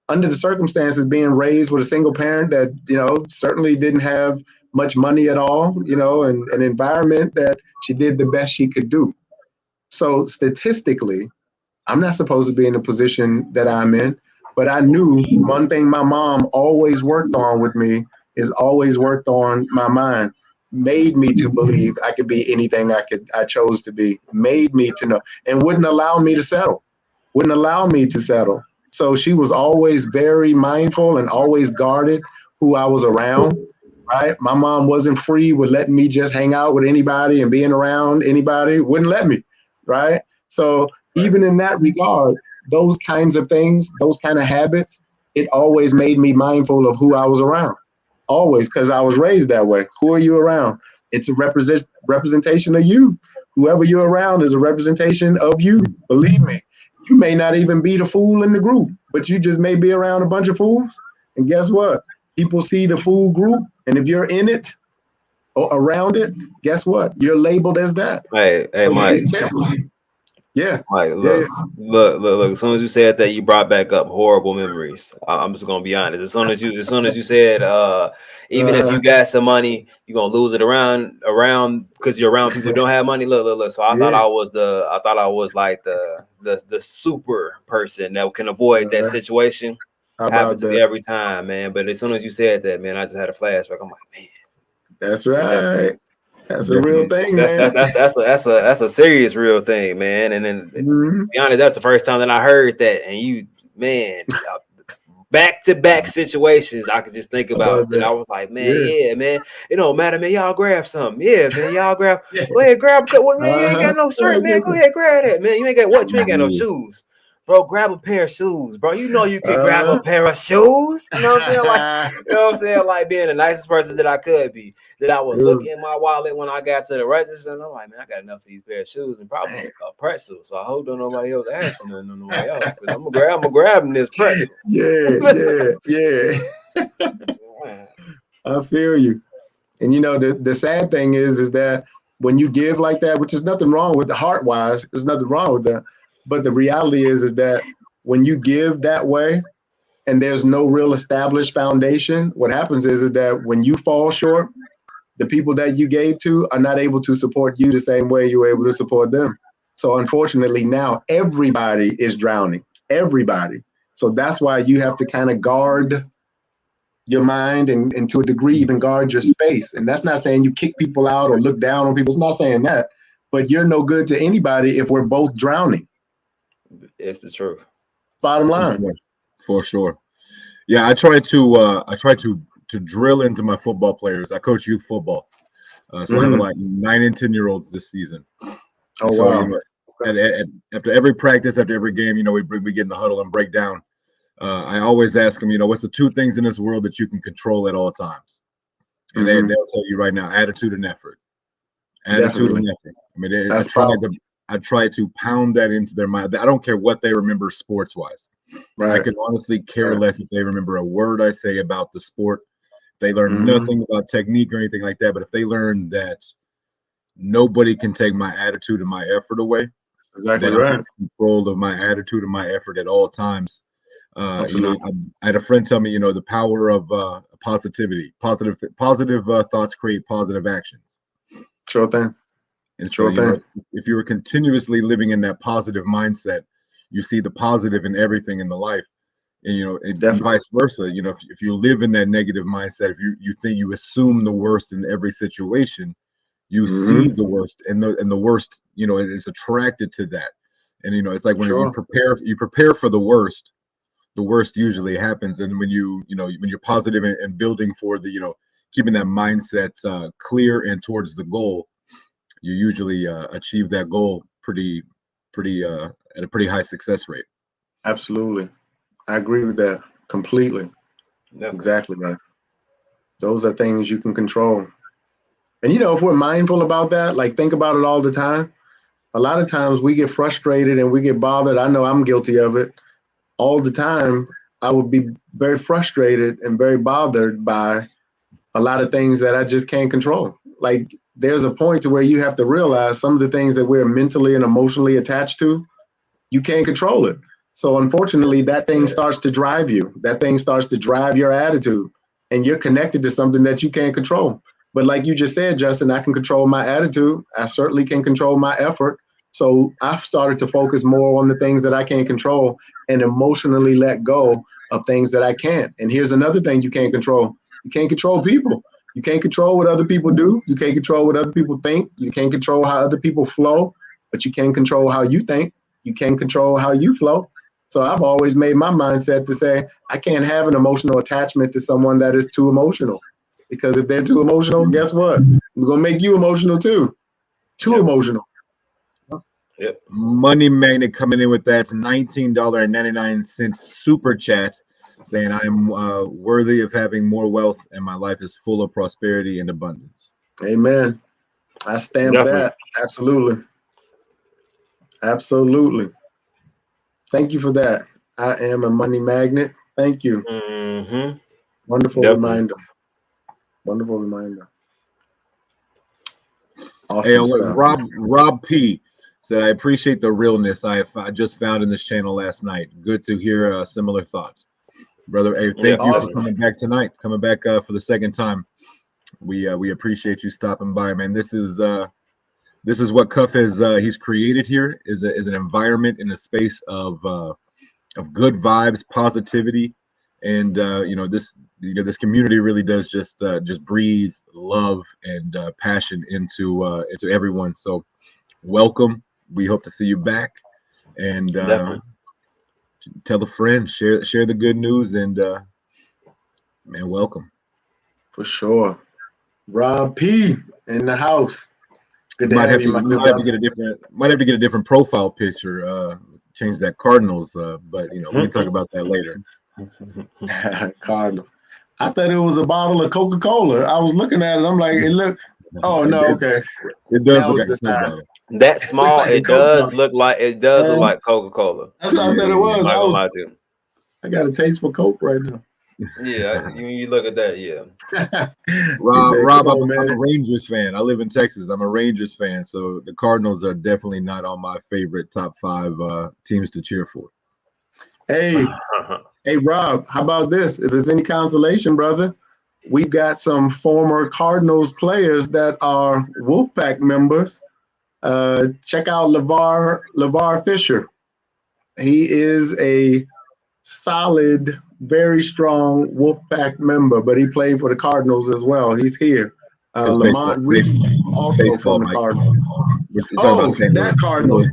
Under the circumstances, being raised with a single parent that, certainly didn't have much money at all, and an environment that she did the best she could do. So statistically, I'm not supposed to be in the position that I'm in, but I knew one thing my mom always worked on with me is always worked on my mind, made me to believe I could be anything I chose to be, made me to know, and wouldn't allow me to settle, wouldn't allow me to settle. So she was always very mindful and always guarded who I was around. Right. My mom wasn't free with letting me just hang out with anybody and being around anybody, wouldn't let me. Right. So even in that regard, those kinds of things, those kind of habits, it always made me mindful of who I was around. Always, because I was raised that way. Who are you around? It's a representation of you. Whoever you're around is a representation of you. Believe me, you may not even be the fool in the group, but you just may be around a bunch of fools. And guess what? People see the fool group, and if you're in it or around it, guess what? You're labeled as that. Hey, So Mike. be careful. Yeah. Mike, Yeah. look. As soon as you said that, you brought back up horrible memories. I'm just gonna be honest. As soon as you said, even if you got some money, you're gonna lose it around because you're around people who don't have money. Look. So I thought I was like the super person that can avoid that situation. Happens to me every time, man. But as soon as you said that, man, I just had a flashback. I'm like, man, that's right. That's a real thing, man. That's a serious real thing, man. And then to be honest, that's the first time that I heard that. And you, man, back-to-back situations I could just think about that. I was like, man, yeah, man, it don't matter, man. Y'all grab something, yeah, man. Y'all grab, go ahead, grab. Well, man, you ain't got no shirt, man. Go ahead, grab that, man. You ain't got what? You ain't got no shoes. Bro, grab a pair of shoes, bro. You know you could grab a pair of shoes. You know what I'm saying? Like, you know what I'm saying? Like being the nicest person that I could be. That I would look in my wallet when I got to the register, and I'm like, man, I got enough of these pair of shoes and probably a pretzel. So I hope don't nobody else ask for nothing on the way out. Because I'm gonna grab this pretzel. Yeah. I feel you. And the sad thing is that when you give like that, which is nothing wrong with the heart wise, there's nothing wrong with that. But the reality is that when you give that way and there's no real established foundation, what happens is that when you fall short, the people that you gave to are not able to support you the same way you were able to support them. So unfortunately, now everybody is drowning. Everybody. So that's why you have to kind of guard your mind and to a degree even guard your space. And that's not saying you kick people out or look down on people. It's not saying that. But you're no good to anybody if we're both drowning. It's the truth. Bottom line. For sure. Yeah, I try to drill into my football players. I coach youth football. So I have like 9 and 10-year-olds this season. Oh, so, wow. After every practice, after every game, we get in the huddle and break down. I always ask them, what's the 2 things in this world that you can control at all times? And they'll tell you right now, attitude and effort. Attitude and effort. I mean, I try to pound that into their mind. I don't care what they remember sports-wise. Right. I can honestly care less if they remember a word I say about the sport. They learn nothing about technique or anything like that. But if they learn that nobody can take my attitude and my effort away, exactly that I'm in control of my attitude and my effort at all times. I had a friend tell me, the power of positivity. Positive thoughts create positive actions. Sure thing. And so, if you were continuously living in that positive mindset, you see the positive in everything in the life, and vice versa. If you live in that negative mindset, if you think you assume the worst in every situation, you see the worst, and the worst, is attracted to that. And it's like when you prepare for the worst usually happens. And when when you're positive and building for the keeping that mindset clear and towards the goal, you usually achieve that goal pretty at a pretty high success rate. Absolutely. I agree with that completely. Definitely. Exactly right. Those are things you can control. And if we're mindful about that, like think about it all the time. A lot of times we get frustrated and we get bothered. I know I'm guilty of it. All the time, I would be very frustrated and very bothered by a lot of things that I just can't control. like there's a point to where you have to realize some of the things that we're mentally and emotionally attached to, you can't control it. So unfortunately, that thing starts to drive you. That thing starts to drive your attitude, and you're connected to something that you can't control. But like you just said, Justin, I can control my attitude. I certainly can control my effort. So I've started to focus more on the things that I can't control and emotionally let go of things that I can't. And here's another thing you can't control. You can't control people. You can't control what other people do. You can't control what other people think. You can't control how other people flow, but you can control how you think. You can control how you flow. So I've always made my mindset to say, I can't have an emotional attachment to someone that is too emotional. Because if they're too emotional, guess what? I'm going to make you emotional too. Too emotional. Yep. Money Magnet coming in with that $19.99 super chat saying I'm worthy of having more wealth and my life is full of prosperity and abundance. Amen. I stamp that. Absolutely. Absolutely. Thank you for that. I am a money magnet. Thank you. Mm-hmm. Wonderful reminder. Wonderful reminder. Awesome stuff. Rob P said, I appreciate the realness I just found in this channel last night. Good to hear similar thoughts. Brother, hey, thank you for coming back tonight, coming back for the second time. We appreciate you stopping by, man. This is what Cuff has he's created here is an environment in a space of good vibes, positivity, and this community really does just breathe love and passion into everyone. So welcome. We hope to see you back, and tell a friend, share the good news, and man, welcome. For sure. Rob P in the house. Good to have you, my good brother. Might have to get a different profile picture. Change that Cardinals, but we can talk about that later. Cardinals. I thought it was a bottle of Coca-Cola. I was looking at it. I'm like, it looked. Oh no, okay. It does look like a bottle. That small, it does look like Coca-Cola. That's what I thought it was. I got a taste for Coke right now. Yeah, you look at that, yeah. Rob, I'm a Rangers fan. I live in Texas. I'm a Rangers fan, so the Cardinals are definitely not on my favorite top 5 teams to cheer for. Hey, Rob, how about this? If it's any consolation, brother, we've got some former Cardinals players that are Wolfpack members. Check out LeVar Fisher. He is a solid, very strong Wolfpack member, but he played for the Cardinals as well. He's here. Lamont Reese, also from the Cardinals. That Cardinals.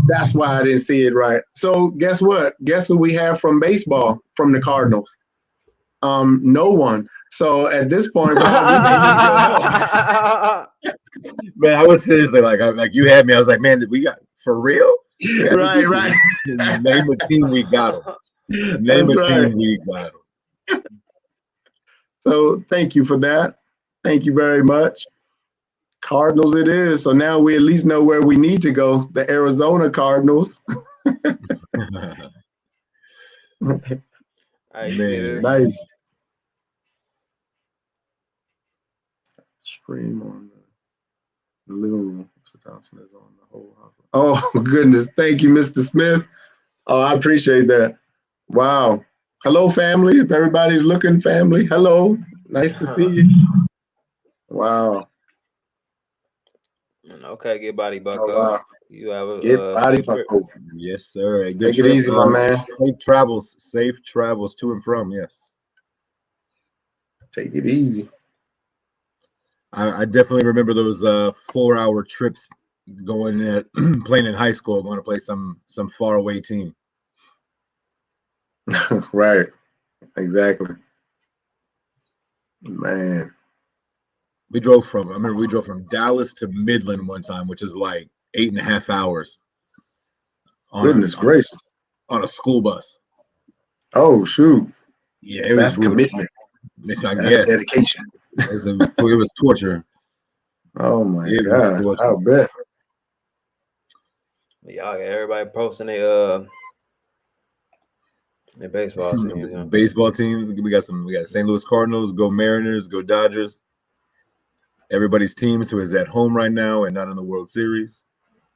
That's why I didn't see it right. So guess what? Guess who we have from baseball from the Cardinals? No one. So at this point, Rob, we may need your help. Man, I was seriously like you had me. I was like, man, we got for real? Right. Name a team we got them. Name a team we got them. So thank you for that. Thank you very much. Cardinals it is. So now we at least know where we need to go. The Arizona Cardinals. Nice. Stream on the living room. Thompson is on the whole house. Oh goodness. Thank you, Mr. Smith. Oh, I appreciate that. Wow. Hello, family. If everybody's looking, family. Hello. Nice to see you. Wow. Okay, get body buck up. Wow. You have a get body buck up. Yes, sir. Good Take it easy, my man. Safe travels to and from. Yes. Take it easy. I definitely remember those 4-hour trips going at playing in high school, going to play some faraway team. Right. Exactly. Man. I remember we drove from Dallas to Midland one time, which is like 8.5 hours. Goodness gracious. On a school bus. Oh, shoot. Yeah, that's commitment. That's dedication. It was torture. Oh my God. I'll bet. Y'all got everybody posting their baseball teams. Yeah. Baseball teams. We got St. Louis Cardinals, go Mariners, go Dodgers. everybody's teams who is at home right now and not in the World Series.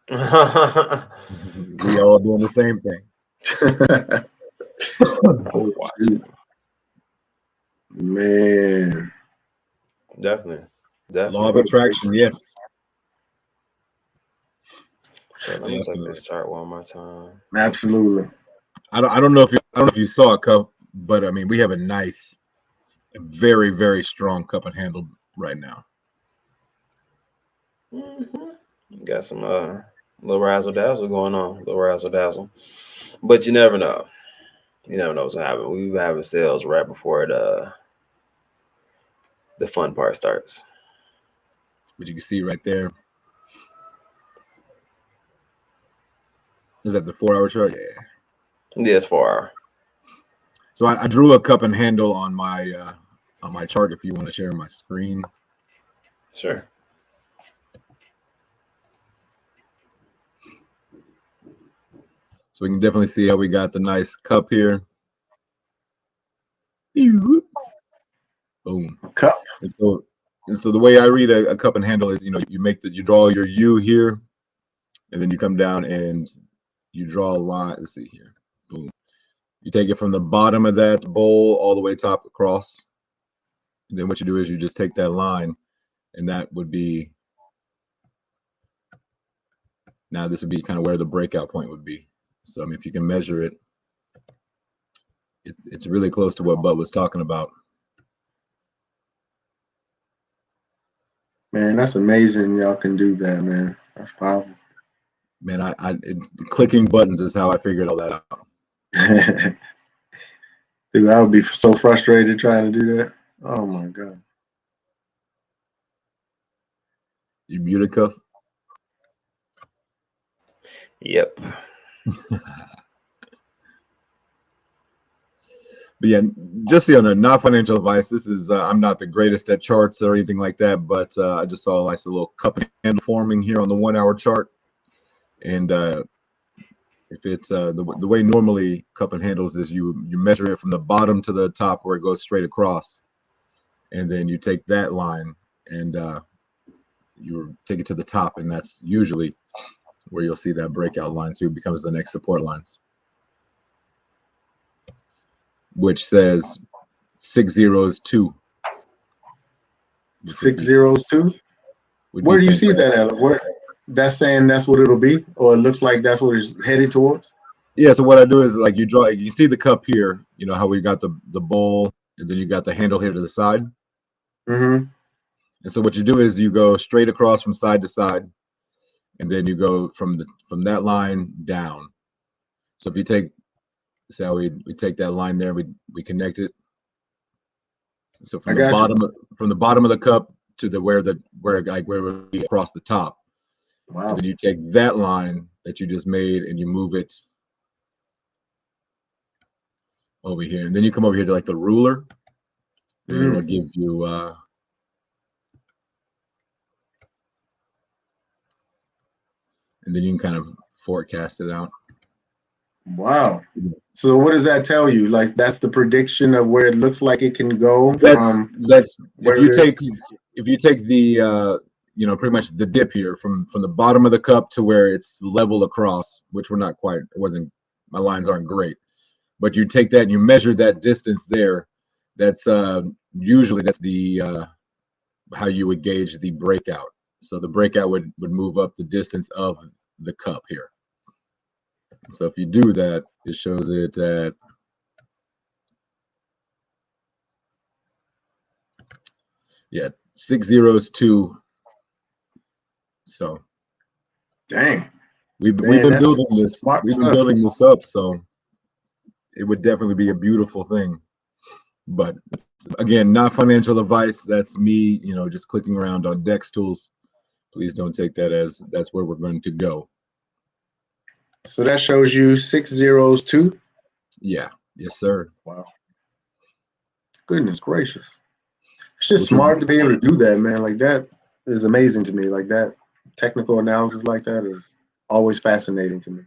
We all doing the same thing. Oh, shoot. Man, Definitely. Law of attraction, yes. Okay, let me check this chart one more time. absolutely. I don't know if you saw a cup, but I mean we have a nice, very, very strong cup and handle right now. Got some little razzle dazzle going on, little razzle dazzle. But you never know. You never know what's gonna happen. We've been having sales right before the fun part starts. But you can see right there. Is that the 4-hour chart? Yeah. Yeah, it's 4 hour. So I drew a cup and handle on my chart. If you want to share my screen, Sure. so we can definitely see how we got the nice cup here. Boom. Cup. And so the way I read a cup and handle is, you draw your U here, and then you come down and you draw a line. Let's see here. Boom. You take it from the bottom of that bowl all the way top across. And then what you do is you just take that line, and that would be, now this would be kind of where the breakout point would be. So I mean, if you can measure it, it's really close to what Bud was talking about. Man, that's amazing. Y'all can do that, man. That's powerful. Man, clicking buttons is how I figured all that out. Dude, I would be so frustrated trying to do that. Oh my God. You muted, Cuff? Yep. But yeah, just so you know, not financial advice. This is I'm not the greatest at charts or anything like that, but I just saw a little cup and handle forming here on the 1 hour chart. And if it's the way normally cup and handles is you measure it from the bottom to the top where it goes straight across, and then you take that line and you take it to the top, and that's usually where you'll see that breakout line too becomes the next support lines, which says 602. 602. Where do you see that at? Where that's saying that's what it'll be, or it looks like that's what it's headed towards? Yeah, so what I do is like you see the cup here, you know how we got the bowl, and then you got the handle here to the side. Mm-hmm. And so what you do is you go straight across from side to side, and then you go from that line down. So if you take, see how we take that line there, we connect it. So from the bottom of the cup to where it would be across the top. Wow. And then you take that line that you just made and you move it over here, and then you come over here to like the ruler, and it'll give you and then you can kind of forecast it out. Wow. So what does that tell you? Like that's the prediction of where it looks like it can go from that's if you take the pretty much the dip here from the bottom of the cup to where it's level across, which we're not quite, my lines aren't great, but you take that and you measure that distance there. That's usually that's the how you would gauge the breakout. So the breakout would move up the distance of the cup here. So if you do that, it shows it at 602. So dang, we've been building this. We've been building this up, so it would definitely be a beautiful thing. But again, not financial advice. That's me, just clicking around on Dex tools. Please don't take that as that's where we're going to go. So that shows you 602. Yeah. Yes, sir. Wow. Goodness gracious. It's just smart to be able to do that, man. Like that is amazing to me. Like that technical analysis like that is always fascinating to me.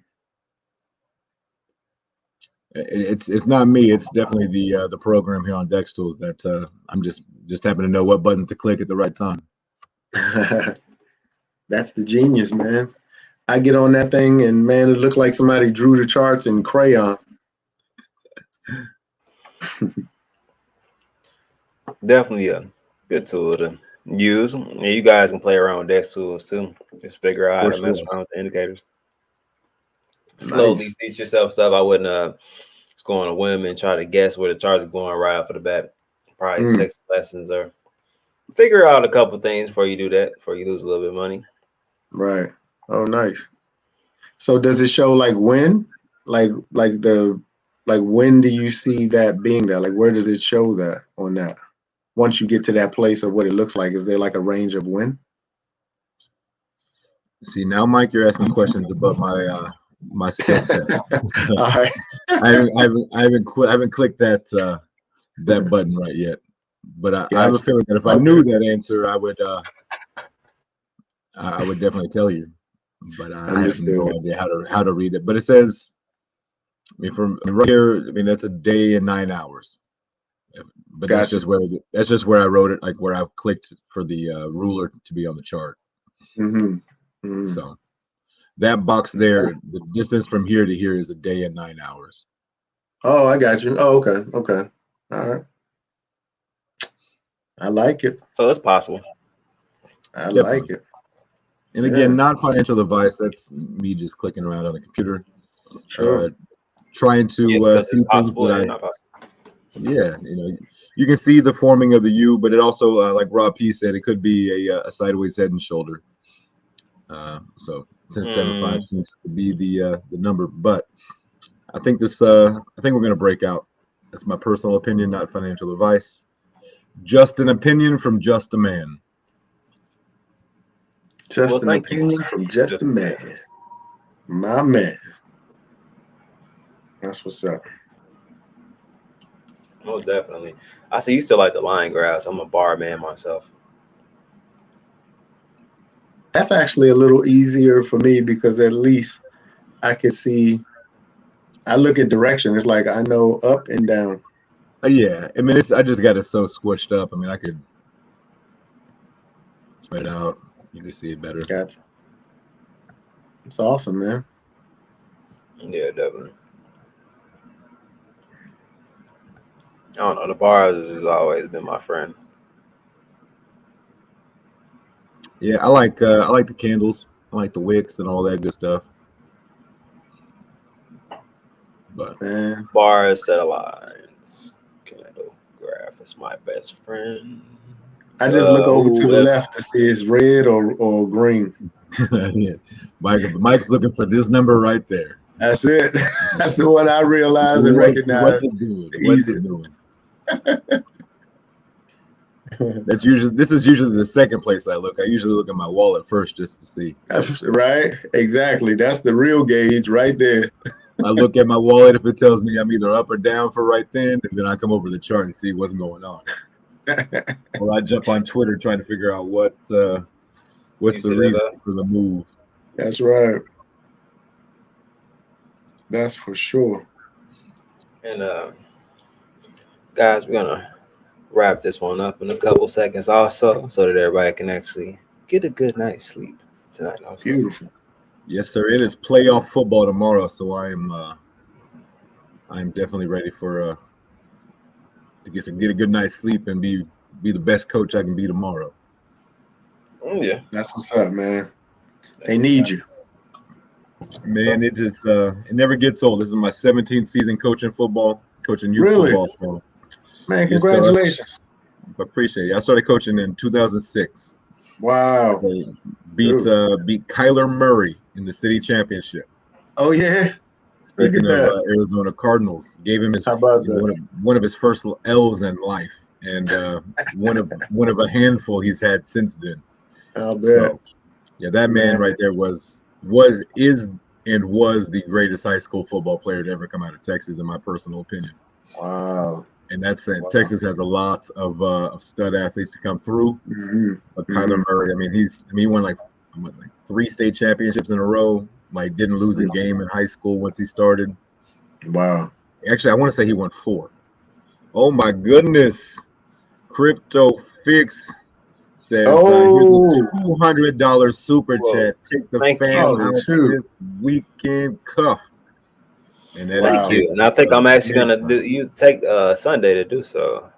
It's not me. It's definitely the program here on Dex Tools that I'm just happen to know what buttons to click at the right time. That's the genius, man. I get on that thing and man, it looked like somebody drew the charts in crayon. Definitely a good tool to use. And you guys can play around with desk tools too. Just figure out how For to mess sure. around with the indicators. Slowly Nice. teach yourself stuff. I wouldn't just go on a whim and try to guess where the charts are going right off of the bat. Probably Mm, take some lessons or figure out a couple things before you do that, before you lose a little bit of money. right. Oh, nice. So does it show like when? Like when do you see that being there? Like where does it show that on that? Once you get to that place of what it looks like, is there like a range of when? See, now, Mike, you're asking questions about my skill set. All right. I haven't clicked that button right yet. But I have a Gotcha. feeling that if I Okay. knew that answer, I would definitely tell you. But I have no Understood. idea how to read it. But it says, right here, that's a day and 9 hours. But Gotcha. that's just where I wrote it, like where I clicked for the ruler to be on the chart. Mm-hmm. Mm-hmm. So that box there, the distance from here to here is a day and 9 hours. Oh, I got you. Oh, okay. Okay. All right. I like it. So it's possible. I Definitely. like it. And Yeah. again, not financial advice. That's me just clicking around on a computer, Sure. trying to Because see it's things possible that and not possible. yeah, you can see the forming of the U, but it also, like Rob P said, it could be a sideways head and shoulder. So 10.75 seems to be the number, but I think I think we're gonna break out. That's my personal opinion, not financial advice. Just an opinion from just a man. Just Well, an thank you. opinion from just a man. My man. That's what's up. Most definitely. I see you still like the line graphs. I'm a bar man myself. That's actually a little easier for me because at least I can see. I look at direction. It's like I know up and down. Yeah, I just got it so squished up. I could spread it out. You can see it better. Gotcha. It's awesome, man. Yeah, definitely. I don't know. The bars has always been my friend. Yeah, I like the candles. I like the wicks and all that good stuff. But Man, Bar instead of lines. Candle graph is my best friend. I just look over to the If left to see it's red or green. yeah, Mike's looking for this number right there. That's it. That's the one I realize and What's recognize. it doing? What's Easy. it doing? This is usually the second place I look. I usually look at my wallet first just to see. Right? Exactly. That's the real gauge right there. I look at my wallet if it tells me I'm either up or down for right then, and then I come over to the chart and see what's going on. Or I jump on Twitter trying to figure out what's the reason for the move. That's right. That's for sure. And guys, we're gonna wrap this one up in a couple seconds also, so that everybody can actually get a good night's sleep tonight. Also, Beautiful. Yes, sir. It is playoff football tomorrow, so I'm definitely ready for to get a good night's sleep and be the best coach I can be tomorrow. Yeah, that's what's up, man. They need you. Man, it just it never gets old. This is my 17th season coaching football, coaching youth football. So, man, congratulations. I appreciate it. I started coaching in 2006. Wow. They beat Kyler Murray in the city championship. Oh yeah. Speaking of Arizona Cardinals, gave him his one of his first L's in life, and one of a handful he's had since then. I'll bet. So, yeah, that man right there was the greatest high school football player to ever come out of Texas, in my personal opinion. Wow. And that's it. Wow. Texas has a lot of stud athletes to come through. Mm-hmm. But Kyler Murray, he won like 3 state championships in a row. Like, didn't lose a game in high school once he started. Wow. Actually, I want to say he won 4. Oh my goodness. Crypto Fix Says here's a Oh, $200 super Whoa. chat. Take the Thank fam you. oh, out shoot. this weekend, Cuff. And that is Thank Wow. you. big. And I think I'm actually Big gonna time. you take Sunday to do so.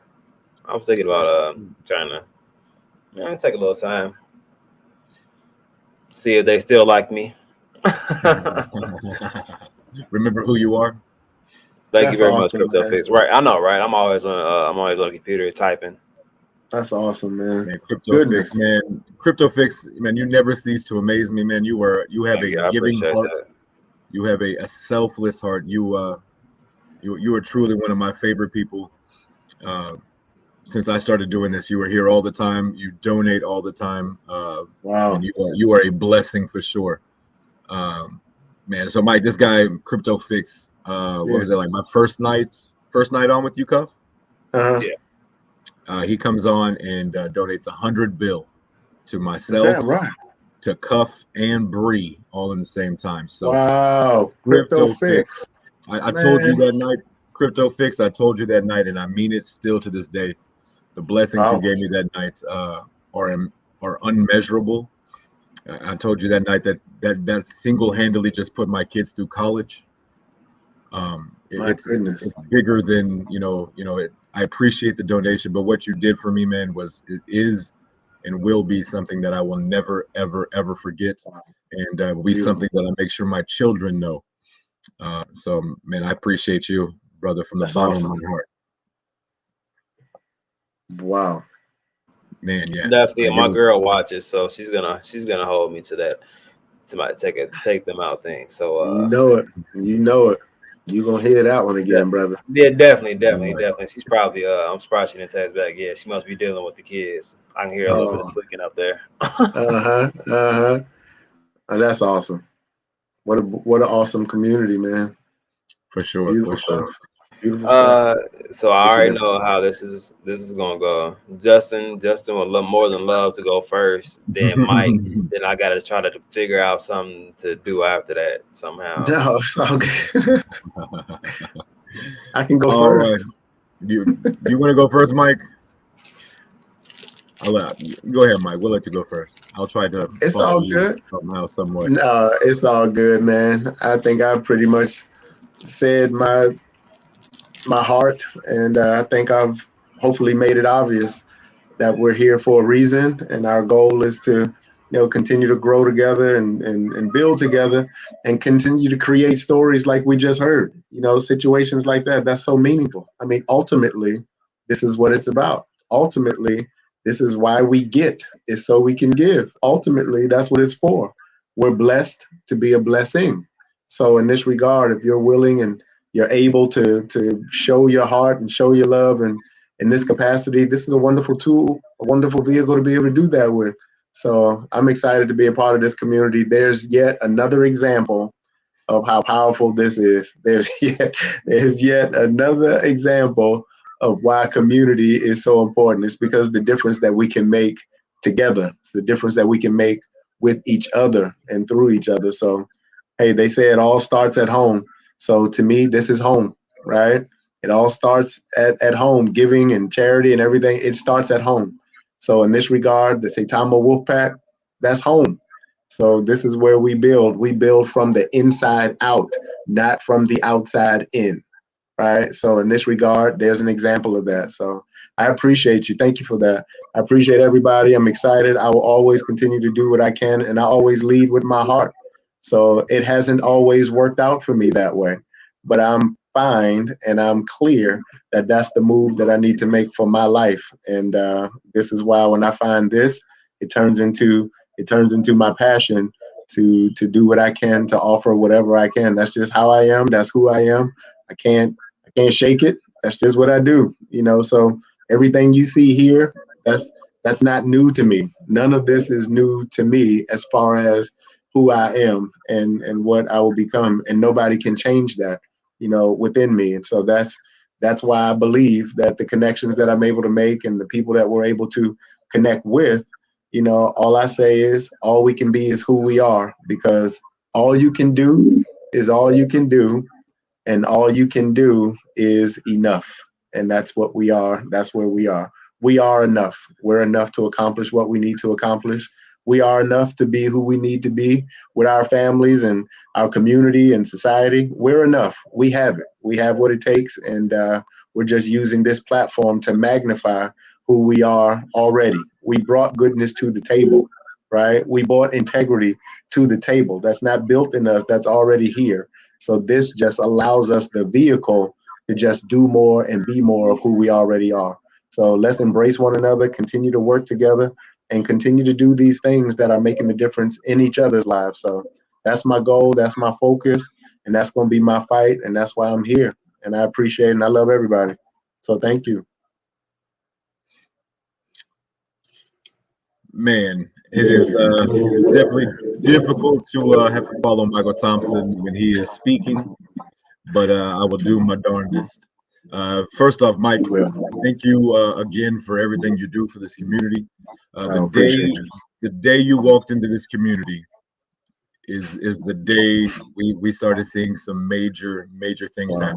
I was thinking about That's what's trying to take a little time. See if they still like me. up. Remember who you are. Thank you That's very much, awesome, Crypto man. Fix. Right, I know, right? I'm always on the computer typing. That's awesome, man. Man, Crypto Fix, Goodness. man. Crypto Fix, man, you never cease to amaze me, man. You have Thank a you. I giving appreciate heart. that. You have a selfless heart. You are truly one of my favorite people. Uh, since I started doing this, you are here all the time. You donate all the time. Wow. And you are a blessing for sure. Man, so Mike, this guy, Crypto Fix, what Yeah. was it like my first night on with you, Cuff? Uh-huh. Yeah. He comes on and donates 100 bill to Is myself, that right? to Cuff and Bree all in the same time. So Wow. Crypto Crypto Fix. Fix, I told you Man. that night, Crypto Fix, I told you that night, and I mean it still to this day. The blessings you Powerful. gave me that night are unmeasurable. I told you that night that single-handedly just put my kids through college. My It's goodness. bigger than I appreciate the donation, but what you did for me, man, it is and will be something that I will never ever ever forget, Wow. and will be Beautiful. something that I make sure my children know. So, man, I appreciate you, brother, from the That's bottom of awesome. my heart, Wow. man. Yeah, Definitely. like it My was. girl watches, so she's gonna hold me to that, to my take them out thing. So You know it. You know it. You gonna hear that one again, definitely. brother. Yeah, definitely, definitely, uh, definitely. She's probably I'm surprised she didn't text back. Yeah, she must be dealing with the kids. I can hear a little bit of Oh, squeaking up there. uh-huh. Uh-huh. Oh, that's awesome. What an awesome community, man. for sure, for Beautiful sure. stuff. Beautiful stuff. So I Makes a already difference. know how this is gonna go. Justin would love more than love to go first. Then Mike. Then I gotta try to figure out something to do after that somehow. No, it's all good. I can go All first. right, you want to go first, Mike? I'll go ahead, Mike. We'll let you go first. I'll try to It's follow all you good. somehow, some way. No, it's all good, man. I think I pretty much said my heart, and I think I've hopefully made it obvious that we're here for a reason, and our goal is to continue to grow together and build together and continue to create stories like we just heard. Situations like that. That's so meaningful. I mean, ultimately, this is what it's about. Ultimately, this is why we get, is so we can give. Ultimately, that's what it's for. We're blessed to be a blessing. So in this regard, if you're willing and you're able to show your heart and show your love and in this capacity, this is a wonderful tool, a wonderful vehicle to be able to do that with. So I'm excited to be a part of this community. There's yet another example of how powerful this is. There's yet another example of why community is so important. It's because the difference that we can make together. It's the difference that we can make with each other and through each other. So, hey, they say it all starts at home. So to me, this is home, right? It all starts at home, giving and charity and everything. It starts at home. So in this regard, the Saitama Wolfpack, that's home. So this is where we build. We build from the inside out, not from the outside in, right? So in this regard, there's an example of that. So I appreciate you. Thank you for that. I appreciate everybody. I'm excited. I will always continue to do what I can, and I always lead with my heart. So it hasn't always worked out for me that way, but I'm fine and I'm clear that that's the move that I need to make for my life. And this is why when I find this, it turns into my passion to do what I can to offer whatever I can. That's just how I am. That's who I am. I can't shake it. That's just what I do. So everything you see here, that's not new to me. None of this is new to me as far as who I am and what I will become. And nobody can change that, within me. And so that's why I believe that the connections that I'm able to make and the people that we're able to connect with, all I say is all we can be is who we are, because all you can do is all you can do, and all you can do is enough. And that's what we are. That's where we are. we are enough. We're enough to accomplish what we need to accomplish. We are enough to be who we need to be with our families and our community and society. We're enough. We have it. We have what it takes, and we're just using this platform to magnify who we are already. We brought goodness to the table, right? We brought integrity to the table. That's not built in us, that's already here. So this just allows us the vehicle to just do more and be more of who we already are. So let's embrace one another, continue to work together, and continue to do these things that are making the difference in each other's lives. So that's my goal, that's my focus, and that's going to be my fight, and that's why I'm here. And I appreciate it, and I love everybody. So thank you. Man, it is it's definitely difficult to have to follow Michael Thompson when he is speaking, but I will do my darndest. First off, Mike, thank you again for everything you do for this community. I appreciate you. The day you walked into this community is the day we started seeing some major things Wow.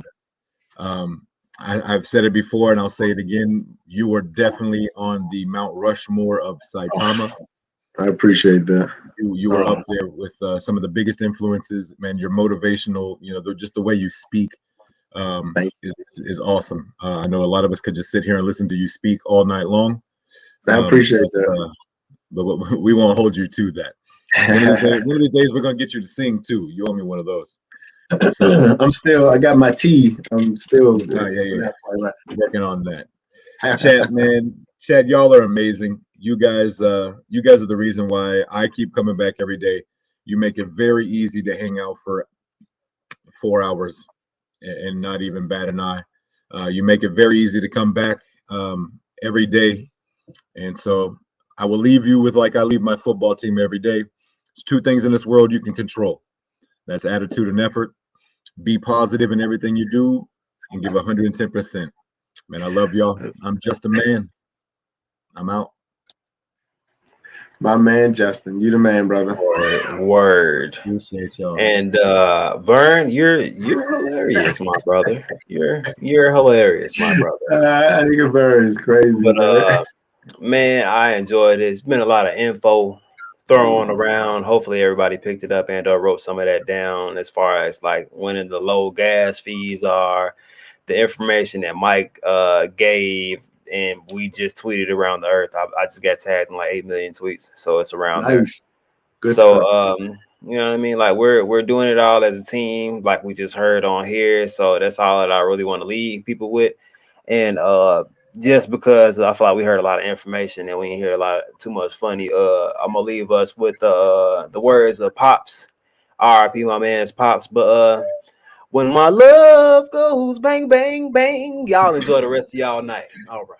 happen. I've said it before and I'll say it again. You are definitely on the Mount Rushmore of Saitama. I appreciate that. You were up there with some of the biggest influences, man. You're motivational. You know, just the way you speak is awesome. I know a lot of us could just sit here and listen to you speak all night long. I appreciate that. But we won't hold you to that. One of these days, we're gonna get you to sing too. You owe me one of those. So I got my tea. I'm still yeah. Working on that. Chad, man, Chad, y'all are amazing. You guys are the reason why I keep coming back every day. You make it very easy to hang out for 4 hours and not even bat an eye. You make it very easy to come back every day. And so I will leave you with, like I leave my football team every day. There's two things in this world you can control. That's attitude and effort. Be positive in everything you do and give 110%. Man, I love y'all. I'm just a man. I'm out. My man, Justin. You the man, brother. Word. Appreciate y'all. And Vern, you're hilarious, my brother. You're hilarious, my brother. I think Vern is crazy, but man, I enjoyed it. It's been a lot of info thrown around. Hopefully everybody picked it up and wrote some of that down as far as like when the low gas fees are, the information that Mike gave, and we just tweeted around the earth. I just got tagged in like 8 million tweets, so it's around there. Good so stuff. you know what I mean? Like we're doing it all as a team, like we just heard on here. So that's all that I really want to leave people with. And just because I feel like we heard a lot of information and we didn't hear a lot too much funny, I'm gonna leave us with the words of Pops. RIP my man's Pops. But when my love goes bang, bang, bang, y'all enjoy the rest of y'all night. All right.